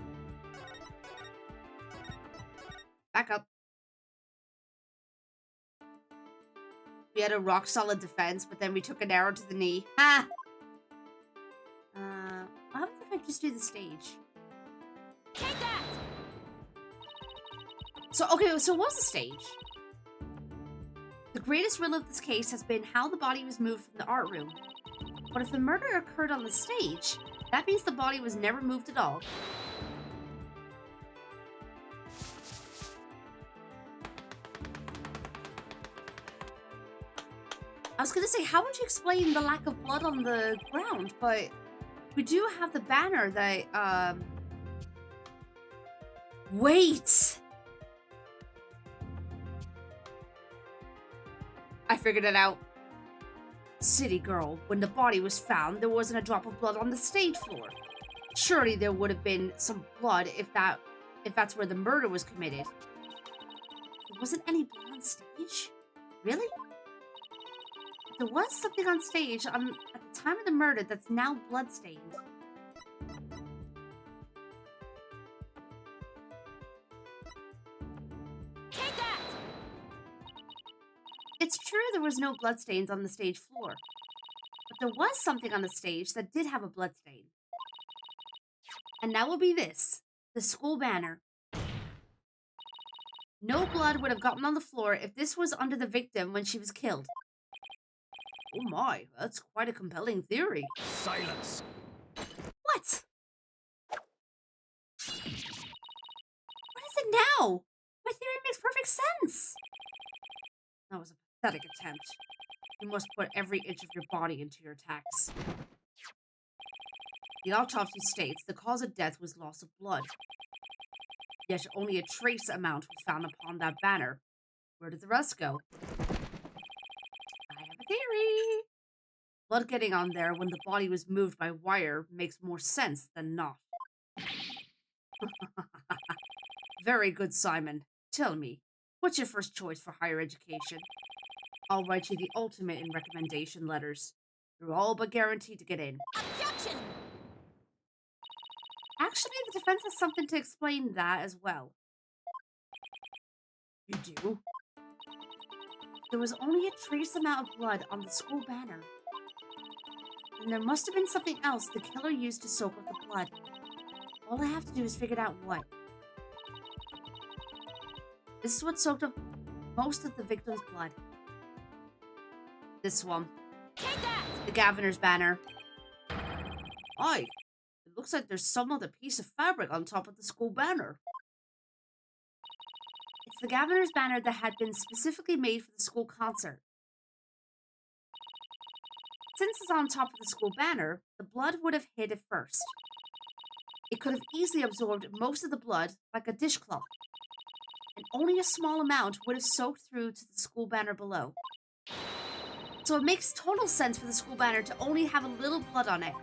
Back up. We had a rock-solid defense, but then we took an arrow to the knee. Ah! What happens if I just do the stage? Take that! So, okay, so what's the stage? The greatest riddle of this case has been how the body was moved from the art room. But if the murder occurred on the stage, that means the body was never moved at all. I was gonna say, how would you explain the lack of blood on the ground? But we do have the banner that, Wait! I figured it out. City girl, when the body was found, there wasn't a drop of blood on the stage floor. Surely there would have been some blood if that's where the murder was committed. There wasn't any blood on stage? Really? There was something on stage at the time of the murder that's now bloodstained. Take that! It's true there was no bloodstains on the stage floor. But there was something on the stage that did have a blood stain. And that will be this. The school banner. No blood would have gotten on the floor if this was under the victim when she was killed. Oh my, that's quite a compelling theory. Silence! What? What is it now? My theory makes perfect sense. That was a pathetic attempt. You must put every inch of your body into your attacks. The autopsy states the cause of death was loss of blood. Yet only a trace amount was found upon that banner. Where did the rest go? I have a theory. Blood getting on there when the body was moved by wire makes more sense than not. Very good, Simon. Tell me, what's your first choice for higher education? I'll write you the ultimate in recommendation letters. You're all but guaranteed to get in. Objection! Actually, the defense has something to explain that as well. You do? There was only a trace amount of blood on the school banner. And there must have been something else the killer used to soak up the blood. All I have to do is figure out what. This is what soaked up most of the victim's blood. This one. Take that! The Governor's banner. Aye. It looks like there's some other piece of fabric on top of the school banner. It's the Governor's banner that had been specifically made for the school concert. Since it's on top of the school banner, the blood would have hit it first. It could have easily absorbed most of the blood like a dishcloth, and only a small amount would have soaked through to the school banner below. So it makes total sense for the school banner to only have a little blood on it.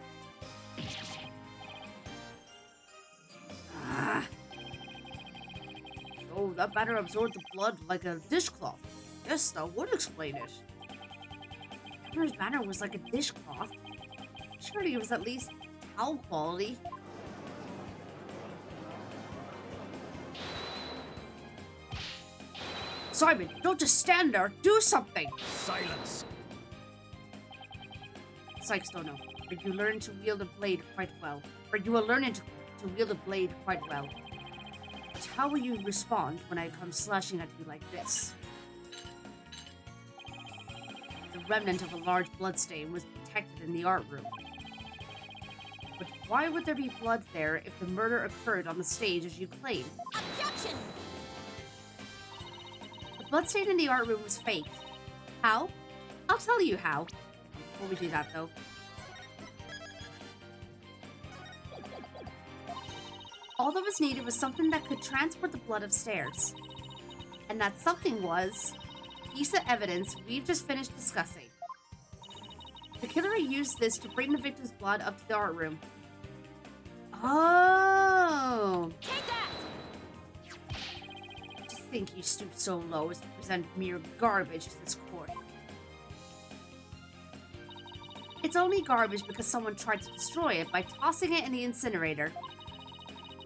So that banner absorbed the blood like a dishcloth. Yes, that would explain it. Governor's banner was like a dishcloth. Surely it was at least towel quality. Simon, don't just stand there. Do something. Silence! Sykes don't know. But you learn to wield a blade quite well. Or you will learn to wield a blade quite well. But how will you respond when I come slashing at you like this? The remnant of a large bloodstain was detected in the art room. But why would there be blood there if the murder occurred on the stage as you claim? Objection! The bloodstain in the art room was faked. How? I'll tell you how. Before we do that, though. All that was needed was something that could transport the blood upstairs. And that something was a piece of evidence we've just finished discussing. The killer used this to bring the victim's blood up to the art room. Oh! Take that! To think you stooped so low as to present mere garbage to this court. It's only garbage because someone tried to destroy it by tossing it in the incinerator.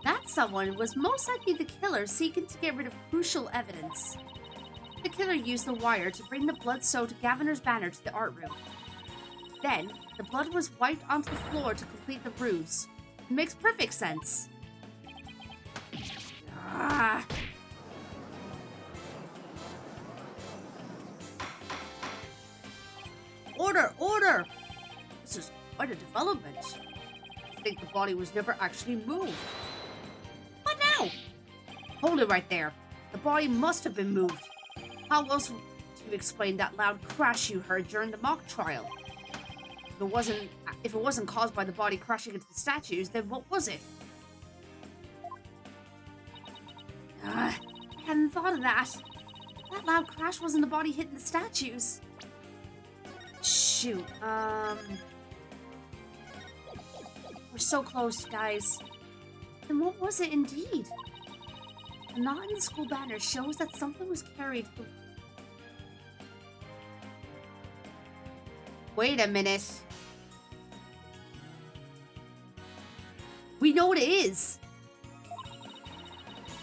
That someone was most likely the killer seeking to get rid of crucial evidence. The killer used the wire to bring the blood-soaked Governor's banner to the art room. Then, the blood was wiped onto the floor to complete the ruse. It makes perfect sense. Ah. Order! Order! This is quite a development. I think the body was never actually moved. What now? Hold it right there. The body must have been moved. How else do you explain that loud crash you heard during the mock trial? If it wasn't caused by the body crashing into the statues, then what was it? I hadn't thought of that. That loud crash wasn't the body hitting the statues. Shoot, we're so close, guys. Then what was it indeed? The knot in the school banner shows that something was carried through. Wait a minute. We know what it is.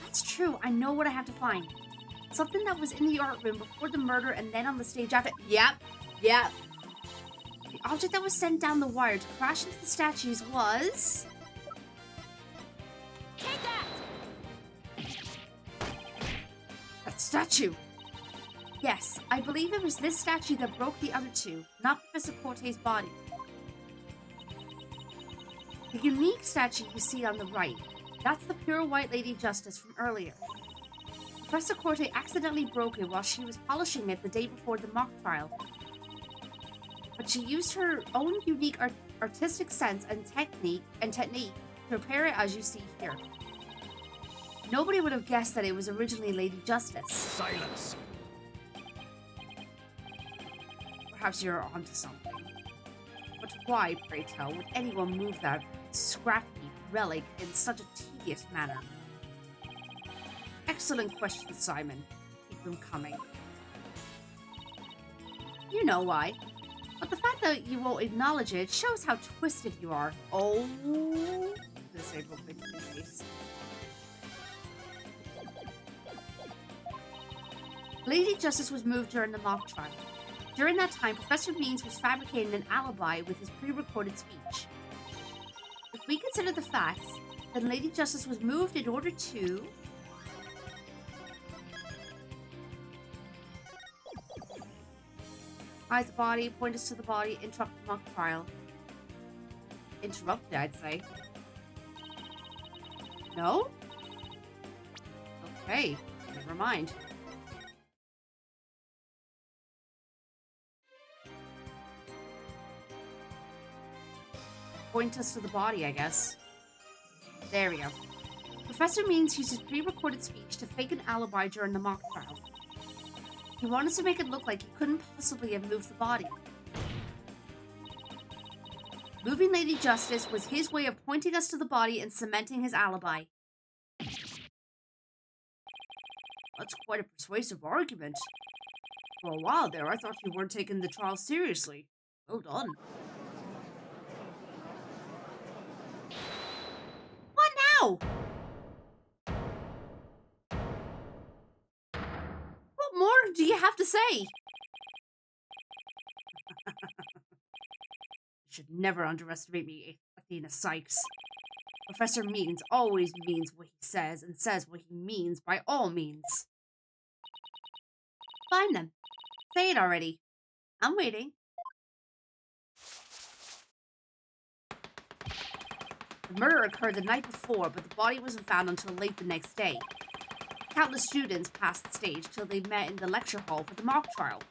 That's true. I know what I have to find. Something that was in the art room before the murder and then on the stage after. Yep. The object that was sent down the wire to crash into the statues was... Take that! that statue! Yes, I believe it was this statue that broke the other two, not Professor Corte's body. The unique statue you see on the right, that's the pure white Lady Justice from earlier. Professor Corte accidentally broke it while she was polishing it the day before the mock trial. But she used her own unique artistic sense and technique to repair it as you see here. Nobody would have guessed that it was originally Lady Justice. Silence! Perhaps you're onto something. But why, pray tell, would anyone move that scrappy relic in such a tedious manner? Excellent question, Simon. Keep them coming. You know why. But the fact that you won't acknowledge it shows how twisted you are. Oh, this April face. Lady Justice was moved during the mock trial. During that time, Professor Means was fabricating an alibi with his pre-recorded speech. If we consider the facts, then Lady Justice was moved in order to... hide the body, point us to the body, interrupt the mock trial. Interrupted, I'd say. No? Okay, never mind. Point us to the body, I guess. There we go. Professor Means used his pre-recorded speech to fake an alibi during the mock trial. He wanted to make it look like he couldn't possibly have moved the body. Moving Lady Justice was his way of pointing us to the body and cementing his alibi. That's quite a persuasive argument. For a while there, I thought you weren't taking the trial seriously. Well done. What now? What more do you have to say? You should never underestimate me, Athena Sykes. Professor Means always means what he says and says what he means by all means. Fine then. Say it already. I'm waiting. The murder occurred the night before, but the body wasn't found until late the next day. Countless students passed the stage till they met in the lecture hall for the mock trial.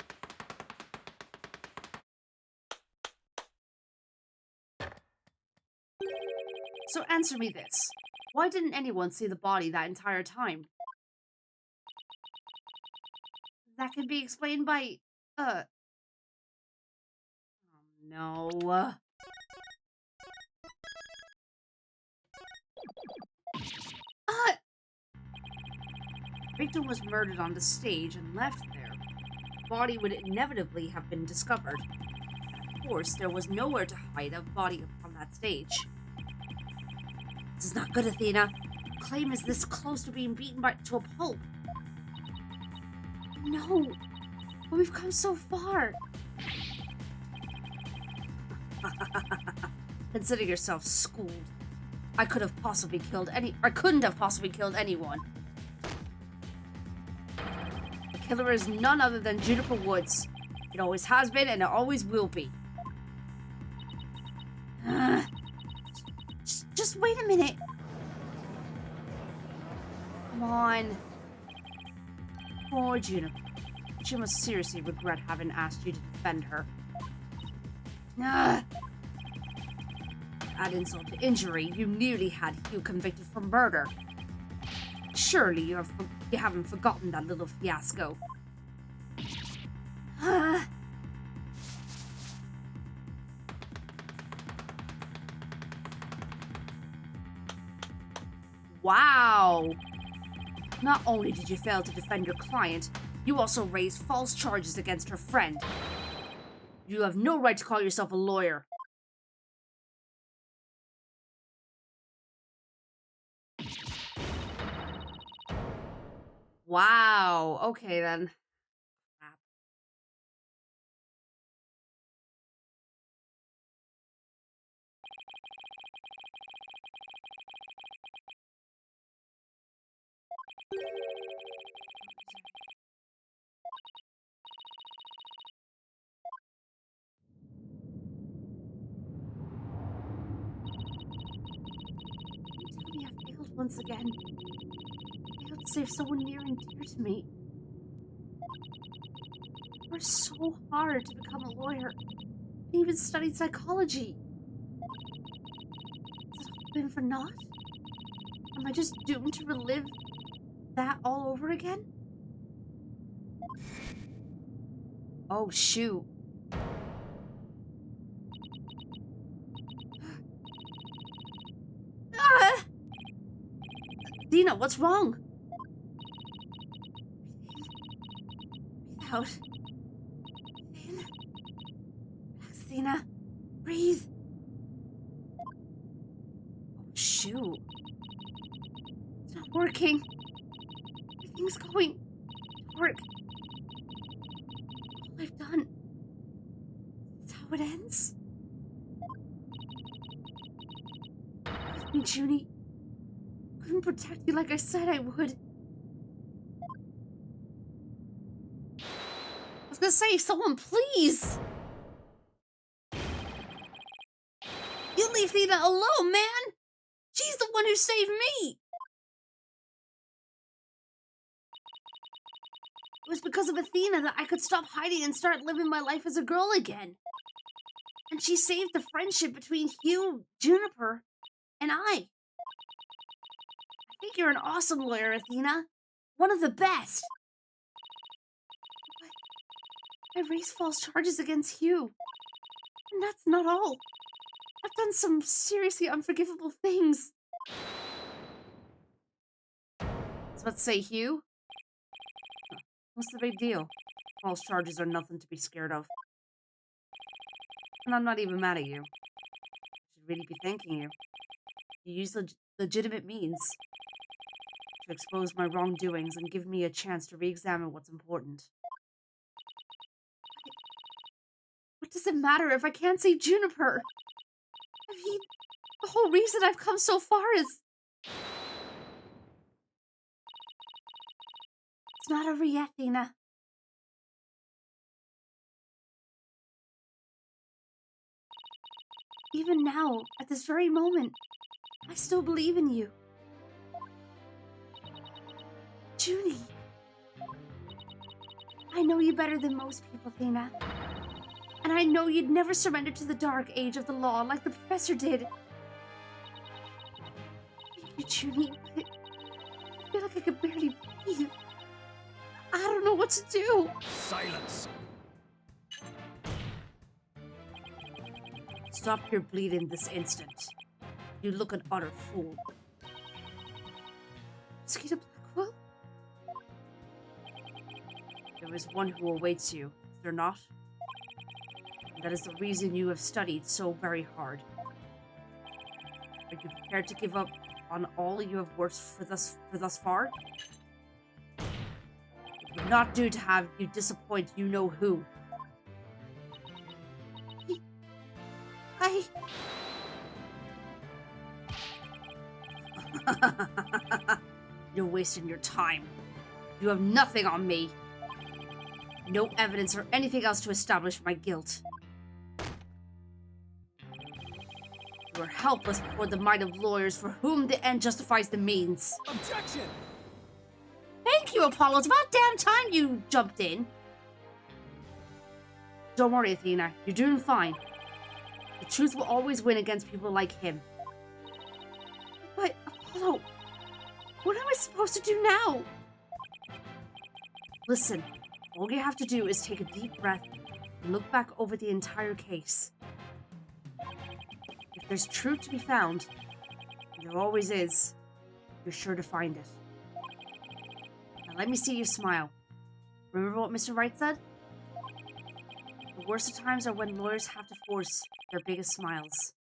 So answer me this. Why didn't anyone see the body that entire time? That can be explained by, oh no. Victim was murdered on the stage and left there. The body would inevitably have been discovered. Of course, there was nowhere to hide a body on that stage. This is not good, Athena. The claim is this close to being beaten to a pulp. No, but we've come so far. Consider yourself schooled. I couldn't have possibly killed anyone. The killer is none other than Juniper Woods. It always has been and it always will be. Just wait a minute. Come on. Poor Juniper. She must seriously regret having asked you to defend her. Add insult to injury, you nearly had Hugh convicted for murder. Surely you haven't forgotten that little fiasco. Wow! Not only did you fail to defend your client, you also raised false charges against her friend. You have no right to call yourself a lawyer. Wow, okay then. Tell me I failed once again. I failed to save someone near and dear to me. I worked so hard to become a lawyer. I even studied psychology. Has it all been for naught? Am I just doomed to relive that all over again? Oh, shoot. Ah! Dina, what's wrong? Breathe out. Breathe in. Relax, Dina. Breathe. Oh, shoot. It's not working. Everything's going to work. All I've done. That's how it ends. With me, Junie. Couldn't protect you like I said I would. I was gonna say, someone please! You leave Thena alone, man! She's the one who saved me! It was because of Athena that I could stop hiding and start living my life as a girl again. And she saved the friendship between Hugh, Juniper, and I think you're an awesome lawyer, Athena. One of the best. But I raised false charges against Hugh. And that's not all. I've done some seriously unforgivable things. I was about to say, Hugh? What's the big deal? False charges are nothing to be scared of. And I'm not even mad at you. I should really be thanking you. You used legitimate means to expose my wrongdoings and give me a chance to re-examine what's important. What does it matter if I can't save Juniper? I mean, the whole reason I've come so far is... It's not over yet, Dina. Even now, at this very moment, I still believe in you. Junie. I know you better than most people, Dina. And I know you'd never surrender to the dark age of the law like the professor did. Thank you, Junie, but I feel like I could barely breathe. I don't know what to do. Silence! Stop your bleeding this instant. You look an utter fool. Mosquito Blackwell? There is one who awaits you, is there not? And that is the reason you have studied so very hard. Are you prepared to give up on all you have worked for thus far? It would not do to have you disappoint you know who. You're wasting your time. You have nothing on me. No evidence or anything else to establish my guilt. You are helpless before the might of lawyers for whom the end justifies the means. Objection! Thank you, Apollo. It's about damn time you jumped in. Don't worry, Athena. You're doing fine. The truth will always win against people like him. But, Apollo, what am I supposed to do now? Listen, all you have to do is take a deep breath and look back over the entire case. If there's truth to be found, and there always is, you're sure to find it. Now let me see you smile. Remember what Mr. Wright said? The worst of times are when lawyers have to force their biggest smiles.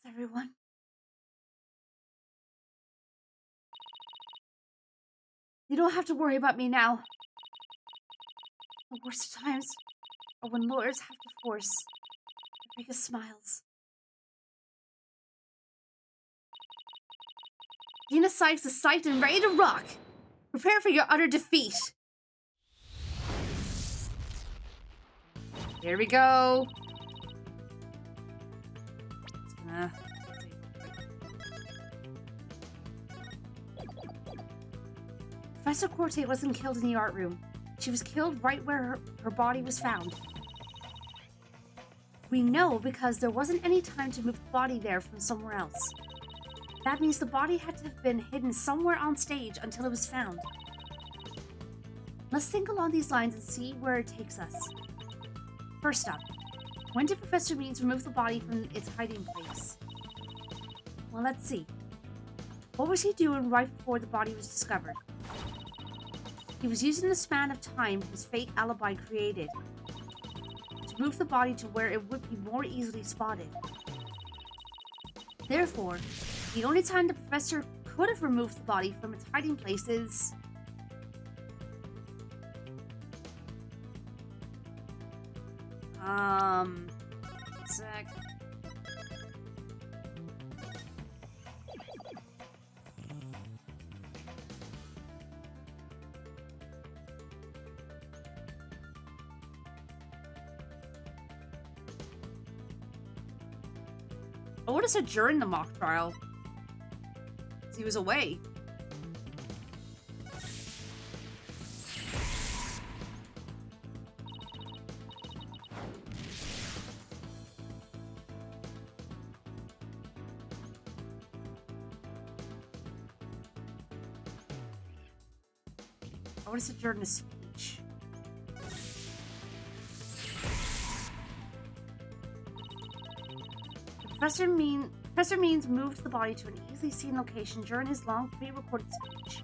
everyone? You don't have to worry about me now. The worst times are when lawyers have to force the biggest smiles. Dina Sykes is psyched and ready to rock. Prepare for your utter defeat. Here we go. Just gonna... Professor Corte wasn't killed in the art room. She was killed right where her body was found. We know because there wasn't any time to move the body there from somewhere else. That means the body had to have been hidden somewhere on stage until it was found. Let's think along these lines and see where it takes us. First up, when did Professor Means remove the body from its hiding place? Well, let's see. What was he doing right before the body was discovered? He was using the span of time his fake alibi created to move the body to where it would be more easily spotted. Therefore, the only time the professor could have removed the body from its hiding place is... Sec. I would have said during the mock trial. He was away. I would have said during the speech. Professor Means moved the body to an easily seen location during his long pre-recorded speech.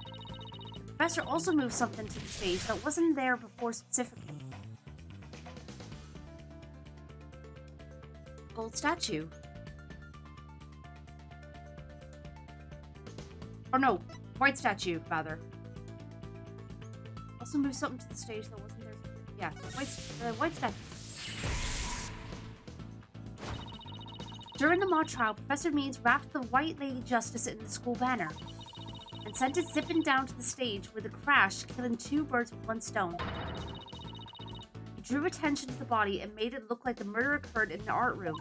The professor also moved something to the stage that wasn't there before specifically. Gold statue. Or no, white statue, rather. Also moved something to the stage that wasn't there. Yeah, white statue. During the mock trial, Professor Means wrapped the White Lady Justice in the school banner and sent it zipping down to the stage with a crash, killing two birds with one stone. It drew attention to the body and made it look like the murder occurred in the art room.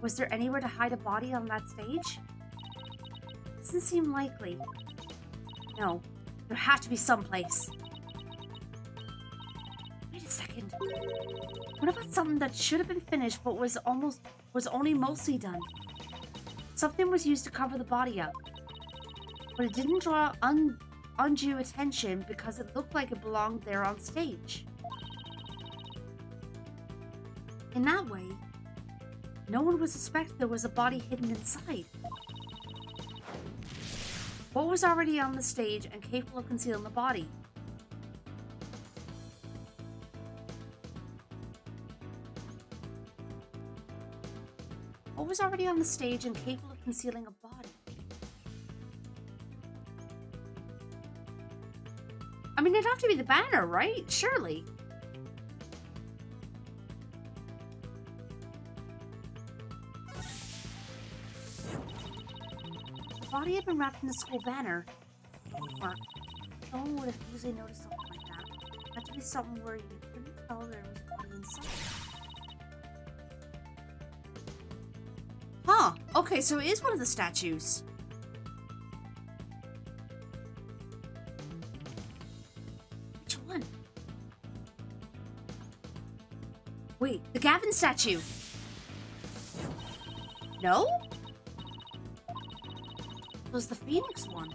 Was there anywhere to hide a body on that stage? Doesn't seem likely. No, there had to be someplace. Wait a second. What about something that should have been finished but was only mostly done? Something was used to cover the body up, but it didn't draw undue attention because it looked like it belonged there on stage. In that way, no one would suspect there was a body hidden inside. What was already on the stage and capable of concealing the body? What was already on the stage and capable of concealing a body? I mean, it'd have to be the banner, right? Surely. The body had been wrapped in the school banner. Or no one would have usually noticed something like that. It had to be something where you couldn't tell there was a body inside. Huh. Okay, so it is one of the statues. Which one? Wait, the Gavin statue. No? It was the Phoenix one.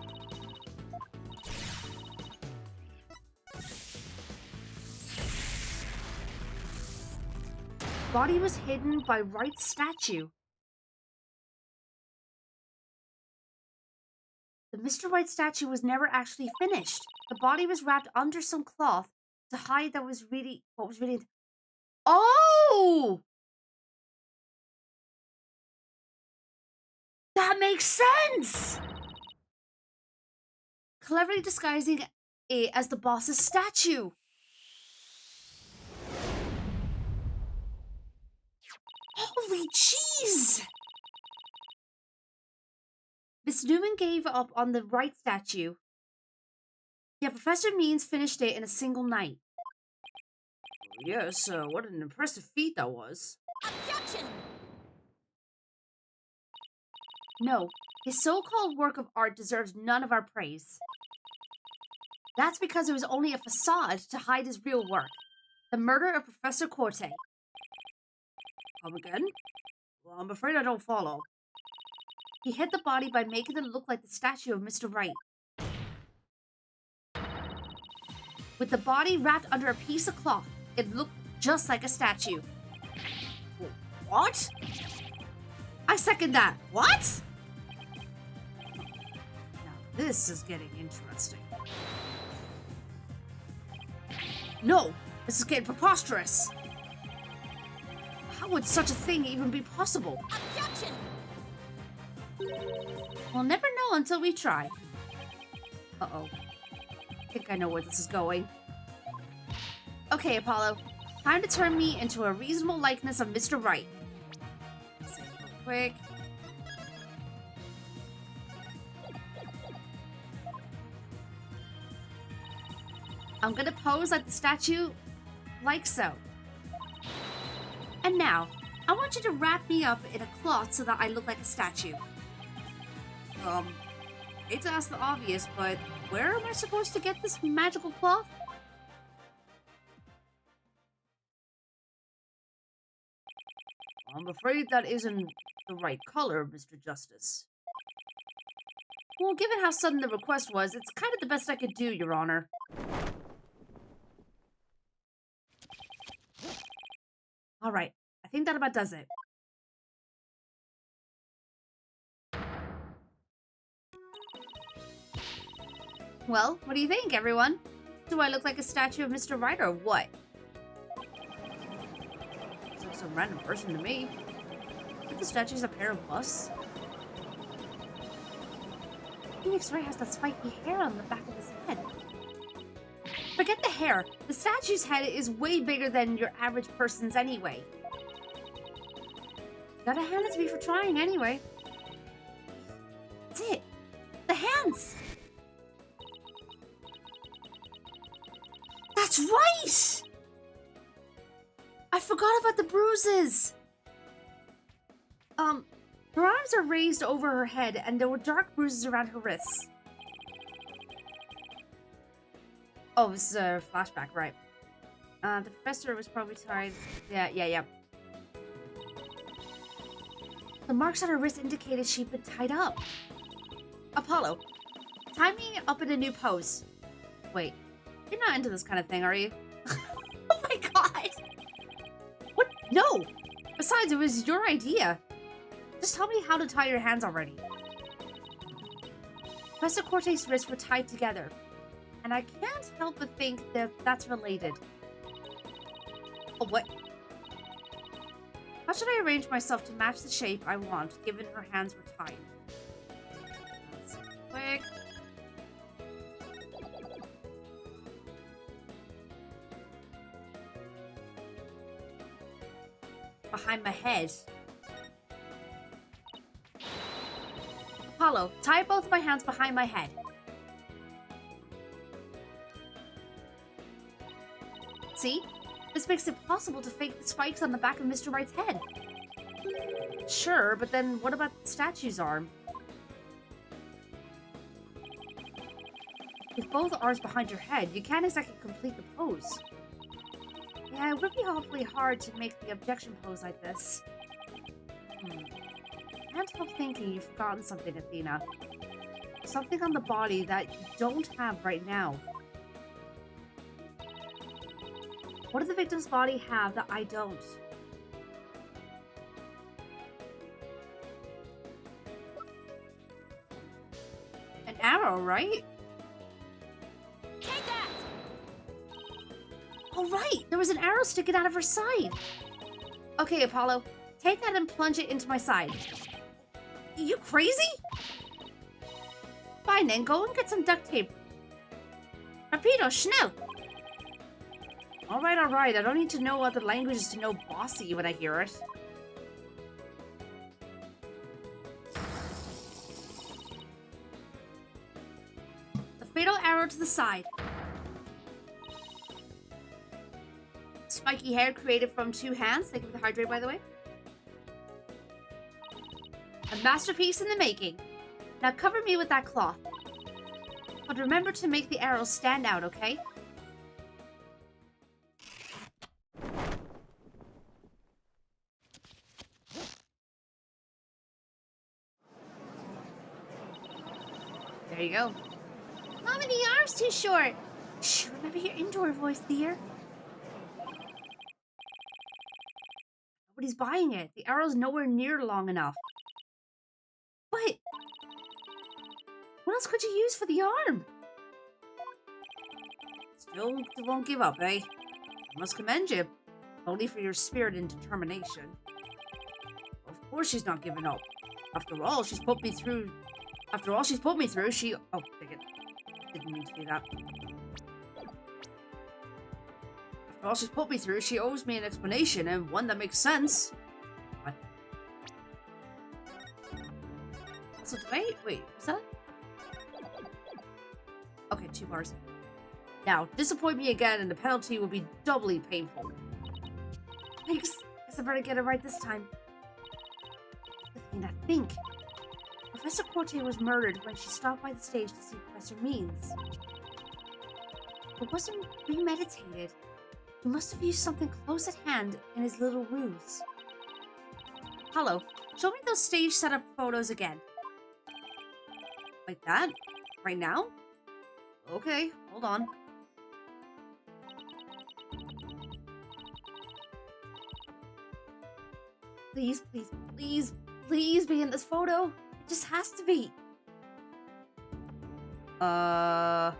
Body was hidden by Wright's statue. The Mr. White statue was never actually finished. The body was wrapped under some cloth to hide what was really. Oh! That makes sense! Cleverly disguising it as the boss's statue. Holy jeez! Miss Newman gave up on the right statue. Yeah, Professor Means finished it in a single night. Yes, what an impressive feat that was. Objection! No, his so-called work of art deserves none of our praise. That's because it was only a facade to hide his real work. The murder of Professor Corte. Come again? Well, I'm afraid I don't follow. He hid the body by making it look like the statue of Mr. Wright. With the body wrapped under a piece of cloth, it looked just like a statue. What? I second that. What? Now this is getting interesting. No, this is getting preposterous. How would such a thing even be possible? Objection! We'll never know until we try. Uh-oh. I think I know where this is going. Okay, Apollo. Time to turn me into a reasonable likeness of Mr. Wright. Let's see real quick. I'm gonna pose like the statue, like so. And now, I want you to wrap me up in a cloth so that I look like a statue. Hate to ask the obvious, but where am I supposed to get this magical cloth? I'm afraid that isn't the right color, Mr. Justice. Well, given how sudden the request was, it's kind of the best I could do, Your Honor. Alright, I think that about does it. Well, what do you think, everyone? Do I look like a statue of Mr. Wright or what? Looks like some random person to me. If the statue's a pair of busts. Phoenix Wright has that spiky hair on the back of his head. Forget the hair. The statue's head is way bigger than your average person's anyway. Gotta hand it to me for trying anyway. That's it. The hands! That's right! I forgot about the bruises! Her arms are raised over her head and there were dark bruises around her wrists. Oh, this is a flashback, right. The professor was probably tied. Yeah. The marks on her wrist indicated she'd been tied up. Apollo, tie me up in a new pose. Wait, you're not into this kind of thing, are you? Oh my god! What? No! Besides, it was your idea. Just tell me how to tie your hands already. Professor Corte's wrists were tied together, and I can't help but think that that's related. Oh, what? How should I arrange myself to match the shape I want, given her hands were tied? Let's see, quick. Behind my head. Apollo, tie both my hands behind my head. See? This makes it possible to fake the spikes on the back of Mr. Wright's head. Sure, but then what about the statue's arm? With both arms behind your head, you can't exactly complete the pose. Yeah, it would be awfully hard to make the objection pose like this. Can't help thinking you've forgotten something, Athena. Something on the body that you don't have right now. What does the victim's body have that I don't? An arrow, right? Take that! Oh, right! There was an arrow sticking out of her side! Okay, Apollo. Take that and plunge it into my side. You crazy? Fine then, go and get some duct tape. Rapido, schnell! Alright, I don't need to know other languages to know bossy when I hear it. The fatal arrow to the side. Spiky hair created from 2 hands. Thank you for the hydrate, by the way. A masterpiece in the making. Now cover me with that cloth. But remember to make the arrows stand out, okay? There you go. Mommy, the arm's too short. Shh, remember your indoor voice, dear. Nobody's buying it. The arrow's nowhere near long enough. But what else could you use for the arm? Still won't give up, eh? I must commend you. Only for your spirit and determination. Of course she's not giving up. After all she's put me through, she... Oh, dang it. Didn't mean to do that. After all she's put me through, she owes me an explanation, and one that makes sense. What? So did wait, was that? Okay, 2 bars. Now, disappoint me again and the penalty will be doubly painful. Thanks. Guess I better get it right this time. Think. Professor Corte was murdered when she stopped by the stage to see Professor Means. It wasn't premeditated. He must have used something close at hand in his little ruse. Hello. Show me those stage setup photos again. Like that? Right now? Okay, hold on. Please, please, please, please be in this photo. It just has to be. The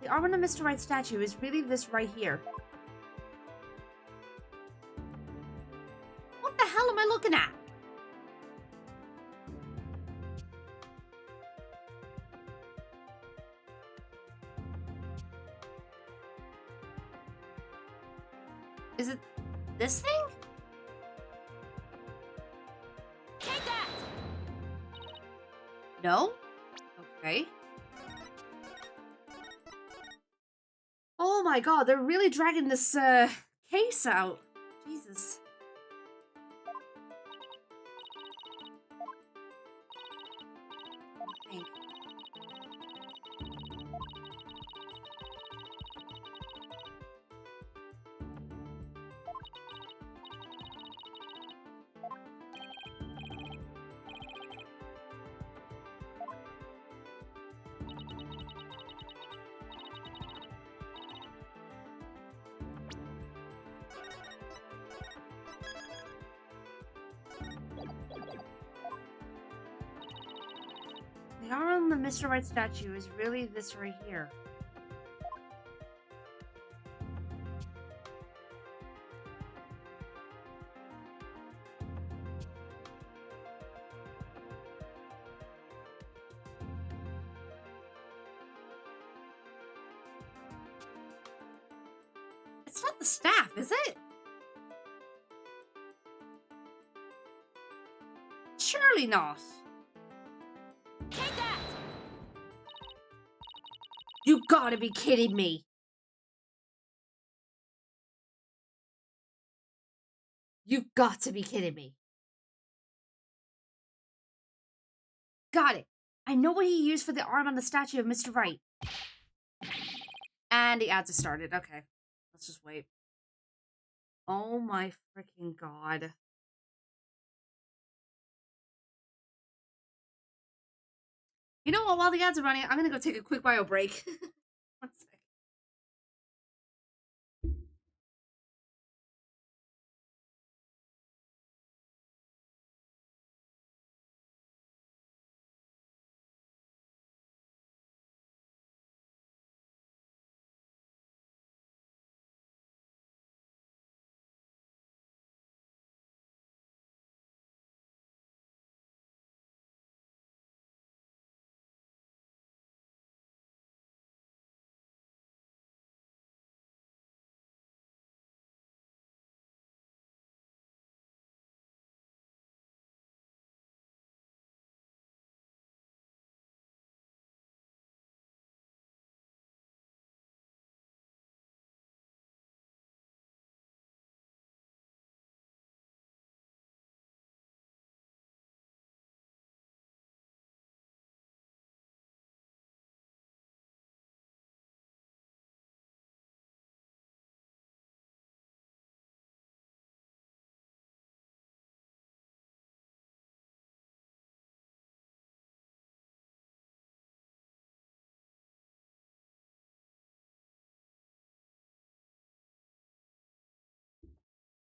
arm on the Mr. Right statue is really this right here. What the hell am I looking at? Is it this thing? Take that! No? Okay. Oh my god, they're really dragging this case out. Jesus. Okay. The arm on the Mr. Right statue is really this right here. It's not the staff, is it? Surely not. Take that! You gotta be kidding me. You got to be kidding me. Got it. I know what he used for the arm on the statue of Mr. Right. And the ads have started. Okay. Let's just wait. Oh my freaking god. You know what? While the ads are running, I'm gonna go take a quick bio break. One sec.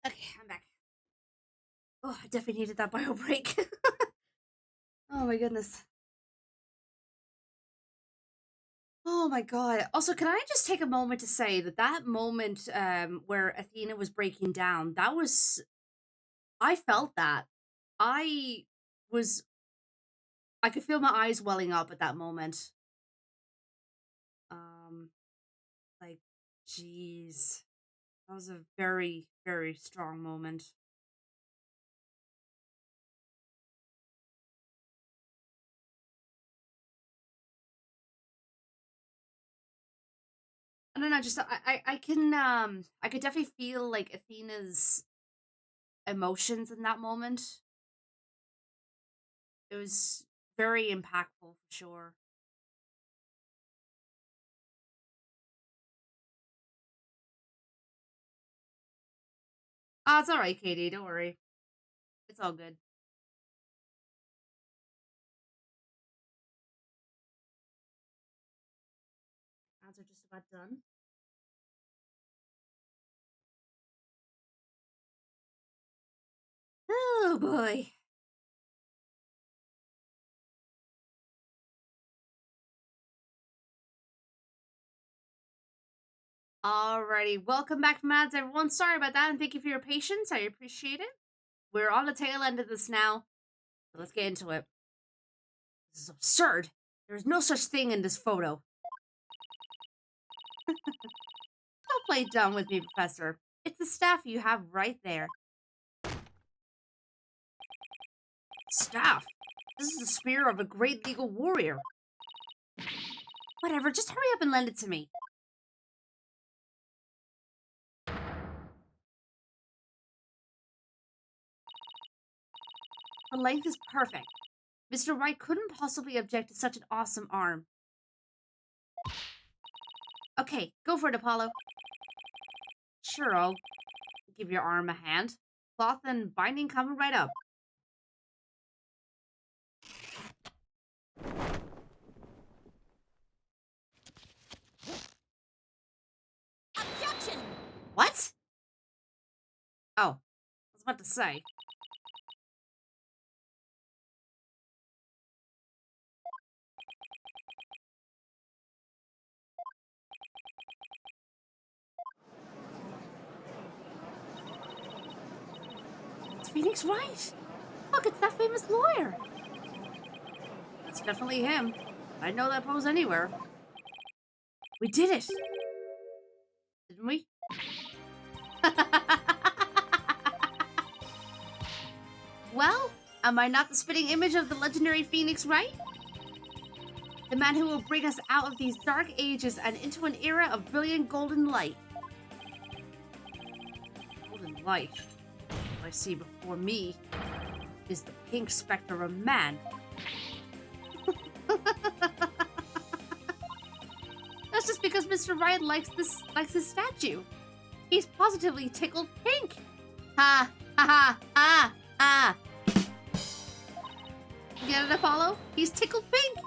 Okay, I'm back. Oh, I definitely needed that bio break. Oh my goodness. Oh my god. Also, can I just take a moment to say that that moment where Athena was breaking down, that was I felt that. I was I could feel my eyes welling up at that moment. Um like jeez. That was a very, very strong moment. I don't know, just I could definitely feel like Athena's emotions in that moment. It was very impactful for sure. Oh, it's alright, Katie, don't worry. It's all good. Ads are just about done. Oh boy. Alrighty, welcome back from ads, everyone. Sorry about that, and thank you for your patience. I appreciate it. We're on the tail end of this now, so let's get into it. This is absurd. There is no such thing in this photo. Don't play dumb with me, Professor. It's the staff you have right there. Staff? This is the spear of a great legal warrior. Whatever, just hurry up and lend it to me. The length is perfect. Mr. Wright couldn't possibly object to such an awesome arm. Okay, go for it, Apollo. Sure, I'll give your arm a hand. Cloth and binding coming right up. Objection! What? Oh, I was about to say. It's Phoenix Wright. Look, it's that famous lawyer. That's definitely him. I'd know that pose anywhere. We did it! Didn't we? Well, am I not the spitting image of the legendary Phoenix Wright? The man who will bring us out of these dark ages and into an era of brilliant golden light. Golden light? What I see before me is the pink specter of man. That's just because Mr. Wright likes this statue. He's positively tickled pink. Ha ha ha ha ha. You get it, Apollo? He's tickled pink.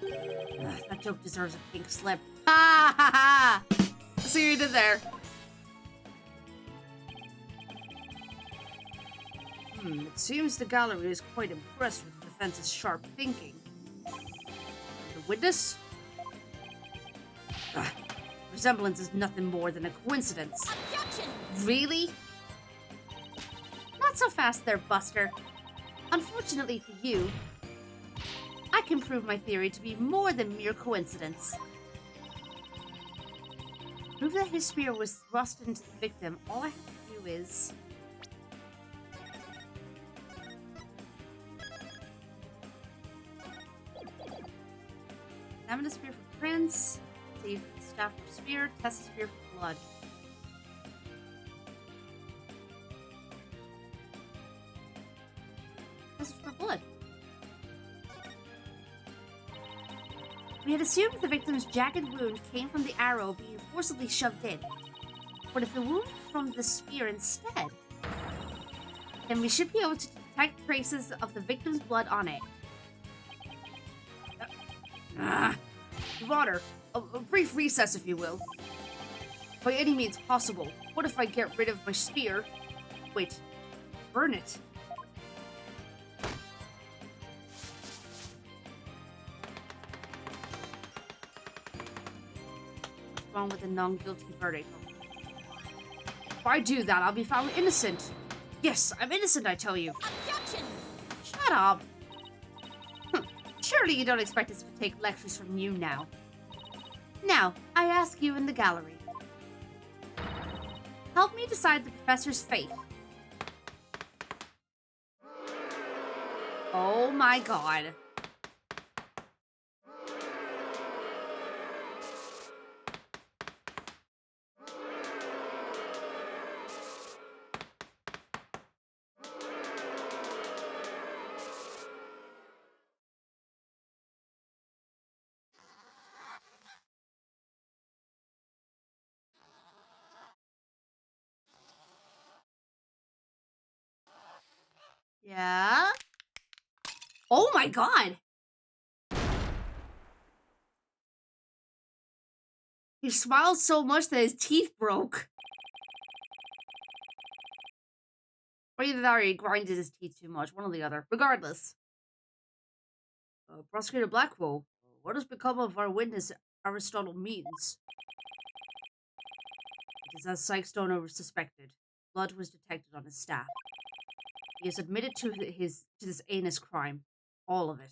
Ugh, that joke deserves a pink slip. Ha ha ha. I see what you did there. It seems the gallery is quite impressed with the defense's sharp thinking. The witness? Ugh, resemblance is nothing more than a coincidence. Objection! Really? Not so fast there, Buster. Unfortunately for you, I can prove my theory to be more than mere coincidence. To prove that his spear was thrust into the victim, all I have to do is... examine the spear for prints, see the staff for spear, test the spear for blood. Test it for blood. We had assumed the victim's jagged wound came from the arrow being forcibly shoved in. But if the wound was from the spear instead, then we should be able to detect traces of the victim's blood on it. Water. A brief recess, if you will. By any means possible. What if I get rid of my spear? Wait. Burn it. What's wrong with a non-guilty verdict? If I do that, I'll be found innocent. Yes, I'm innocent, I tell you. Objection! Shut up. Surely you don't expect us to take lectures from you now. Now, I ask you in the gallery. Help me decide the professor's fate. Oh my god. Yeah? Oh my god! He smiled so much that his teeth broke. Or either that or he grinded his teeth too much. One or the other. Regardless. Prosecutor Blackwell, what has become of our witness, Aristotle Means? It is as Sykestoner suspected. Blood was detected on his staff. He has admitted to this heinous crime. All of it.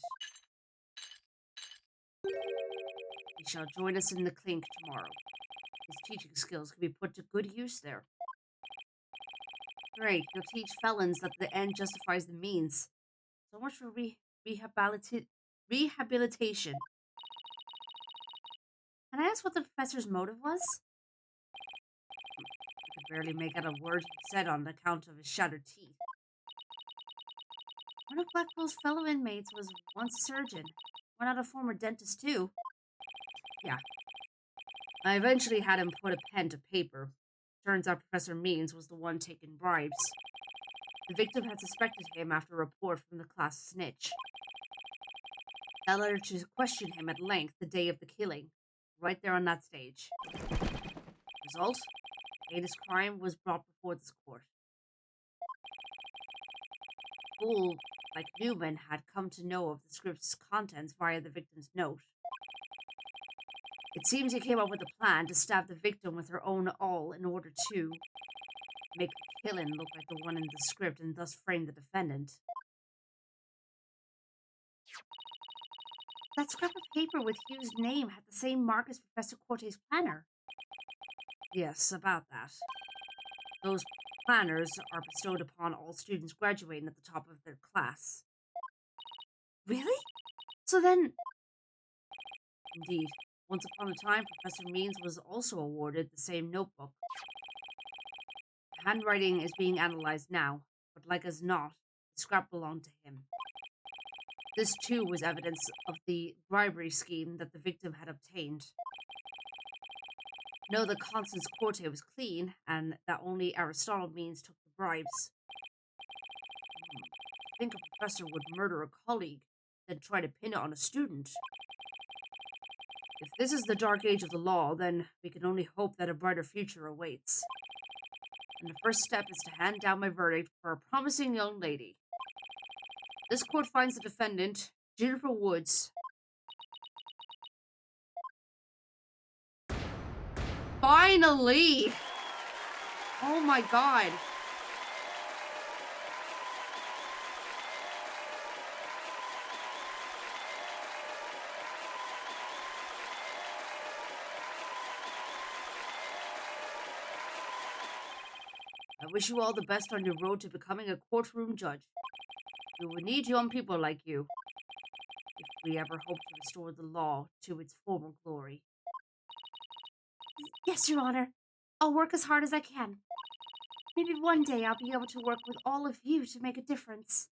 He shall join us in the clink tomorrow. His teaching skills can be put to good use there. Great, you'll teach felons that the end justifies the means. So much for rehabilitation. Can I ask what the professor's motive was? I could barely make out a word he said on account of his shattered teeth. One of Blackwell's fellow inmates was once a surgeon. One not a former dentist, too. Yeah. I eventually had him put a pen to paper. Turns out Professor Means was the one taking bribes. The victim had suspected him after a report from the class snitch. That led her to question him at length the day of the killing, right there on that stage. Result? The heinous crime was brought before this court. A fool like Newman had come to know of the script's contents via the victim's note. It seems he came up with a plan to stab the victim with her own awl in order to make the killing look like the one in the script and thus frame the defendant. That scrap of paper with Hugh's name had the same mark as Professor Corte's planner. Yes, about that. Those planners are bestowed upon all students graduating at the top of their class. Really? So then... Indeed. Once upon a time, Professor Means was also awarded the same notebook. The handwriting is being analyzed now, but like as not, the scrap belonged to him. This too was evidence of the bribery scheme that the victim had obtained. Know that Constance Corte was clean, and that only Aristotle Means took the bribes. I think a professor would murder a colleague, then try to pin it on a student. If this is the dark age of the law, then we can only hope that a brighter future awaits. And the first step is to hand down my verdict for a promising young lady. This court finds the defendant, Juniper Woods. Finally! Oh my god. I wish you all the best on your road to becoming a courtroom judge. We will need young people like you if we ever hope to restore the law to its former glory. Yes, Your Honor. I'll work as hard as I can. Maybe one day I'll be able to work with all of you to make a difference.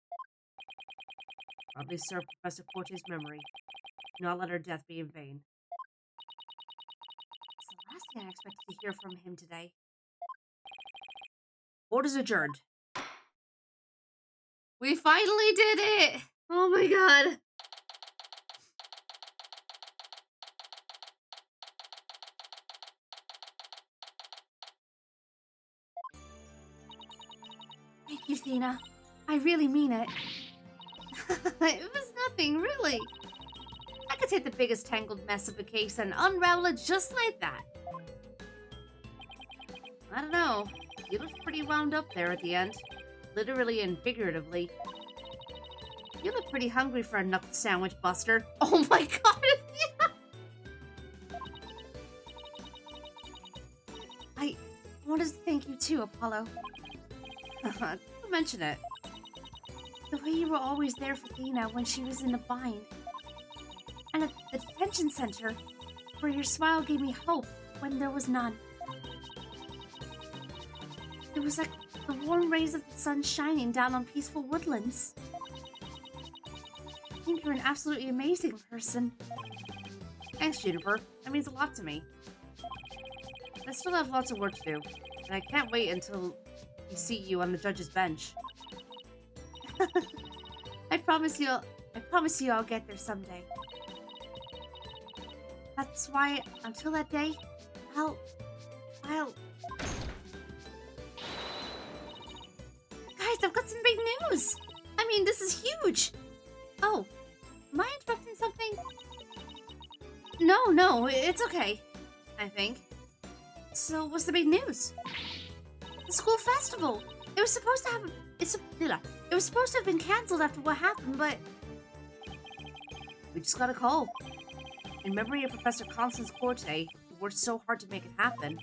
Probably serve Professor Corte's memory. Do not let her death be in vain. It's the last thing I expected to hear from him today. Court is adjourned. We finally did it! Oh my god. Thank you, Thena. I really mean it. It was nothing, really. I could take the biggest tangled mess of a case and unravel it just like that. I don't know. You looked pretty wound up there at the end. Literally and figuratively. You look pretty hungry for a knuckle sandwich, Buster. Oh my god! I wanted to thank you too, Apollo. Don't mention it. The way you were always there for Thena when she was in a bind. And at the detention center, where your smile gave me hope when there was none. It was like the warm rays of the sun shining down on peaceful woodlands. I think you're an absolutely amazing person. Thanks, Juniper. That means a lot to me. I still have lots of work to do, and I can't wait until we see you on the judge's bench. I promise you I'll get there someday. That's why, until that day, I'll... Guys, I've got some big news! I mean, this is huge! Oh, am I interrupting something? No, it's okay. I think. So, what's the big news? The school festival! It was supposed to have... It was supposed to have been cancelled after what happened, but... We just got a call. In memory of Professor Constance Corte, who worked so hard to make it happen,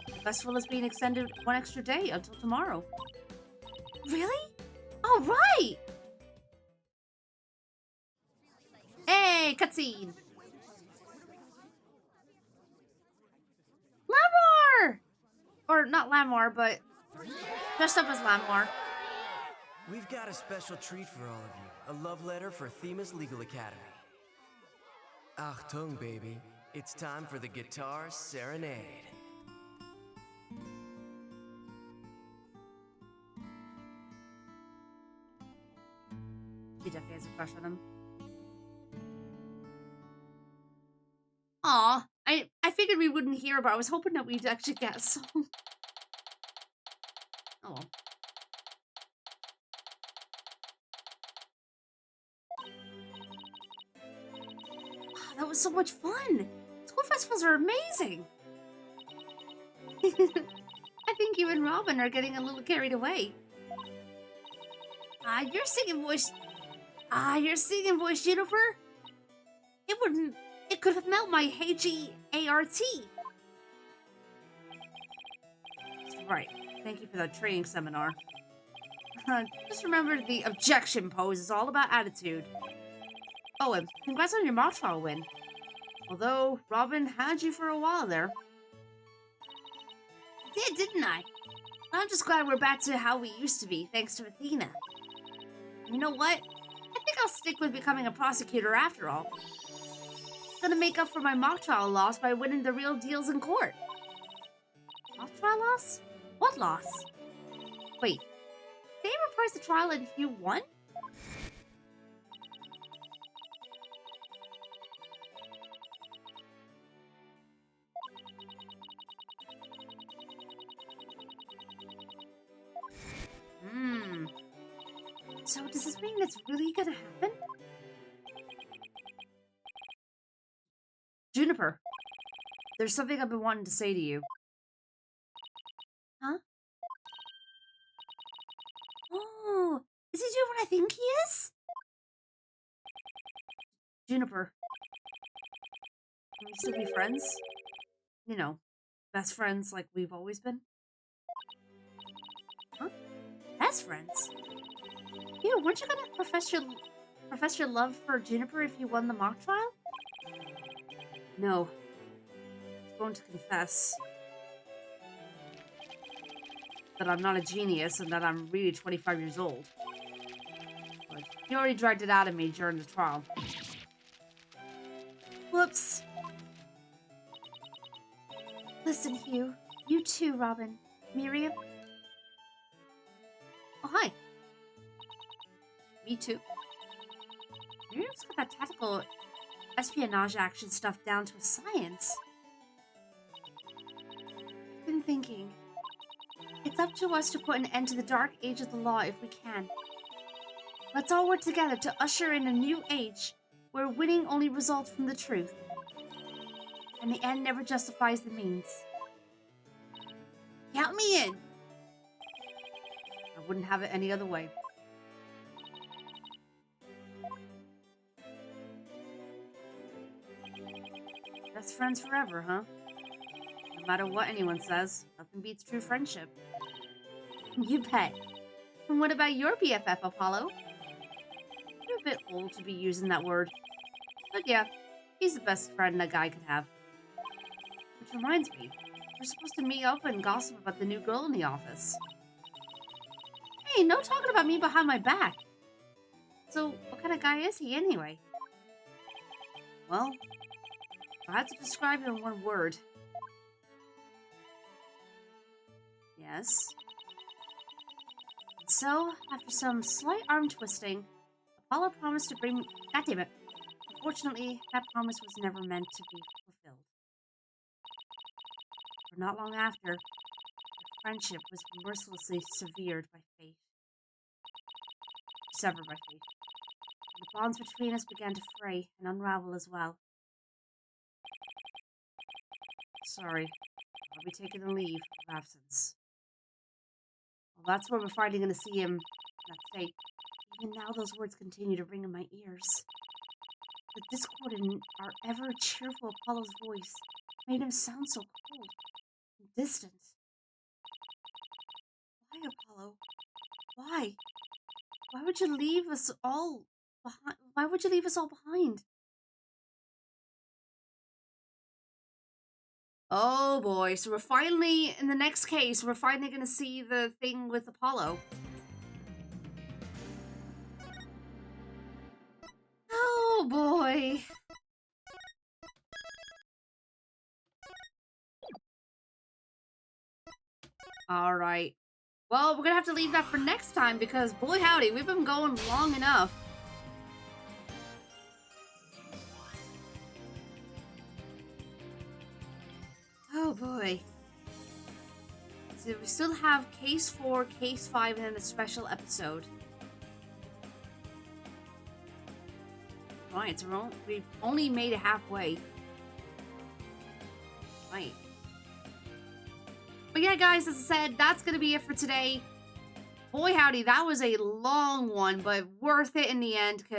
the festival is being extended one extra day until tomorrow. Really? All right! Hey, cutscene! Lamar! Or not Lamar, but dressed up as Lamar. We've got a special treat for all of you. A love letter for Themis Legal Academy. Achtung, baby. It's time for the Guitar Serenade. She definitely has a crush on him. Aw, I figured we wouldn't hear, but I was hoping that we'd actually get a song. Oh well. That was so much fun! School festivals are amazing! I think you and Robin are getting a little carried away. Your singing voice, Juniper? It could have melt my H-E-A-R-T. Right, thank you for that training seminar. Just remember the objection pose is all about attitude. Oh, and congrats on your mock trial win. Although, Robin had you for a while there. Did, didn't I? I'm just glad we're back to how we used to be, thanks to Athena. You know what? I think I'll stick with becoming a prosecutor after all. Gonna make up for my mock trial loss by winning the real deals in court. Mock trial loss? What loss? Wait, they reprised the trial and you won? So does this mean it's really gonna happen? Juniper, there's something I've been wanting to say to you. Huh? Oh, is he doing what I think he is? Juniper, can we still be friends? You know, best friends like we've always been? Huh? Best friends? Ew, weren't you gonna profess your love for Juniper if you won the mock trial? No. I was going to confess that I'm not a genius and that I'm really 25 years old. But he already dragged it out of me during the trial. Whoops. Listen, Hugh. You too, Robin. Miriam. Oh, hi. Me too. Miriam's got that tactical espionage action stuff down to a science. Been thinking. It's up to us to put an end to the dark age of the law if we can. Let's all work together to usher in a new age where winning only results from the truth. And the end never justifies the means. Count me in! I wouldn't have it any other way. Best friends forever, huh? No matter what anyone says, nothing beats true friendship. You bet. And what about your BFF, Apollo? You're a bit old to be using that word. But yeah, he's the best friend a guy could have. Which reminds me, we're supposed to meet up and gossip about the new girl in the office. Hey, no talking about me behind my back. So, what kind of guy is he anyway? Well, if I had to describe him in one word. Yes. So, after some slight arm twisting, Apollo promised to bring... God damn it. Unfortunately, that promise was never meant to be fulfilled. For not long after, the friendship was mercilessly severed by fate. Severed by fate. And the bonds between us began to fray and unravel as well. Sorry, I'll be taking a leave of absence. Well, that's where we're finally going to see him in that state. Even now, those words continue to ring in my ears. The discord in our ever-cheerful Apollo's voice made him sound so cold and distant. Why, Apollo? Why? Why would you leave us all behind? Why would you leave us all behind? Oh boy, so we're finally, in the next case, we're finally going to see the thing with Apollo. Oh boy. Alright. Well, we're going to have to leave that for next time because, boy howdy, we've been going long enough. Oh boy. So we still have Case 4, Case 5, and then a special episode. Right, so we've only made it halfway. Right. But yeah, guys, as I said, that's going to be it for today. Boy howdy, that was a long one, but worth it in the end.